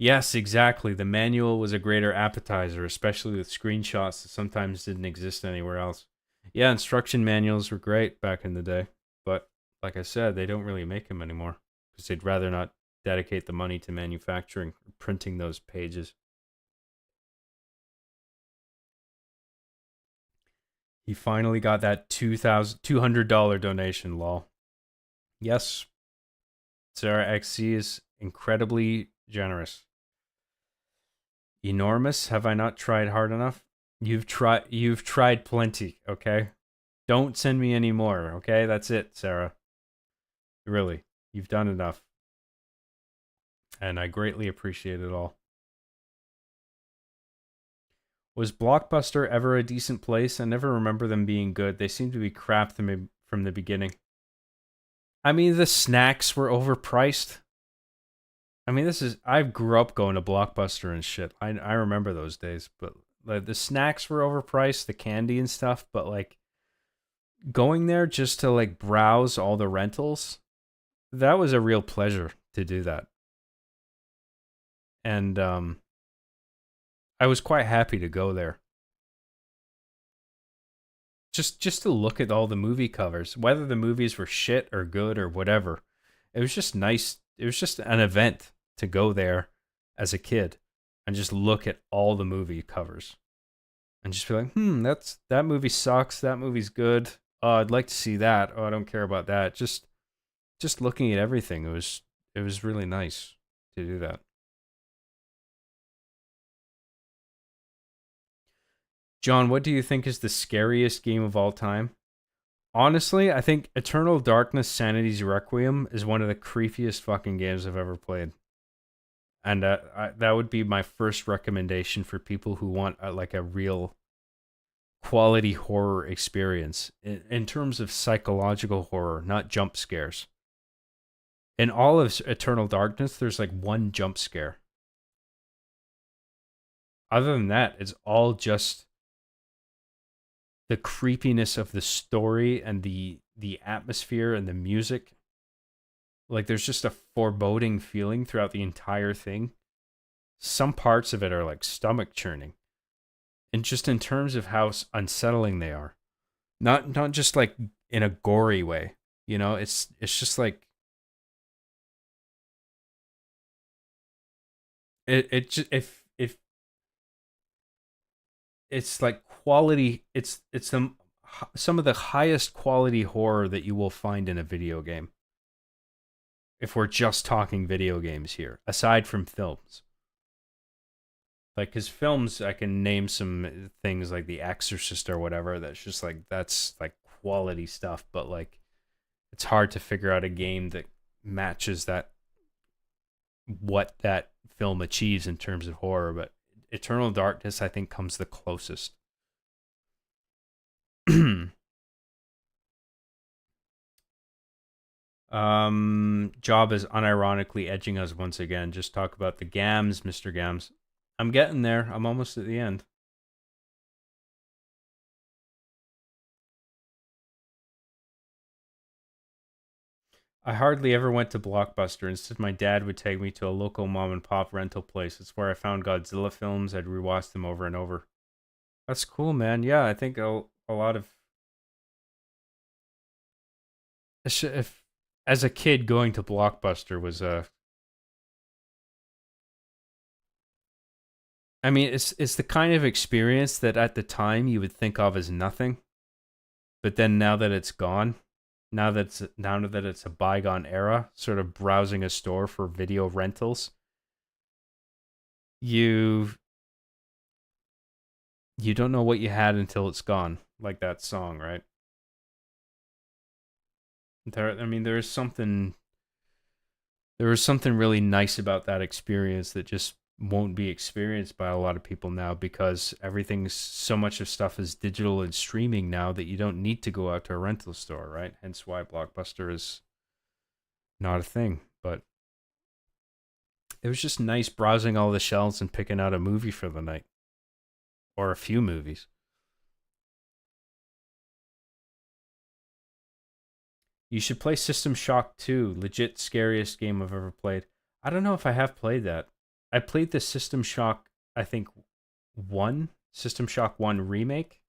Yes, exactly. The manual was a greater appetizer, especially with screenshots that sometimes didn't exist anywhere else. Yeah, instruction manuals were great back in the day, but like I said, they don't really make them anymore because they'd rather not dedicate the money to manufacturing, printing those pages. He finally got that $200 donation, lol. Yes, Sarah XC is incredibly generous. Enormous. Have I not tried hard enough? You've tried plenty, okay? Don't send me any more, okay? That's it, Sarah. Really. You've done enough. And I greatly appreciate it all. Was Blockbuster ever a decent place? I never remember them being good. They seem to be crap from the beginning. I mean, the snacks were overpriced. I mean, I grew up going to Blockbuster and shit. I remember those days, but like the snacks were overpriced, the candy and stuff, but like going there just to like browse all the rentals, that was a real pleasure to do that. And I was quite happy to go there. Just to look at all the movie covers, whether the movies were shit or good or whatever. It was just nice. It was just an event to go there as a kid and just look at all the movie covers and just be like, that movie sucks. That movie's good. Oh, I'd like to see that. Oh, I don't care about that. Just looking at everything. It was really nice to do that. John, what do you think is the scariest game of all time? Honestly, I think Eternal Darkness Sanity's Requiem is one of the creepiest fucking games I've ever played. And that would be my first recommendation for people who want like a real quality horror experience in terms of psychological horror, not jump scares. In all of Eternal Darkness, there's like one jump scare. Other than that, it's all just the creepiness of the story and the atmosphere and the music. Like there's just a foreboding feeling throughout the entire thing. Some parts of it are like stomach churning. And just in terms of how unsettling they are. Not just like in a gory way. You know, it's just like if it's like quality, it's some of the highest quality horror that you will find in a video game. If we're just talking video games here, aside from films. Like, because films, I can name some things like The Exorcist or whatever. That's just like, that's like quality stuff. But like, it's hard to figure out a game that matches that, what that film achieves in terms of horror. But Eternal Darkness, I think, comes the closest. Job is unironically edging us once again. Just talk about the gams, Mr. Gams. I'm getting there. I'm almost at the end. I hardly ever went to Blockbuster. Instead, my dad would take me to a local mom and pop rental place. It's where I found Godzilla films. I'd rewatch them over and over. That's cool, man. Yeah, I think a lot of if as a kid going to Blockbuster was a I mean, it's the kind of experience that at the time you would think of as nothing, but then now that it's gone, now that it's a bygone era, sort of browsing a store for video rentals, you you don't know what you had until it's gone, like that song, right? I mean, there was something really nice about that experience that just won't be experienced by a lot of people now because everything's so much of stuff is digital and streaming now that you don't need to go out to a rental store, right? Hence why Blockbuster is not a thing. But it was just nice browsing all the shelves and picking out a movie for the night or a few movies. You should play System Shock 2, legit scariest game I've ever played. I don't know if I have played that. I played the System Shock, I think, System Shock 1 remake.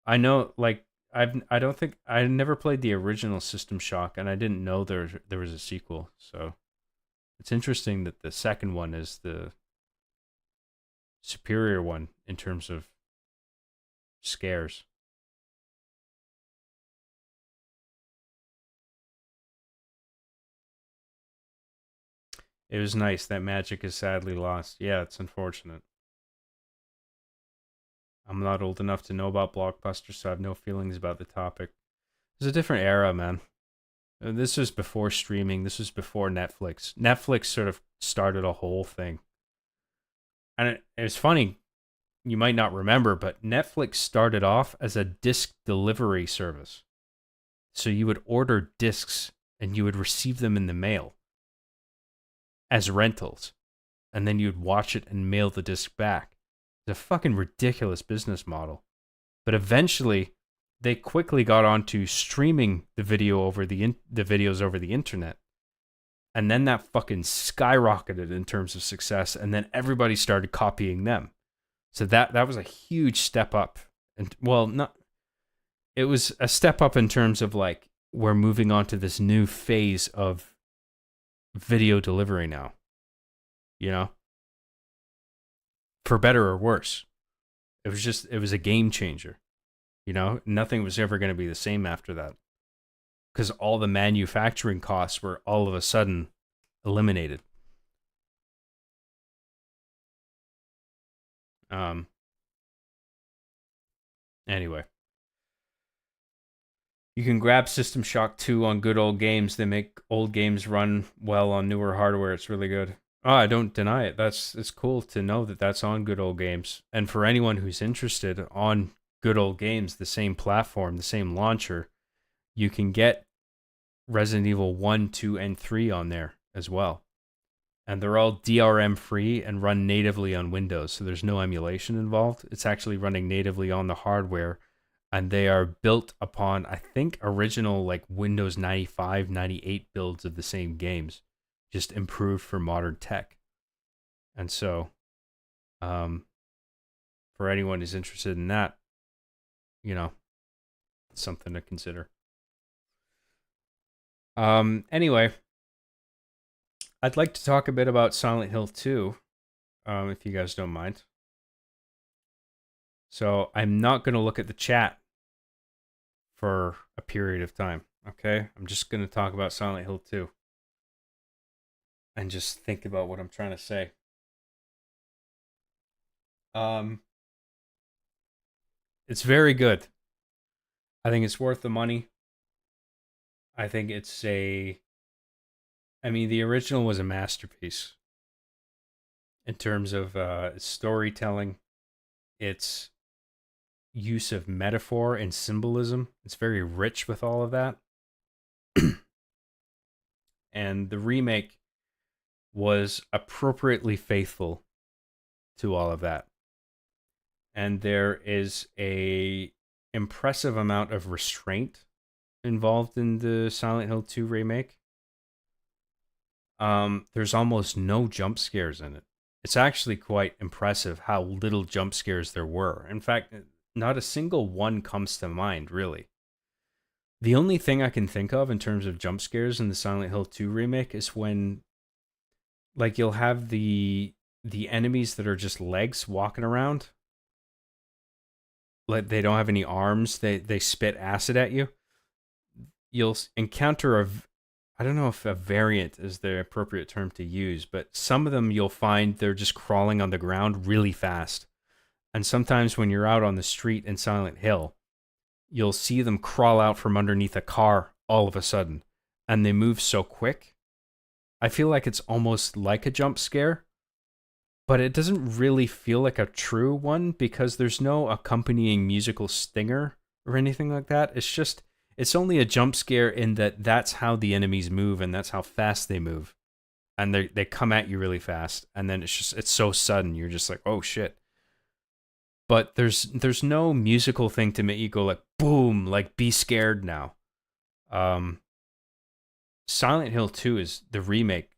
I know, like, I don't think I never played the original System Shock, and I didn't know there was a sequel. So it's interesting that the second one is the superior one in terms of scares. It was nice. That magic is sadly lost. Yeah, it's unfortunate. I'm not old enough to know about blockbusters, so I have no feelings about the topic. It was a different era, man. This was before streaming. This was before Netflix. Netflix sort of started a whole thing. And it was funny. You might not remember, but Netflix started off as a disc delivery service. So you would order discs and you would receive them in the mail as rentals. And then you'd watch it and mail the disc back. It's a fucking ridiculous business model. But eventually, they quickly got onto streaming the video over the videos over the internet. And then that fucking skyrocketed in terms of success, and then everybody started copying them. So that was a huge step up. And well, not it was a step up in terms of like we're moving on to this new phase of video delivery now. You know? For better or worse. It was a game changer. You know, nothing was ever going to be the same after that. Because all the manufacturing costs were all of a sudden eliminated. Anyway. You can grab System Shock 2 on good old games. They make old games run well on newer hardware. It's really good. Oh, I don't deny it. It's cool to know that that's on good old games. And for anyone who's interested on good old games, the same platform, the same launcher, you can get Resident Evil 1, 2, and 3 on there as well. And they're all DRM free and run natively on Windows, so there's no emulation involved. It's actually running natively on the hardware, and they are built upon, I think, original like Windows 95, 98 builds of the same games, just improved for modern tech. And so, for anyone who's interested in that, you know, it's something to consider. Anyway, I'd like to talk a bit about Silent Hill 2, if you guys don't mind. So I'm not going to look at the chat for a period of time, okay? I'm just going to talk about Silent Hill 2 and just think about what I'm trying to say. It's very good. I think it's worth the money. I think the original was a masterpiece in terms of its storytelling, its use of metaphor and symbolism. It's very rich with all of that. And the remake was appropriately faithful to all of that. And there is a impressive amount of restraint involved in the Silent Hill 2 remake. There's almost no jump scares in it. It's actually quite impressive how little jump scares there were. In fact, not a single one comes to mind, really. The only thing I can think of in terms of jump scares in the Silent Hill 2 remake is when, like, you'll have the enemies that are just legs walking around. Like, they don't have any arms. They spit acid at you. You'll encounter I don't know if a variant is the appropriate term to use, but some of them you'll find they're just crawling on the ground really fast. And sometimes when you're out on the street in Silent Hill, you'll see them crawl out from underneath a car all of a sudden. And they move so quick. I feel like it's almost like a jump scare, but it doesn't really feel like a true one because there's no accompanying musical stinger or anything like that. It's only a jump scare in that that's how the enemies move and that's how fast they move. And they come at you really fast. And then it's so sudden. You're just like, oh shit. But there's no musical thing to make you go like, boom, like be scared now. Silent Hill 2 is the remake.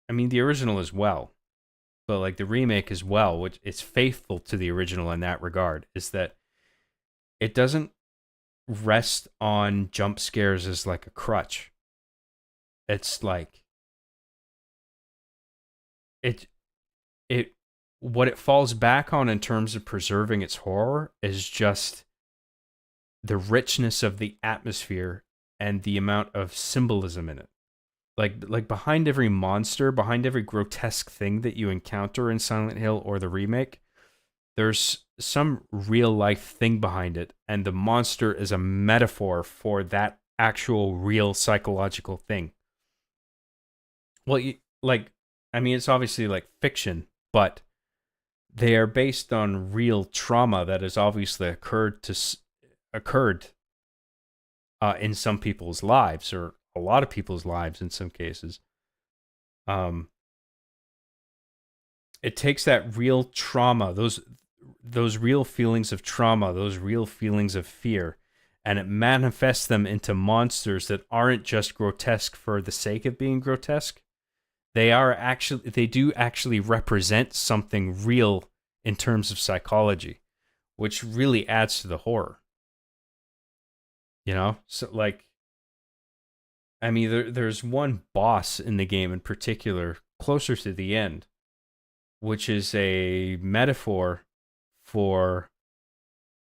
I mean, the original as well. but like the remake as well, which is faithful to the original in that regard, is that it doesn't rest on jump scares as like a crutch. It's like it it what it falls back on in terms of preserving its horror is just the richness of the atmosphere and the amount of symbolism in it. Like behind every monster, behind every grotesque thing that you encounter in Silent Hill or the remake, there's some real life thing behind it, and the monster is a metaphor for that actual real psychological thing. Well, I mean, it's obviously like fiction, but they are based on real trauma that has obviously occurred in some people's lives, or a lot of people's lives in some cases. Um, it takes that real trauma, those real feelings of trauma, those real feelings of fear, and it manifests them into monsters that aren't just grotesque for the sake of being grotesque. They do actually represent something real in terms of psychology, which really adds to the horror. You know? So like, I mean, there's one boss in the game in particular, closer to the end, which is a metaphor for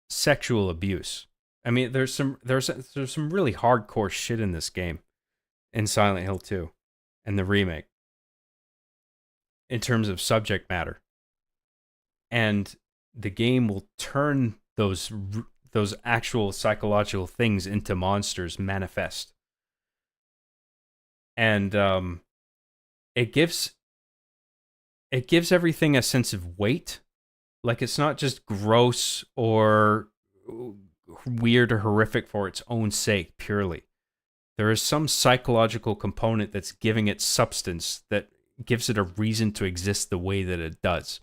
sexual abuse. I mean, there's some really hardcore shit in this game, in Silent Hill 2 and the remake, in terms of subject matter. And the game will turn those actual psychological things into monsters manifest. And it gives everything a sense of weight. Like, it's not just gross or weird or horrific for its own sake purely. There is some psychological component that's giving it substance, that gives it a reason to exist the way that it does.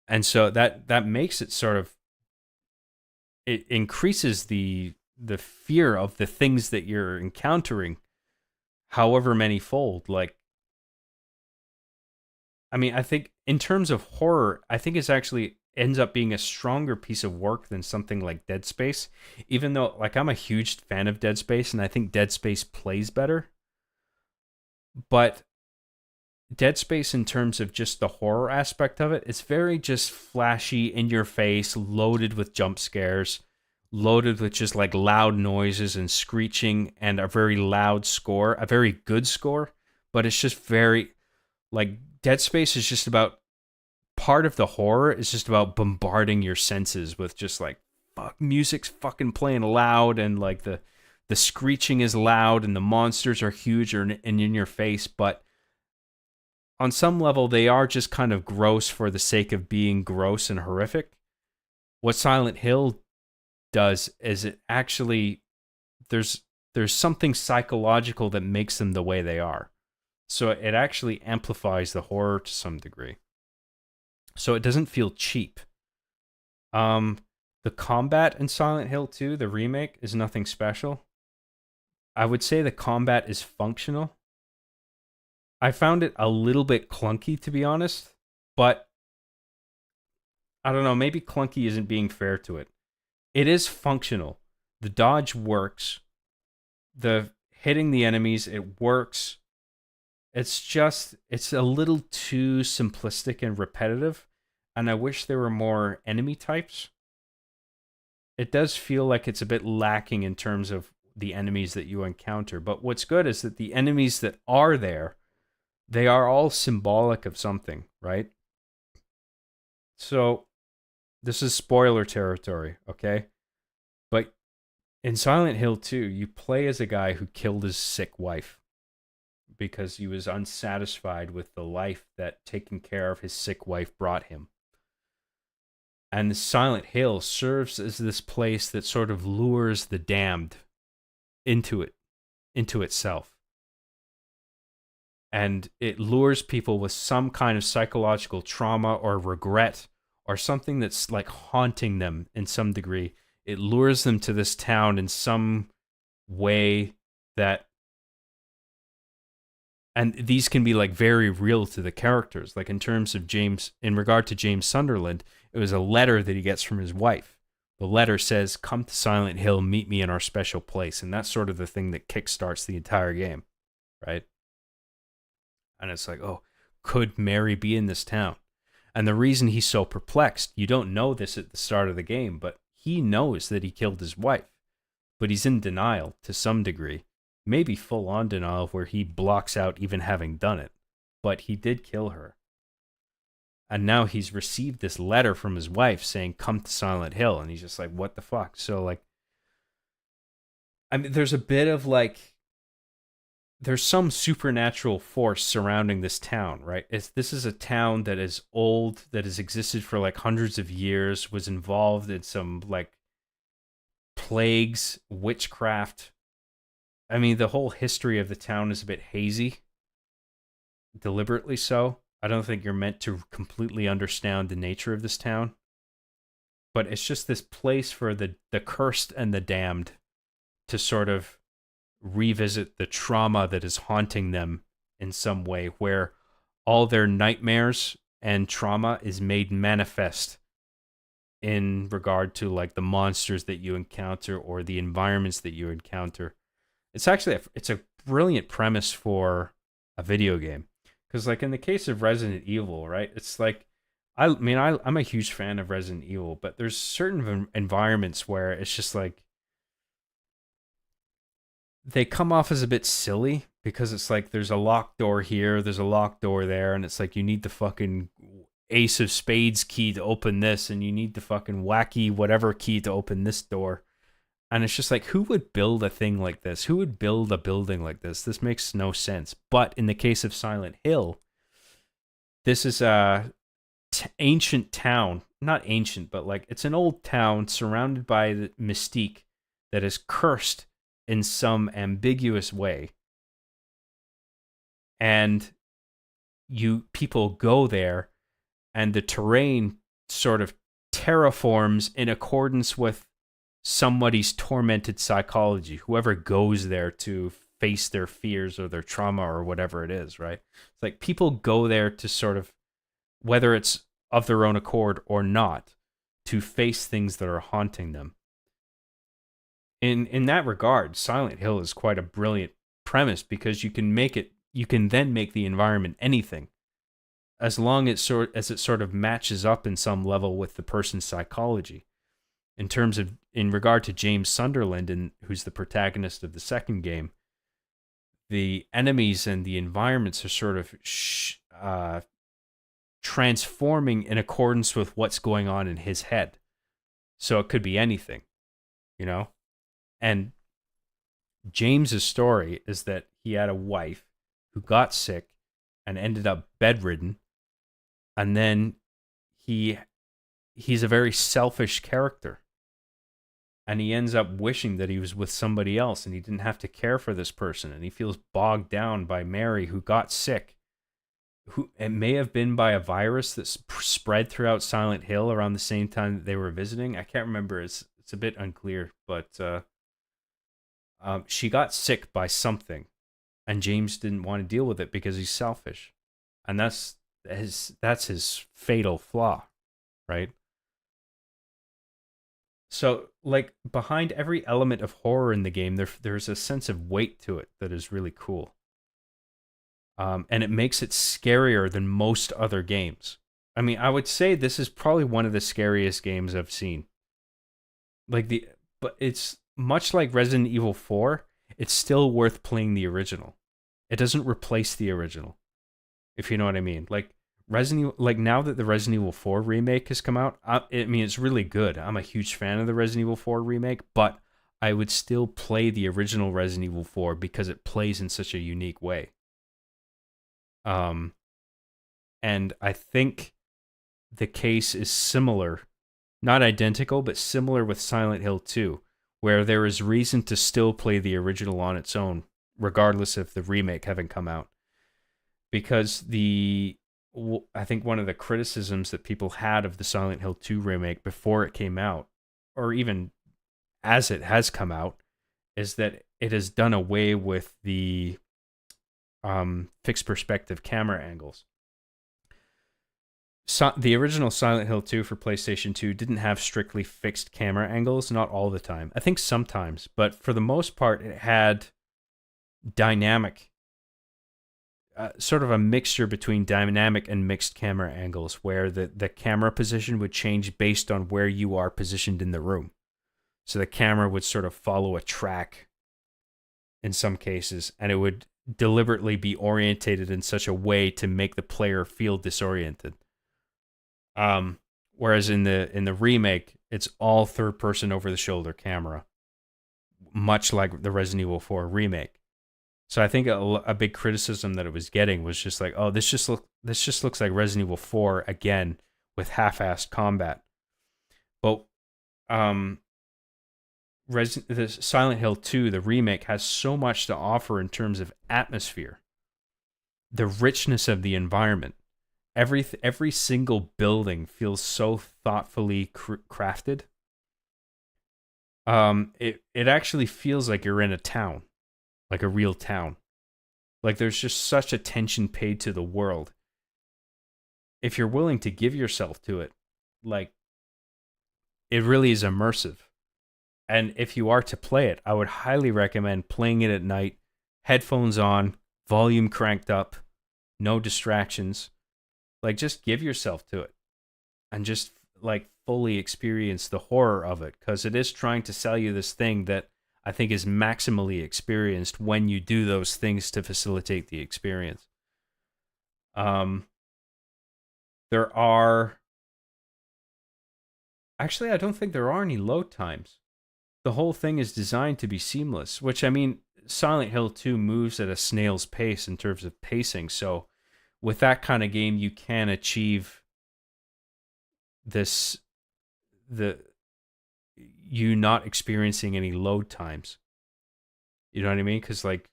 And so that makes it sort of, it increases the fear of the things that you're encountering, however many fold. Like, I mean, I think in terms of horror, I think it's actually ends up being a stronger piece of work than something like Dead Space, even though, like, I'm a huge fan of Dead Space and I think Dead Space plays better. But Dead Space, in terms of just the horror aspect of it, it's very just flashy, in your face, loaded with jump scares, loaded with just like loud noises and screeching, and a very loud score, a very good score, but it's just very, like, Dead Space is just about, part of the horror is just about bombarding your senses with just like, fuck, music's fucking playing loud, and like the screeching is loud, and the monsters are huge and in your face, but on some level, they are just kind of gross for the sake of being gross and horrific. What Silent Hill does is it actually, there's something psychological that makes them the way they are. So it actually amplifies the horror to some degree. So it doesn't feel cheap. The combat in Silent Hill 2, the remake, is nothing special. I would say the combat is functional. I found it a little bit clunky, to be honest, but I don't know, maybe clunky isn't being fair to it. It is functional. The dodge works. The hitting the enemies, it works. It's just, it's a little too simplistic and repetitive, and I wish there were more enemy types. It does feel like it's a bit lacking in terms of the enemies that you encounter, but what's good is that the enemies that are there, they are all symbolic of something, right? So, this is spoiler territory, okay? But in Silent Hill 2, you play as a guy who killed his sick wife because he was unsatisfied with the life that taking care of his sick wife brought him. And the Silent Hill serves as this place that sort of lures the damned into itself. And it lures people with some kind of psychological trauma or regret or something that's like haunting them in some degree. It lures them to this town in some way that And these can be like very real to the characters. Like in terms of James, in regard to James Sunderland, it was a letter that he gets from his wife. The letter says, "Come to Silent Hill, meet me in our special place." And that's sort of the thing that kickstarts the entire game, right? And it's like, oh, could Mary be in this town? And the reason he's so perplexed, you don't know this at the start of the game, but he knows that he killed his wife. But he's in denial to some degree. Maybe full on denial where he blocks out even having done it. But he did kill her. And now he's received this letter from his wife saying, "Come to Silent Hill." And he's just like, what the fuck? So, like, I mean, there's a bit of like, there's some supernatural force surrounding this town, right? This is a town that is old, that has existed for like hundreds of years, was involved in some like plagues, witchcraft. I mean, the whole history of the town is a bit hazy, deliberately so. I don't think you're meant to completely understand the nature of this town. But it's just this place for the cursed and the damned to sort of revisit the trauma that is haunting them in some way, where all their nightmares and trauma is made manifest in regard to like the monsters that you encounter or the environments that you encounter. It's actually it's a brilliant premise for a video game. Because, like, in the case of Resident Evil, right, it's like, I'm a huge fan of Resident Evil, but there's certain environments where it's just like, they come off as a bit silly because it's like, there's a locked door here, there's a locked door there, and it's like, you need the fucking ace of spades key to open this, and you need the fucking wacky whatever key to open this door. And it's just like, who would build a thing like this? Who would build a building like this? This makes no sense. But in the case of Silent Hill, this is a ancient town. Not ancient, but like it's an old town surrounded by the mystique that is cursed in some ambiguous way. And people go there, and the terrain sort of terraforms in accordance with somebody's tormented psychology, whoever goes there to face their fears or their trauma or whatever it is, right? It's like people go there to sort of, whether it's of their own accord or not, to face things that are haunting them. In that regard, Silent Hill is quite a brilliant premise because you can then make the environment anything, as long as it sort of matches up in some level with the person's psychology. In regard to James Sunderland, and who's the protagonist of the second game, the enemies and the environments are sort of transforming in accordance with what's going on in his head. So it could be anything, you know? And James's story is that he had a wife who got sick and ended up bedridden, and then he's a very selfish character. And he ends up wishing that he was with somebody else and he didn't have to care for this person. And he feels bogged down by Mary, who got sick. It may have been by a virus that spread throughout Silent Hill around the same time that they were visiting. I can't remember. It's a bit unclear. But she got sick by something. And James didn't want to deal with it because he's selfish. And that's his fatal flaw, right? So, like, behind every element of horror in the game, there's a sense of weight to it that is really cool. And it makes it scarier than most other games. I mean, I would say this is probably one of the scariest games I've seen. But it's much like Resident Evil 4, it's still worth playing the original. It doesn't replace the original, if you know what I mean. Like, now that the Resident Evil 4 remake has come out, I mean, it's really good. I'm a huge fan of the Resident Evil 4 remake, but I would still play the original Resident Evil 4 because it plays in such a unique way. And I think the case is similar, not identical, but similar with Silent Hill 2, where there is reason to still play the original on its own, regardless of the remake having come out. Because I think one of the criticisms that people had of the Silent Hill 2 remake before it came out, or even as it has come out, is that it has done away with the fixed perspective camera angles. So, the original Silent Hill 2 for PlayStation 2 didn't have strictly fixed camera angles, not all the time. I think sometimes, but for the most part, it had dynamic, sort of a mixture between dynamic and mixed camera angles, where the camera position would change based on where you are positioned in the room. So the camera would sort of follow a track in some cases, and it would deliberately be orientated in such a way to make the player feel disoriented. Whereas in the remake, it's all third person over the shoulder camera, much like the Resident Evil 4 remake. So I think a big criticism that it was getting was just like, oh, this just looks like Resident Evil 4 again with half-assed combat. But the Silent Hill 2, the remake, has so much to offer in terms of atmosphere, the richness of the environment. Every single building feels so thoughtfully crafted. It actually feels like you're in a town, like a real town. Like there's just such attention paid to the world. If you're willing to give yourself to it, like it really is immersive. And if you are to play it, I would highly recommend playing it at night, headphones on, volume cranked up, no distractions. Like, just give yourself to it and just, like, fully experience the horror of it, because it is trying to sell you this thing that I think is maximally experienced when you do those things to facilitate the experience. There are... Actually, I don't think there are any load times. The whole thing is designed to be seamless, which, I mean, Silent Hill 2 moves at a snail's pace in terms of pacing, so with that kind of game, you can achieve you not experiencing any load times. You know what I mean? Because like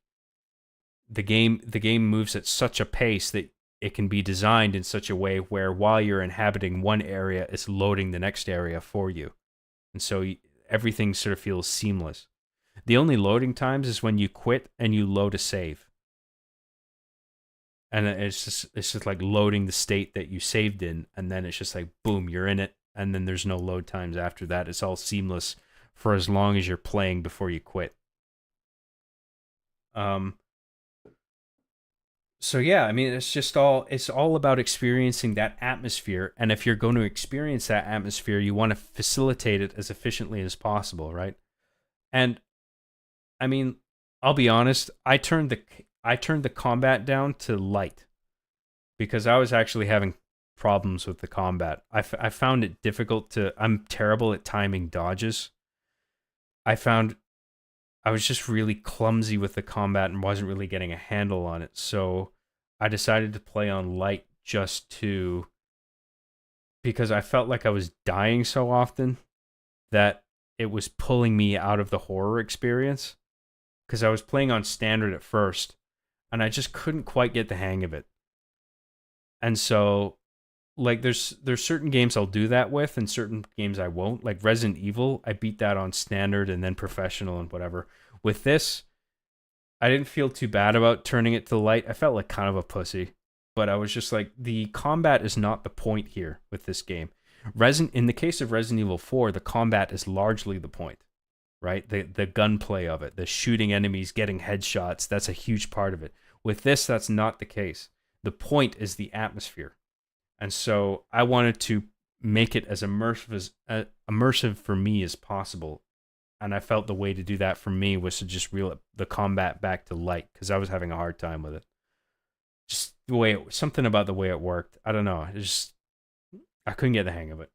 the game moves at such a pace that it can be designed in such a way where while you're inhabiting one area, it's loading the next area for you, and so everything sort of feels seamless. The only loading times is when you quit and you load a save. And it's just like loading the state that you saved in, and then it's just like boom, you're in it, and then there's no load times after that. It's all seamless for as long as you're playing before you quit. So yeah, I mean, it's all about experiencing that atmosphere, and if you're going to experience that atmosphere, you want to facilitate it as efficiently as possible, right? And I mean, I'll be honest, I turned the combat down to light because I was actually having problems with the combat. I found it difficult I'm terrible at timing dodges. I found I was just really clumsy with the combat and wasn't really getting a handle on it. So I decided to play on light because I felt like I was dying so often that it was pulling me out of the horror experience. Because I was playing on standard at first, and I just couldn't quite get the hang of it. And so, like, there's certain games I'll do that with, and certain games I won't. Like Resident Evil, I beat that on standard and then professional and whatever. With this, I didn't feel too bad about turning it to light. I felt like kind of a pussy, but I was just like, the combat is not the point here with this game. In the case of Resident Evil 4, the combat is largely the point. Right? The gunplay of it, the shooting enemies, getting headshots, that's a huge part of it. With this, that's not the case. The point is the atmosphere. And so I wanted to make it as immersive for me as possible. And I felt the way to do that for me was to just reel the combat back to light, because I was having a hard time with it. Just the way something about the way it worked. I don't know. I couldn't get the hang of it.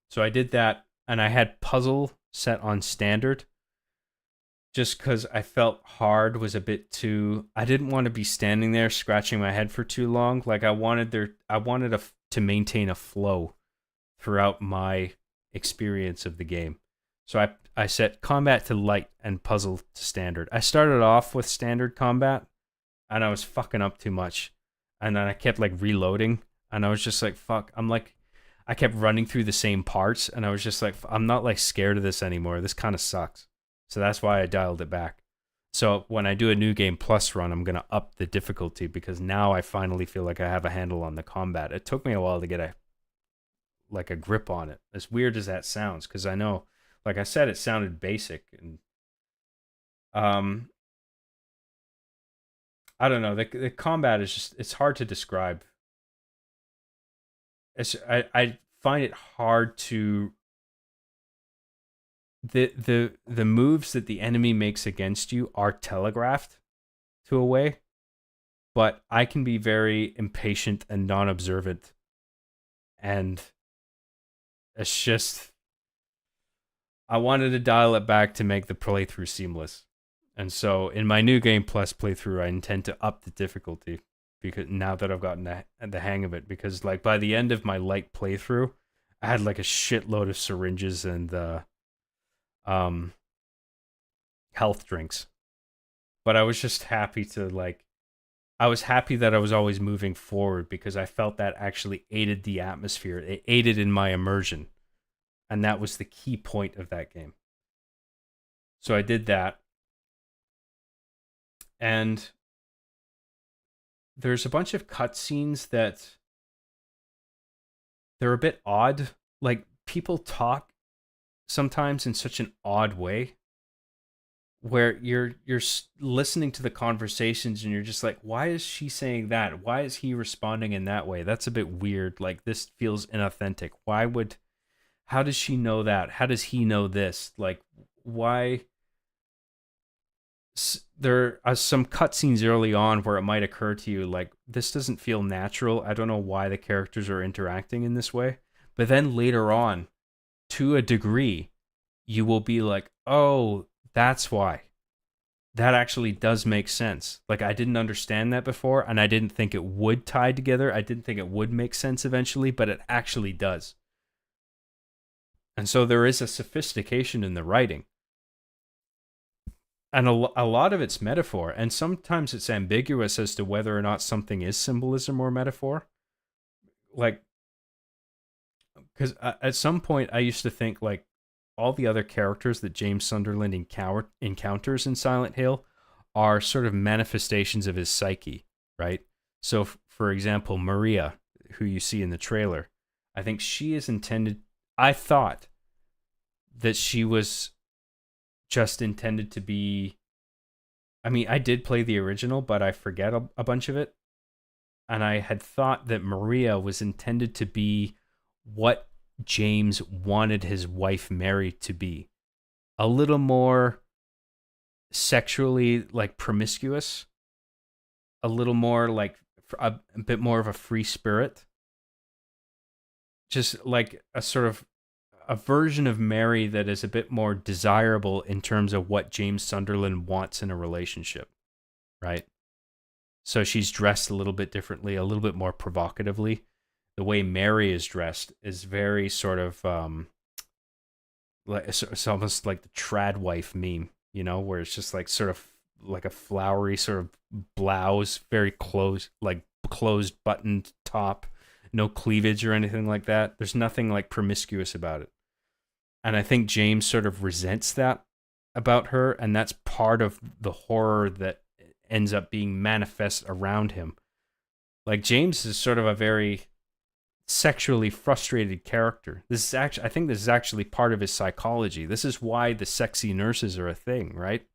So I did that, and I had puzzle set on standard just because I felt hard was a bit too... I didn't want to be standing there scratching my head for too long. Like I wanted to maintain a flow throughout my experience of the game. So I set combat to light and puzzle to standard. I started off with standard combat and I was fucking up too much. And then I kept like reloading and I was just like, fuck, I kept running through the same parts, and I was just like, I'm not like scared of this anymore. This kind of sucks. So that's why I dialed it back. So when I do a New Game Plus run, I'm going to up the difficulty because now I finally feel like I have a handle on the combat. It took me a while to get a grip on it. As weird as that sounds, because I know, like I said, it sounded basic, and I don't know. The combat is just, it's hard to describe. I find it hard to the moves that the enemy makes against you are telegraphed to a way, but I can be very impatient and non-observant, and it's just I wanted to dial it back to make the playthrough seamless. And so in my New Game Plus playthrough, I intend to up the difficulty, because now that I've gotten the hang of it, because like by the end of my light playthrough, I had like a shitload of syringes and health drinks. But I was just happy to I was happy that I was always moving forward, because I felt that actually aided the atmosphere. It aided in my immersion. And that was the key point of that game. So I did that. And there's a bunch of cutscenes that they're a bit odd. Like, people talk sometimes in such an odd way, where you're listening to the conversations and you're just like, why is she saying that? Why is he responding in that way? That's a bit weird. Like, this feels inauthentic. How does she know that? How does he know this? Like, why? There are some cutscenes early on where it might occur to you, like, this doesn't feel natural. I don't know why the characters are interacting in this way. But then later on, to a degree, you will be like, oh, that's why. That actually does make sense. Like, I didn't understand that before, and I didn't think it would tie together. I didn't think it would make sense eventually, but it actually does. And so there is a sophistication in the writing. And a lot of it's metaphor, and sometimes it's ambiguous as to whether or not something is symbolism or metaphor. Like, because at some point I used to think, like, all the other characters that James Sunderland encounters in Silent Hill are sort of manifestations of his psyche, right? So, for example, Maria, who you see in the trailer, I think she is intended... I thought that she was just intended to be... I mean, I did play the original, but I forget a bunch of it. And I had thought that Maria was intended to be what James wanted his wife Mary to be. A little more sexually, like, promiscuous. A little more, like, a bit more of a free spirit. Just like a sort of a version of Mary that is a bit more desirable in terms of what James Sunderland wants in a relationship, right? So she's dressed a little bit differently, a little bit more provocatively. The way Mary is dressed is very sort of like, it's almost like the trad wife meme, you know, where it's just like sort of like a flowery sort of blouse, very closed, like closed buttoned top, no cleavage or anything like that. There's nothing like promiscuous about it. And I think James sort of resents that about her, and that's part of the horror that ends up being manifest around him. Like, James is sort of a very sexually frustrated character. This is actually, I think this is actually part of his psychology. This is why the sexy nurses are a thing, right?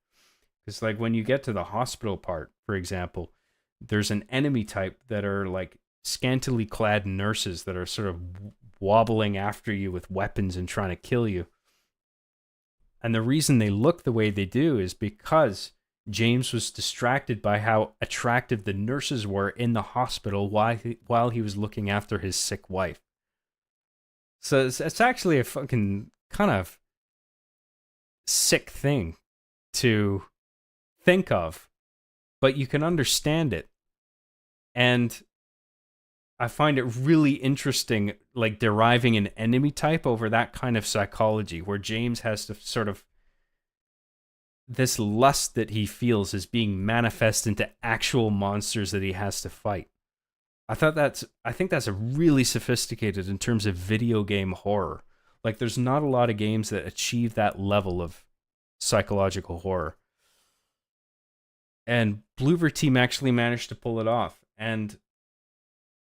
Because, like, when you get to the hospital part, for example, there's an enemy type that are like scantily clad nurses that are sort of wobbling after you with weapons and trying to kill you. And the reason they look the way they do is because James was distracted by how attractive the nurses were in the hospital while he was looking after his sick wife. So it's actually a fucking kind of sick thing to think of, but you can understand it. And I find it really interesting, like, deriving an enemy type over that kind of psychology, where James has to sort of... this lust that he feels is being manifest into actual monsters that he has to fight. I think that's a really sophisticated in terms of video game horror. Like, there's not a lot of games that achieve that level of psychological horror. And Bloober Team actually managed to pull it off. And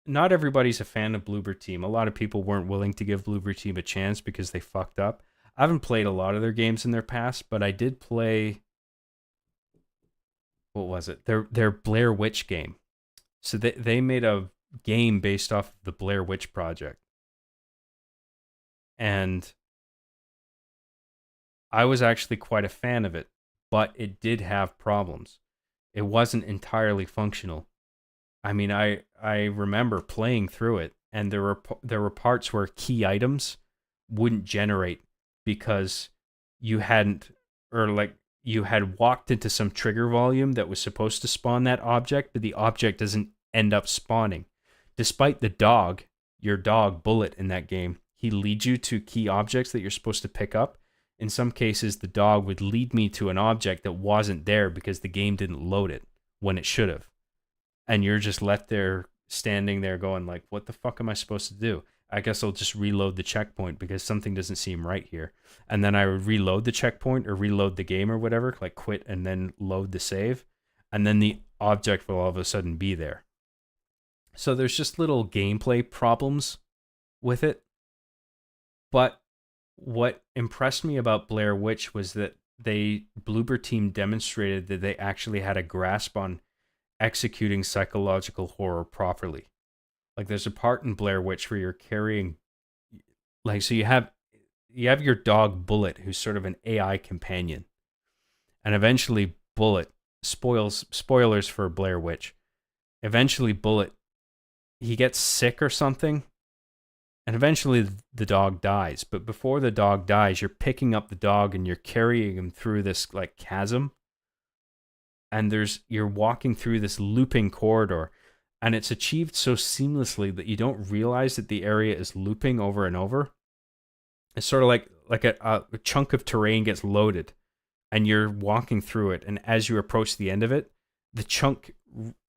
not everybody's a fan of Bloober Team. A lot of people weren't willing to give Bloober Team a chance because they fucked up. I haven't played a lot of their games in their past, but I did play, what was it? Their Blair Witch game. So they made a game based off of the Blair Witch Project. And I was actually quite a fan of it, but it did have problems. It wasn't entirely functional. I mean, I remember playing through it, and there were parts where key items wouldn't generate because you hadn't, or like you had walked into some trigger volume that was supposed to spawn that object, but the object doesn't end up spawning. Despite your dog Bullet in that game, he leads you to key objects that you're supposed to pick up. In some cases, the dog would lead me to an object that wasn't there because the game didn't load it when it should have. And you're just left there, standing there going like, what the fuck am I supposed to do? I guess I'll just reload the checkpoint because something doesn't seem right here. And then I would reload the checkpoint or reload the game or whatever, like quit and then load the save. And then the object will all of a sudden be there. So there's just little gameplay problems with it. But what impressed me about Blair Witch was that Bloober Team demonstrated that they actually had a grasp on executing psychological horror properly. Like there's a part in Blair Witch where you're carrying, like, so you have your dog Bullet, who's sort of an AI companion, and eventually Bullet, spoilers for Blair Witch, eventually Bullet, he gets sick or something, and eventually the dog dies. But before the dog dies, you're picking up the dog and you're carrying him through this like chasm. And you're walking through this looping corridor, and it's achieved so seamlessly that you don't realize that the area is looping over and over. It's sort of like a chunk of terrain gets loaded, and you're walking through it. And as you approach the end of it, the chunk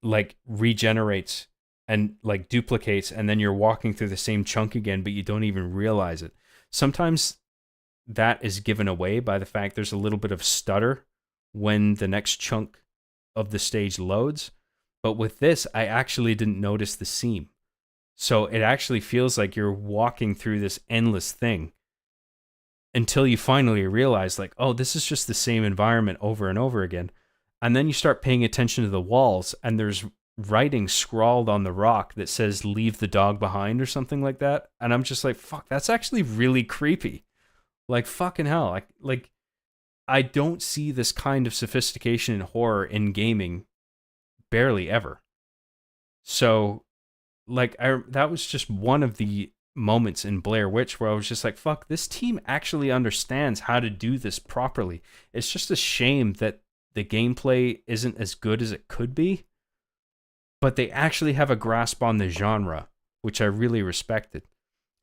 like regenerates and like duplicates, and then you're walking through the same chunk again, but you don't even realize it. Sometimes that is given away by the fact there's a little bit of stutter when the next chunk of the stage loads. But with this, I actually didn't notice the seam. So it actually feels like you're walking through this endless thing until you finally realize like, oh, this is just the same environment over and over again. And then you start paying attention to the walls, and there's writing scrawled on the rock that says leave the dog behind or something like that. And I'm just like, fuck, that's actually really creepy. Like fucking hell. Like I don't see this kind of sophistication in horror in gaming barely ever. So, like, that was just one of the moments in Blair Witch where I was just like, fuck, this team actually understands how to do this properly. It's just a shame that the gameplay isn't as good as it could be, but they actually have a grasp on the genre, which I really respected.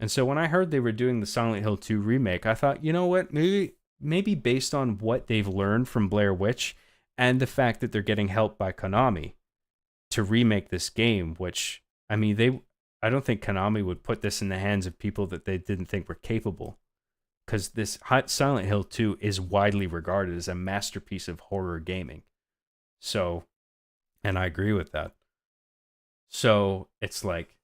And so when I heard they were doing the Silent Hill 2 remake, I thought, you know what, maybe based on what they've learned from Blair Witch and the fact that they're getting help by Konami to remake this game, which, I mean, I don't think Konami would put this in the hands of people that they didn't think were capable, because this Silent Hill 2 is widely regarded as a masterpiece of horror gaming. So, and I agree with that. So it's like,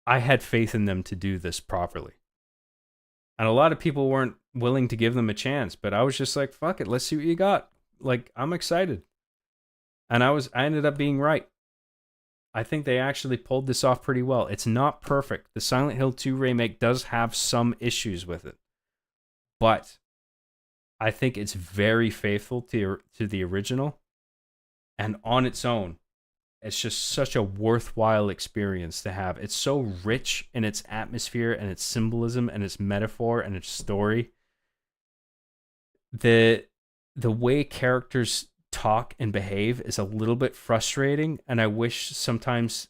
I had faith in them to do this properly. And a lot of people weren't willing to give them a chance, but I was just like, fuck it, let's see what you got. Like, I'm excited. And I ended up being right. I think they actually pulled this off pretty well. It's not perfect. The Silent Hill 2 remake does have some issues with it, but I think it's very faithful to the original. And on its own, it's just such a worthwhile experience to have. It's so rich in its atmosphere and its symbolism and its metaphor and its story. The way characters talk and behave is a little bit frustrating, and I wish sometimes,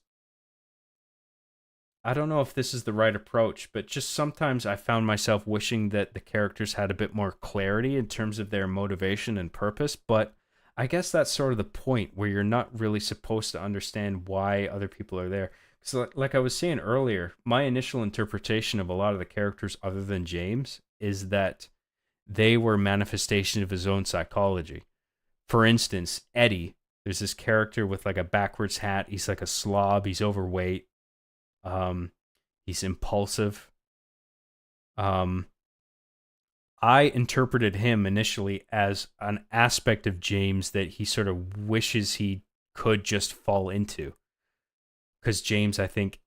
I don't know if this is the right approach, but just sometimes I found myself wishing that the characters had a bit more clarity in terms of their motivation and purpose. But I guess that's sort of the point, where you're not really supposed to understand why other people are there. So like I was saying earlier, my initial interpretation of a lot of the characters other than James is that they were manifestation of his own psychology. for instance, Eddie, there's this character with like a backwards hat. He's like a slob. He's overweight. He's impulsive. I interpreted him initially as an aspect of James that he sort of wishes he could just fall into. Because James, I think,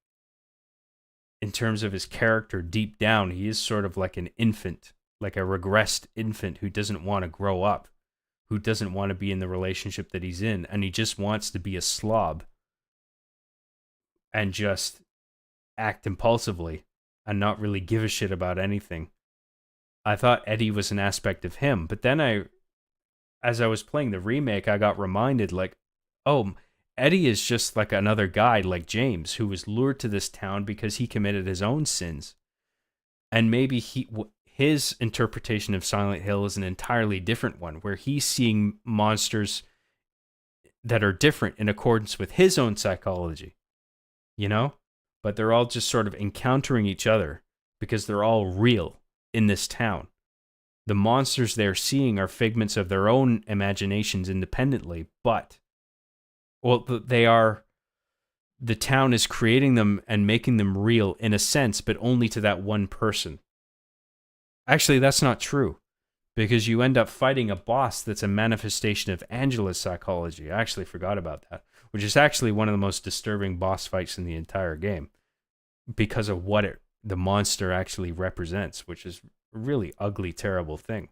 in terms of his character, deep down, he is sort of like an infant, like a regressed infant who doesn't want to grow up, who doesn't want to be in the relationship that he's in, and he just wants to be a slob and just act impulsively and not really give a shit about anything. I thought Eddie was an aspect of him, but then as I was playing the remake, I got reminded, like, oh, Eddie is just like another guy like James who was lured to this town because he committed his own sins. And maybe his interpretation of Silent Hill is an entirely different one, where he's seeing monsters that are different in accordance with his own psychology, you know? But they're all just sort of encountering each other because they're all real in this town. The monsters they're seeing are figments of their own imaginations independently, but the town is creating them and making them real in a sense, but only to that one person. Actually, that's not true, because you end up fighting a boss that's a manifestation of Angela's psychology. I actually forgot about that, which is actually one of the most disturbing boss fights in the entire game because of what the monster actually represents, which is a really ugly, terrible thing.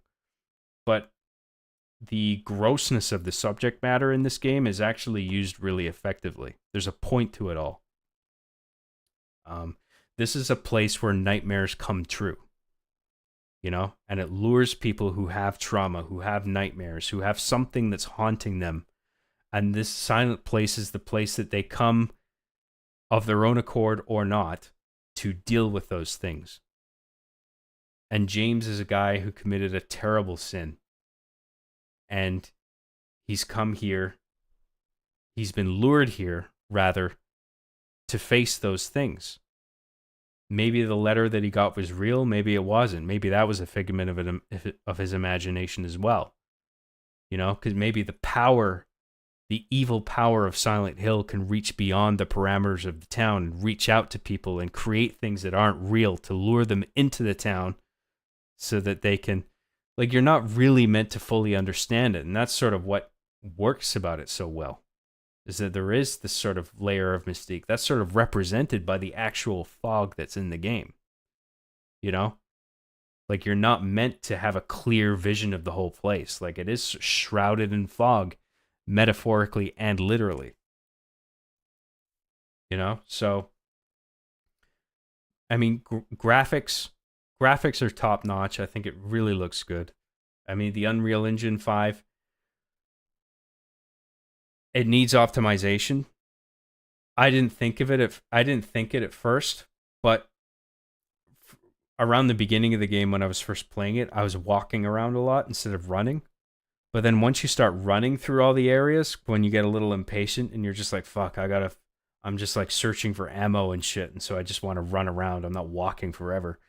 But the grossness of the subject matter in this game is actually used really effectively. There's a point to it all. This is a place where nightmares come true, you know, and it lures people who have trauma, who have nightmares, who have something that's haunting them. And this silent place is the place that they come of their own accord or not to deal with those things. And James is a guy who committed a terrible sin. And he's come here, he's been lured here, rather, to face those things. Maybe the letter that he got was real, maybe it wasn't. Maybe that was a figment of his imagination as well. You know, because maybe the evil power of Silent Hill can reach beyond the parameters of the town and reach out to people and create things that aren't real to lure them into the town so that they can, like, you're not really meant to fully understand it. And that's sort of what works about it so well, is that there is this sort of layer of mystique that's sort of represented by the actual fog that's in the game. You know? Like, you're not meant to have a clear vision of the whole place. Like, it is shrouded in fog, metaphorically and literally. You know? So, I mean, graphics are top notch. I think it really looks good. I mean, the Unreal Engine 5, it needs optimization. I didn't think it at first, but around the beginning of the game when I was first playing it, I was walking around a lot instead of running. But then once you start running through all the areas, when you get a little impatient and you're just like, fuck, I'm just like searching for ammo and shit. And so I just want to run around. I'm not walking forever.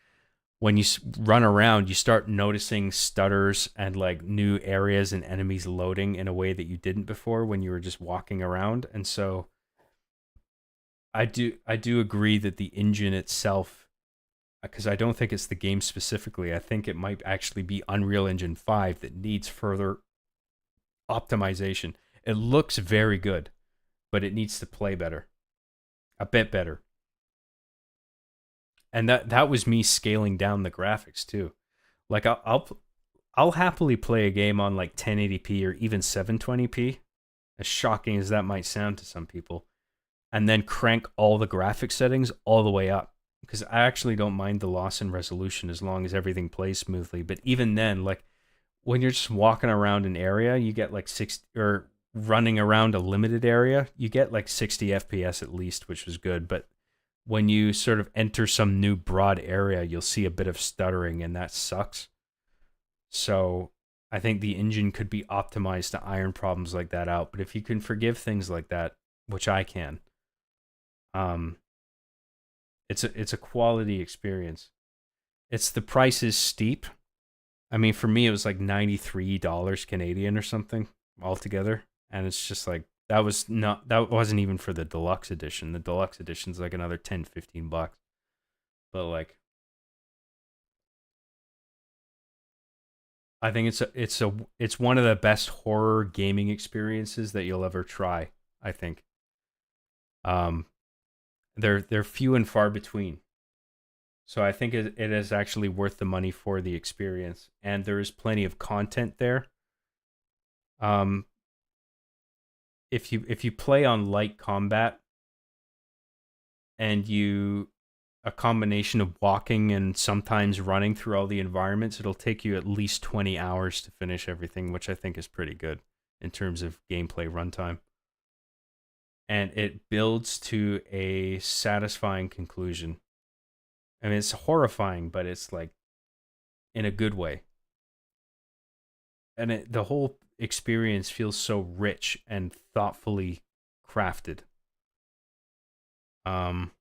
When you run around, you start noticing stutters and like new areas and enemies loading in a way that you didn't before when you were just walking around. And so I do agree that the engine itself, because I don't think it's the game specifically, I think it might actually be Unreal Engine 5 that needs further optimization. It looks very good, but it needs to play better. A bit better. And that was me scaling down the graphics too. Like I'll happily play a game on like 1080p or even 720p, as shocking as that might sound to some people, and then crank all the graphic settings all the way up, because I actually don't mind the loss in resolution as long as everything plays smoothly. But even then, like when you're just walking around an area, you get like 60, or running around a limited area, you get like 60 FPS at least, which was good. But when you sort of enter some new broad area, you'll see a bit of stuttering, and that sucks. So I think the engine could be optimized to iron problems like that out. But if you can forgive things like that, which I can, it's a quality experience. The price is steep. I mean, for me, it was like $93 Canadian or something. altogether, and it's just like that wasn't even for the deluxe edition. The deluxe edition's like another 10-15 bucks. But like I think it's one of the best horror gaming experiences that you'll ever try, I think. Um they're few and far between. So I think it is actually worth the money for the experience, and there is plenty of content there. Um, if you play on light combat and you a combination of walking and sometimes running through all the environments, it'll take you at least 20 hours to finish everything, which I think is pretty good in terms of gameplay runtime. And it builds to a satisfying conclusion. I mean, it's horrifying, but it's like in a good way. And the whole experience feels so rich and thoughtfully crafted. That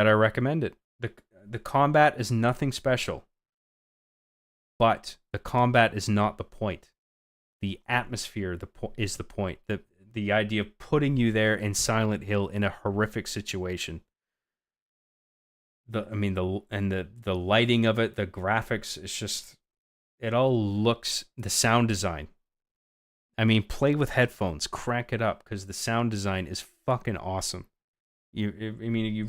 I recommend it. The combat is nothing special, but the combat is not the point. The atmosphere is the point. The idea of putting you there in Silent Hill in a horrific situation. The lighting of it, the graphics, it's just it all looks, the sound design. I mean, play with headphones, crank it up because the sound design is fucking awesome. You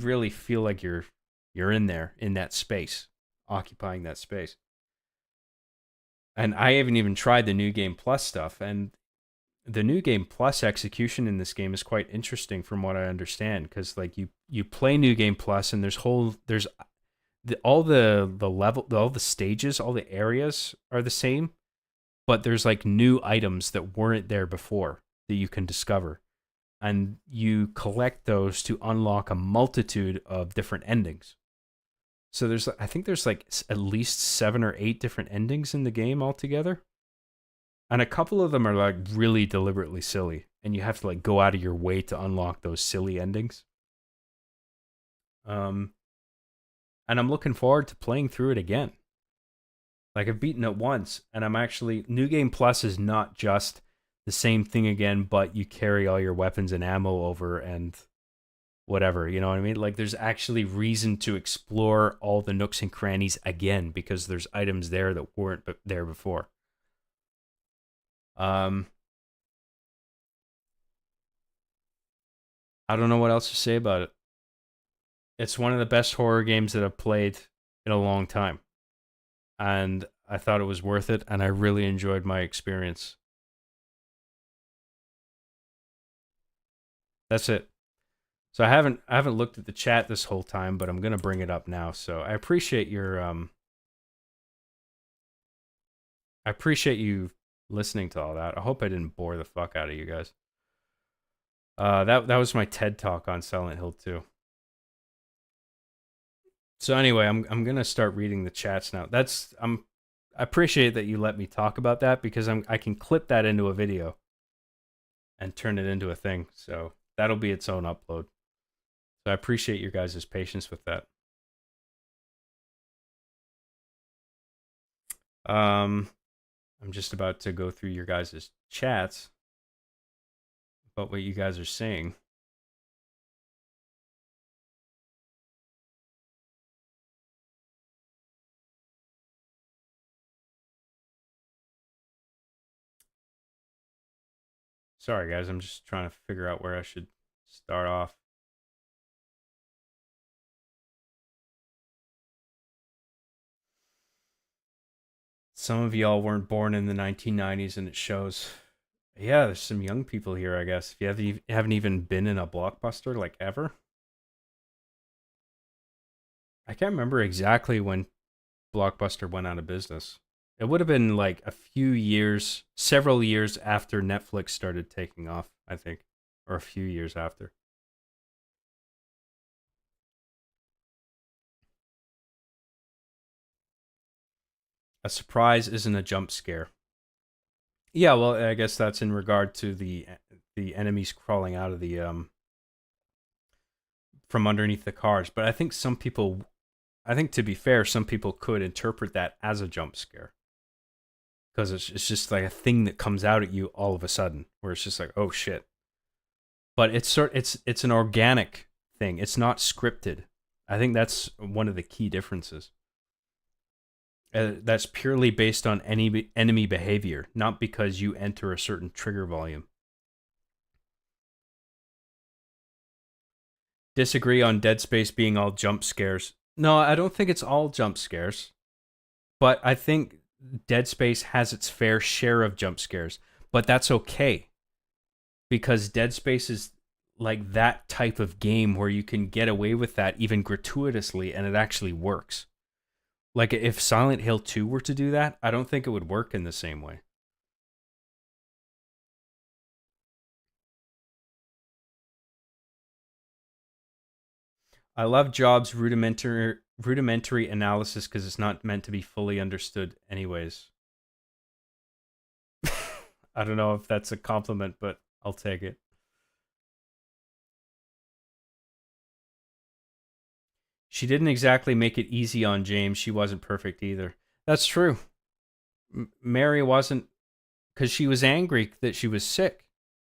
really feel like you're in there in that space, occupying that space. And I haven't even tried the New Game Plus stuff, and the New Game Plus execution in this game is quite interesting from what I understand, because like you play New Game Plus and all the stages, all the areas are the same, but there's like new items that weren't there before that you can discover, and you collect those to unlock a multitude of different endings. So I think there's like at least 7 or 8 different endings in the game altogether. And a couple of them are like really deliberately silly, and you have to like go out of your way to unlock those silly endings. And I'm looking forward to playing through it again. Like I've beaten it once, and New Game Plus is not just the same thing again, but you carry all your weapons and ammo over and whatever, you know what I mean? Like there's actually reason to explore all the nooks and crannies again because there's items there that weren't there before. I don't know what else to say about it. It's one of the best horror games that I've played in a long time. And I thought it was worth it, and I really enjoyed my experience. That's it. So I haven't looked at the chat this whole time, but I'm gonna bring it up now. So I appreciate I appreciate you listening to all that. I hope I didn't bore the fuck out of you guys. That was my TED talk on Silent Hill 2. So anyway, I'm gonna start reading the chats now. I appreciate that you let me talk about that because I can clip that into a video and turn it into a thing. So that'll be its own upload. So I appreciate your guys' patience with that. I'm just about to go through your guys' chats about what you guys are saying. Sorry, guys. I'm just trying to figure out where I should start off. Some of y'all weren't born in the 1990s, and it shows. Yeah, there's some young people here, I guess. If you haven't even been in a Blockbuster, like, ever. I can't remember exactly when Blockbuster went out of business. It would have been like several years after Netflix started taking off, I think. Or a few years after. A surprise isn't a jump scare. Yeah, well, I guess that's in regard to the enemies crawling out of the from underneath the cars. But I think to be fair, some people could interpret that as a jump scare. because it's just like a thing that comes out at you all of a sudden, where it's just like, oh shit. But it's an organic thing. It's not scripted. I think that's one of the key differences. That's purely based on enemy behavior, not because you enter a certain trigger volume. Disagree on Dead Space being all jump scares. No, I don't think it's all jump scares. But I think Dead Space has its fair share of jump scares. But that's okay. Because Dead Space is like that type of game where you can get away with that even gratuitously and it actually works. Like if Silent Hill 2 were to do that, I don't think it would work in the same way. I love Jobs' rudimentary analysis because it's not meant to be fully understood anyways. I don't know if that's a compliment, but I'll take it. She didn't exactly make it easy on James. She wasn't perfect either. That's true. Mary wasn't, because she was angry that she was sick.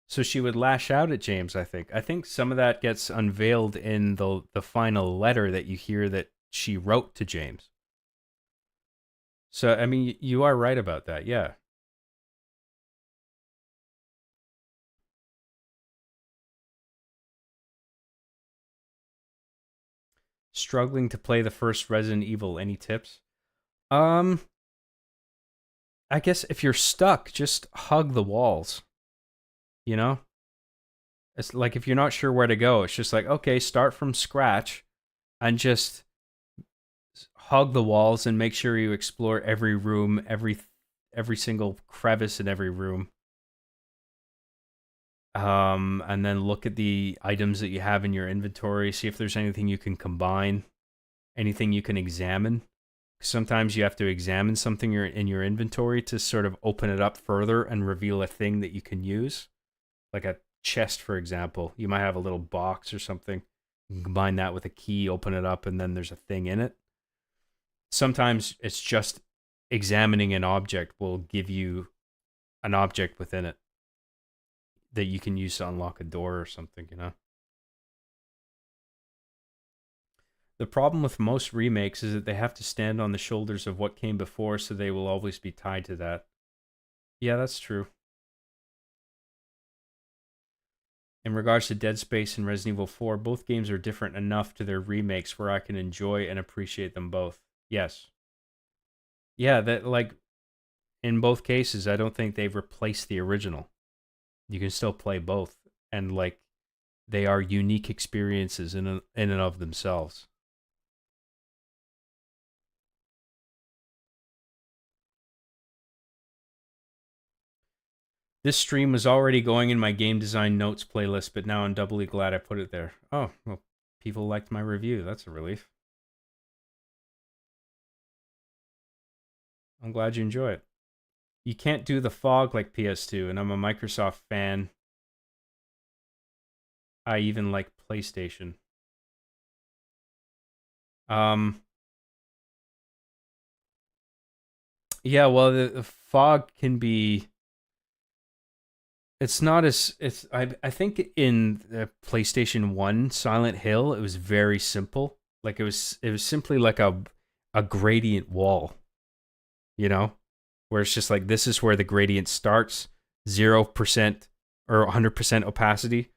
So she would lash out at James, I think. I think some of that gets unveiled in the final letter that you hear that she wrote to James. So, I mean, you are right about that, yeah. Struggling to play the first Resident Evil. Any tips? I guess if you're stuck, just hug the walls. You know? It's like if you're not sure where to go, it's just like, okay, start from scratch and just hug the walls and make sure you explore every room, every single crevice in every room. And then look at the items that you have in your inventory, see if there's anything you can combine, anything you can examine. Sometimes you have to examine something in your inventory to sort of open it up further and reveal a thing that you can use. Like a chest, for example. You might have a little box or something. You can combine that with a key, open it up, and then there's a thing in it. Sometimes it's just examining an object will give you an object within it that you can use to unlock a door or something, you know? The problem with most remakes is that they have to stand on the shoulders of what came before, so they will always be tied to that. Yeah, that's true. In regards to Dead Space and Resident Evil 4, both games are different enough to their remakes where I can enjoy and appreciate them both. Yes. Yeah, that like in both cases, I don't think they've replaced the original. You can still play both, and like they are unique experiences in and of themselves. This stream was already going in my game design notes playlist, but now I'm doubly glad I put it there. Oh, well, people liked my review. That's a relief. I'm glad you enjoy it. You can't do the fog like PS2, and I'm a Microsoft fan. I even like PlayStation. Yeah, well, the fog can be. It's not as it's. I think in the PlayStation 1 Silent Hill, it was very simple. Like it was simply like a gradient wall. You know, where it's just like this is where the gradient starts, 0% or 100% opacity,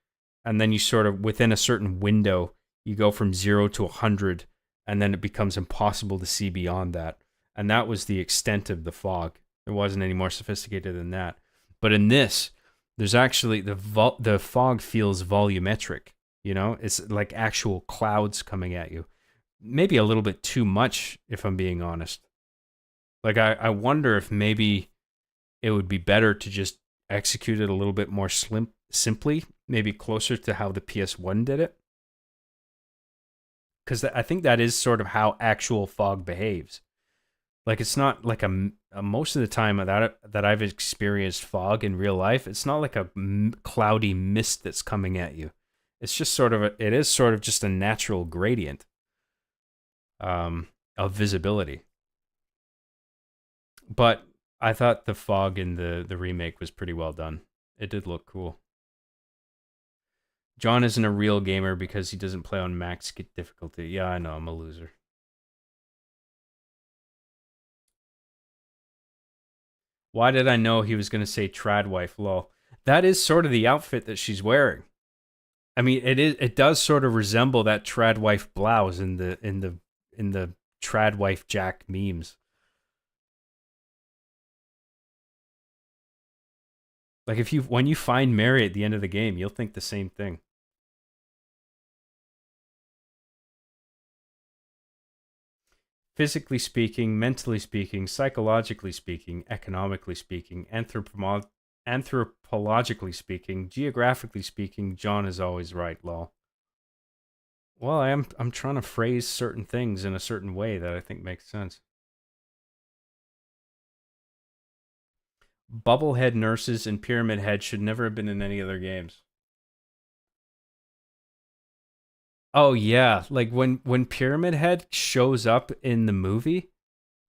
and then you sort of within a certain window you go from 0 to 100, and then it becomes impossible to see beyond that. And that was the extent of the fog. There wasn't any more sophisticated than that. But in this, there's actually the fog feels volumetric. You know, it's like actual clouds coming at you. Maybe a little bit too much, if I'm being honest. Like I wonder if maybe it would be better to just execute it a little bit more simply, maybe closer to how the PS1 did it. Because I think that is sort of how actual fog behaves. Like it's not like a most of the time that I've experienced fog in real life, it's not like a cloudy mist that's coming at you. It's just sort of it is sort of just a natural gradient of visibility. But I thought the fog in the remake was pretty well done. It did look cool. John isn't a real gamer because he doesn't play on max difficulty. Yeah, I know, I'm a loser. Why did I know he was going to say trad wife, lol? That is sort of the outfit that she's wearing. I mean, it does sort of resemble that trad wife blouse in the trad wife Jack memes. Like when you find Mary at the end of the game, you'll think the same thing. Physically speaking, mentally speaking, psychologically speaking, economically speaking, anthropologically speaking, geographically speaking, John is always right, lol. Well, I'm trying to phrase certain things in a certain way that I think makes sense. Bubblehead nurses and Pyramid Head should never have been in any other games. Oh yeah, like when Pyramid Head shows up in the movie.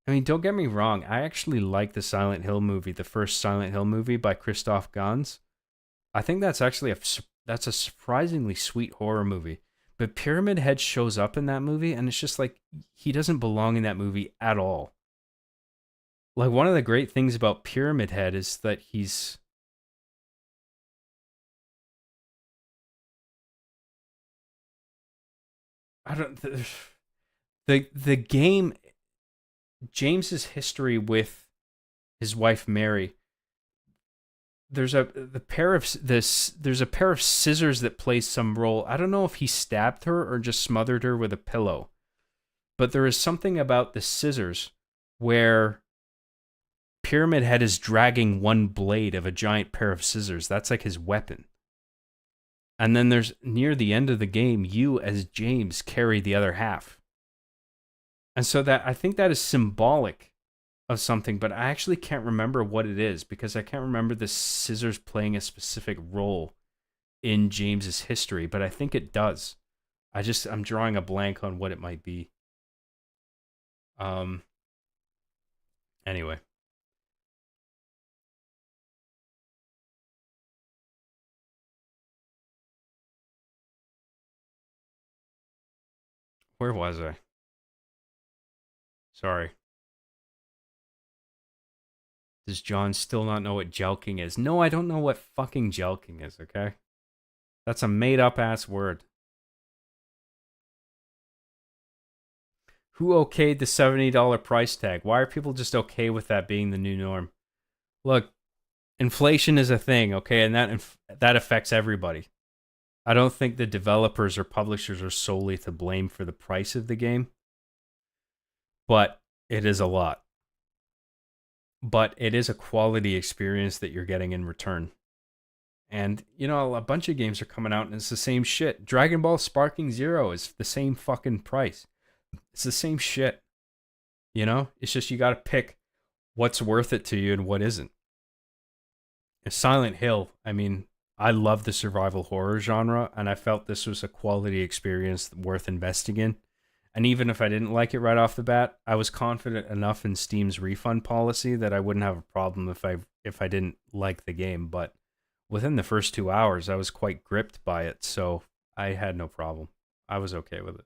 I mean, don't get me wrong. I actually like the Silent Hill movie, the first Silent Hill movie by Christoph Gans. I think that's actually that's a surprisingly sweet horror movie. But Pyramid Head shows up in that movie, and it's just like he doesn't belong in that movie at all. Like one of the great things about Pyramid Head is that he's I don't the game James's history with his wife Mary. There's a pair of there's a pair of scissors that plays some role. I don't know if he stabbed her or just smothered her with a pillow. But there is something about the scissors where Pyramid Head is dragging one blade of a giant pair of scissors. That's like his weapon. And then there's near the end of the game, you as James carry the other half. And so that I think that is symbolic of something, but I actually can't remember what it is because I can't remember the scissors playing a specific role in James's history, but I think it does. I'm drawing a blank on what it might be. Anyway. Where was I? Sorry. Does John still not know what jelking is? No, I don't know what fucking jelking is, okay? That's a made-up ass word. Who okayed the $70 price tag? Why are people just okay with that being the new norm? Look, inflation is a thing, okay? And that affects everybody. I don't think the developers or publishers are solely to blame for the price of the game. But it is a lot. But it is a quality experience that you're getting in return. And, you know, a bunch of games are coming out and it's the same shit. Dragon Ball Sparking Zero is the same fucking price. It's the same shit. You know? It's just you got to pick what's worth it to you and what isn't. Silent Hill, I mean, I love the survival horror genre, and I felt this was a quality experience worth investing in. And even if I didn't like it right off the bat, I was confident enough in Steam's refund policy that I wouldn't have a problem if I didn't like the game. But within the first 2 hours, I was quite gripped by it, so I had no problem. I was okay with it.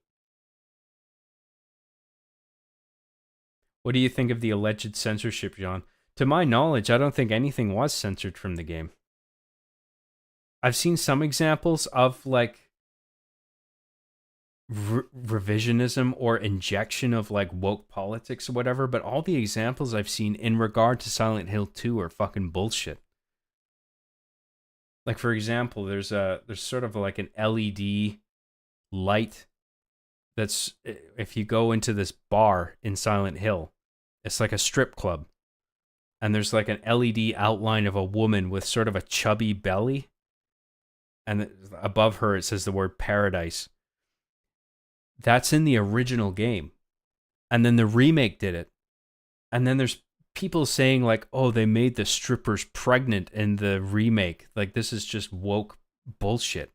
What do you think of the alleged censorship, John? To my knowledge, I don't think anything was censored from the game. I've seen some examples of like revisionism or injection of like woke politics or whatever, but all the examples I've seen in regard to Silent Hill 2 are fucking bullshit. Like for example, there's sort of like an LED light that's if you go into this bar in Silent Hill, it's like a strip club. And there's like an LED outline of a woman with sort of a chubby belly. And above her, it says the word paradise. That's in the original game. And then the remake did it. And then there's people saying like, oh, they made the strippers pregnant in the remake. Like, this is just woke bullshit.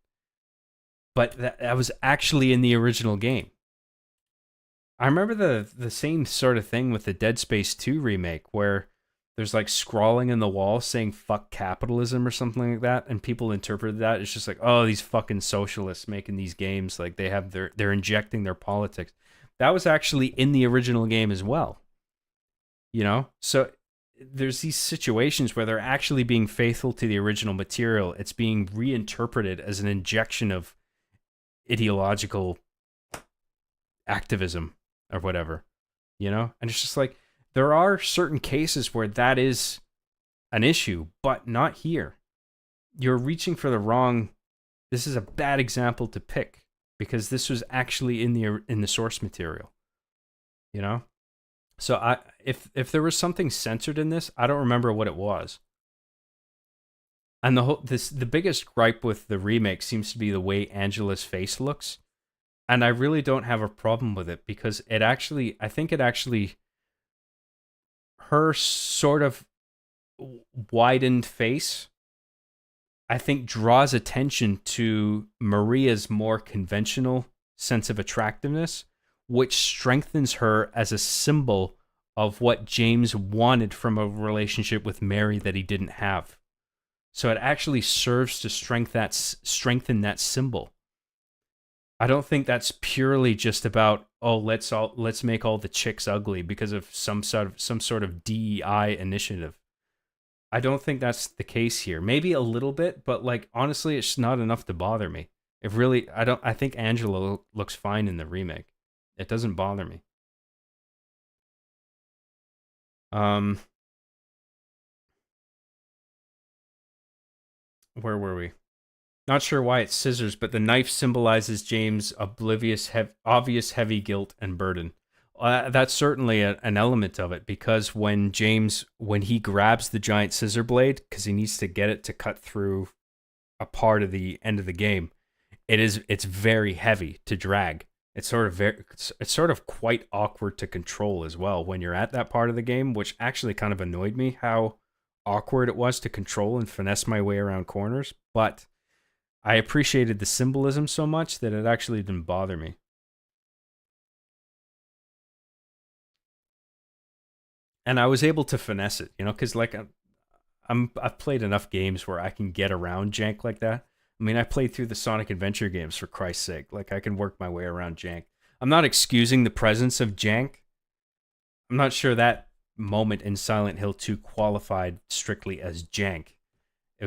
But that was actually in the original game. I remember the same sort of thing with the Dead Space 2 remake where there's like scrawling in the wall saying "fuck capitalism" or something like that, and people interpreted that it's just like, oh, these fucking socialists making these games, like they're injecting their politics. That was actually in the original game as well. So there's these situations where they're actually being faithful to the original material. It's being reinterpreted as an injection of ideological activism or whatever, and it's just like, there are certain cases where that is an issue, but not here. You're reaching for the wrong. This is a bad example to pick because this was actually in the source material. So if there was something censored in this, I don't remember what it was. And the biggest gripe with the remake seems to be the way Angela's face looks, and I really don't have a problem with it because I think her sort of widened face, I think, draws attention to Maria's more conventional sense of attractiveness, which strengthens her as a symbol of what James wanted from a relationship with Mary that he didn't have. So it actually serves to strengthen that symbol. I don't think that's purely just about, oh, let's make all the chicks ugly because of some sort of DEI initiative. I don't think that's the case here. Maybe a little bit, but like honestly, it's not enough to bother me. I think Angela looks fine in the remake. It doesn't bother me. Where were we? Not sure why it's scissors, but the knife symbolizes James' obvious heavy guilt and burden. That's certainly an element of it, because when he grabs the giant scissor blade, because he needs to get it to cut through a part of the end of the game, it's very heavy to drag. It's sort of quite awkward to control as well when you're at that part of the game, which actually kind of annoyed me how awkward it was to control and finesse my way around corners. But I appreciated the symbolism so much that it actually didn't bother me. And I was able to finesse it, because like I've played enough games where I can get around jank like that. I mean, I played through the Sonic Adventure games, for Christ's sake. Like, I can work my way around jank. I'm not excusing the presence of jank. I'm not sure that moment in Silent Hill 2 qualified strictly as jank. It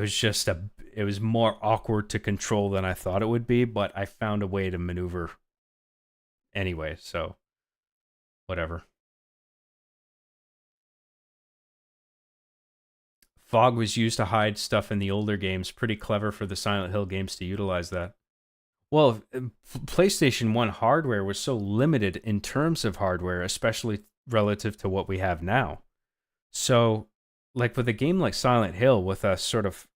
was more awkward to control than I thought it would be, but I found a way to maneuver anyway, so whatever. Fog was used to hide stuff in the older games. Pretty clever for the Silent Hill games to utilize that. Well, PlayStation 1 hardware was so limited in terms of hardware, especially relative to what we have now. So, like with a game like Silent Hill, with a sort of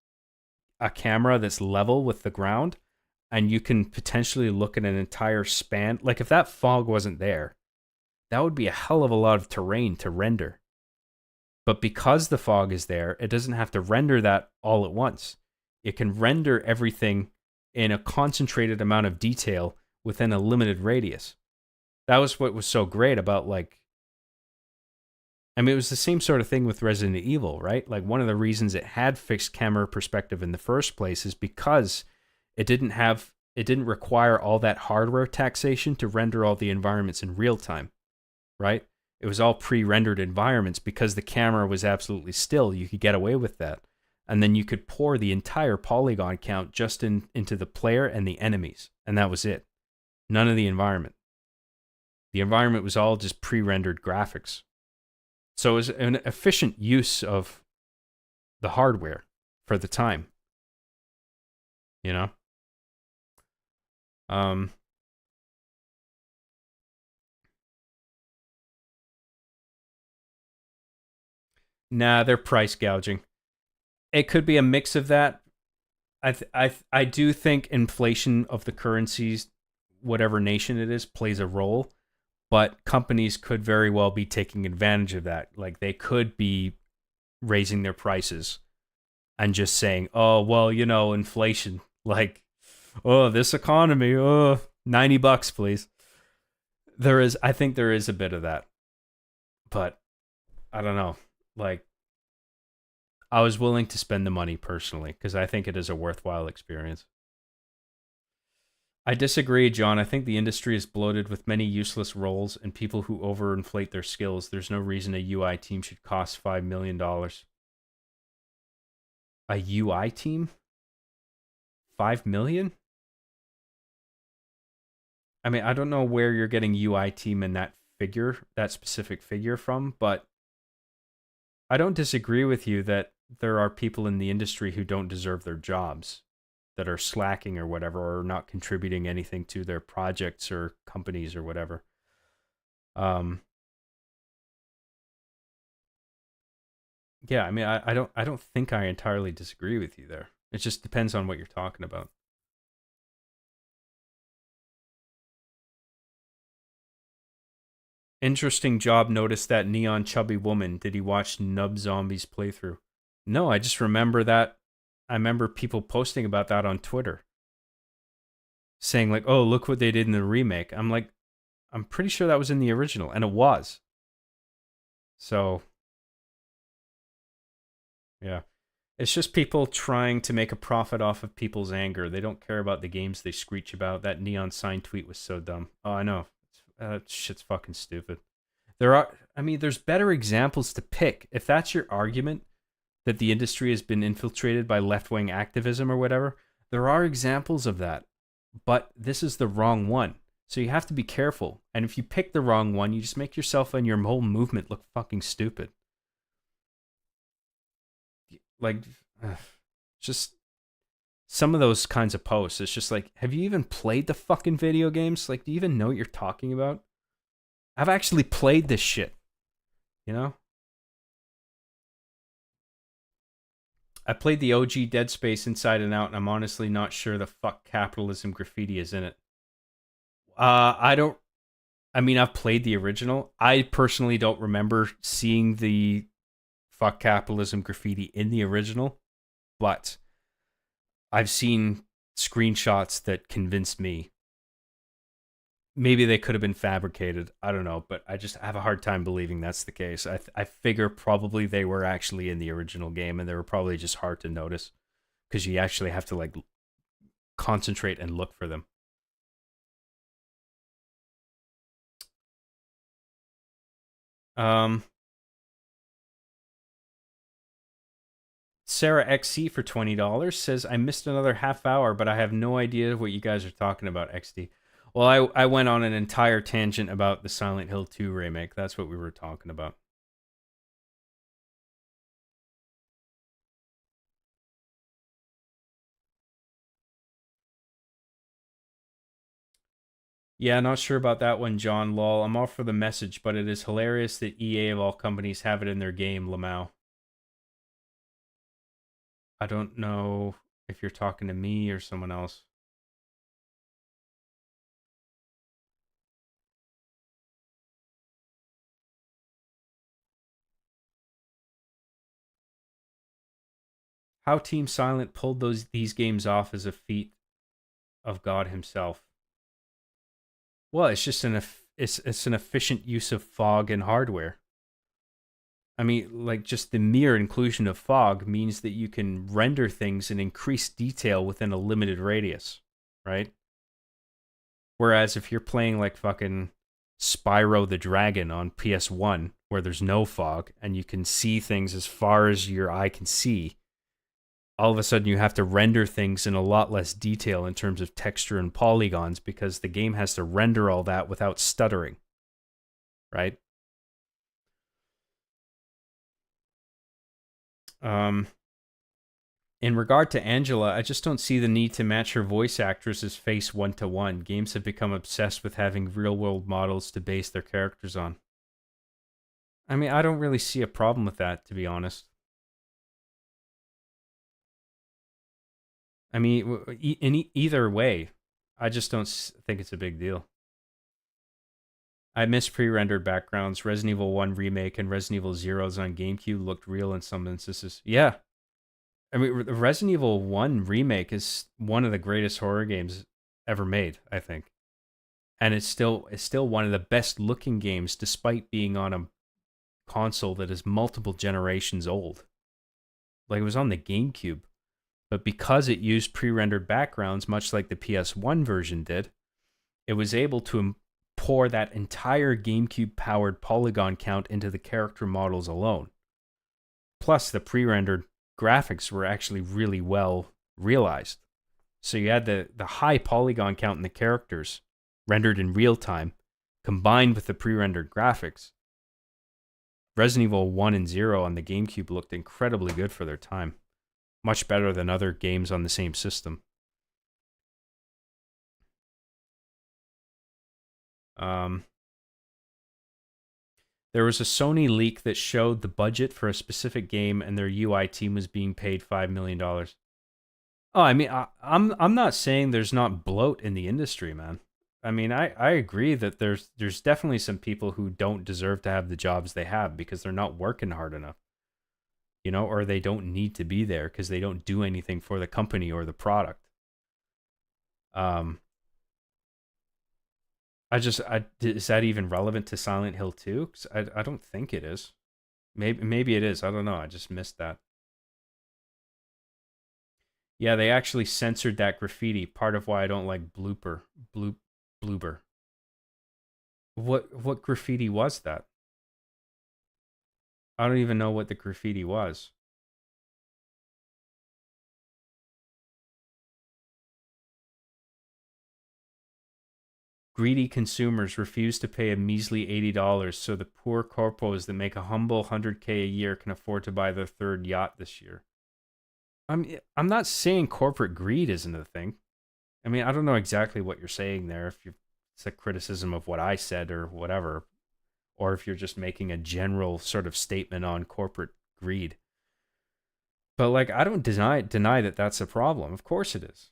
a camera that's level with the ground, and you can potentially look at an entire span. Like, if that fog wasn't there, that would be a hell of a lot of terrain to render. But because the fog is there, it doesn't have to render that all at once. It can render everything in a concentrated amount of detail within a limited radius. That was what was so great about, like, I mean, it was the same sort of thing with Resident Evil, right? Like, one of the reasons it had fixed camera perspective in the first place is because it didn't require all that hardware taxation to render all the environments in real time, right? It was all pre-rendered environments because the camera was absolutely still. You could get away with that. And then you could pour the entire polygon count just into the player and the enemies. And that was it. None of the environment. The environment was all just pre-rendered graphics. So it was an efficient use of the hardware for the time. Nah, they're price gouging. It could be a mix of that. I do think inflation of the currencies, whatever nation it is, plays a role. But companies could very well be taking advantage of that. Like, they could be raising their prices and just saying, oh, well, inflation. Like, oh, this economy, oh, $90, please. I think there is a bit of that. But I don't know. Like, I was willing to spend the money personally because I think it is a worthwhile experience. I disagree, John. I think the industry is bloated with many useless roles and people who overinflate their skills. There's no reason a UI team should cost $5 million. A UI team? 5 million? I mean, I don't know where you're getting UI team in that figure, that specific figure from, but I don't disagree with you that there are people in the industry who don't deserve their jobs, that are slacking or whatever, or not contributing anything to their projects or companies or whatever. Yeah, I mean, I don't think I entirely disagree with you there. It just depends on what you're talking about. Interesting job. Noticed that neon chubby woman. Did he watch Nub Zombie's playthrough? No, I just remember that. I remember people posting about that on Twitter, saying like, "Oh, look what they did in the remake." I'm like, I'm pretty sure that was in the original, and it was. So, yeah. It's just people trying to make a profit off of people's anger. They don't care about the games they screech about. That neon sign tweet was so dumb. Oh, I know. Shit's fucking stupid. There's better examples to pick. If that's your argument, that the industry has been infiltrated by left-wing activism or whatever, there are examples of that. But this is the wrong one. So you have to be careful. And if you pick the wrong one, you just make yourself and your whole movement look fucking stupid. Like, just some of those kinds of posts, it's just like, have you even played the fucking video games? Like, do you even know what you're talking about? I've actually played this shit, you know? I played the OG Dead Space inside and out, and I'm honestly not sure the fuck capitalism graffiti is in it. I've played the original. I personally don't remember seeing the fuck capitalism graffiti in the original, but I've seen screenshots that convinced me. Maybe they could have been fabricated. I don't know, but I just have a hard time believing that's the case. I figure probably they were actually in the original game, and they were probably just hard to notice because you actually have to like concentrate and look for them. Sarah XC for $20 says, I missed another half hour, but I have no idea what you guys are talking about, XD. Well, I went on an entire tangent about the Silent Hill 2 remake. That's what we were talking about. Yeah, not sure about that one, John. Lol. I'm all for the message, but it is hilarious that EA of all companies have it in their game, Lamau. I don't know if you're talking to me or someone else. How Team Silent pulled these games off is a feat of God himself. Well, it's just it's an efficient use of fog and hardware. I mean, like, just the mere inclusion of fog means that you can render things in increased detail within a limited radius, right? Whereas if you're playing like fucking Spyro the Dragon on PS1, where there's no fog and you can see things as far as your eye can see, all of a sudden you have to render things in a lot less detail in terms of texture and polygons because the game has to render all that without stuttering, right? In regard to Angela, I just don't see the need to match her voice actress's face 1-to-1. Games have become obsessed with having real-world models to base their characters on. I mean, I don't really see a problem with that, to be honest. I mean, in either way, I just don't think it's a big deal. I miss pre-rendered backgrounds. Resident Evil 1 Remake and Resident Evil Zero's on GameCube looked real in some instances. Yeah. I mean, Resident Evil 1 Remake is one of the greatest horror games ever made, I think. And it's still one of the best looking games despite being on a console that is multiple generations old. Like it was on the GameCube. But because it used pre-rendered backgrounds, much like the PS1 version did, it was able to pour that entire GameCube-powered polygon count into the character models alone. Plus, the pre-rendered graphics were actually really well realized. So you had the high polygon count in the characters rendered in real time, combined with the pre-rendered graphics. Resident Evil 1 and 0 on the GameCube looked incredibly good for their time. Much better than other games on the same system. There was a Sony leak that showed the budget for a specific game and their UI team was being paid $5 million. Oh, I mean, I'm not saying there's not bloat in the industry, man. I mean, I agree that there's definitely some people who don't deserve to have the jobs they have because they're not working hard enough. You know, or they don't need to be there because they don't do anything for the company or the product. Is that even relevant to Silent Hill 2? 'Cause I don't think it is. Maybe it is. I don't know. I just missed that. Yeah, they actually censored that graffiti. Part of why I don't like Bloober. What graffiti was that? I don't even know what the graffiti was. Greedy consumers refuse to pay a measly $80, so the poor corpos that make a humble $100K a year can afford to buy their third yacht this year. I'm not saying corporate greed isn't a thing. I mean, I don't know exactly what you're saying there, if it's a criticism of what I said or whatever, or if you're just making a general sort of statement on corporate greed. But like, I don't deny that that's a problem. Of course it is.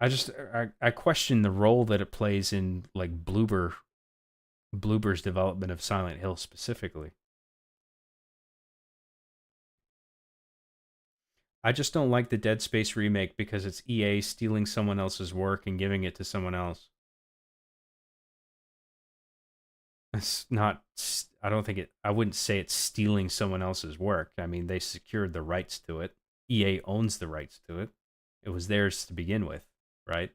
I question the role that it plays in like Bloober's development of Silent Hill specifically. I just don't like the Dead Space remake because it's EA stealing someone else's work and giving it to someone else. It's not, I wouldn't say it's stealing someone else's work. I mean, they secured the rights to it. EA owns the rights to it. It was theirs to begin with, right?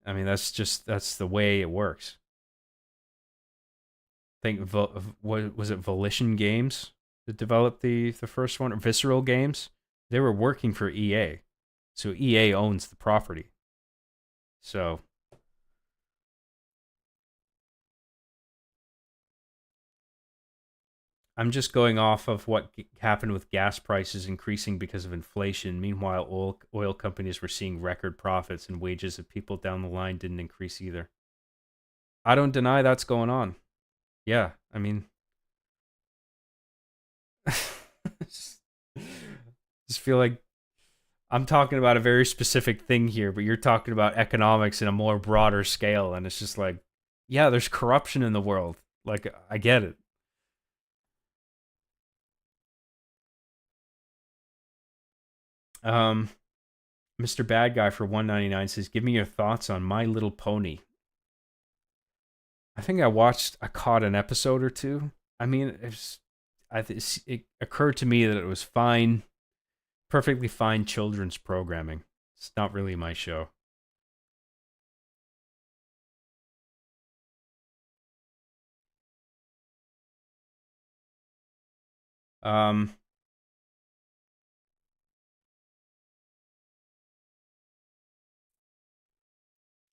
I mean, that's the way it works. I think, what was it, Volition Games that developed the first one, or Visceral Games? They were working for EA. So EA owns the property. So I'm just going off of what happened with gas prices increasing because of inflation. Meanwhile, oil companies were seeing record profits and wages of people down the line didn't increase either. I don't deny that's going on. Yeah, I mean, just feel like I'm talking about a very specific thing here, but you're talking about economics in a more broader scale, and it's just like, yeah, there's corruption in the world. Like, I get it. Mr. Bad Guy for $1.99 says, "Give me your thoughts on My Little Pony." I think I caught an episode or two. I mean, it occurred to me that it was fine, perfectly fine children's programming. It's not really my show.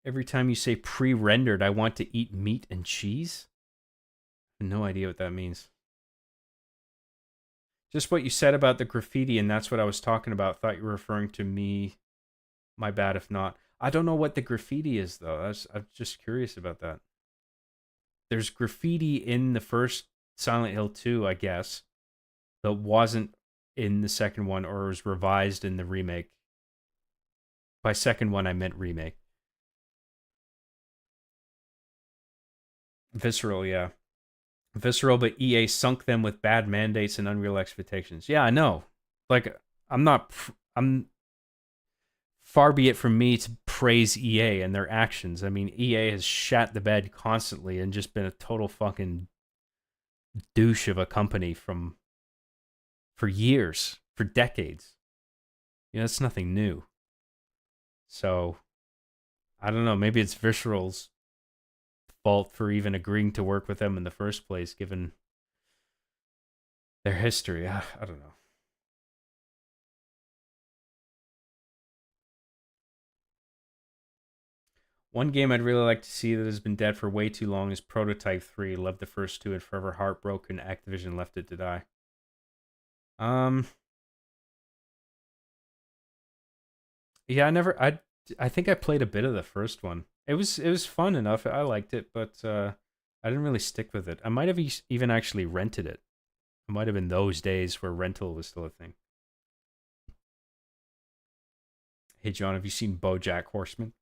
Every time you say pre-rendered, I want to eat meat and cheese? I have no idea what that means. Just what you said about the graffiti, and that's what I was talking about. Thought you were referring to me. My bad if not. I don't know what the graffiti is, though. I'm just curious about that. There's graffiti in the first Silent Hill 2, I guess, that wasn't in the second one or was revised in the remake. By second one, I meant remake. Visceral, yeah. Visceral, but EA sunk them with bad mandates and unreal expectations. Yeah, I know. Like, I'm far be it from me to praise EA and their actions. I mean, EA has shat the bed constantly and just been a total fucking douche of a company for years, for decades. You know, it's nothing new. So I don't know. Maybe it's Visceral's fault for even agreeing to work with them in the first place, given their history. I don't know. One game I'd really like to see that has been dead for way too long is Prototype 3. Loved the first two and forever heartbroken Activision left it to die. Yeah, I think I played a bit of the first one. It was fun enough. I liked it, but I didn't really stick with it. I might have even actually rented it. It might have been those days where rental was still a thing. Hey John, have you seen BoJack Horseman?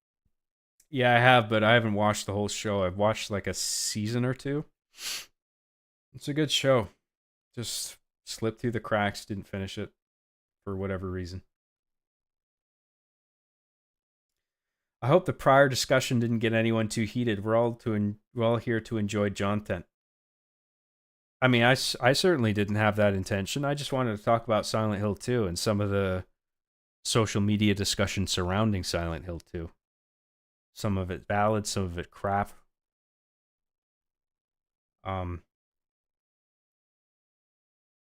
Yeah, I have, but I haven't watched the whole show. I've watched like a season or two. It's a good show. Just slipped through the cracks, didn't finish it for whatever reason. I hope the prior discussion didn't get anyone too heated. We're all here to enjoy content. I mean, I certainly didn't have that intention. I just wanted to talk about Silent Hill 2 and some of the social media discussion surrounding Silent Hill 2. Some of it valid, some of it crap. And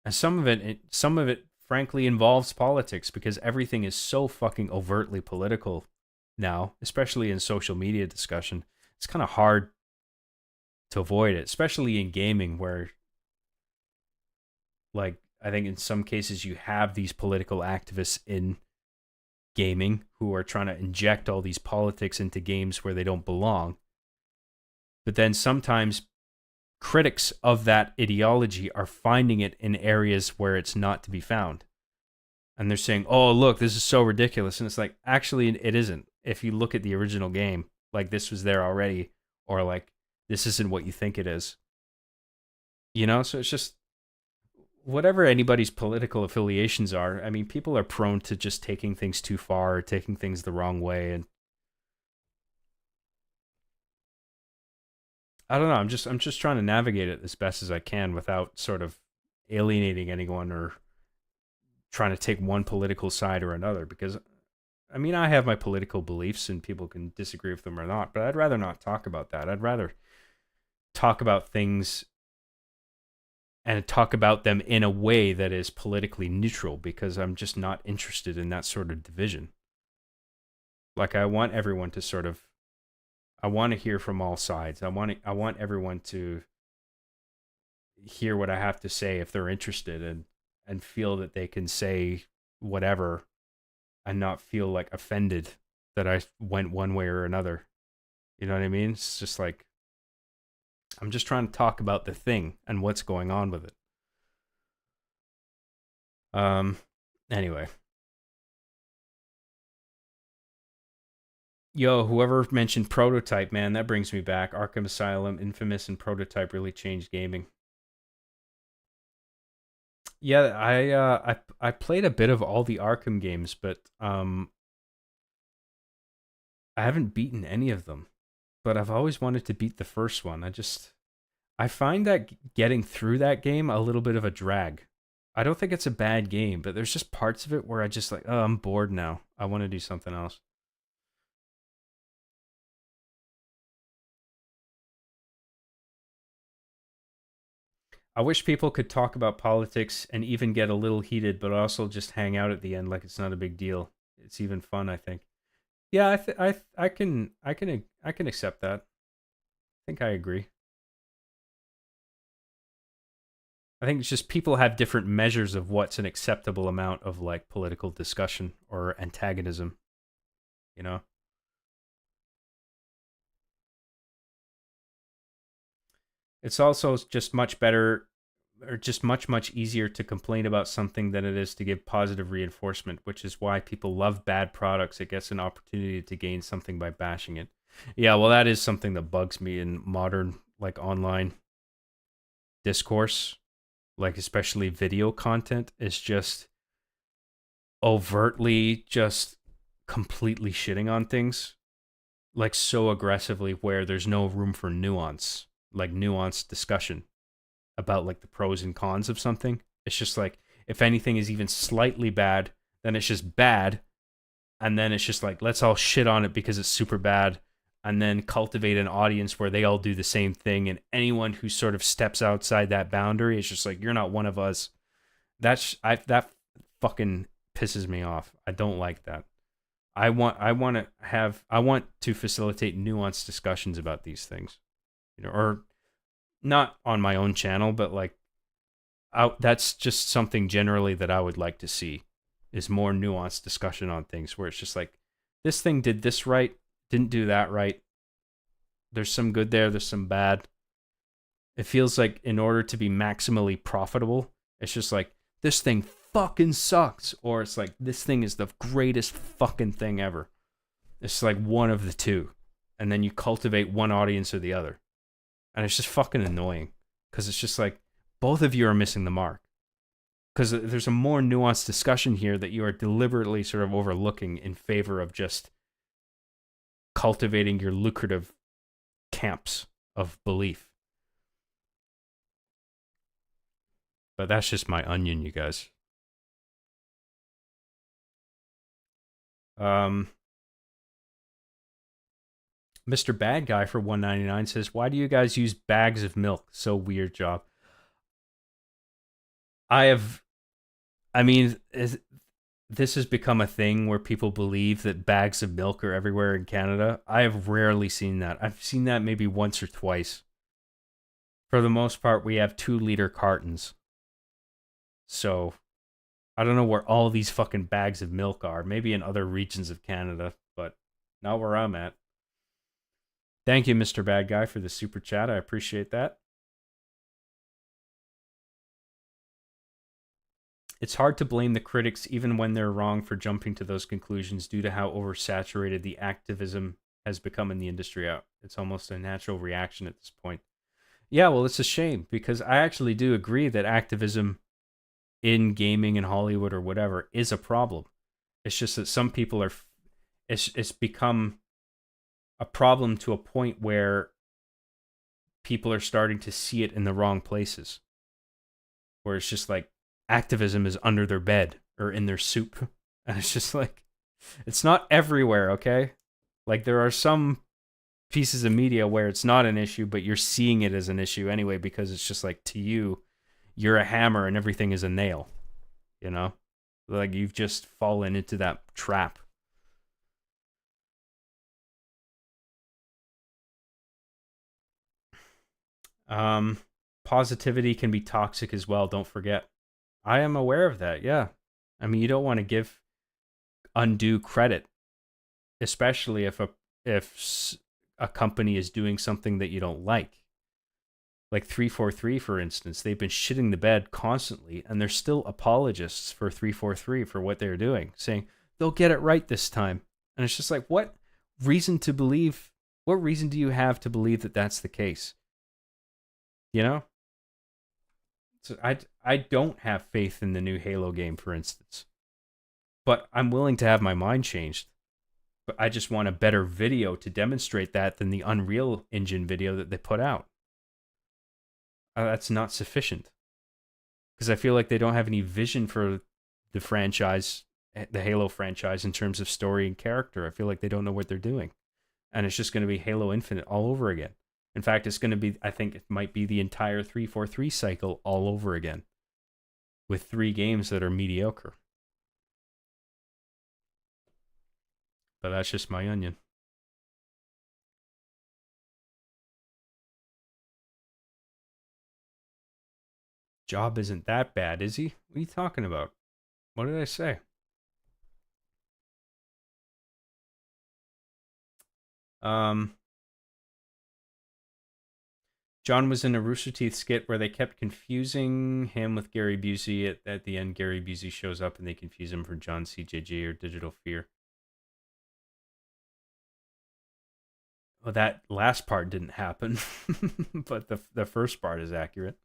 some of it frankly involves politics because everything is so fucking overtly political now, especially in social media discussion. It's kind of hard to avoid it, especially in gaming where, like, I think in some cases you have these political activists in gaming who are trying to inject all these politics into games where they don't belong. But then sometimes critics of that ideology are finding it in areas where it's not to be found. And they're saying, oh, look, this is so ridiculous. And it's like, actually, it isn't. If you look at the original game, like, this was there already, or like, this isn't what you think it is. You know, so it's just, whatever anybody's political affiliations are, I mean, people are prone to just taking things too far, or taking things the wrong way, and I don't know. I'm just trying to navigate it as best as I can without sort of alienating anyone or trying to take one political side or another. Because, I mean, I have my political beliefs, and people can disagree with them or not. But I'd rather not talk about that. I'd rather talk about things and talk about them in a way that is politically neutral, because I'm just not interested in that sort of division. Like, I want everyone to sort of, I want to hear from all sides. I want everyone to hear what I have to say if they're interested, and feel that they can say whatever and not feel like offended that I went one way or another. You know what I mean? It's just like, I'm just trying to talk about the thing and what's going on with it. Anyway. Yo, whoever mentioned Prototype, man, that brings me back. Arkham Asylum, Infamous, and Prototype really changed gaming. Yeah, I played a bit of all the Arkham games, but I haven't beaten any of them. But I've always wanted to beat the first one. I find that getting through that game a little bit of a drag. I don't think it's a bad game, but there's just parts of it where I just like, oh, I'm bored now. I want to do something else. I wish people could talk about politics and even get a little heated, but also just hang out at the end like it's not a big deal. It's even fun, I think. Yeah, I can accept that. I think I agree. I think it's just people have different measures of what's an acceptable amount of like political discussion or antagonism, you know? It's also just much better, or just much easier to complain about something than it is to give positive reinforcement, which is why people love bad products. It gets an opportunity to gain something by bashing it. Yeah, well, that is something that bugs me in modern, like, online discourse, like especially video content, is just overtly just completely shitting on things, like so aggressively, where there's no room for nuance, like nuanced discussion. about like the pros and cons of something. It's just like if anything is even slightly bad, then it's just bad, and then it's just like let's all shit on it because it's super bad, and then cultivate an audience where they all do the same thing, and anyone who sort of steps outside that boundary is just like you're not one of us. That fucking pisses me off. I don't like that. I want to facilitate nuanced discussions about these things, or not on my own channel, but like that's just something generally that I would like to see is more nuanced discussion on things where it's just like this thing did this right, didn't do that right. There's some good there, there's some bad. It feels like in order to be maximally profitable, it's just like this thing fucking sucks, or it's like this thing is the greatest fucking thing ever. It's like one of the two, and then you cultivate one audience or the other, and it's just fucking annoying because it's just like both of you are missing the mark, because there's a more nuanced discussion here that you are deliberately sort of overlooking in favor of just cultivating your lucrative camps of belief. But that's just my onion, you guys. Mr. Bad Guy for $1.99 says, "Why do you guys use bags of milk? So weird job." This has become a thing where people believe that bags of milk are everywhere in Canada. I have rarely seen that. I've seen that maybe once or twice. For the most part, we have 2-liter cartons. So I don't know where all these fucking bags of milk are. Maybe in other regions of Canada, but not where I'm at. Thank you, Mr. Bad Guy, for the super chat. I appreciate that. It's hard to blame the critics even when they're wrong for jumping to those conclusions due to how oversaturated the activism has become in the industry. It's almost a natural reaction at this point. Yeah, well, it's a shame because I actually do agree that activism in gaming and Hollywood or whatever is a problem. It's just that some people are, it's become a problem to a point where people are starting to see it in the wrong places. Where it's just like activism is under their bed or in their soup. And it's just like, it's not everywhere, okay? Like there are some pieces of media where it's not an issue, but you're seeing it as an issue anyway because it's just like to you, you're a hammer and everything is a nail, you know? Like you've just fallen into that trap. Positivity can be toxic as well, don't forget. I am aware of that, yeah. I mean, you don't want to give undue credit, especially if a company is doing something that you don't like. Like 343, for instance, they've been shitting the bed constantly, and they're still apologists for 343 for what they're doing, saying they'll get it right this time. And it's just like, what reason do you have to believe that that's the case? You know? So I don't have faith in the new Halo game, for instance. But I'm willing to have my mind changed. But I just want a better video to demonstrate that than the Unreal Engine video that they put out. That's not sufficient. Because I feel like they don't have any vision for the franchise, the Halo franchise, in terms of story and character. I feel like they don't know what they're doing. And it's just going to be Halo Infinite all over again. In fact, it's going to be, I think it might be the entire 343 cycle all over again. With 3 games that are mediocre. But that's just my onion. Job isn't that bad, is he? What are you talking about? What did I say? John was in a Rooster Teeth skit where they kept confusing him with Gary Busey. At the end, Gary Busey shows up and they confuse him for John CJG or Digital Fear. Well, that last part didn't happen, but the first part is accurate.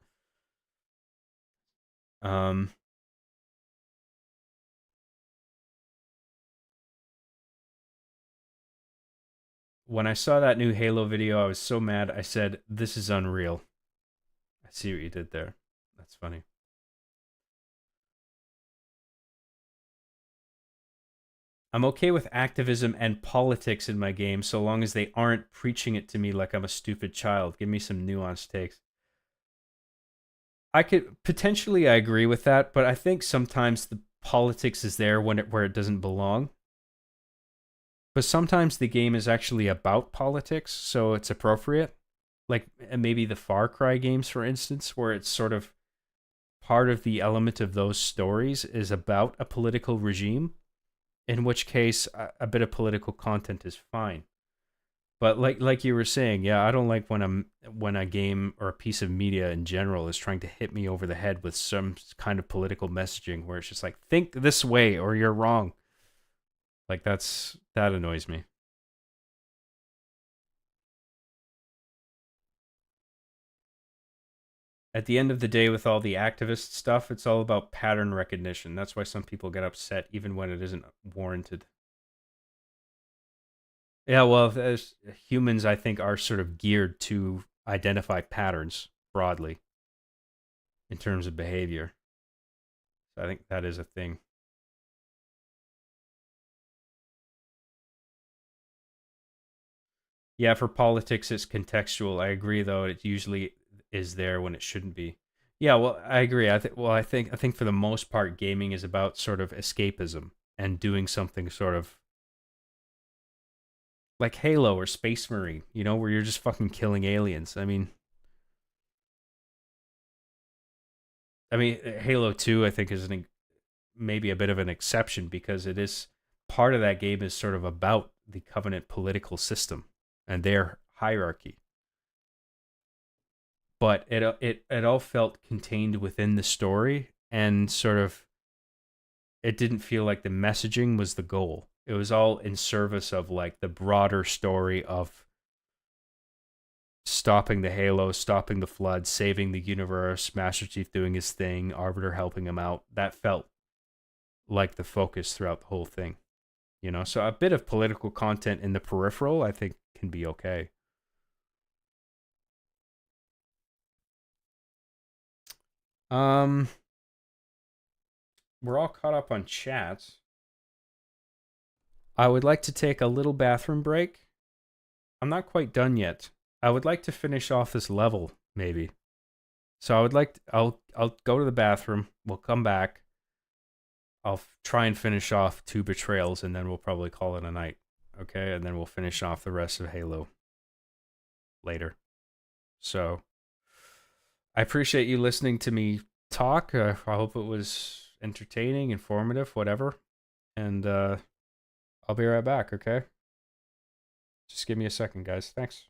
When I saw that new Halo video, I was so mad. I said, "This is unreal." I see what you did there. That's funny. I'm okay with activism and politics in my game so long as they aren't preaching it to me like I'm a stupid child. Give me some nuanced takes. I agree with that, but I think sometimes the politics is there where it doesn't belong. But sometimes the game is actually about politics, so it's appropriate. Like maybe the Far Cry games, for instance, where it's sort of part of the element of those stories is about a political regime, in which case a bit of political content is fine. But like you were saying, yeah, I don't like when a game or a piece of media in general is trying to hit me over the head with some kind of political messaging where it's just like, think this way or you're wrong. Like that annoys me. At the end of the day, with all the activist stuff, it's all about pattern recognition. That's why some people get upset even when it isn't warranted. Yeah, well, as humans, I think, are sort of geared to identify patterns broadly in terms of behavior. So I think that is a thing. Yeah, for politics, it's contextual. I agree, though. It usually is there when it shouldn't be. Yeah, well, I agree. I think for the most part, gaming is about sort of escapism and doing something sort of like Halo or Space Marine, where you're just fucking killing aliens. I mean, Halo 2, I think, is maybe a bit of an exception because it is part of that game is sort of about the Covenant political system and their hierarchy. But it all felt contained within the story, and sort of it didn't feel like the messaging was the goal. It was all in service of like the broader story of stopping the Halo, stopping the Flood, saving the universe, Master Chief doing his thing, Arbiter helping him out. That felt like the focus throughout the whole thing. So a bit of political content in the peripheral, I think, can be okay. We're all caught up on chats. I would like to take a little bathroom break. I'm not quite done yet. I would like to finish off this level, maybe. So I'll go to the bathroom. We'll come back. I'll try and finish off 2 betrayals, and then we'll probably call it a night. Okay, and then we'll finish off the rest of Halo later. So I appreciate you listening to me talk. I hope it was entertaining, informative, whatever. And I'll be right back, okay? Just give me a second, guys. Thanks.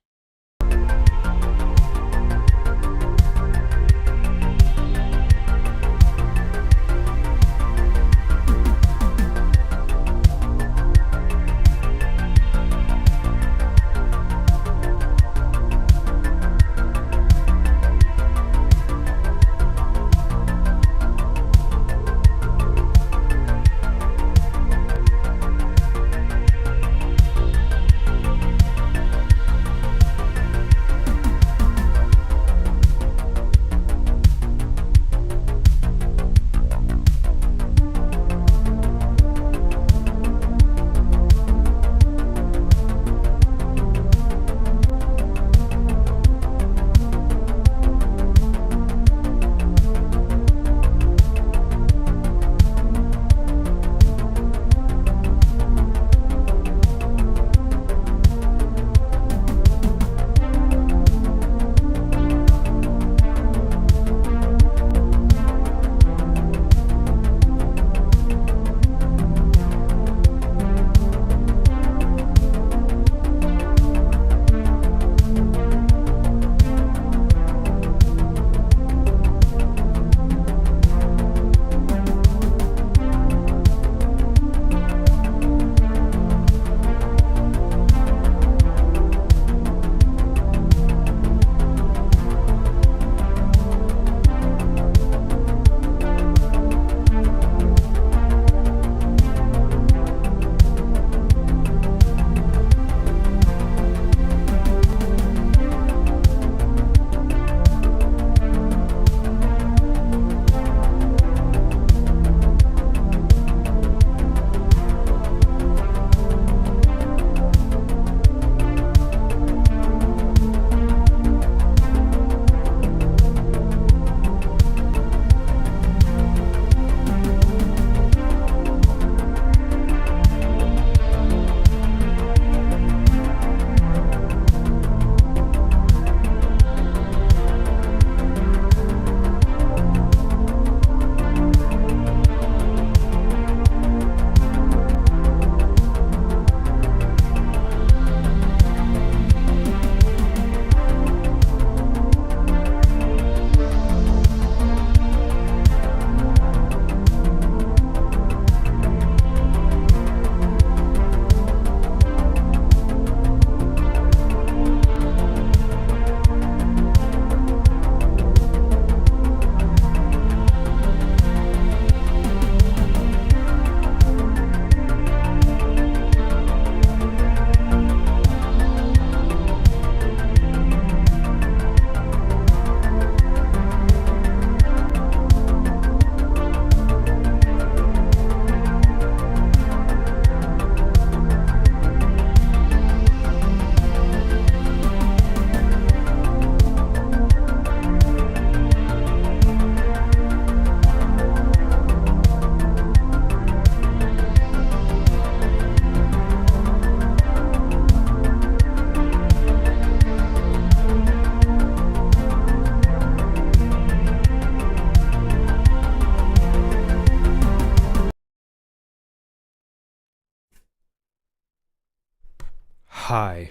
Hi,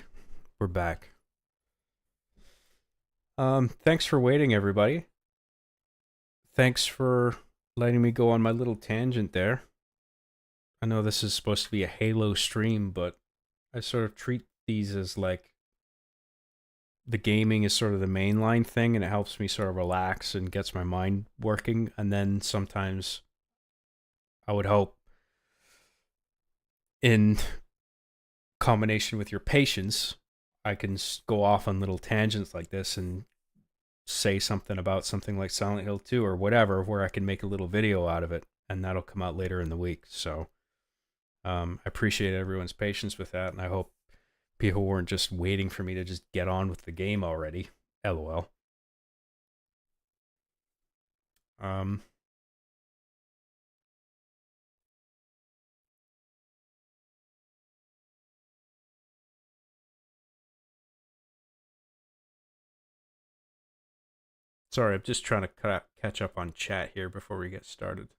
we're back. Thanks for waiting, everybody. Thanks for letting me go on my little tangent there. I know this is supposed to be a Halo stream, but I sort of treat these as like the gaming is sort of the mainline thing, and it helps me sort of relax and gets my mind working. And then sometimes I would hope, in combination with your patience, I can go off on little tangents like this and say something about something like Silent Hill 2 or whatever, where I can make a little video out of it, and that'll come out later in the week. So I appreciate everyone's patience with that, and I hope people weren't just waiting for me to just get on with the game already. LOL. Sorry, I'm just trying to catch up on chat here before we get started.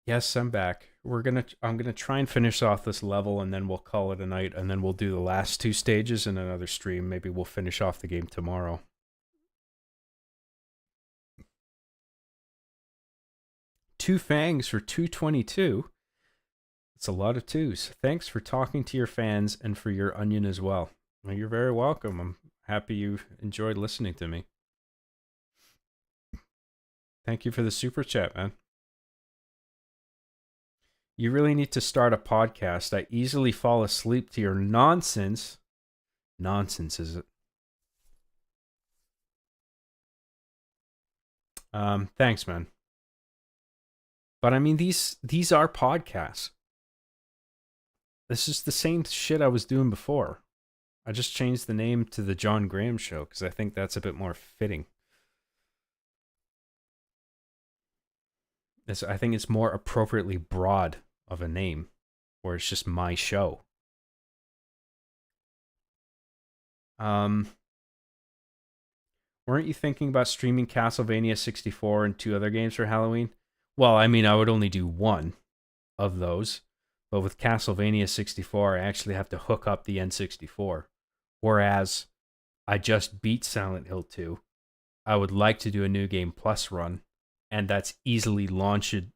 Yes, I'm back. I'm gonna try and finish off this level, and then we'll call it a night, and then we'll do the last two stages in another stream. Maybe we'll finish off the game tomorrow. Two fangs for 222. It's a lot of twos. Thanks for talking to your fans and for your onion as well. Well, you're very welcome. I'm happy you enjoyed listening to me. Thank you for the super chat, man. You really need to start a podcast. I easily fall asleep to your nonsense. Nonsense, is it? Thanks, man. But I mean, these are podcasts. This is the same shit I was doing before. I just changed the name to the John Graham Show because I think that's a bit more fitting. I think it's more appropriately broad of a name, where it's just my show. Weren't you thinking about streaming Castlevania 64 and 2 other games for Halloween? Well, I mean, I would only do one of those. But with Castlevania 64, I actually have to hook up the N64. Whereas I just beat Silent Hill 2. I would like to do a New Game Plus run, and that's easily launched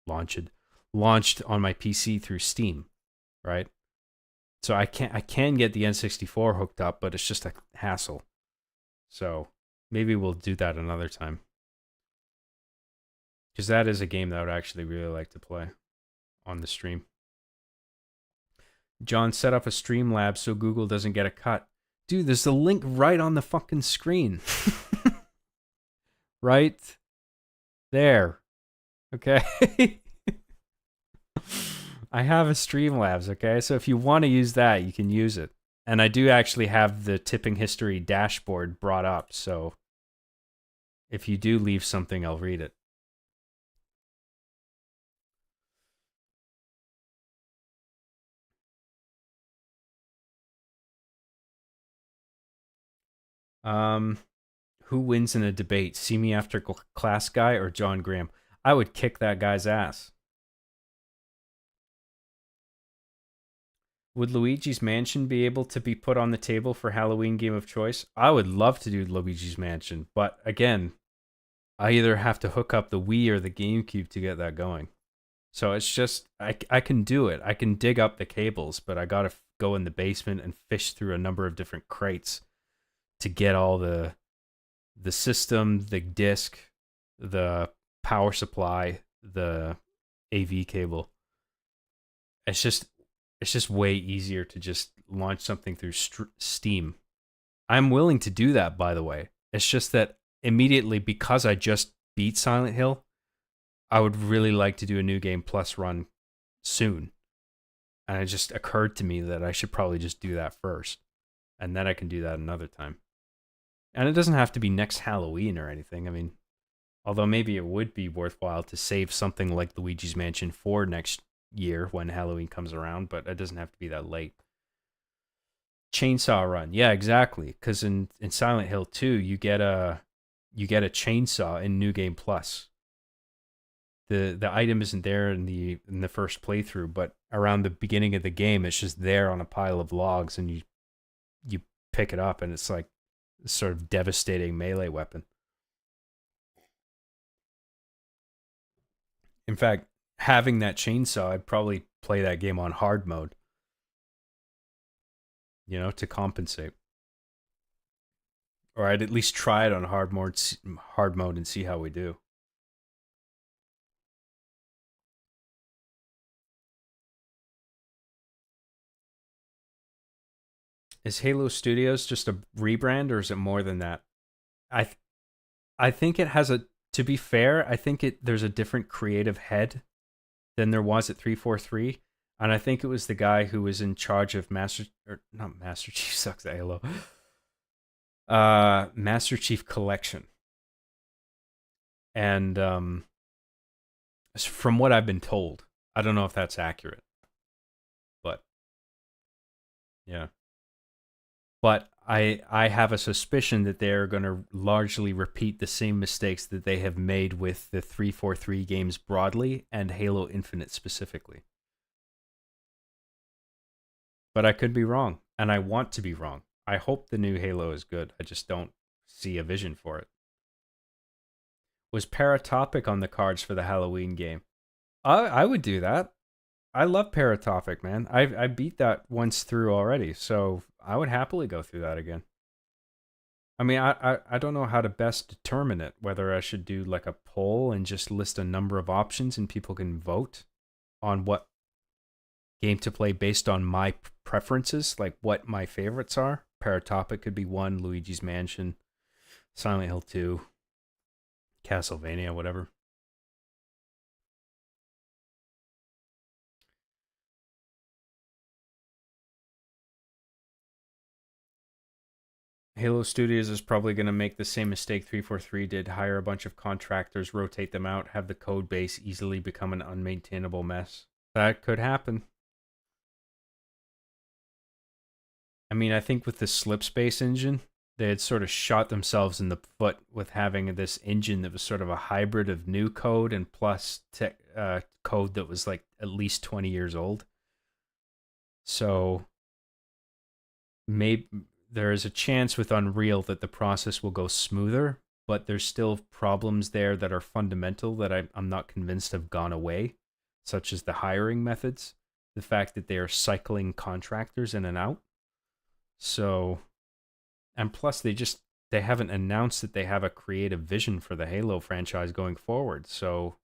on my PC through Steam, right? So I can get the N64 hooked up, but it's just a hassle. So maybe we'll do that another time. Because that is a game that I would actually really like to play on the stream. John, set up a Streamlabs so Google doesn't get a cut. Dude, there's a link right on the fucking screen. Right there. Okay. I have a Streamlabs, okay? So if you want to use that, you can use it. And I do actually have the tipping history dashboard brought up, so if you do leave something, I'll read it. Who wins in a debate? See Me After Class guy or John Graham? I would kick that guy's ass. Would Luigi's Mansion be able to be put on the table for Halloween game of choice? I would love to do Luigi's Mansion, but again, I either have to hook up the Wii or the GameCube to get that going. So it's just, I can do it. I can dig up the cables, but I gotta go in the basement and fish through a number of different crates to get all the system, the disc, the power supply, the AV cable. It's just way easier to just launch something through Steam. I'm willing to do that, by the way. It's just that immediately, because I just beat Silent Hill, I would really like to do a New Game Plus run soon. And it just occurred to me that I should probably just do that first. And then I can do that another time. And it doesn't have to be next Halloween or anything. I mean, although maybe it would be worthwhile to save something like Luigi's Mansion for next year when Halloween comes around, but it doesn't have to be that late. Chainsaw run. Yeah, exactly. Because in Silent Hill 2, you get a chainsaw in New Game Plus. the item isn't there in the first playthrough, but around the beginning of the game, it's just there on a pile of logs, and you pick it up, and it's like a sort of devastating melee weapon. In fact, having that chainsaw, I'd probably play that game on hard mode, to compensate. Or I'd at least try it on hard mode and see how we do. Is Halo Studios just a rebrand, or is it more than that? I I think it has a. To be fair, I think there's a different creative head than there was at 343, and I think it was the guy who was in charge of not Master Chief sucks at Halo. Master Chief Collection, and from what I've been told, I don't know if that's accurate, but yeah. But I have a suspicion that they're going to largely repeat the same mistakes that they have made with the 343 games broadly and Halo Infinite specifically. But I could be wrong, and I want to be wrong. I hope the new Halo is good. I just don't see a vision for it. Was Paratopic on the cards for the Halloween game? I would do that. I love Paratopic, man. I beat that once through already, so I would happily go through that again. I mean, I don't know how to best determine it, whether I should do like a poll and just list a number of options and people can vote on what game to play based on my preferences, like what my favorites are. Paratopic could be one, Luigi's Mansion, Silent Hill 2, Castlevania, whatever. Halo Studios is probably going to make the same mistake 343 did, hire a bunch of contractors, rotate them out, have the code base easily become an unmaintainable mess. That could happen. I mean, I think with the Slipspace engine, they had sort of shot themselves in the foot with having this engine that was sort of a hybrid of new code and plus code that was like at least 20 years old. So maybe there is a chance with Unreal that the process will go smoother, but there's still problems there that are fundamental that I'm not convinced have gone away, such as the hiring methods, the fact that they are cycling contractors in and out. So, and plus they haven't announced that they have a creative vision for the Halo franchise going forward. So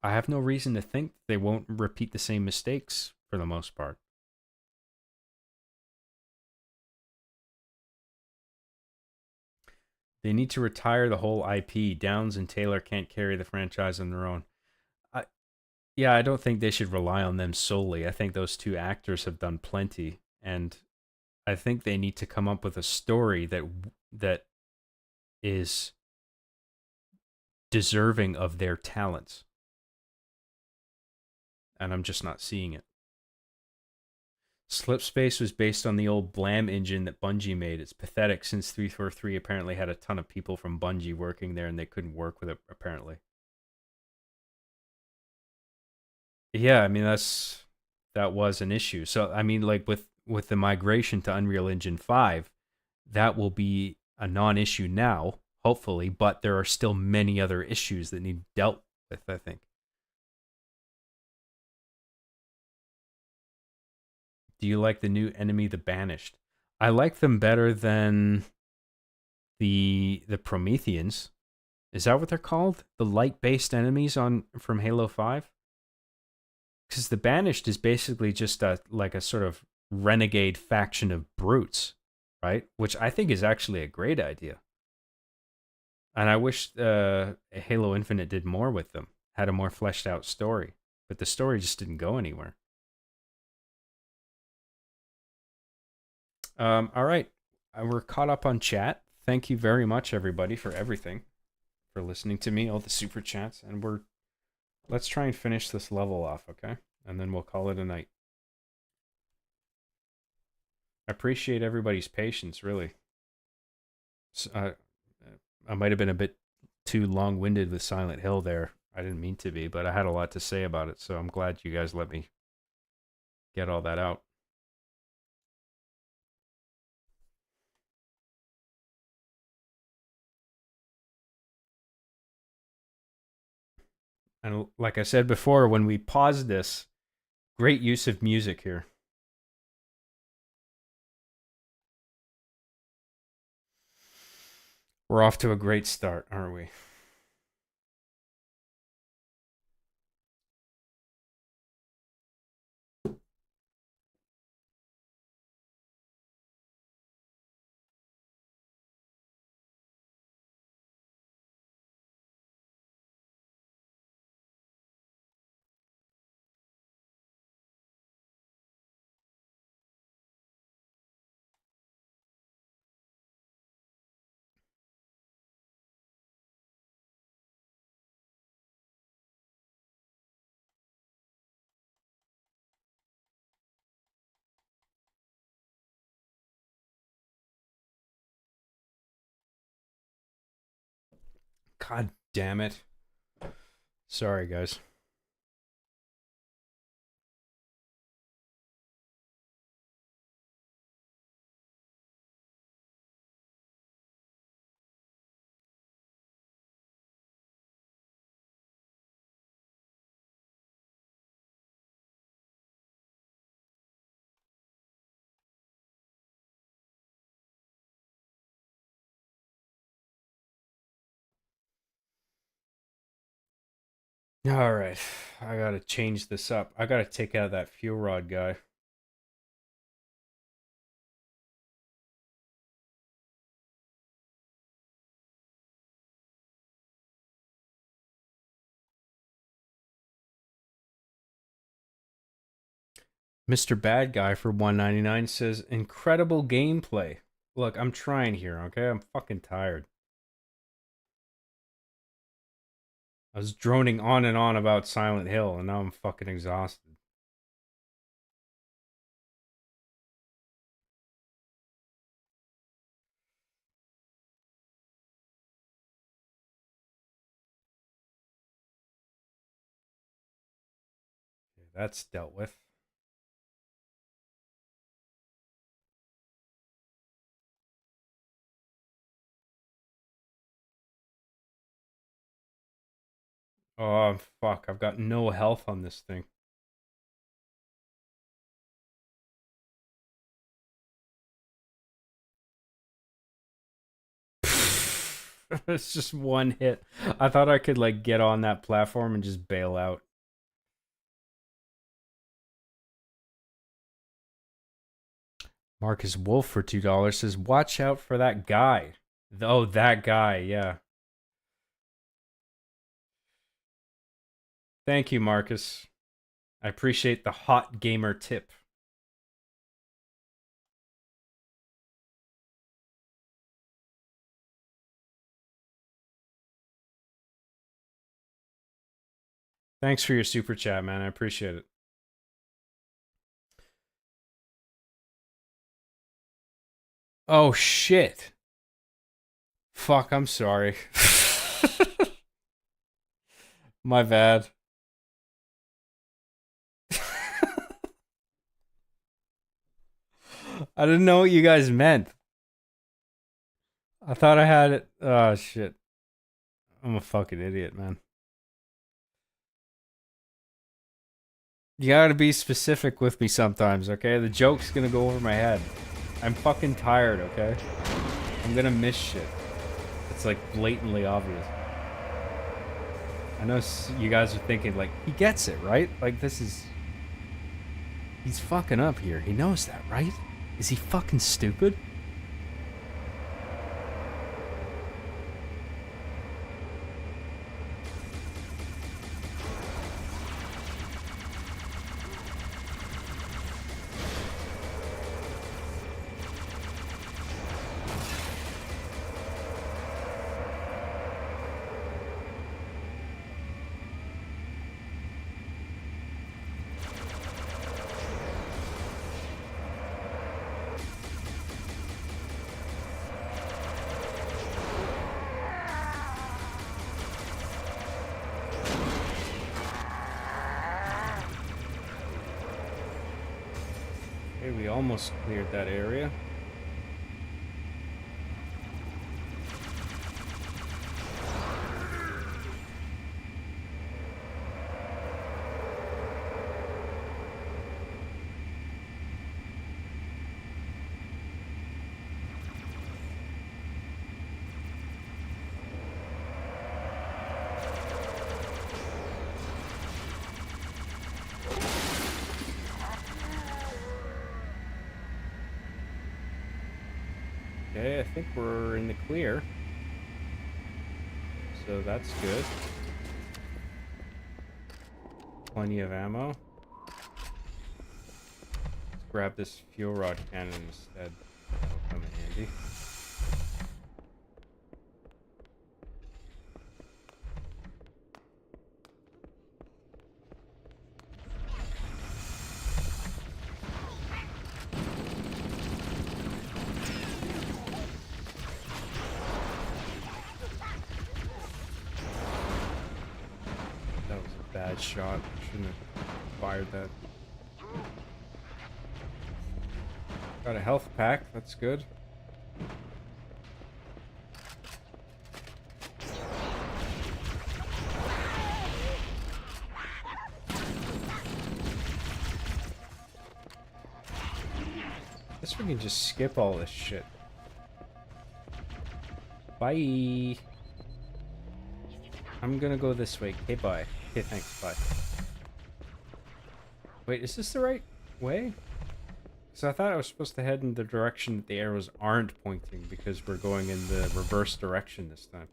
I have no reason to think they won't repeat the same mistakes for the most part. They need to retire the whole IP. Downs and Taylor can't carry the franchise on their own. Yeah, I don't think they should rely on them solely. I think those two actors have done plenty, and I think they need to come up with a story that is deserving of their talents. And I'm just not seeing it. Slipspace was based on the old Blam engine that Bungie made. It's pathetic since 343 apparently had a ton of people from Bungie working there and they couldn't work with it, apparently. Yeah, I mean, that was an issue. So, I mean, like with the migration to Unreal Engine 5, that will be a non-issue now, hopefully, but there are still many other issues that need dealt with, I think. Do you like the new enemy, the Banished? I like them better than the Prometheans. Is that what they're called? The light-based enemies from Halo 5? Because the Banished is basically just like a sort of renegade faction of brutes, right? Which I think is actually a great idea. And I wish Halo Infinite did more with them, had a more fleshed out story. But the story just didn't go anywhere. All right. We're caught up on chat. Thank you very much, everybody, for everything. For listening to me, all the super chats. And let's try and finish this level off, okay? And then we'll call it a night. I appreciate everybody's patience, really. I might have been a bit too long-winded with Silent Hill there. I didn't mean to be, but I had a lot to say about it, so I'm glad you guys let me get all that out. And like I said before, when we pause this, great use of music here. We're off to a great start, aren't we? God damn it. Sorry, guys. All right. I got to change this up. I got to take out that fuel rod guy. Mr. Bad Guy for 199 says incredible gameplay. Look, I'm trying here, okay? I'm fucking tired. I was droning on and on about Silent Hill, and now I'm fucking exhausted. Okay, that's dealt with. Oh, fuck. I've got no health on this thing. It's just one hit. I thought I could, like, get on that platform and just bail out. Marcus Wolf for $2 says, watch out for that guy. Oh, that guy, yeah. Thank you, Marcus. I appreciate the hot gamer tip. Thanks for your super chat, man. I appreciate it. Oh, shit. Fuck, I'm sorry. My bad. I didn't know what you guys meant. I thought I had it. Oh, shit. I'm a fucking idiot, man. You gotta be specific with me sometimes, okay? The joke's gonna go over my head. I'm fucking tired, okay? I'm gonna miss shit. It's like blatantly obvious. I know you guys are thinking, like, he gets it, right? Like, this is... He's fucking up here. He knows that, right? Is he fucking stupid? almost cleared that area. Okay, I think we're in the clear. So that's good. Plenty of ammo. Let's grab this fuel rod cannon instead. That'll come in handy. That was a bad shot. Shouldn't have fired that. Got a health pack. That's good. Guess we can just skip all this shit. Bye. I'm gonna go this way. Okay, bye. Okay, thanks. Bye. Wait, is this the right way? Because I thought I was supposed to head in the direction that the arrows aren't pointing because we're going in the reverse direction this time.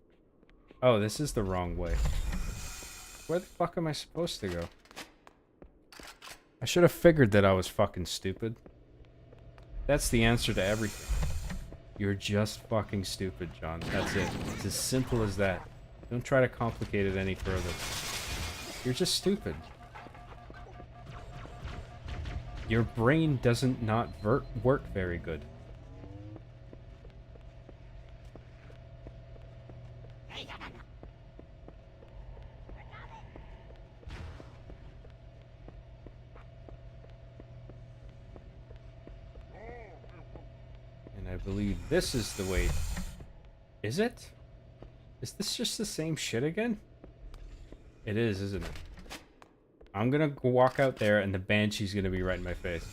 Oh, this is the wrong way. Where the fuck am I supposed to go? I should have figured that I was fucking stupid. That's the answer to everything. You're just fucking stupid, John. That's it. It's as simple as that. Don't try to complicate it any further. You're just stupid. Your brain doesn't not work very good. And I believe this is the way. Is it? Is this just the same shit again? It is, isn't it? I'm gonna walk out there and the Banshee's gonna be right in my face.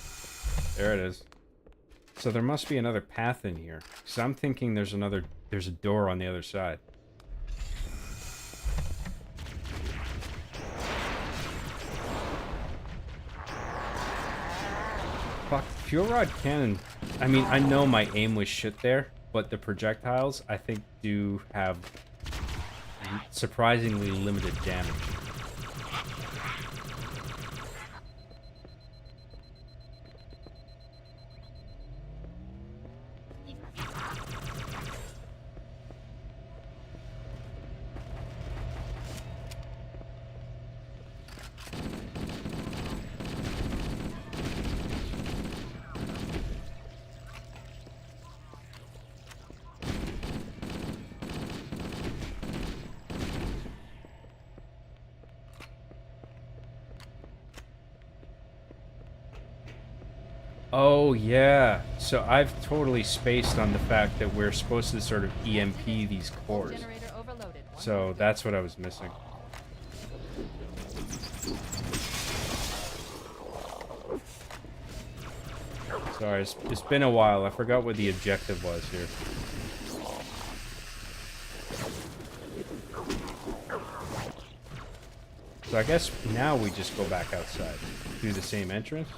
There it is. So there must be another path in here. Because I'm thinking there's a door on the other side. Fuck, fuel rod cannon. I mean, I know my aim was shit there, but the projectiles, I think, do have surprisingly limited damage. Oh, yeah. So I've totally spaced on the fact that we're supposed to sort of EMP these cores. Generator overloaded. So that's what I was missing. Sorry, it's been a while. I forgot what the objective was here. So I guess now we just go back outside. Through the same entrance.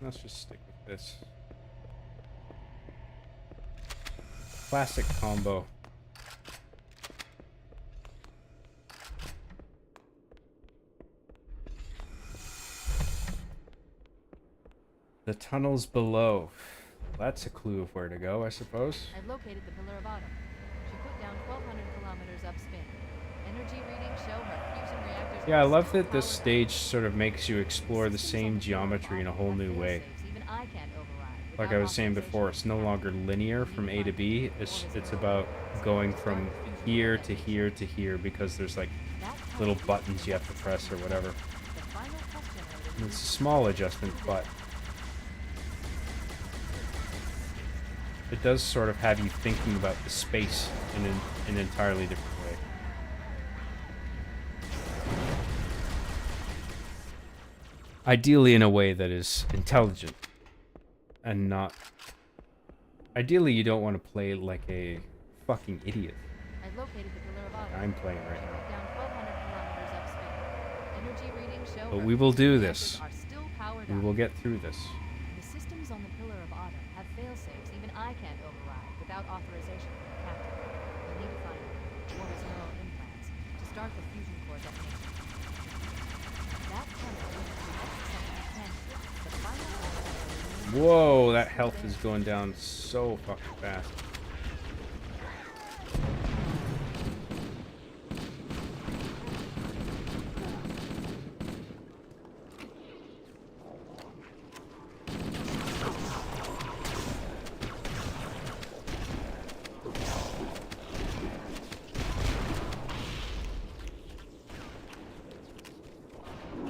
Let's just stick with this. Classic combo. The tunnels below. That's a clue of where to go, I suppose. I've located the Pillar of Autumn. She put down 1,200 kilometers upspin. Energy readings show her fusion reactors. Yeah, I are love still that this powered up. stage sort of makes you explore the Systems on same the Pillar of geometry in a Autumn whole have new way. fail-safes even I can't override Like without I was saying authorization before, from it's the no captain. longer linear We need from to A to find B. it before this It's goes about wrong. going To start from the fusion here core to here to here because there's like That little tunnel buttons you is have to press or whatever. the final test generator And it's a uses small adjustment, but it does sort of have you thinking about the space in an entirely different way. Ideally in a way that is intelligent and not... Ideally you don't want to play like a fucking idiot. I've located the Pillar of Autumn. I'm playing right She now. went down 1,200 kilometers upspeed. Energy readings show But her we will fusion do reactors this. are still powered We up. will get through this. The systems on the Pillar of Autumn have fail-safes even I can't override without authorization from the captain. We need to find Warner's neural implants to start the fusion core detonation. That tunnel is the next second candidate. The final test generator remains Whoa, that health is going down so fucking fast.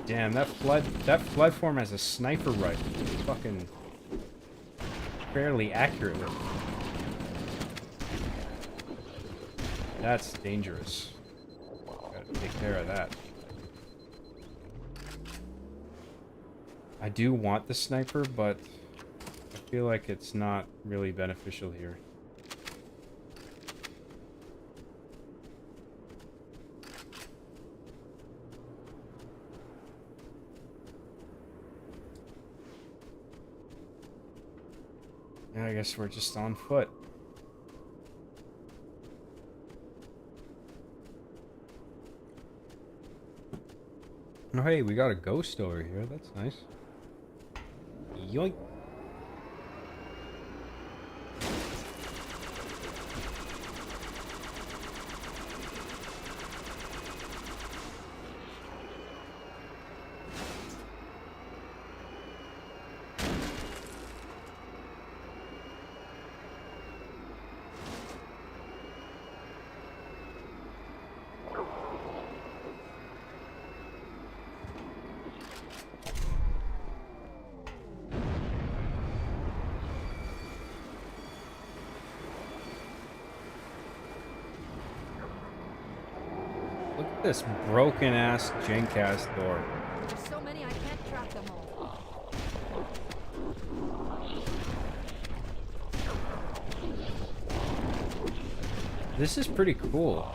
Damn, that flood form has a sniper rifle. It's fucking fairly accurately. That's dangerous. Gotta take care of that. I do want the sniper, but I feel like it's not really beneficial here. Yeah, I guess we're just on foot. Oh, hey, we got a ghost over here. That's nice. Yoink. Look at this broken ass Gencast door. There's so many I can't track them all. This is pretty cool.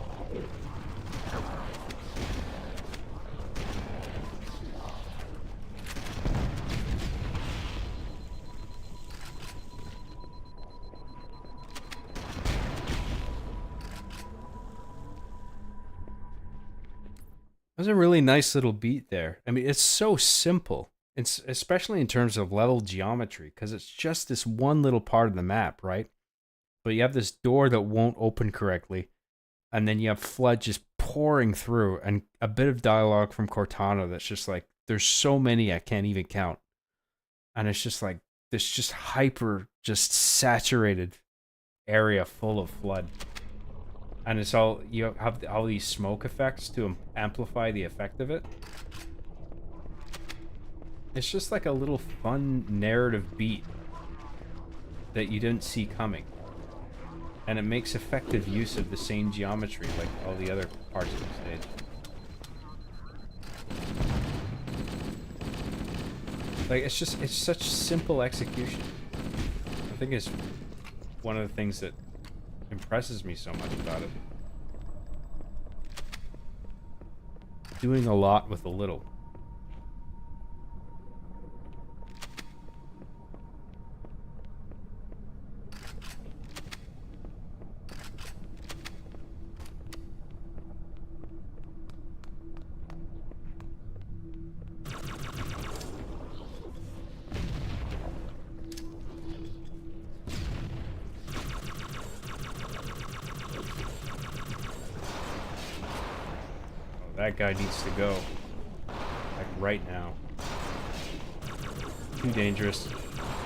That was a really nice little beat there. I mean, it's so simple. It's especially in terms of level geometry, because it's just this one little part of the map, right? But you have this door that won't open correctly, and then you have flood just pouring through, and a bit of dialogue from Cortana that's just like, there's so many I can't even count. And it's just like this just hyper, just saturated area full of flood. And it's all, you have all these smoke effects to amplify the effect of it. It's just like a little fun narrative beat that you didn't see coming. And it makes effective use of the same geometry like all the other parts of the stage. Like, it's such simple execution. I think it's one of the things that impresses me so much about it. Doing a lot with a little. That guy needs to go. Like right now. Too dangerous.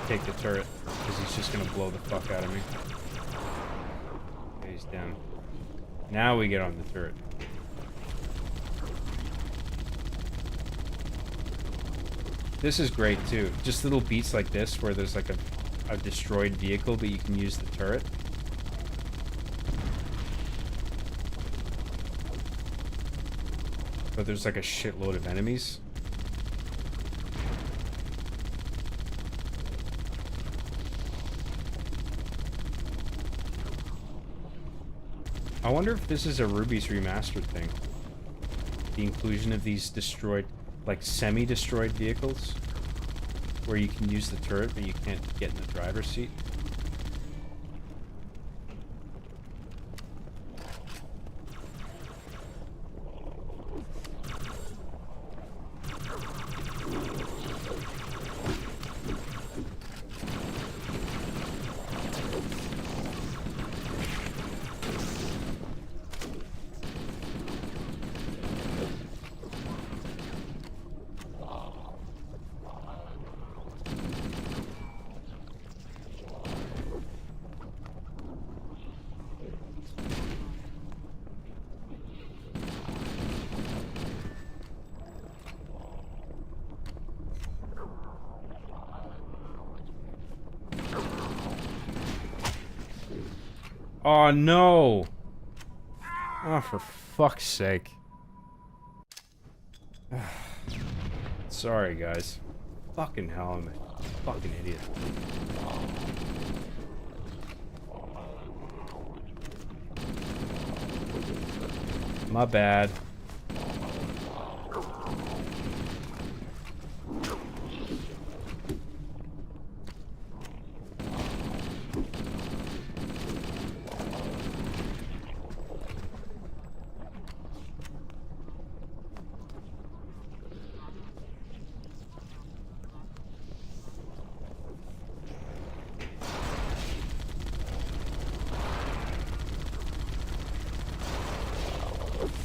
Take the turret, because he's just gonna blow the fuck out of me. Okay, he's down. Now we get on the turret. This is great too. Just little beats like this where there's like a destroyed vehicle, but you can use the turret. But there's like a shitload of enemies. I wonder if this is a Ruby's Remastered thing. The inclusion of these destroyed, like semi-destroyed vehicles, where you can use the turret, but you can't get in the driver's seat. Oh no! Oh, for fuck's sake. Sorry, guys. Fucking hell, I'm a fucking idiot. My bad.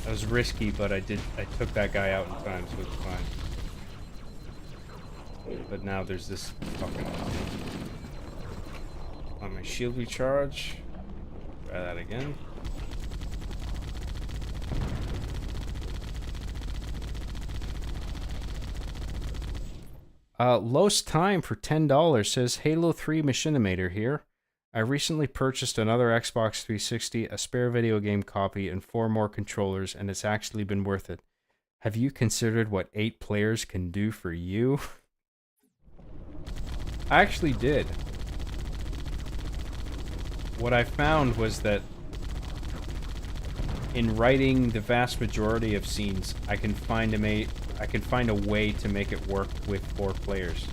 That was risky, but I took that guy out in time, so it's fine. But now there's this fucking... Let my shield recharge. Try that again. Lost Time for $10 says Halo 3 Machinimator here. I recently purchased another Xbox 360, a spare video game copy, and 4 more controllers, and it's actually been worth it. Have you considered what 8 players can do for you? I actually did. What I found was that in writing the vast majority of scenes, I can find a way to make it work with 4 players.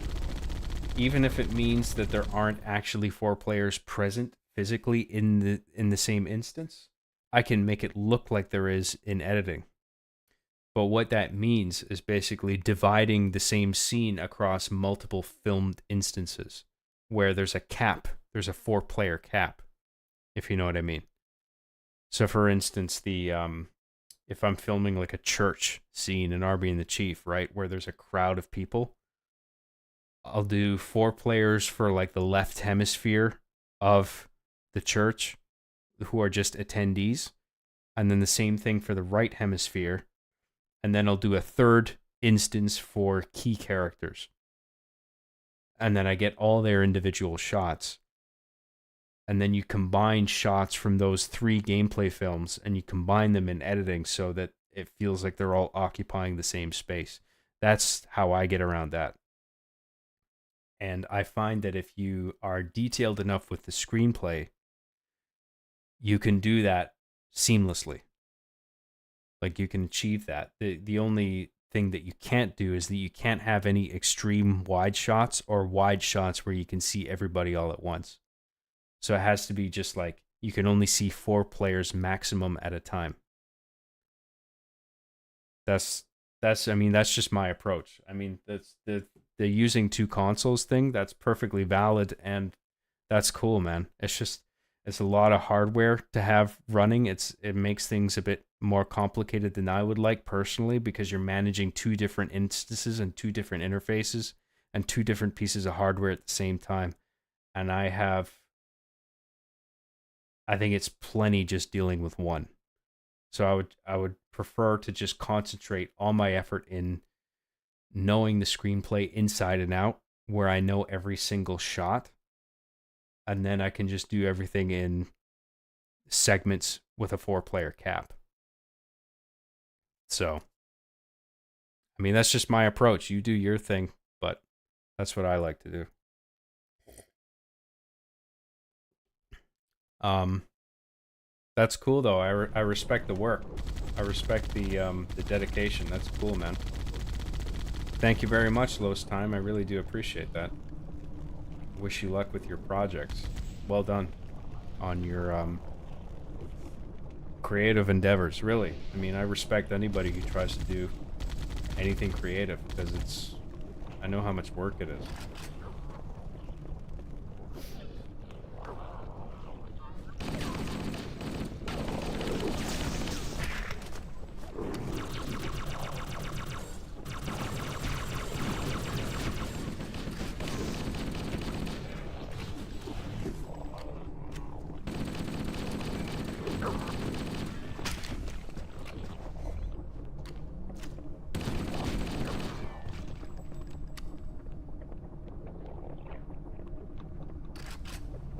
Even if it means that there aren't actually 4 players present physically in the same instance, I can make it look like there is in editing. But what that means is basically dividing the same scene across multiple filmed instances, where there's a cap, there's a 4-player cap, if you know what I mean. So for instance, if I'm filming like a church scene in Arby and the Chief, right, where there's a crowd of people, I'll do 4 players for like the left hemisphere of the church who are just attendees, and then the same thing for the right hemisphere, and then I'll do a 3rd instance for key characters. And then I get all their individual shots. And then you combine shots from those 3 gameplay films and you combine them in editing so that it feels like they're all occupying the same space. That's how I get around that. And I find that if you are detailed enough with the screenplay, you can do that seamlessly. Like, you can achieve that. The only thing that you can't do is that you can't have any extreme wide shots or wide shots where you can see everybody all at once. So it has to be just like, you can only see 4 players maximum at a time. That's just my approach. I mean, that's the using 2 consoles thing, that's perfectly valid, and that's cool, man. It's just, It's a lot of hardware to have running. It makes things a bit more complicated than I would like personally, because you're managing two different instances and two different interfaces and two different pieces of hardware at the same time. And I think it's plenty just dealing with one. So I would prefer to just concentrate all my effort in knowing the screenplay inside and out, where I know every single shot, and then I can just do everything in segments with a 4-player cap. So, I mean, that's just my approach. You do your thing, but that's what I like to do. That's cool though. I respect the work. I respect the dedication. That's cool, man. Thank you very much, Los Time. I really do appreciate that. Wish you luck with your projects. Well done on your creative endeavors, really. I mean, I respect anybody who tries to do anything creative, because I know how much work it is.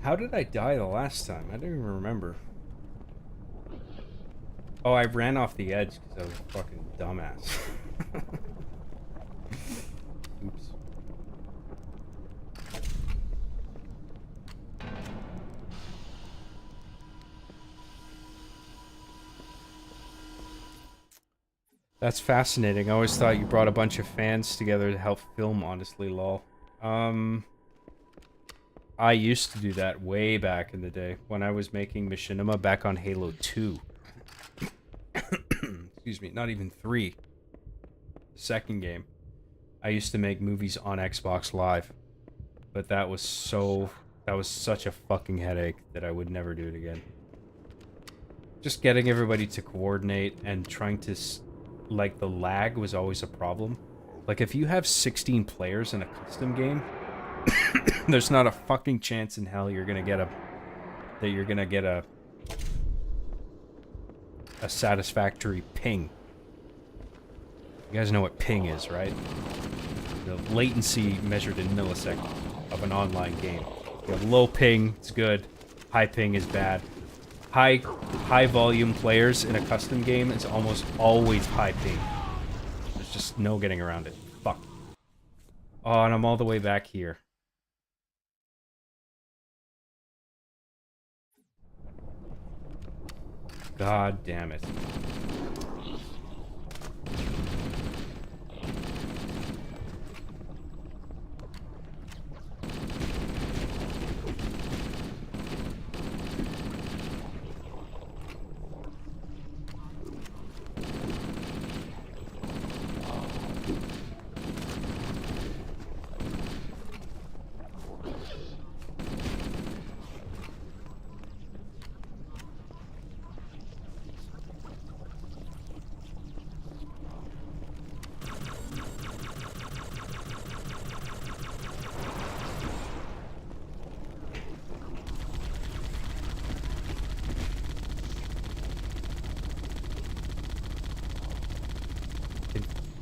How did I die the last time? I don't even remember. Oh, I ran off the edge because I was a fucking dumbass. Oops. That's fascinating. I always thought you brought a bunch of fans together to help film, honestly, lol. I used to do that way back in the day when I was making machinima back on Halo 2. Excuse me, not even 3. Second game. I used to make movies on Xbox Live. But that was such a fucking headache that I would never do it again. Just getting everybody to coordinate and trying to, like, the lag was always a problem. Like, if you have 16 players in a custom game, there's not a fucking chance in hell you're gonna get a satisfactory ping. You guys know what ping is, right? The latency measured in milliseconds of an online game. You have low ping, it's good. High ping is bad. High volume players in a custom game is almost always high ping. There's just no getting around it. Fuck. Oh, and I'm all the way back here. God damn it.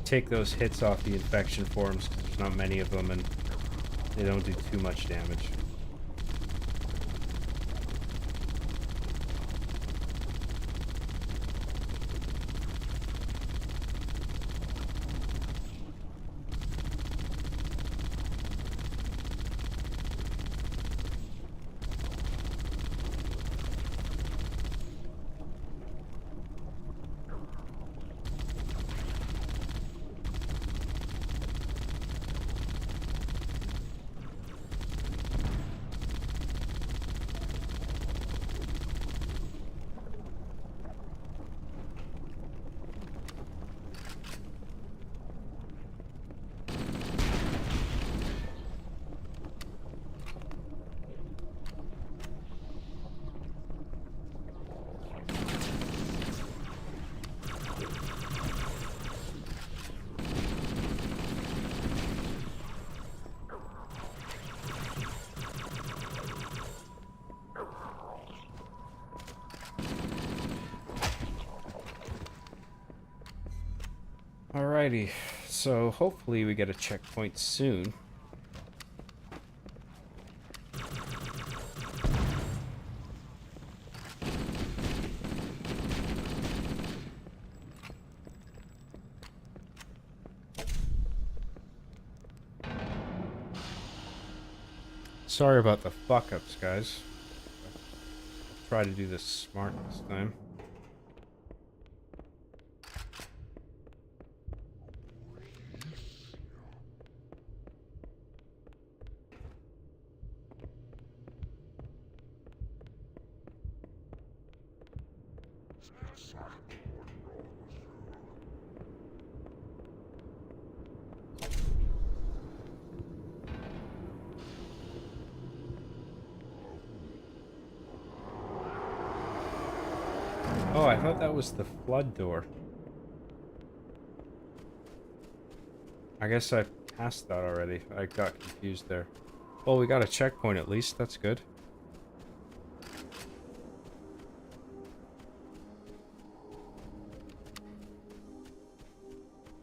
Take those hits off the infection forms because there's not many of them and they don't do too much damage. Alrighty, so hopefully we get a checkpoint soon. Sorry about the fuck-ups, guys. I'll try to do this smart this time. Oh, I thought that was the flood door. I guess I passed that already. I got confused there. Well, we got a checkpoint at least. That's good.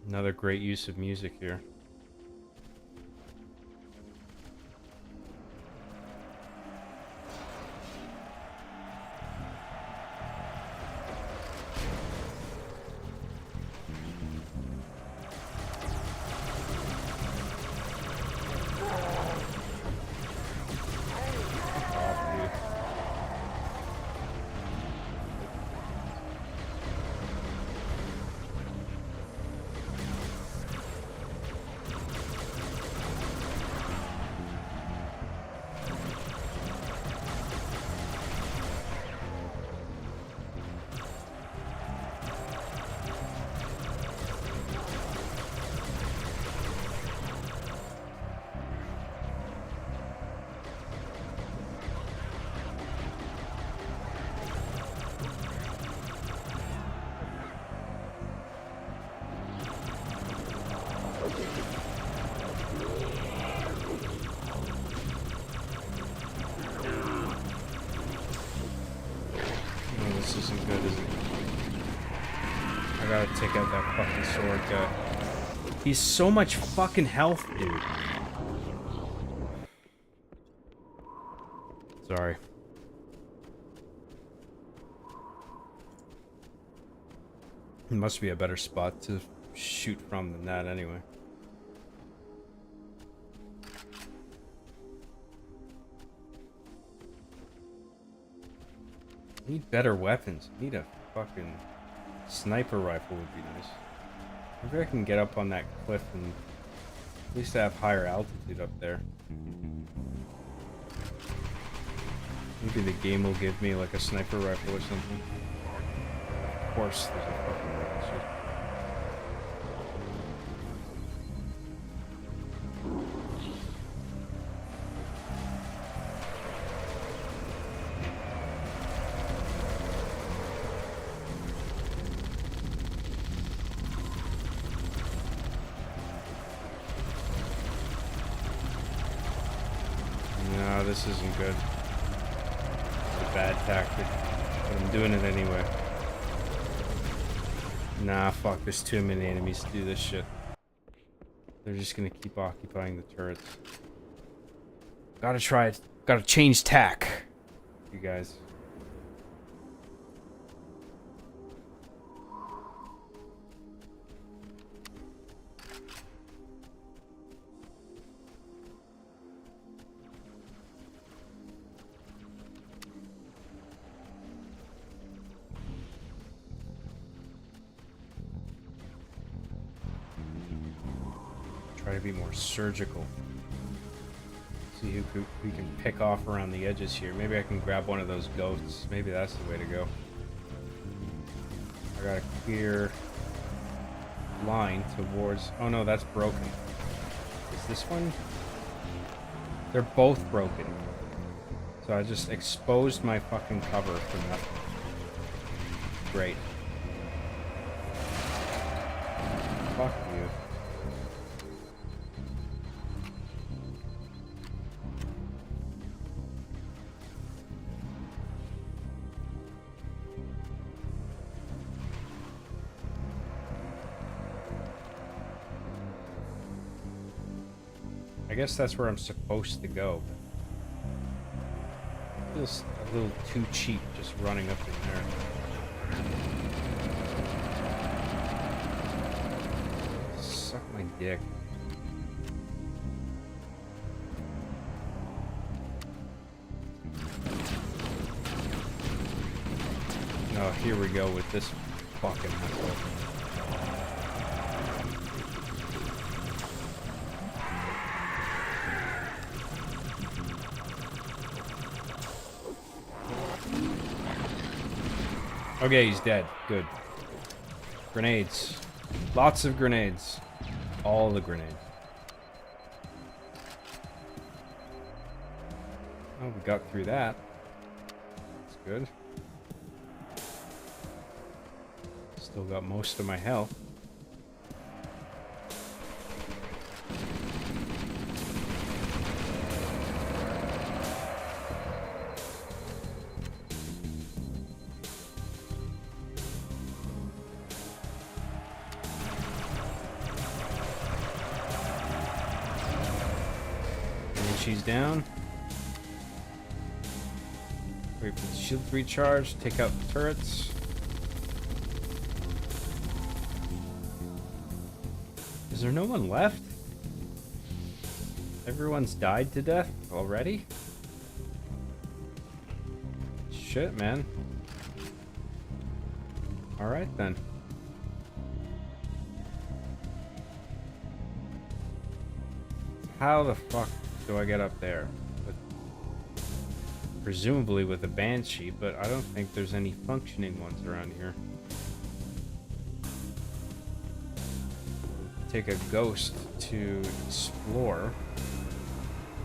Another great use of music here. This isn't good, is it? I gotta take out that fucking sword guy. He's so much fucking health, dude. Sorry. It must be a better spot to shoot from than that anyway. Need better weapons. Need a fucking sniper rifle would be nice. Maybe I can get up on that cliff and at least have higher altitude up there. Maybe the game will give me like a sniper rifle or something. Of course there's a fucking weapon shit. No, this isn't good. It's a bad tactic, but I'm doing it anyway. Nah, fuck, there's too many enemies to do this shit. They're just gonna keep occupying the turrets. Gotta try it. Gotta change tack, you guys. Try to be more surgical. See who we can pick off around the edges here. Maybe I can grab one of those ghosts. Maybe that's the way to go. I got a clear line towards... Oh no, that's broken. Is this one? They're both broken. So I just exposed my fucking cover for nothing. Great. Fuck you. guess that's where I'm supposed to go. But feels a little too cheap just running up in there. Suck my dick. Oh, here we go with this fucking missile. Okay, he's dead. Good. Grenades. Lots of grenades. All the grenades. Oh, we got through that. That's good. Still got most of my health. And she's down. Wait for the shield to recharge. Take out the turrets. Is there no one left? Everyone's died to death already? Shit, man. Alright then. How the fuck do I get up there? Presumably with a Banshee, but I don't think there's any functioning ones around here. Take a ghost to explore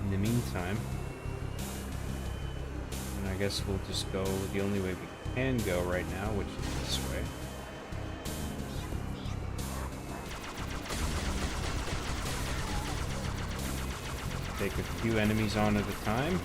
in the meantime. And I guess we'll just go the only way we can go right now, which is this way. Take a few enemies on at a time.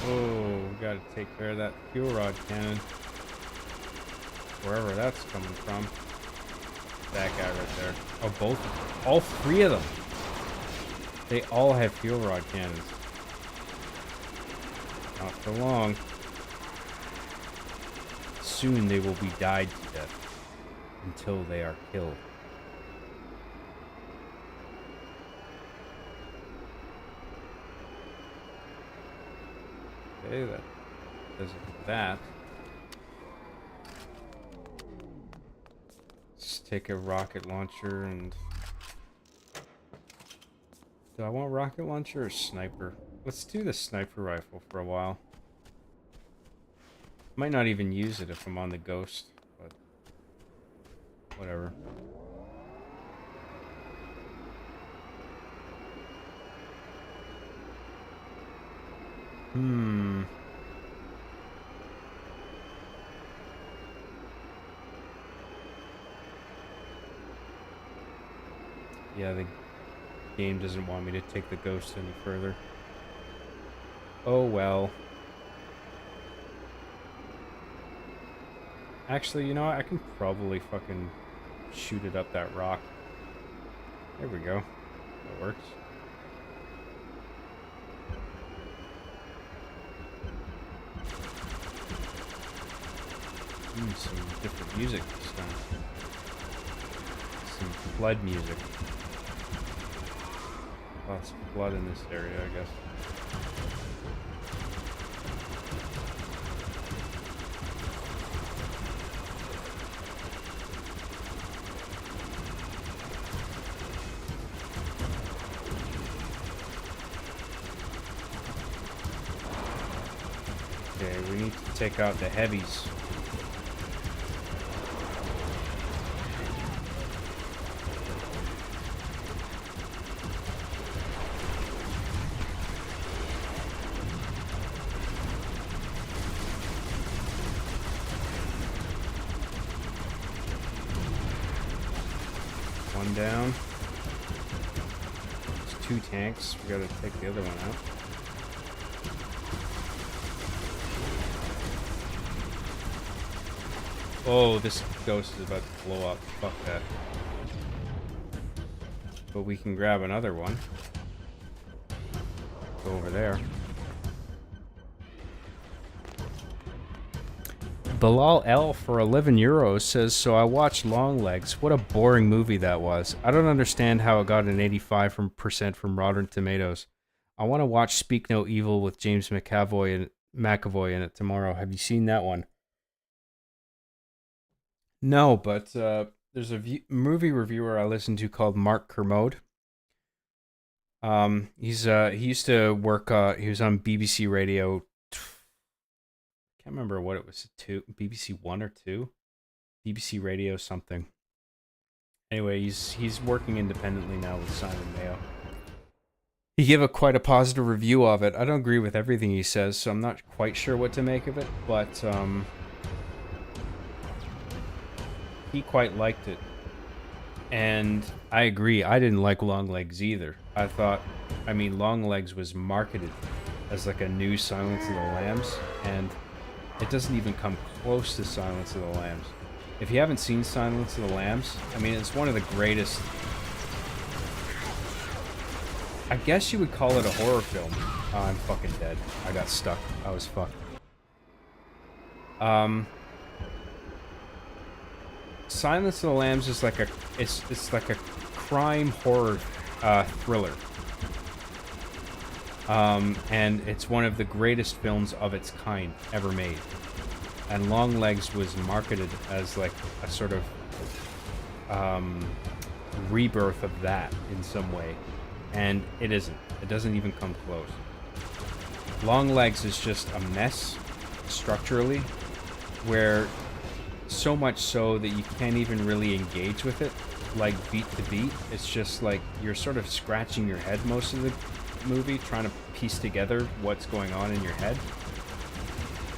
Oh, gotta take care of that fuel rod cannon. Wherever that's coming from. That guy right there. Oh, both of them. All three of them. They all have fuel rod cannons. Not for long. Soon they will be died to death. Until they are killed. Okay, that does it for that. Let's take a rocket launcher and... Do I want rocket launcher or sniper? Let's do the sniper rifle for a while. Might not even use it if I'm on the ghost, but... whatever. Yeah, the game doesn't want me to take the ghost any further. Oh well. Actually, you know what? I can probably fucking shoot it up that rock. There we go. That works. Some different music this time. Some blood music. Lots of blood in this area, I guess. Okay, we need to take out the heavies. one down. There's 2 tanks. We gotta take the other one out. Oh, this ghost is about to blow up. Fuck that. But we can grab another one. Go over there. Bilal L for 11 euros says, so I watched Longlegs. What a boring movie that was. I don't understand how it got an 85% from Rotten Tomatoes. I want to watch Speak No Evil with James McAvoy in it tomorrow. Have you seen that one? No, but there's a movie reviewer I listen to called Mark Kermode. He used to work. He was on BBC Radio. Can't remember what it was. BBC 1 or 2, BBC Radio something. Anyway, he's working independently now with Simon Mayo. He gave quite a positive review of it. I don't agree with everything he says, so I'm not quite sure what to make of it. But he quite liked it. And I agree, I didn't like Longlegs either. Longlegs was marketed as like a new Silence of the Lambs, and it doesn't even come close to Silence of the Lambs. If you haven't seen Silence of the Lambs, it's one of the greatest... I guess you would call it a horror film. Oh, I'm fucking dead. I got stuck. I was fucked. Silence of the Lambs is like it's like a crime horror thriller. And it's one of the greatest films of its kind ever made. And Longlegs was marketed as like a sort of rebirth of that in some way. And it isn't. It doesn't even come close. Longlegs is just a mess structurally, where so much so that you can't even really engage with it, like beat to beat. It's just like you're sort of scratching your head most of the movie, trying to piece together what's going on in your head.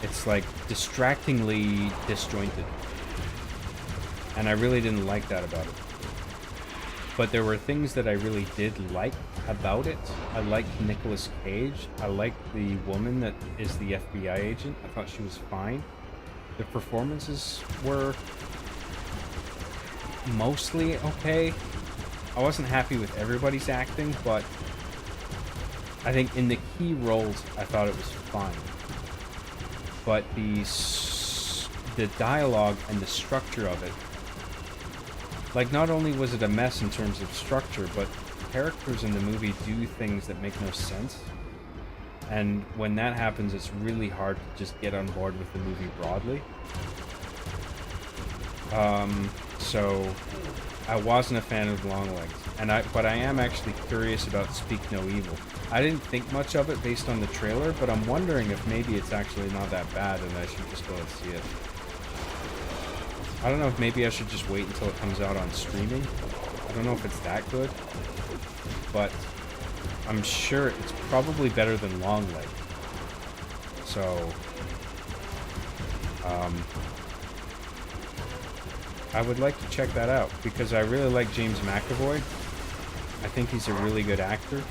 It's like distractingly disjointed. And I really didn't like that about it. But there were things that I really did like about it. I liked Nicolas Cage. I liked the woman that is the FBI agent. I thought she was fine. The performances were mostly okay. I wasn't happy with everybody's acting, but I think in the key roles, I thought it was fine. But the dialogue and the structure of it, like, not only was it a mess in terms of structure, but characters in the movie do things that make no sense. And when that happens, it's really hard to just get on board with the movie broadly. So I wasn't a fan of Longlegs, but I am actually curious about Speak No Evil. I didn't think much of it based on the trailer, but I'm wondering if maybe it's actually not that bad and I should just go and see it. I don't know if maybe I should just wait until it comes out on streaming. I don't know if it's that good, but I'm sure it's probably better than Longlegs. So, I would like to check that out because I really like James McAvoy. I think he's a really good actor.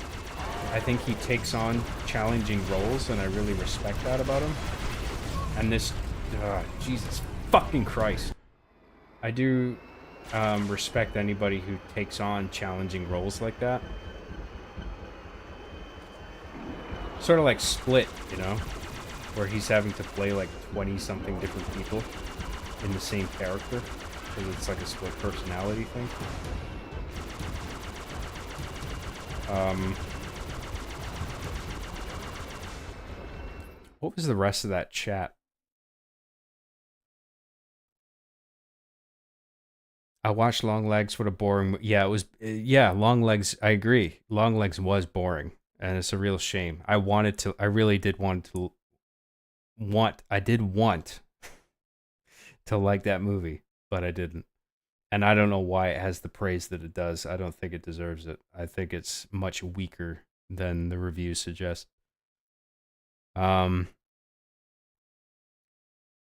I think he takes on challenging roles, and I really respect that about him. And this, Jesus fucking Christ. I do respect anybody who takes on challenging roles like that. Sort of like Split, you know? Where he's having to play like 20-something different people in the same character. Because it's like a split personality thing. What was the rest of that chat? I watched Longlegs. What a boring... Yeah, it was... Yeah, Longlegs, I agree. Longlegs was boring. And it's a real shame. I really did want to... I did want to like that movie, but I didn't. And I don't know why it has the praise that it does. I don't think it deserves it. I think it's much weaker than the reviews suggest.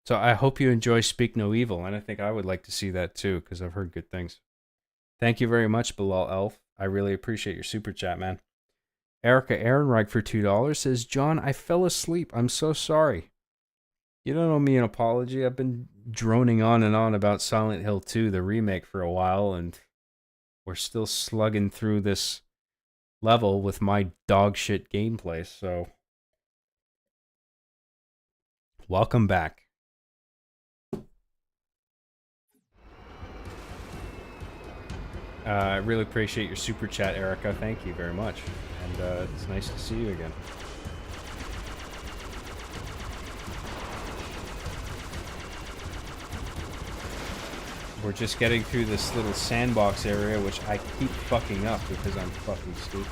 So I hope you enjoy Speak No Evil, and I think I would like to see that too, because I've heard good things. Thank you very much, Bilal Elf. I really appreciate your super chat, man. Erica Ehrenreich for $2 says, John, I fell asleep. I'm so sorry. You don't owe me an apology. I've been droning on and on about Silent Hill 2, the remake, for a while, and we're still slugging through this level with my dog shit gameplay, so welcome back. I really appreciate your super chat, Erica. Thank you very much. And it's nice to see you again. We're just getting through this little sandbox area, which I keep fucking up because I'm fucking stupid.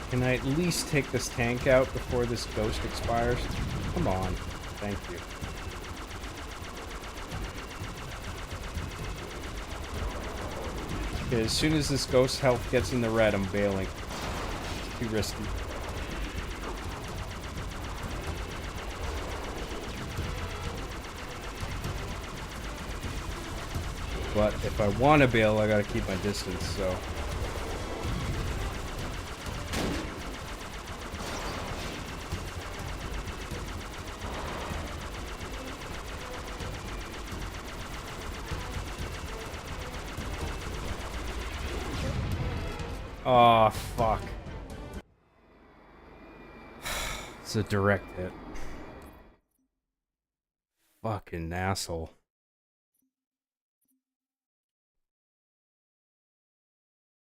Can I at least take this tank out before this ghost expires? Come on. Thank you. Okay, as soon as this ghost health gets in the red, I'm bailing. It's too risky. But if I want to bail, I gotta keep my distance, so... Oh, fuck. It's a direct hit. Fucking asshole.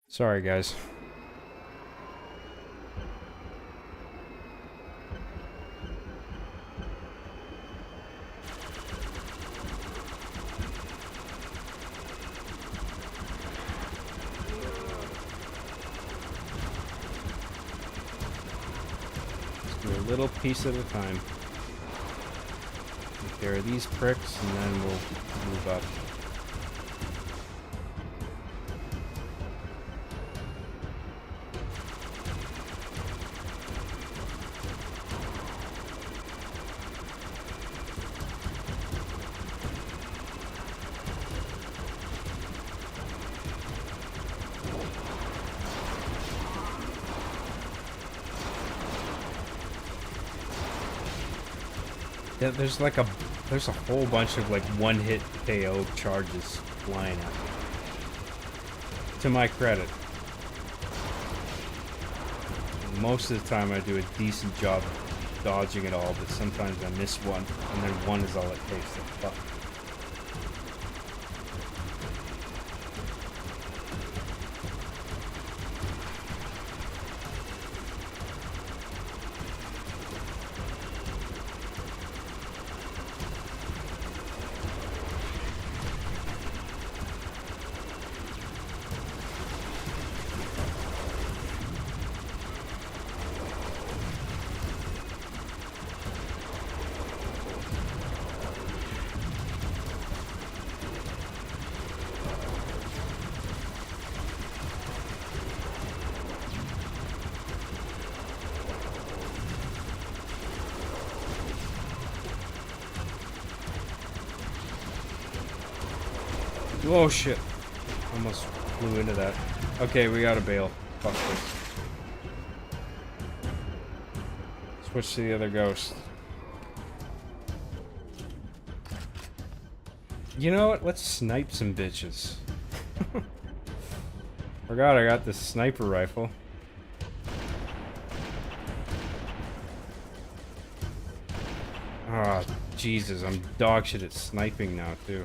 Sorry, guys. A little piece at a time. Take care of these pricks, and then we'll move up. Yeah, there's a whole bunch of like one-hit KO charges flying at me. To my credit. Most of the time I do a decent job dodging it all, but sometimes I miss one, and then one is all it takes to fuck. Oh shit. Almost flew into that. Okay, we gotta bail. Fuck this. Switch to the other ghost. You know what? Let's snipe some bitches. Forgot I got this sniper rifle. Ah, Jesus, I'm dog shit at sniping now, too.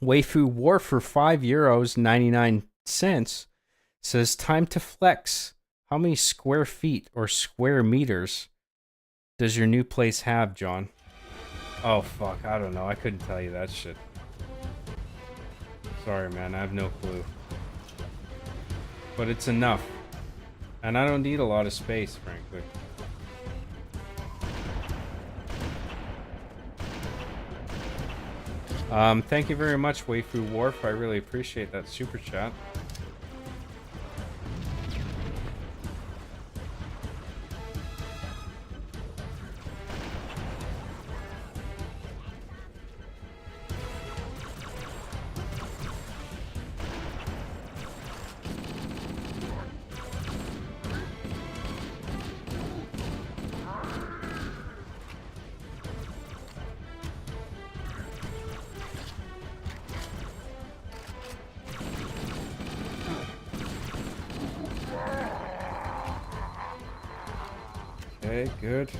Waifu War for €5.99 says time to flex. How many square feet or square meters does your new place have, John? Oh fuck, I don't know. I couldn't tell you that shit. Sorry, man. I have no clue. But it's enough. And I don't need a lot of space, frankly. Thank you very much, Waifu Wharf. I really appreciate that super chat. Okay, good.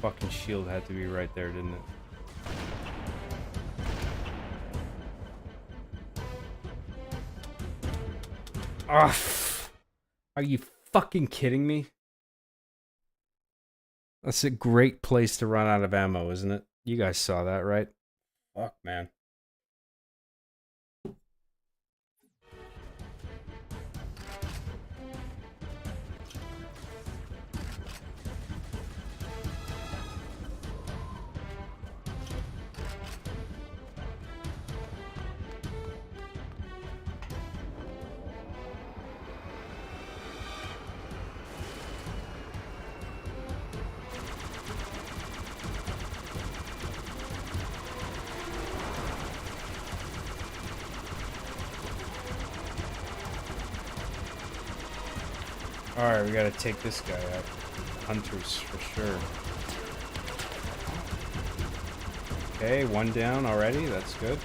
Fucking shield had to be right there, didn't it? Ah, are you fucking kidding me? That's a great place to run out of ammo, isn't it? You guys saw that, right? Fuck, man. Alright, we gotta take this guy out. Hunters, for sure. Okay, one down already. That's good.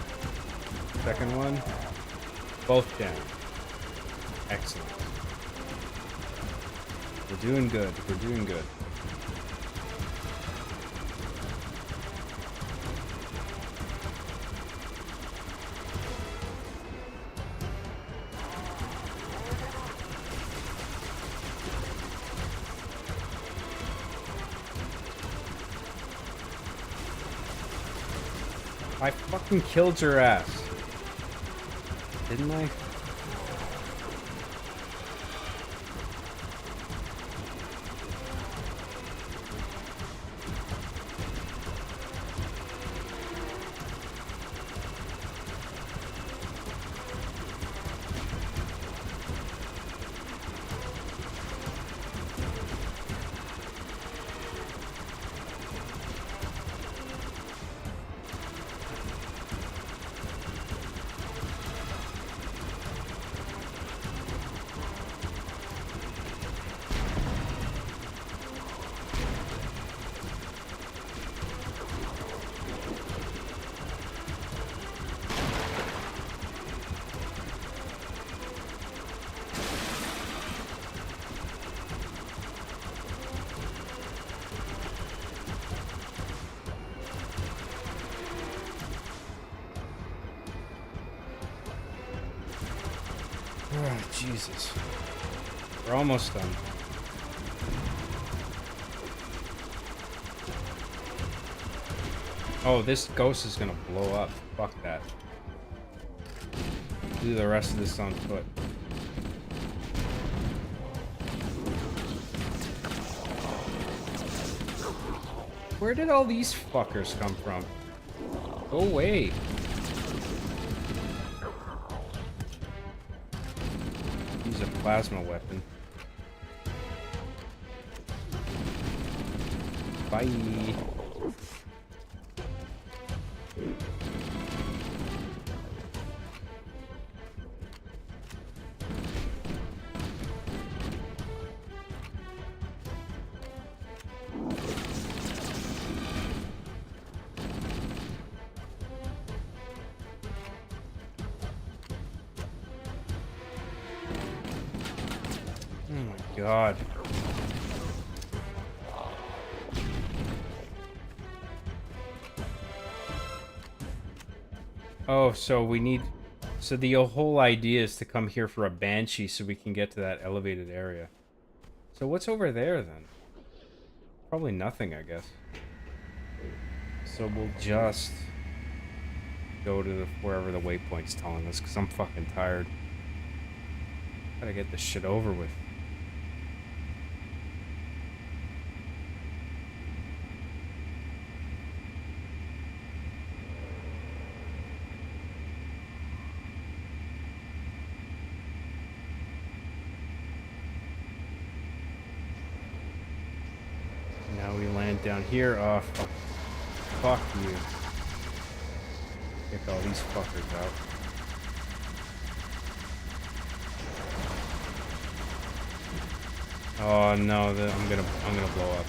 Second one. Both down. Excellent. We're doing good. We're doing good. I fucking killed your ass. Didn't I? Oh, Jesus. We're almost done. Oh, this ghost is gonna blow up. Fuck that. Do the rest of this on foot. Where did all these fuckers come from? Go away. Use a plasma weapon. Bye. god. Oh, so we need... So the whole idea is to come here for a Banshee so we can get to that elevated area. So what's over there, then? Probably nothing, I guess. So we'll just go to wherever the waypoint's telling us, because I'm fucking tired. Gotta get this shit over with. Now we land down here. Oh, fuck. Fuck you. Kick all these fuckers out. Oh no, I'm gonna blow up.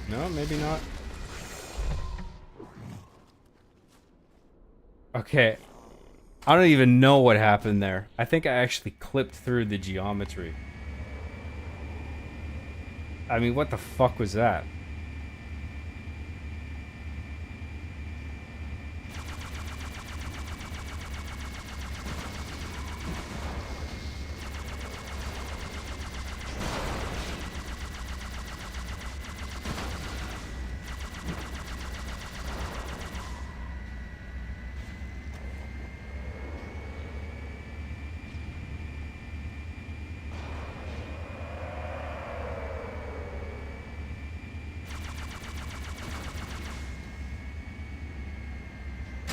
No, maybe not. Okay. I don't even know what happened there. I think I actually clipped through the geometry. I mean, what the fuck was that?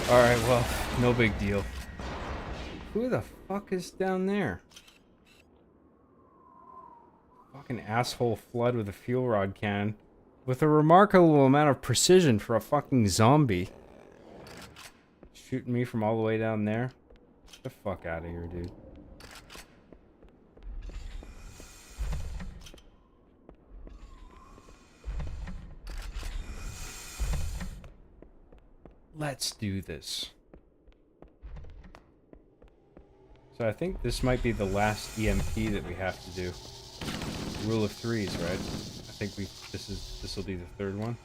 Alright, well, no big deal. Who the fuck is down there? Fucking asshole flood with a fuel rod cannon. With a remarkable amount of precision for a fucking zombie. Shooting me from all the way down there. Get the fuck out of here, dude. Let's do this. So I think this might be the last EMP that we have to do. Rule of threes, right? I think this will be the third one.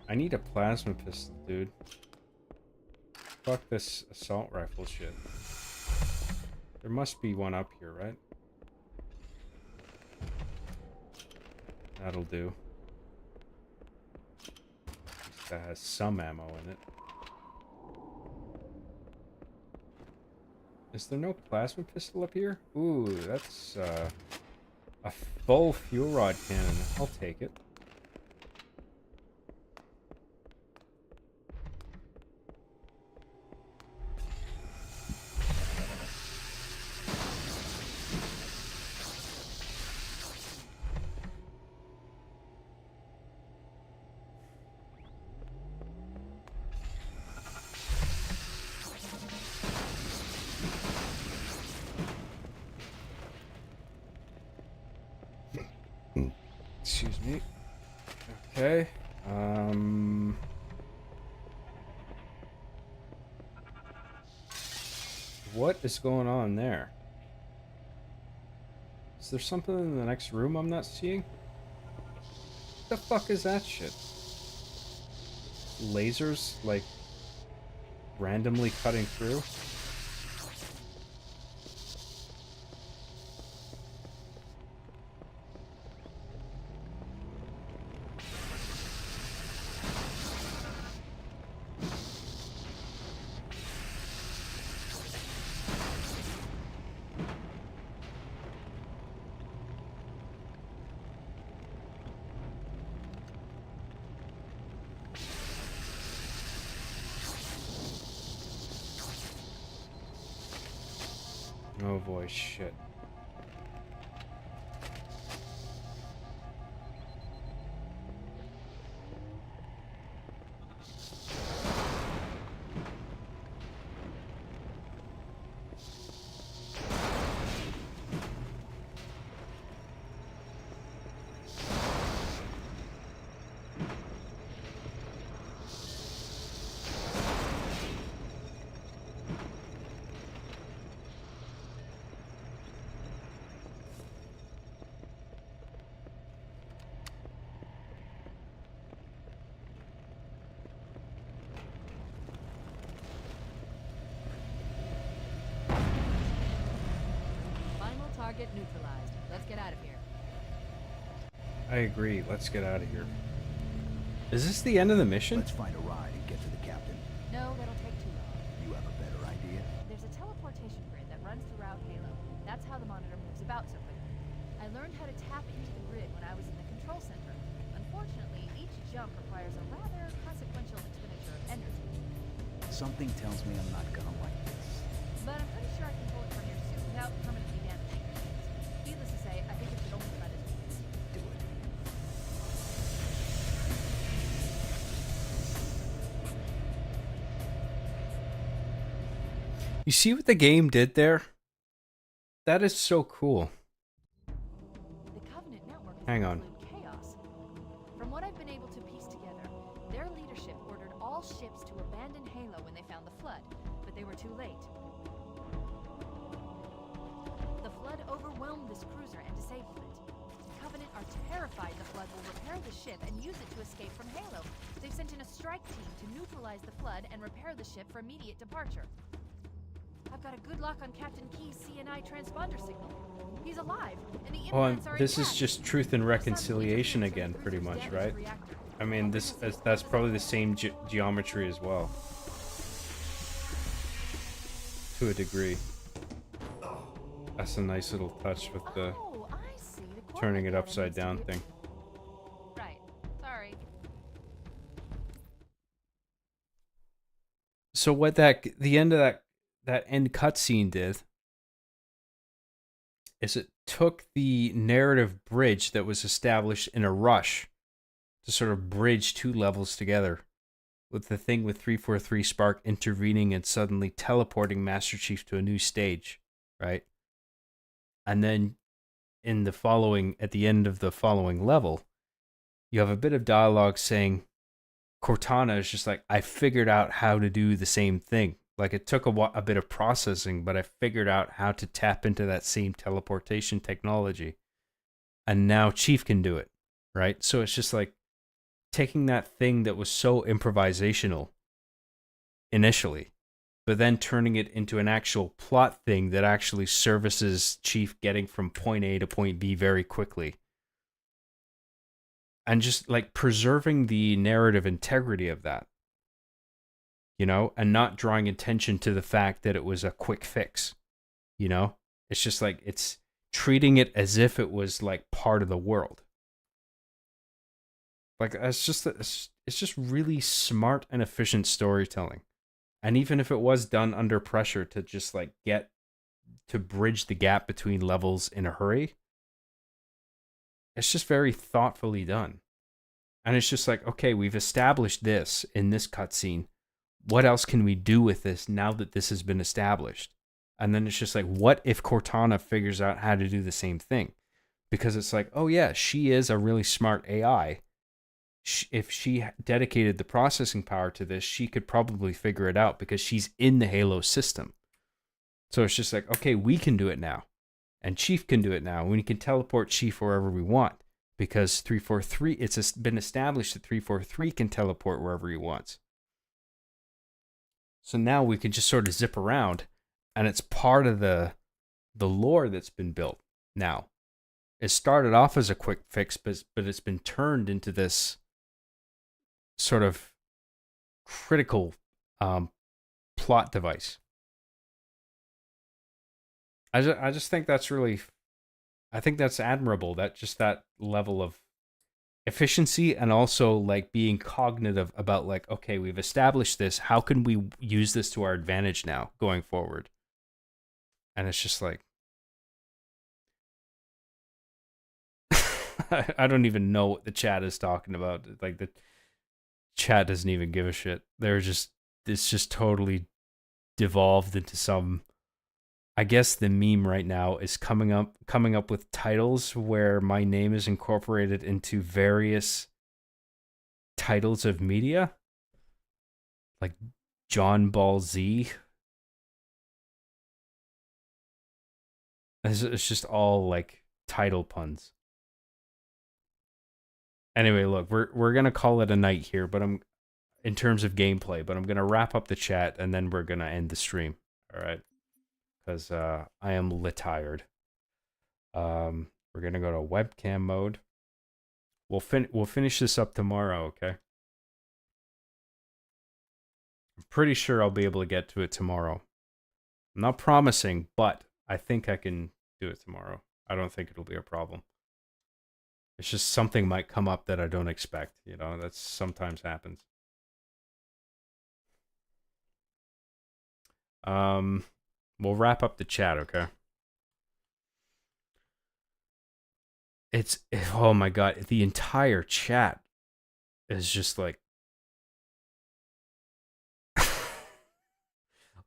I need a plasma pistol, dude. Fuck this assault rifle shit. There must be one up here, right? That'll do. That has some ammo in it. Is there no plasma pistol up here? Ooh, that's a full fuel rod cannon. I'll take it. Excuse me. Okay. What is going on there? Is there something in the next room I'm not seeing? What the fuck is that shit? Lasers, like, randomly cutting through? Oh boy, shit. get neutralized. Let's get out of here. I agree. Let's get out of here. Is this the end of the mission? Let's find a ride and get to the captain. No, that'll take too long. You have a better idea? There's a teleportation grid that runs throughout Halo. That's how the monitor moves about so quickly. I learned how to tap into the grid when I was in the control center. Unfortunately, each jump requires a rather consequential expenditure of energy. Something tells me I'm not gonna like this. But I'm pretty sure I can pull it from your suit without permanently damaging your hands. Needless to say, I think it should only run as weakness. Do it. You see what the game did there? That is so cool. The Covenant network is Hang on. absolute chaos. From what I've been able to piece together, their leadership ordered all ships to abandon Halo when they found the flood, but they were too late. The flood overwhelmed this cruiser and disabled it. The Covenant are terrified the flood will repair the ship and use it to escape from Halo. They've sent in a strike team to neutralize the flood and repair the ship for immediate departure. I've got a good lock on Captain Key's CNI transponder signal. He's alive, and the implants are This is intact. just truth and reconciliation again, pretty much, right? I mean, that's probably the same geometry as well, to a degree. That's a nice little touch with the Oh, I see. The turning it coordinate upside data down needs to be- thing. Right. Sorry. So what the end of that end cutscene did is it took the narrative bridge that was established in a rush to sort of bridge two levels together, with the thing with 343 Spark intervening and suddenly teleporting Master Chief to a new stage, right? And then at the end of the following level, you have a bit of dialogue saying Cortana is just like, I figured out how to do the same thing. Like, it took a bit of processing, but I figured out how to tap into that same teleportation technology. And now Chief can do it, right? So it's just like taking that thing that was so improvisational initially, but then turning it into an actual plot thing that actually services Chief getting from point A to point B very quickly. And just like preserving the narrative integrity of that. You know, and not drawing attention to the fact that it was a quick fix. You know, it's just like it's treating it as if it was like part of the world. Like it's just really smart and efficient storytelling. And even if it was done under pressure to just like get to bridge the gap between levels in a hurry, it's just very thoughtfully done. And it's just like, okay, we've established this in this cutscene. What else can we do with this now that this has been established? And then it's just like, what if Cortana figures out how to do the same thing? Because it's like, oh yeah, she is a really smart AI. If she dedicated the processing power to this, she could probably figure it out because she's in the Halo system. So it's just like, okay, we can do it now. And Chief can do it now. We can teleport Chief wherever we want. Because 343, it's been established that 343 can teleport wherever he wants. So now we can just sort of zip around, and it's part of the lore that's been built now. It started off as a quick fix, but it's been turned into this sort of critical plot device. I just think that's really, I think that's admirable. That level of efficiency and also like being cognitive about like, okay, we've established this. How can we use this to our advantage now going forward? And it's just like, I don't even know what the chat is talking about. Like the chat doesn't even give a shit. It's just totally devolved into some, I guess the meme right now is coming up with titles where my name is incorporated into various titles of media, like John Ball Z. It's just all like title puns. Anyway, look, we're gonna call it a night here, but in terms of gameplay, but I'm gonna wrap up the chat and then we're gonna end the stream. All right. Because I am lit tired. We're gonna go to webcam mode. We'll finish this up tomorrow, okay? I'm pretty sure I'll be able to get to it tomorrow. I'm not promising, but I think I can do it tomorrow. I don't think it'll be a problem. It's just something might come up that I don't expect, you know, that sometimes happens. We'll wrap up the chat, okay? Oh my god, the entire chat is just like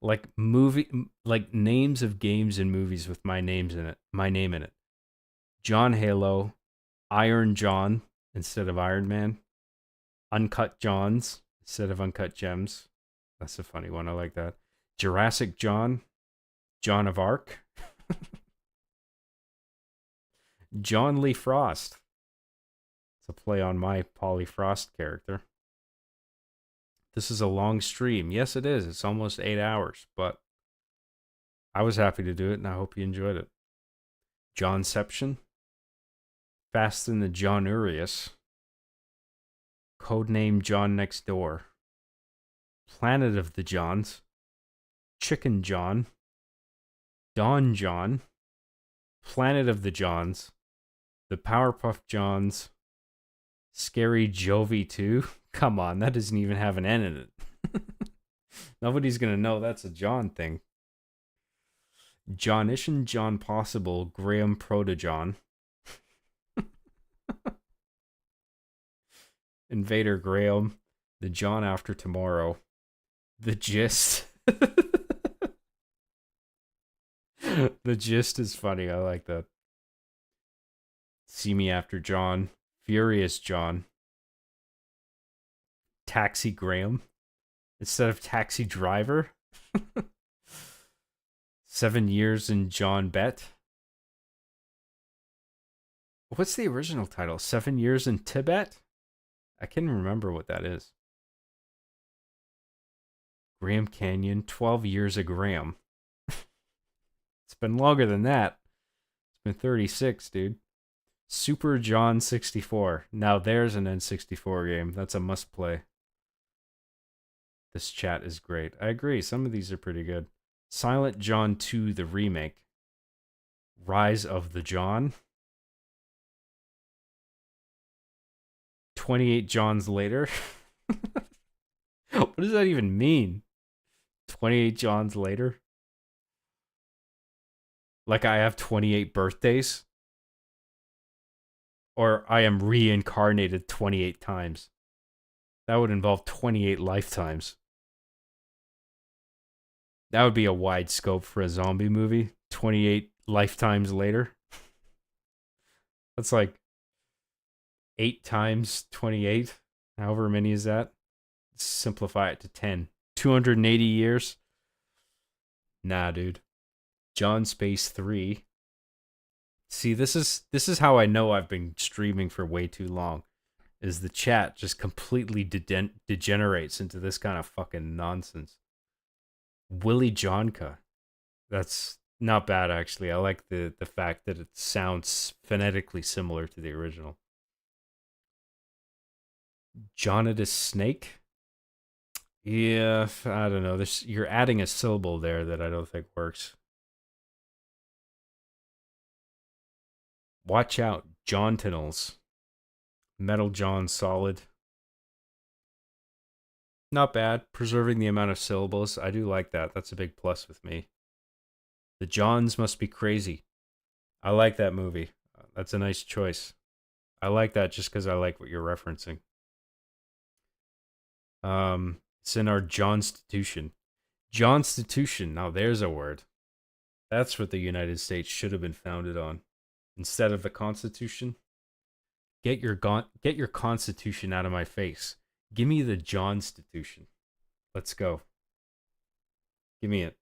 like names of games and movies with my name in it. John Halo, Iron John instead of Iron Man, Uncut Johns instead of Uncut Gems. That's a funny one. I like that. Jurassic John, John of Arc, John Lee Frost. It's a play on my Polly Frost character. This is a long stream. Yes, it is. It's almost 8 hours, but I was happy to do it, and I hope you enjoyed it. Johnception, Fast and the John Urius, Codename John Next Door, Planet of the Johns, Chicken John, Don John, Planet of the Johns, The Powerpuff Johns, Scary Jovi 2. Come on, that doesn't even have an N in it. Nobody's gonna know that's a John thing. Johnish and John Possible, Graham Protojohn. Invader Graham, The John After Tomorrow, The Gist. The Gist is funny, I like that. See Me After John, Furious John, Taxi Graham instead of Taxi Driver. 7 Years in John Bet. What's the original title? 7 Years in Tibet? I can't remember what that is. Graham Canyon, 12 Years of Graham. It's been longer than that. It's been 36, dude. Super John 64. Now there's an N64 game. That's a must play. This chat is great. I agree. Some of these are pretty good. Silent John 2, the remake. Rise of the John. 28 Johns later. What does that even mean? 28 Johns later? Like I have 28 birthdays? Or I am reincarnated 28 times? That would involve 28 lifetimes. That would be a wide scope for a zombie movie. 28 lifetimes later. That's like 8 times 28. However many is that? Simplify it to 10. 280 years? Nah, dude. John Space 3. See, this is how I know I've been streaming for way too long. Is the chat just completely degenerates into this kind of fucking nonsense. Willie Jonka. That's not bad, actually. I like the fact that it sounds phonetically similar to the original. Jonadus Snake? Yeah, I don't know. You're adding a syllable there that I don't think works. Watch out, John Tunnels. Metal John Solid. Not bad. Preserving the amount of syllables. I do like that. That's a big plus with me. The Johns Must Be Crazy. I like that movie. That's a nice choice. I like that just because I like what you're referencing. It's in our Johnstitution. Johnstitution. Now there's a word. That's what the United States should have been founded on. Instead of the Constitution. Get your Constitution out of my face. Give me the Johnstitution. Let's go. Give me it.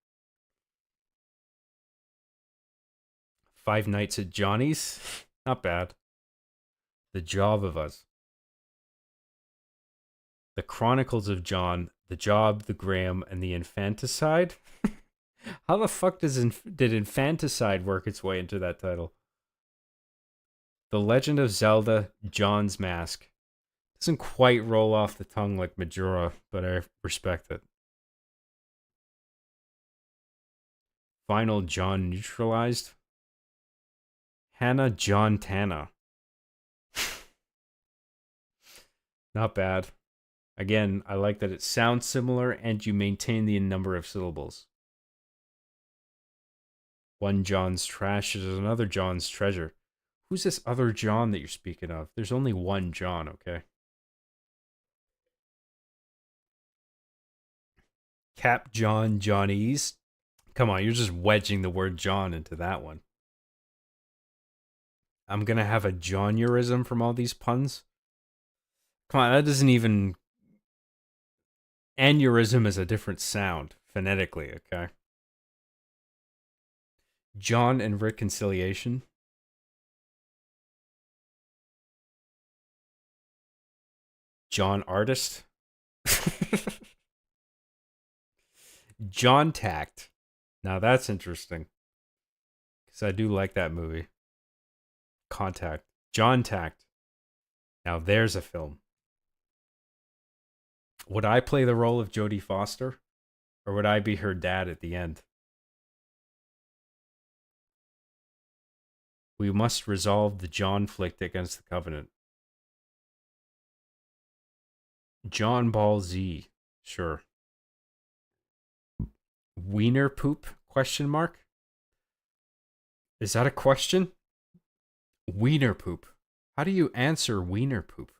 Five Nights at Johnny's. Not bad. The Job of Us. The Chronicles of John. The Job, the Graham, and the Infanticide. How the fuck did Infanticide work its way into that title? The Legend of Zelda John's Mask. Doesn't quite roll off the tongue like Majora, but I respect it. Final John neutralized. Hannah John Tana. Not bad. Again, I like that it sounds similar and you maintain the number of syllables. One John's trash is another John's treasure. Who's this other John that you're speaking of? There's only one John, okay? Cap John Johnny's. Come on, you're just wedging the word John into that one. I'm gonna have a Johnurism from all these puns. Come on, that doesn't even... Aneurysm is a different sound, phonetically, okay? John and reconciliation. John artist. John tact. Now that's interesting. Because I do like that movie. Contact. John tact. Now there's a film. Would I play the role of Jodie Foster? Or would I be her dad at the end? We must resolve the John-flict against the Covenant. John Ball Z. Sure. Wiener poop? Question mark? Is that a question? Wiener poop. How do you answer wiener poop?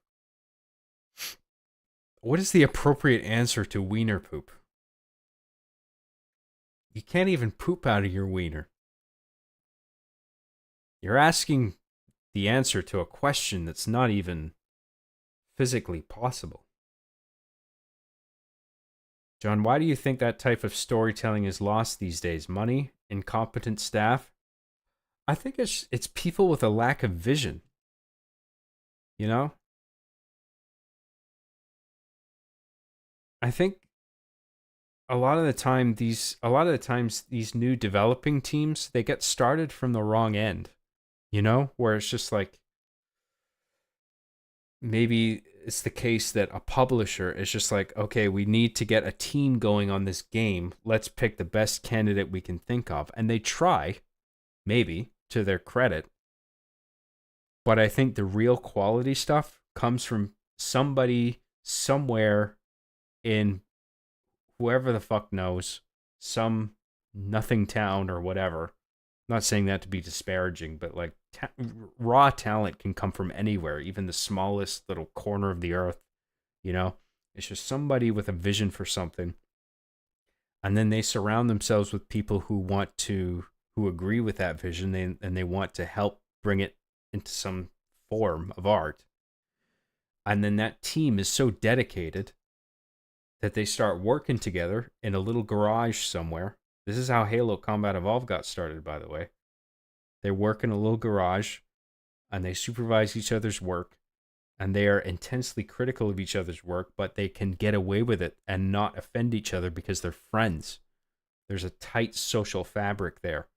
What is the appropriate answer to wiener poop? You can't even poop out of your wiener. You're asking the answer to a question that's not even physically possible. John, why do you think that type of storytelling is lost these days? Money? Incompetent staff? I think it's people with a lack of vision. You know? I think a lot of the times these new developing teams, they get started from the wrong end. You know, where it's just like, maybe it's the case that a publisher is just like, okay, we need to get a team going on this game. Let's pick the best candidate we can think of. And they try, maybe, to their credit. But I think the real quality stuff comes from somebody somewhere in whoever the fuck knows, some nothing town or whatever. I'm not saying that to be disparaging, but like raw talent can come from anywhere, even the smallest little corner of the earth. You know, it's just somebody with a vision for something, and then they surround themselves with people who agree with that vision, and they want to help bring it into some form of art. And then that team is so dedicated that they start working together in a little garage somewhere. This is how Halo Combat Evolved got started, by the way. They work in a little garage, and they supervise each other's work, and they are intensely critical of each other's work, but they can get away with it and not offend each other because they're friends. There's a tight social fabric there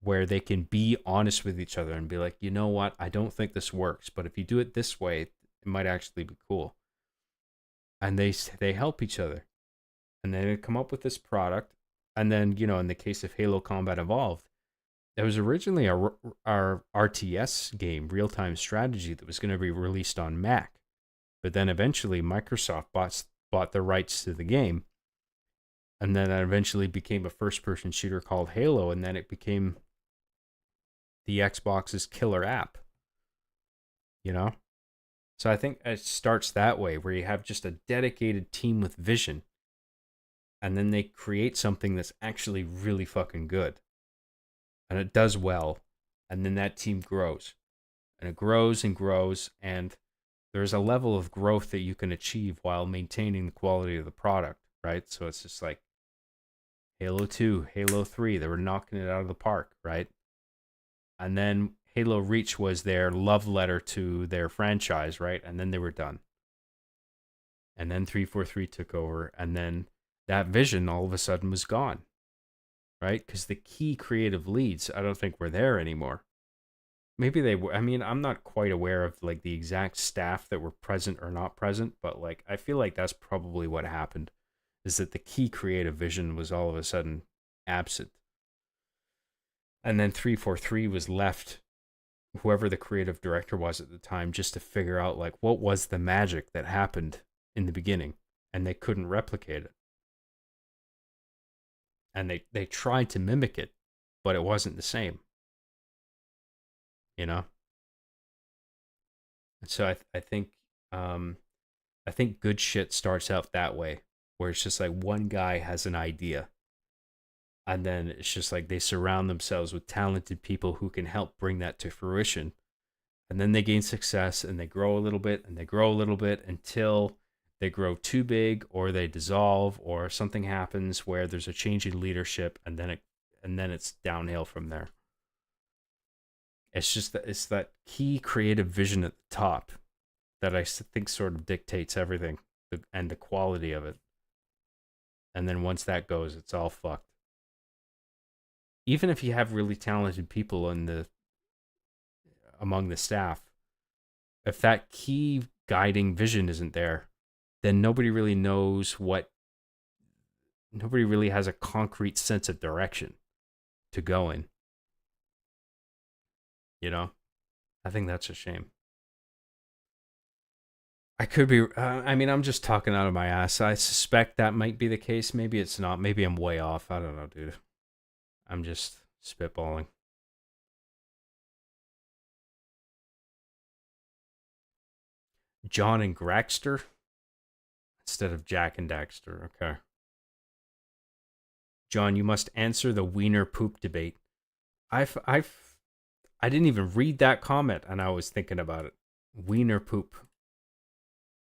where they can be honest with each other and be like, you know what, I don't think this works, but if you do it this way, it might actually be cool. And they help each other. And then they come up with this product. And then, you know, in the case of Halo Combat Evolved, there was originally our RTS game, real-time strategy, that was going to be released on Mac. But then eventually Microsoft bought the rights to the game. And then that eventually became a first-person shooter called Halo. And then it became the Xbox's killer app. You know? So I think it starts that way, where you have just a dedicated team with vision. And then they create something that's actually really fucking good. And it does well. And then that team grows. And it grows and grows. And there's a level of growth that you can achieve while maintaining the quality of the product, right? So it's just like Halo 2, Halo 3, they were knocking it out of the park, right? And then Halo Reach was their love letter to their franchise, right? And then they were done. And then 343 took over. And then that vision all of a sudden was gone, right? Because the key creative leads, I don't think were there anymore. maybe they were. I mean, I'm not quite aware of like the exact staff that were present or not present, but like I feel like that's probably what happened. Is that the key creative vision was all of a sudden absent, and then 343 was left, whoever the creative director was at the time, just to figure out like what was the magic that happened in the beginning, and they couldn't replicate it, and they tried to mimic it, but it wasn't the same, you know. And so um I think good shit starts out that way, where it's just like one guy has an idea, and then it's just like they surround themselves with talented people who can help bring that to fruition, and then they gain success and they grow a little bit and they grow a little bit until they grow too big or they dissolve or something happens where there's a change in leadership, and then it's downhill from there. It's just that it's that key creative vision at the top that I think sort of dictates everything, and the quality of it. And then once that goes, it's all fucked. Even if you have really talented people among the staff, if that key guiding vision isn't there, then nobody really has a concrete sense of direction to go in. You know, I think that's a shame. I could be. I mean, I'm just talking out of my ass. I suspect that might be the case. Maybe it's not. Maybe I'm way off. I don't know, dude. I'm just spitballing. John and Graxter instead of Jack and Daxter. Okay. John, you must answer the wiener poop debate. I didn't even read that comment, and I was thinking about it. Wiener poop.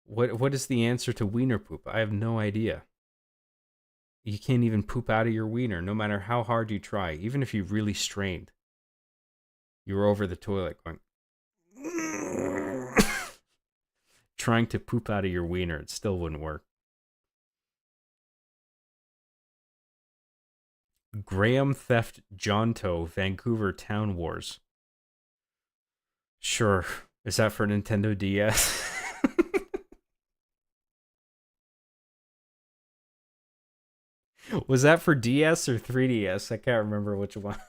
What is the answer to wiener poop? I have no idea. You can't even poop out of your wiener, no matter how hard you try, even if you really strained. You're over the toilet going, trying to poop out of your wiener. It still wouldn't work. Graham Theft Jonto, Vancouver Town Wars. Sure. Is that for Nintendo DS? Was that for DS or 3DS? I can't remember which one.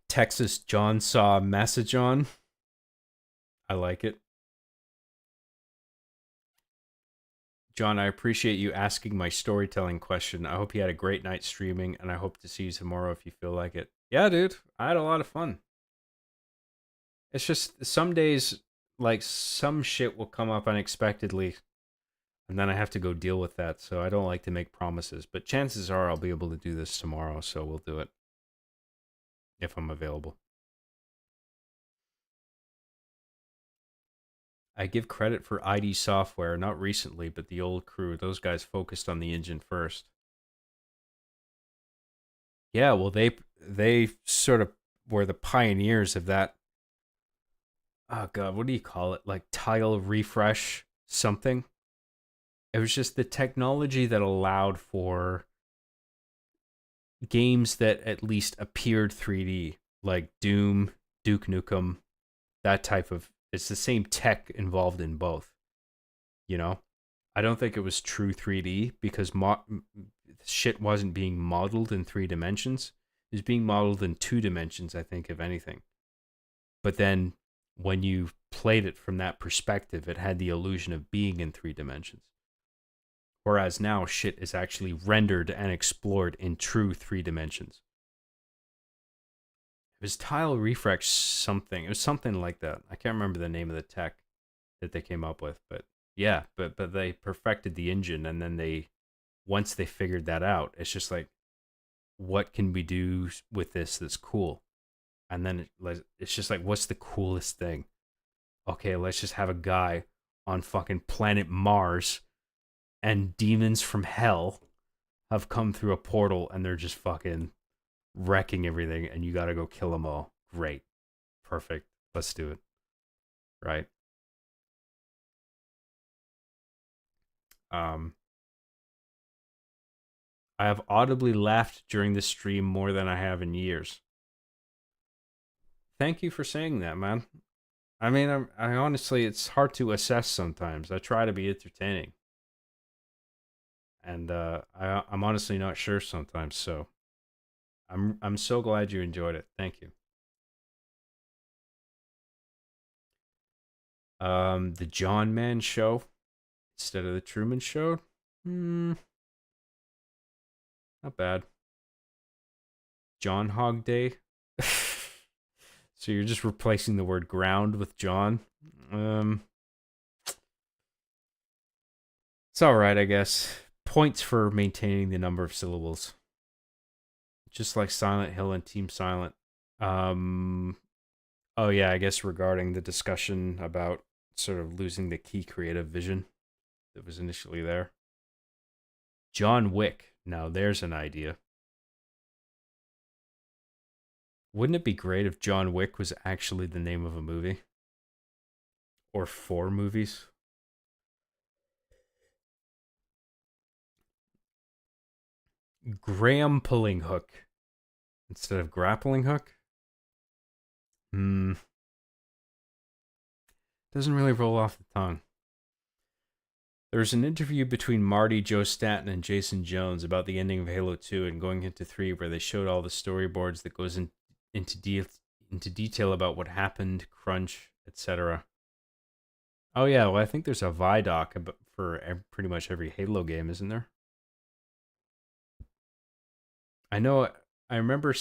Texas John saw Macedon. I like it. John, I appreciate you asking my storytelling question. I hope you had a great night streaming, and I hope to see you tomorrow if you feel like it. Yeah, dude, I had a lot of fun. It's just some days, like, some shit will come up unexpectedly, and then I have to go deal with that, so I don't like to make promises. But chances are I'll be able to do this tomorrow, so we'll do it. If I'm available. I give credit for ID Software, not recently, but the old crew. Those guys focused on the engine first. Yeah, well, they sort of were the pioneers of that. Oh god, what do you call it? Like tile refresh something. It was just the technology that allowed for games that at least appeared 3D, like Doom, Duke Nukem, that type of. It's the same tech involved in both. You know, I don't think it was true 3D because shit wasn't being modeled in 3 dimensions. It was being modeled in 2 dimensions, I think, if anything. But then when you played it from that perspective, it had the illusion of being in 3 dimensions. Whereas now shit is actually rendered and explored in true 3 dimensions. It was tile refresh something. It was something like that. I can't remember the name of the tech that they came up with, but yeah, but they perfected the engine, and then once they figured that out, it's just like, what can we do with this that's cool? And then it's just like, what's the coolest thing? Okay, let's just have a guy on fucking planet Mars, and demons from hell have come through a portal, and they're just fucking wrecking everything, and you gotta go kill them all. Great. Perfect. Let's do it. Right? I have audibly laughed during this stream more than I have in years. Thank you for saying that, man. I mean, I honestly, it's hard to assess sometimes. I try to be entertaining. And I'm honestly not sure sometimes, so I'm so glad you enjoyed it. Thank you. The John Man Show instead of the Truman Show. Not bad. John Hog Day. So you're just replacing the word ground with John. It's all right, I guess. Points for maintaining the number of syllables. Just like Silent Hill and Team Silent. Oh yeah, I guess regarding the discussion about sort of losing the key creative vision that was initially there. John Wick. Now there's an idea. Wouldn't it be great if John Wick was actually the name of a movie? Or 4 movies? Graham pulling hook instead of grappling hook? Doesn't really roll off the tongue. There's an interview between Marty, Joe Staten, and Jason Jones about the ending of Halo 2 and going into 3 where they showed all the storyboards that goes into detail about what happened, crunch, etc. Oh yeah, well I think there's a Vidoc for pretty much every Halo game, isn't there? I know, I remember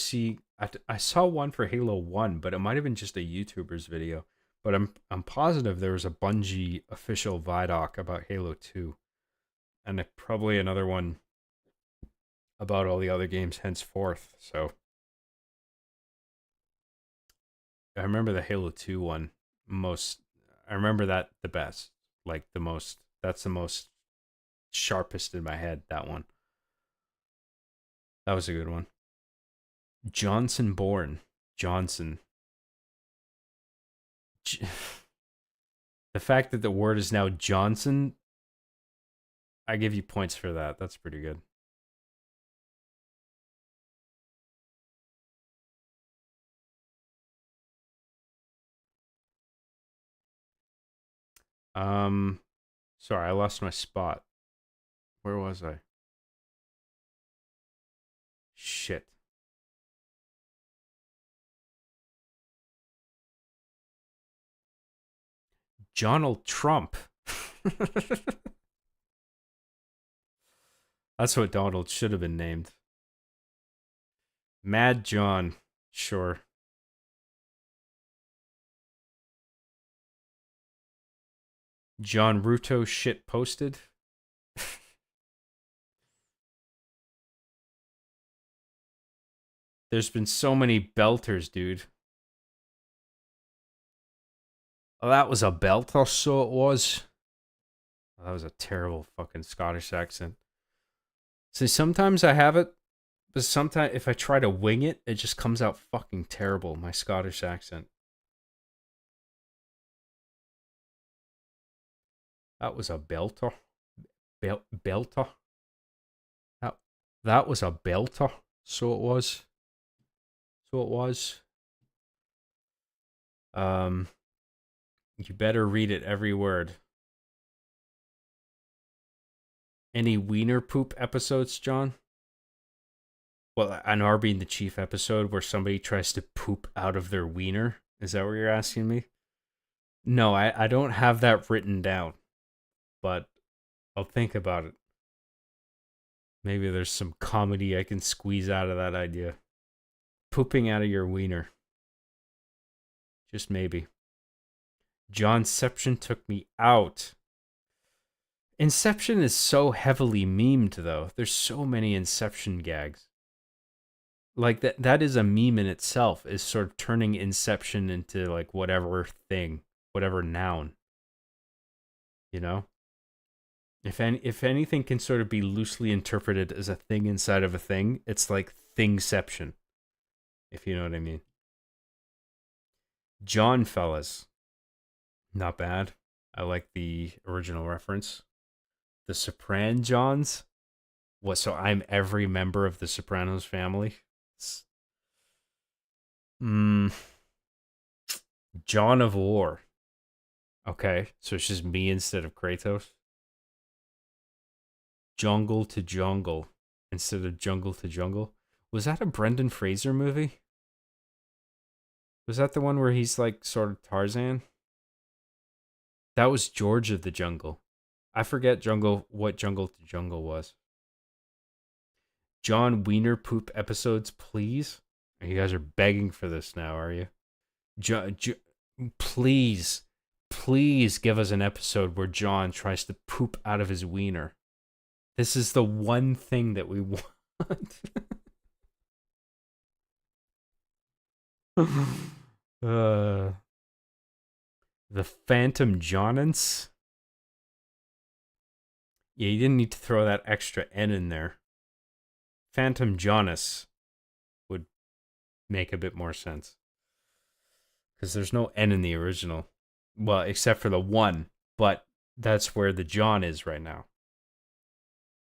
I saw one for Halo 1, but it might have been just a YouTuber's video. But I'm positive there was a Bungie official Vidoc about Halo 2. And probably another one about all the other games henceforth. So I remember the Halo 2 one I remember that the best. Like that's the most sharpest in my head, that one. That was a good one. Johnson Bourne. Johnson. The fact that the word is now Johnson, I give you points for that. That's pretty good. Sorry, I lost my spot. Where was I? Shit. Donald Trump. That's what Donald should have been named. Mad John. Sure. John Ruto shit posted. There's been so many belters, dude. Oh, that was a belter, so it was. Oh, that was a terrible fucking Scottish accent. See, sometimes I have it, but sometimes if I try to wing it, it just comes out fucking terrible, my Scottish accent. That was a belter. Belter. That was a belter, so it was. So it was. You better read it every word. Any wiener poop episodes, John? Well, an R being the Chief episode where somebody tries to poop out of their wiener. Is that what you're asking me? No, I don't have that written down. But I'll think about it. Maybe there's some comedy I can squeeze out of that idea. Pooping out of your wiener. Just maybe. Johnception took me out. Inception is so heavily memed, though. There's so many Inception gags. Like, that is a meme in itself, is sort of turning Inception into, like, whatever thing, whatever noun. You know? If anything can sort of be loosely interpreted as a thing inside of a thing, it's like Thingception. If you know what I mean. John fellas. Not bad. I like the original reference. The Sopran Johns. What? So I'm every member of the Sopranos family. Hmm. John of War. Okay, so it's just me instead of Kratos. Jungle to Jungle instead of Jungle to Jungle. Was that a Brendan Fraser movie? Was that the one where he's like sort of Tarzan? That was George of the Jungle. I forget what Jungle to Jungle was. John Wiener poop episodes, please. You guys are begging for this now, are you? Please, please give us an episode where John tries to poop out of his wiener. This is the one thing that we want. The Phantom Johnance. Yeah, you didn't need to throw that extra N in there. Phantom Jonas would make a bit more sense. Because there's no N in the original. Well, except for the one. But that's where the John is right now.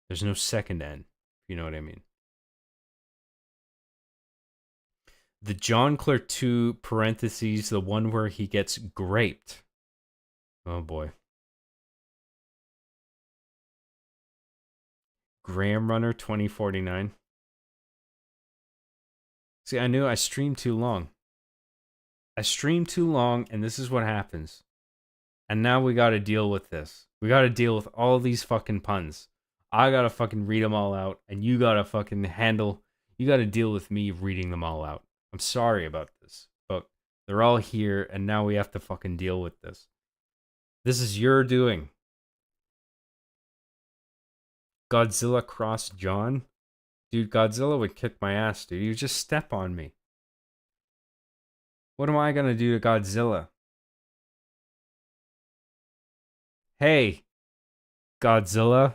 There's no second N, if you know what I mean. The John Clare 2 parentheses, the one where he gets graped. Oh boy. Graham Runner 2049. See, I knew I streamed too long. I streamed too long, and this is what happens. And now we gotta deal with this. We gotta deal with all these fucking puns. I gotta fucking read them all out, and you gotta fucking you gotta deal with me reading them all out. I'm sorry about this, but they're all here, and now we have to fucking deal with this. This is your doing. Godzilla cross John? Dude, Godzilla would kick my ass, dude. You just step on me. What am I gonna do to Godzilla? Hey, Godzilla.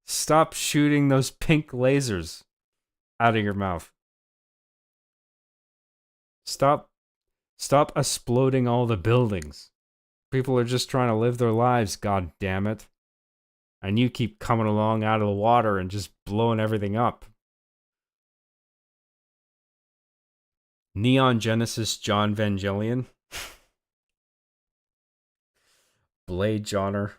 Stop shooting those pink lasers out of your mouth. Stop exploding all the buildings. People are just trying to live their lives, god damn it. And you keep coming along out of the water and just blowing everything up. Neon Genesis John Vangelion. Blade Johnner.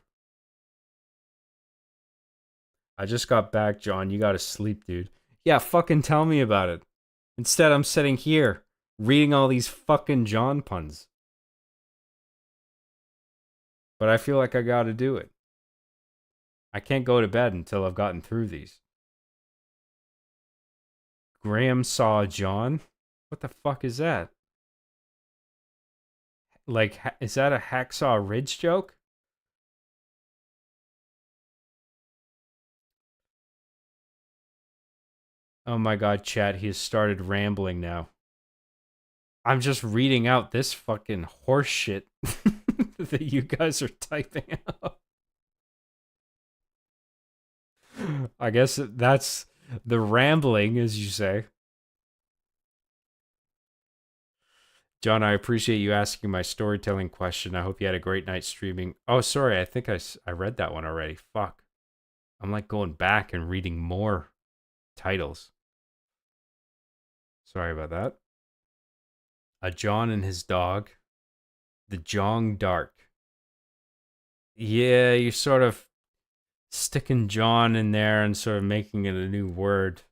I just got back, John. You gotta sleep, dude. Yeah, fucking tell me about it. Instead, I'm sitting here, reading all these fucking John puns. But I feel like I gotta do it. I can't go to bed until I've gotten through these. Graham saw John? What the fuck is that? Like, is that a Hacksaw Ridge joke? Oh my god, chat, he has started rambling now. I'm just reading out this fucking horse shit that you guys are typing out. I guess that's the rambling, as you say. John, I appreciate you asking my storytelling question. I hope you had a great night streaming. Oh, sorry, I think I read that one already. Fuck. I'm like going back and reading more titles. Sorry about that. A John and his dog. The Jong Dark. Yeah, you're sort of sticking John in there and sort of making it a new word.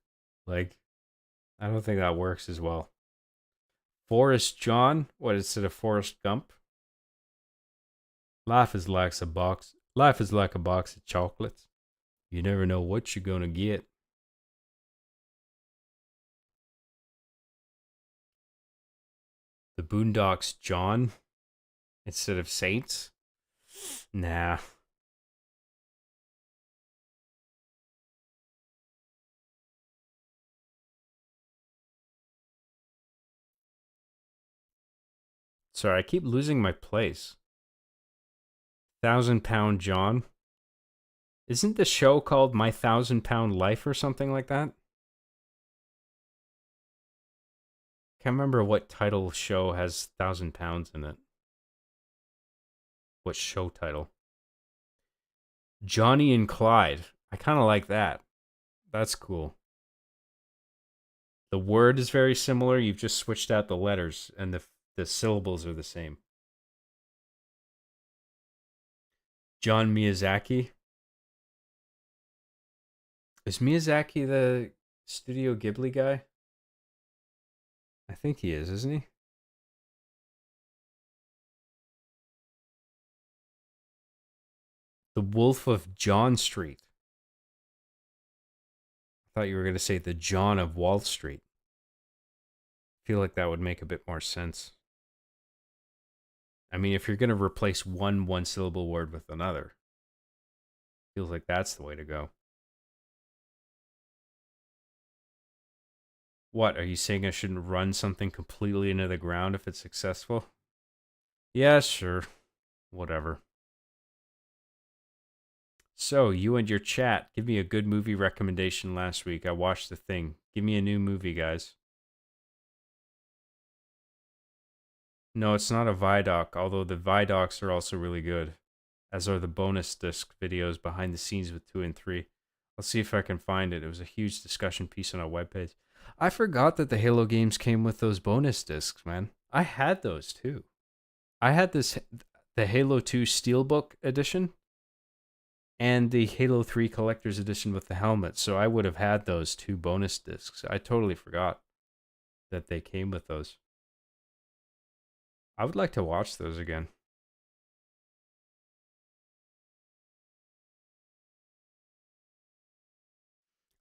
Like, I don't think that works as well. Forrest John? What, instead of Forrest Gump? Life is like a box of chocolates. You never know what you're gonna get. The Boondocks John instead of Saints? Nah. Sorry, I keep losing my place. 1,000-Pound John? Isn't the show called My 1,000-Pound Life or something like that? Can't remember what title show has 1,000 pounds in it. What show title? Johnny and Clyde. I kind of like that. That's cool. The word is very similar. You've just switched out the letters, and the syllables are the same. John Miyazaki. Is Miyazaki the Studio Ghibli guy? I think he is, isn't he? The Wolf of John Street. I thought you were going to say the John of Wall Street. I feel like that would make a bit more sense. I mean, if you're going to replace one syllable word with another, feels like that's the way to go. What, are you saying I shouldn't run something completely into the ground if it's successful? Yeah, sure. Whatever. So, you and your chat, give me a good movie recommendation last week. I watched The Thing. Give me a new movie, guys. No, it's not a Vidoc, although the Vidocs are also really good, as are the bonus disc videos behind the scenes with 2 and 3. I'll see if I can find it. It was a huge discussion piece on our webpage. I forgot that the Halo games came with those bonus discs, man. I had those too. I had the Halo 2 Steelbook edition and the Halo 3 Collector's Edition with the helmet, so I would have had those 2 bonus discs. I totally forgot that they came with those. I would like to watch those again.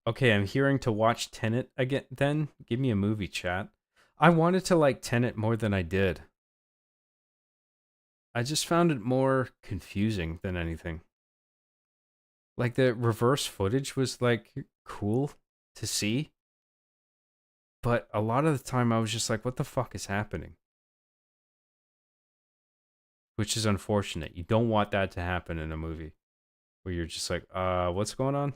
Okay, I'm hearing to watch Tenet again then. Give me a movie, chat. I wanted to like Tenet more than I did. I just found it more confusing than anything. Like the reverse footage was like cool to see, but a lot of the time I was just like, what the fuck is happening? Which is unfortunate. You don't want that to happen in a movie where you're just like, what's going on?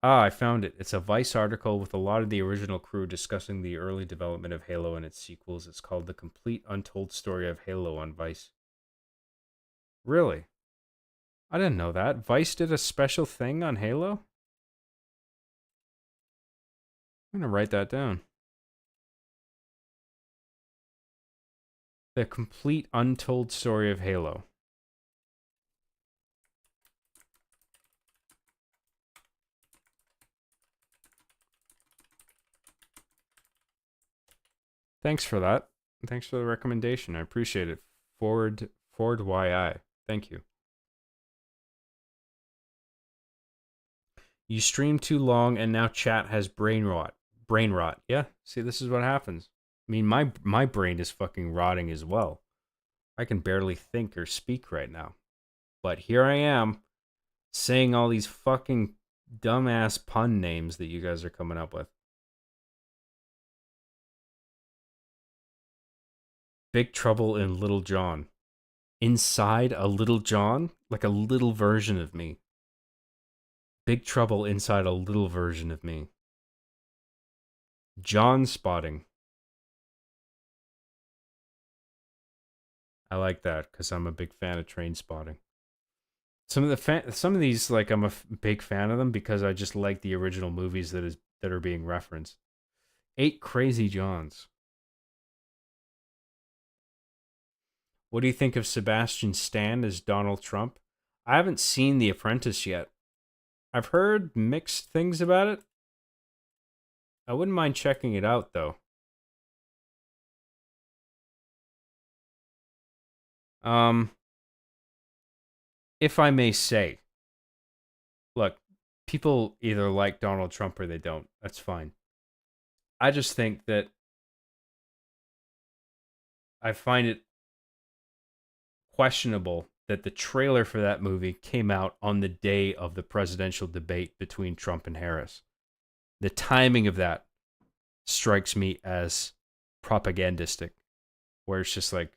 Ah, I found it. It's a Vice article with a lot of the original crew discussing the early development of Halo and its sequels. It's called The Complete Untold Story of Halo on Vice. Really? I didn't know that. Vice did a special thing on Halo? I'm going to write that down. The Complete Untold Story of Halo. Thanks for that. Thanks for the recommendation. I appreciate it. Ford YI. Thank you. You stream too long and now chat has brain rot. Brain rot. Yeah. See, this is what happens. I mean, my brain is fucking rotting as well. I can barely think or speak right now. But here I am saying all these fucking dumbass pun names that you guys are coming up with. Big Trouble in Little John. Inside a Little John? Like a little version of me. Big Trouble inside a little version of me. John spotting. I like that because I'm a big fan of train spotting. Some of these, like, I'm a big fan of them because I just like the original movies that are being referenced. 8 Crazy Johns. What do you think of Sebastian Stan as Donald Trump? I haven't seen The Apprentice yet. I've heard mixed things about it. I wouldn't mind checking it out, though. If I may say, look, people either like Donald Trump or they don't. That's fine. I just think that I find it questionable that the trailer for that movie came out on the day of the presidential debate between Trump and Harris. The timing of that strikes me as propagandistic, where it's just like,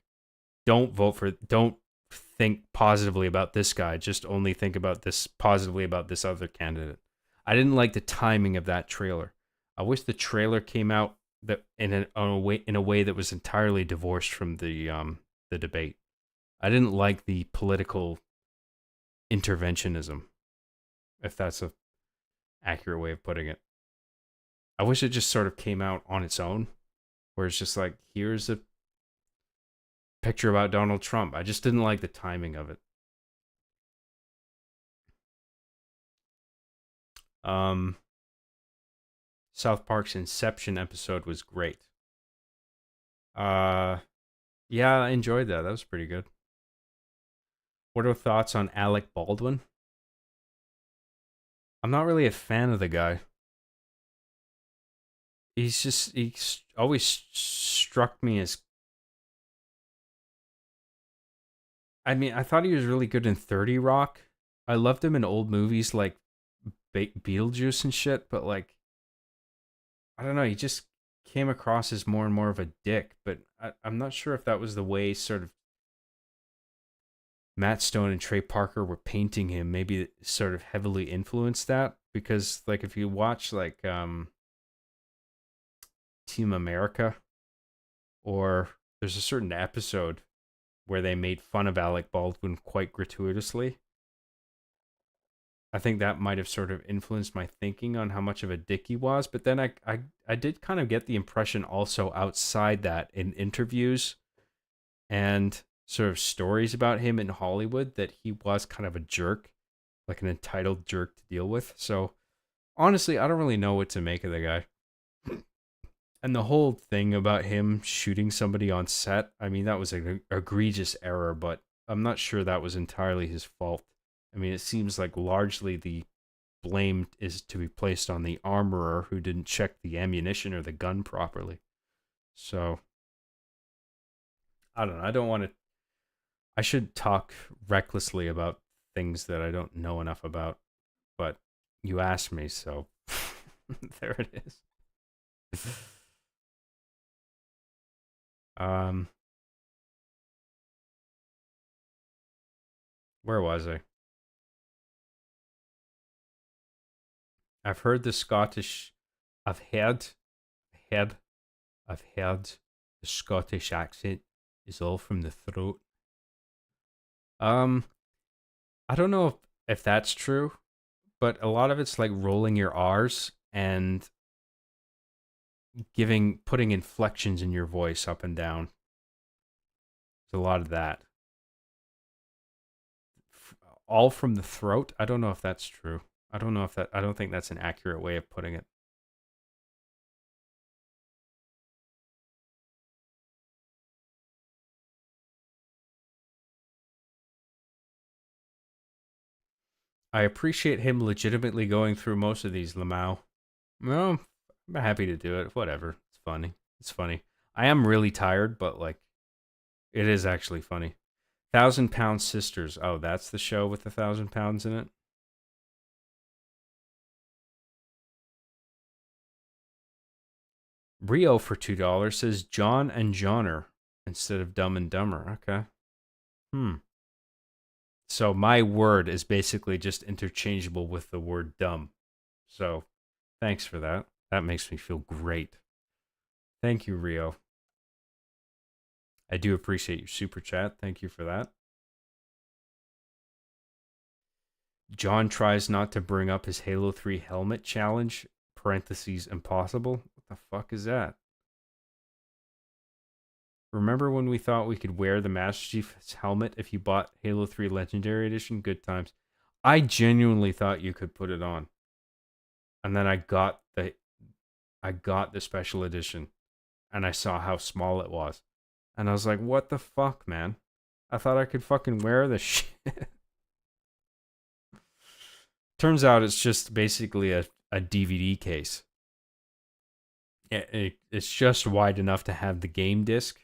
don't think positively about this guy, just only think about this positively about this other candidate. I didn't like the timing of that trailer. I wish the trailer came out that in a way that was entirely divorced from the debate. I didn't like the political interventionism, if that's a accurate way of putting it. I wish it just sort of came out on its own, where it's just like, here's a picture about Donald Trump. I just didn't like the timing of it. South Park's Inception episode was great. Yeah, I enjoyed that. That was pretty good. What are thoughts on Alec Baldwin? I'm not really a fan of the guy. He's always struck me as, I mean, I thought he was really good in 30 Rock. I loved him in old movies like Beetlejuice and shit, but like, I don't know, he just came across as more and more of a dick, but I'm not sure if that was the way sort of Matt Stone and Trey Parker were painting him. Maybe it sort of heavily influenced that, because like if you watch like Team America, or there's a certain episode where they made fun of Alec Baldwin quite gratuitously. I think that might have sort of influenced my thinking on how much of a dick he was. But then I did kind of get the impression also outside that in interviews and sort of stories about him in Hollywood that he was kind of a jerk, like an entitled jerk to deal with. So honestly, I don't really know what to make of the guy. And the whole thing about him shooting somebody on set, I mean, that was an egregious error, but I'm not sure that was entirely his fault. I mean, it seems like largely the blame is to be placed on the armorer who didn't check the ammunition or the gun properly. So, I don't know. I don't want to. I should talk recklessly about things that I don't know enough about, but you asked me, so there it is. Where was I? I've heard the Scottish. I've heard the Scottish accent is all from the throat. I don't know if that's true, but a lot of it's like rolling your R's and putting inflections in your voice up and down. There's a lot of that. All from the throat. I don't know if that's true. I don't think that's an accurate way of putting it. I appreciate him legitimately going through most of these, Lamau. Well, I'm happy to do it. Whatever. It's funny. It's funny. I am really tired, but like, it is actually funny. 1,000 Pound Sisters. Oh, that's the show with the 1,000 pounds in it? Rio for $2 says John and Johnner instead of Dumb and Dumber. Okay. So my word is basically just interchangeable with the word dumb. So thanks for that. That makes me feel great. Thank you, Rio. I do appreciate your super chat. Thank you for that. John tries not to bring up his Halo 3 helmet challenge, parentheses impossible. What the fuck is that? Remember when we thought we could wear the Master Chief's helmet if you bought Halo 3 Legendary Edition? Good times. I genuinely thought you could put it on. And then I got the special edition and I saw how small it was. And I was like, what the fuck, man? I thought I could fucking wear this shit. Turns out it's just basically a DVD case. It's just wide enough to have the game disc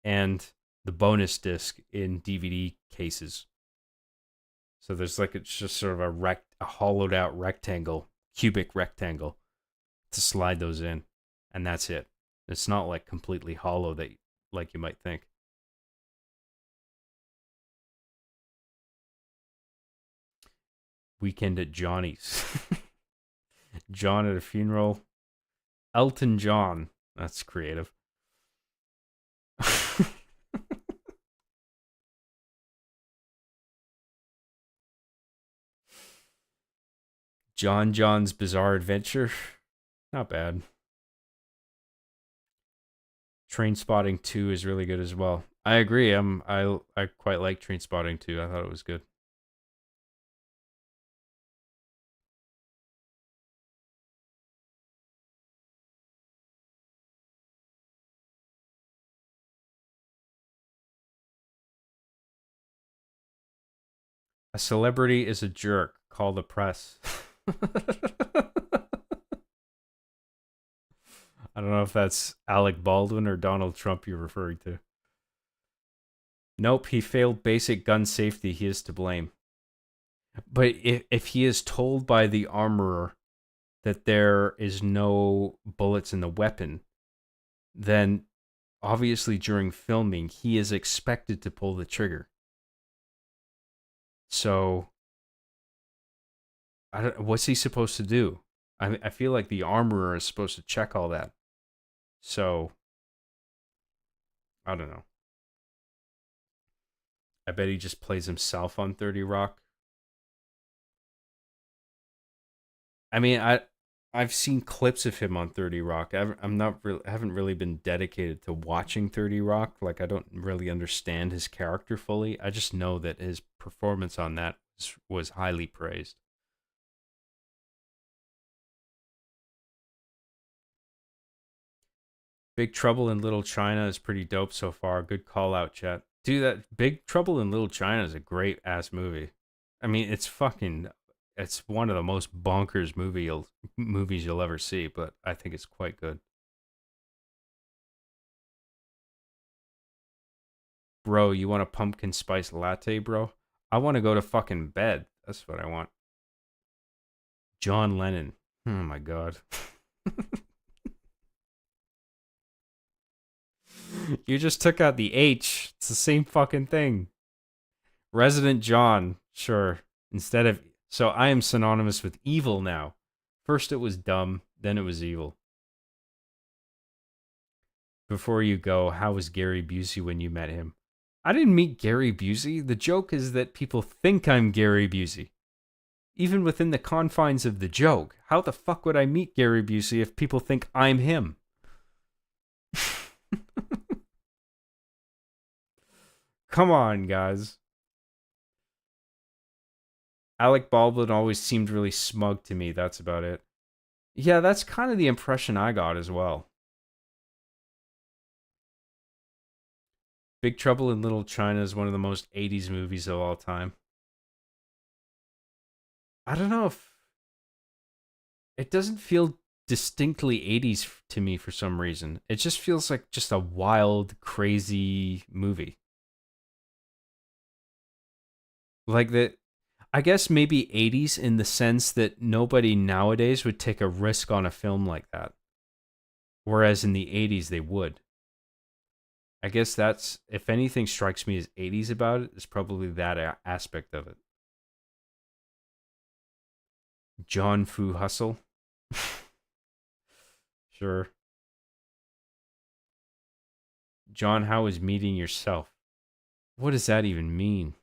and the bonus disc in DVD cases. So there's like, it's just sort of a hollowed out rectangle, cubic rectangle to slide those in. And that's it. It's not like completely hollow like you might think. Weekend at Johnny's. John at a funeral. Elton John. That's creative. John's Bizarre Adventure. Not bad. Train Spotting 2 is really good as well. I agree. I quite like Train Spotting 2. I thought it was good. A celebrity is a jerk. Call the press. I don't know if that's Alec Baldwin or Donald Trump you're referring to. Nope, he failed basic gun safety. He is to blame. But if he is told by the armorer that there is no bullets in the weapon, then obviously during filming, he is expected to pull the trigger. So, what's he supposed to do? I feel like the armorer is supposed to check all that. So, I don't know. I bet he just plays himself on 30 Rock. I mean, I've seen clips of him on 30 Rock. I haven't really been dedicated to watching 30 Rock. Like, I don't really understand his character fully. I just know that his performance on that was highly praised. Big Trouble in Little China is pretty dope so far. Good call out, chat. Dude, that Big Trouble in Little China is a great ass movie. I mean, it's one of the most bonkers movies you'll ever see, but I think it's quite good. Bro, you want a pumpkin spice latte, bro? I want to go to fucking bed. That's what I want. John Lennon. Oh my god. You just took out the H. It's the same fucking thing. Resident John. Sure. So I am synonymous with evil now. First it was dumb, then it was evil. Before you go, how was Gary Busey when you met him? I didn't meet Gary Busey. The joke is that people think I'm Gary Busey. Even within the confines of the joke, how the fuck would I meet Gary Busey if people think I'm him? Come on, guys. Alec Baldwin always seemed really smug to me. That's about it. Yeah, that's kind of the impression I got as well. Big Trouble in Little China is one of the most 80s movies of all time. I don't know if... It doesn't feel distinctly 80s to me for some reason. It just feels like just a wild, crazy movie. Like that... I guess maybe 80s in the sense that nobody nowadays would take a risk on a film like that. Whereas in the 80s, they would. I guess that's, if anything strikes me as 80s about it, it's probably that aspect of it. John Fu Hustle? Sure. John, how is meeting yourself? What does that even mean?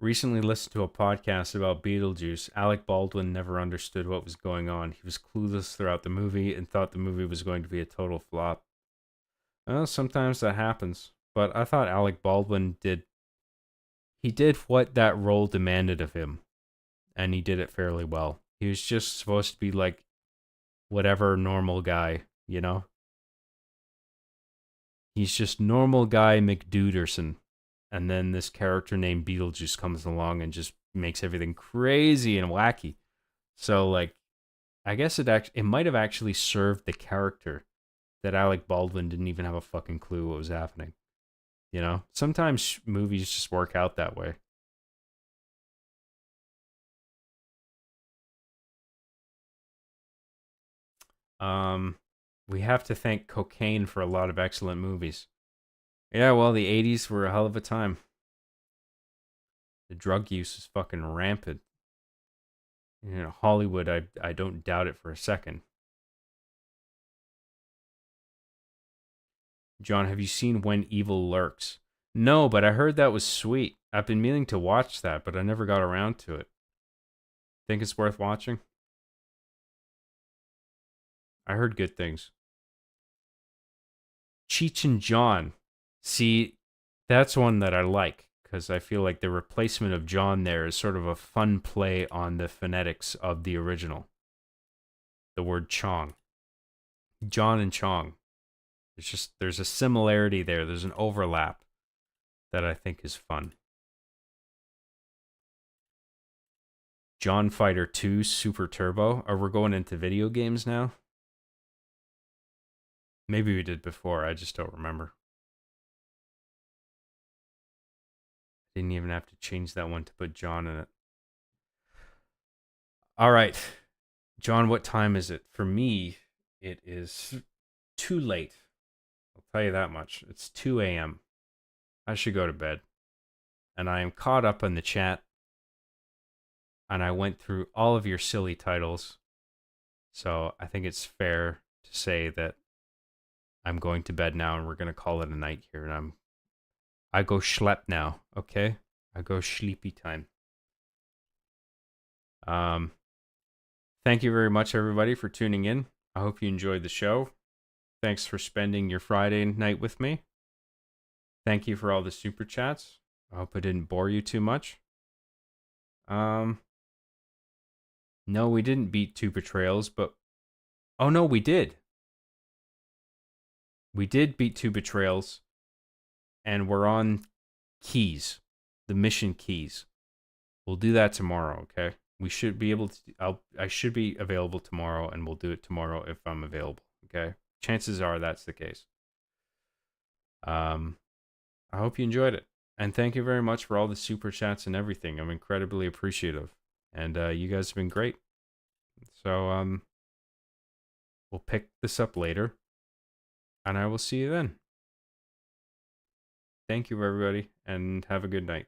Recently listened to a podcast about Beetlejuice. Alec Baldwin never understood what was going on. He was clueless throughout the movie and thought the movie was going to be a total flop. Well, sometimes that happens. But I thought Alec Baldwin did what that role demanded of him. And he did it fairly well. He was just supposed to be like whatever normal guy, you know? He's just normal guy McDuderson. And then this character named Beetlejuice comes along and just makes everything crazy and wacky. So, like, I guess it might have actually served the character that Alec Baldwin didn't even have a fucking clue what was happening. You know? Sometimes movies just work out that way. We have to thank cocaine for a lot of excellent movies. Yeah, well, the 80s were a hell of a time. The drug use is fucking rampant. You know, Hollywood, I don't doubt it for a second. John, have you seen When Evil Lurks? No, but I heard that was sweet. I've been meaning to watch that, but I never got around to it. Think it's worth watching? I heard good things. Cheech and John. See, that's one that I like because I feel like the replacement of John there is sort of a fun play on the phonetics of the original. The word Chong. John and Chong. There's a similarity there. There's an overlap that I think is fun. John Fighter 2 Super Turbo. Are we going into video games now? Maybe we did before. I just don't remember. Didn't even have to change that one to put John in it. All right. John, what time is it? For me, it is too late. I'll tell you that much. It's 2 a.m. I should go to bed. And I am caught up on the chat. And I went through all of your silly titles. So I think it's fair to say that I'm going to bed now and we're going to call it a night here. And I go schlep now, okay? I go sleepy time. Thank you very much, everybody, for tuning in. I hope you enjoyed the show. Thanks for spending your Friday night with me. Thank you for all the super chats. I hope I didn't bore you too much. No, we didn't beat 2 betrayals, but... Oh, no, we did. We did beat 2 betrayals, and we're on keys, the mission keys. We'll do that tomorrow, okay? We should be able to... I should be available tomorrow, and we'll do it tomorrow if I'm available, okay? Chances are that's the case. I hope you enjoyed it. And thank you very much for all the super chats and everything. I'm incredibly appreciative. And you guys have been great. So, we'll pick this up later. And I will see you then. Thank you, everybody, and have a good night.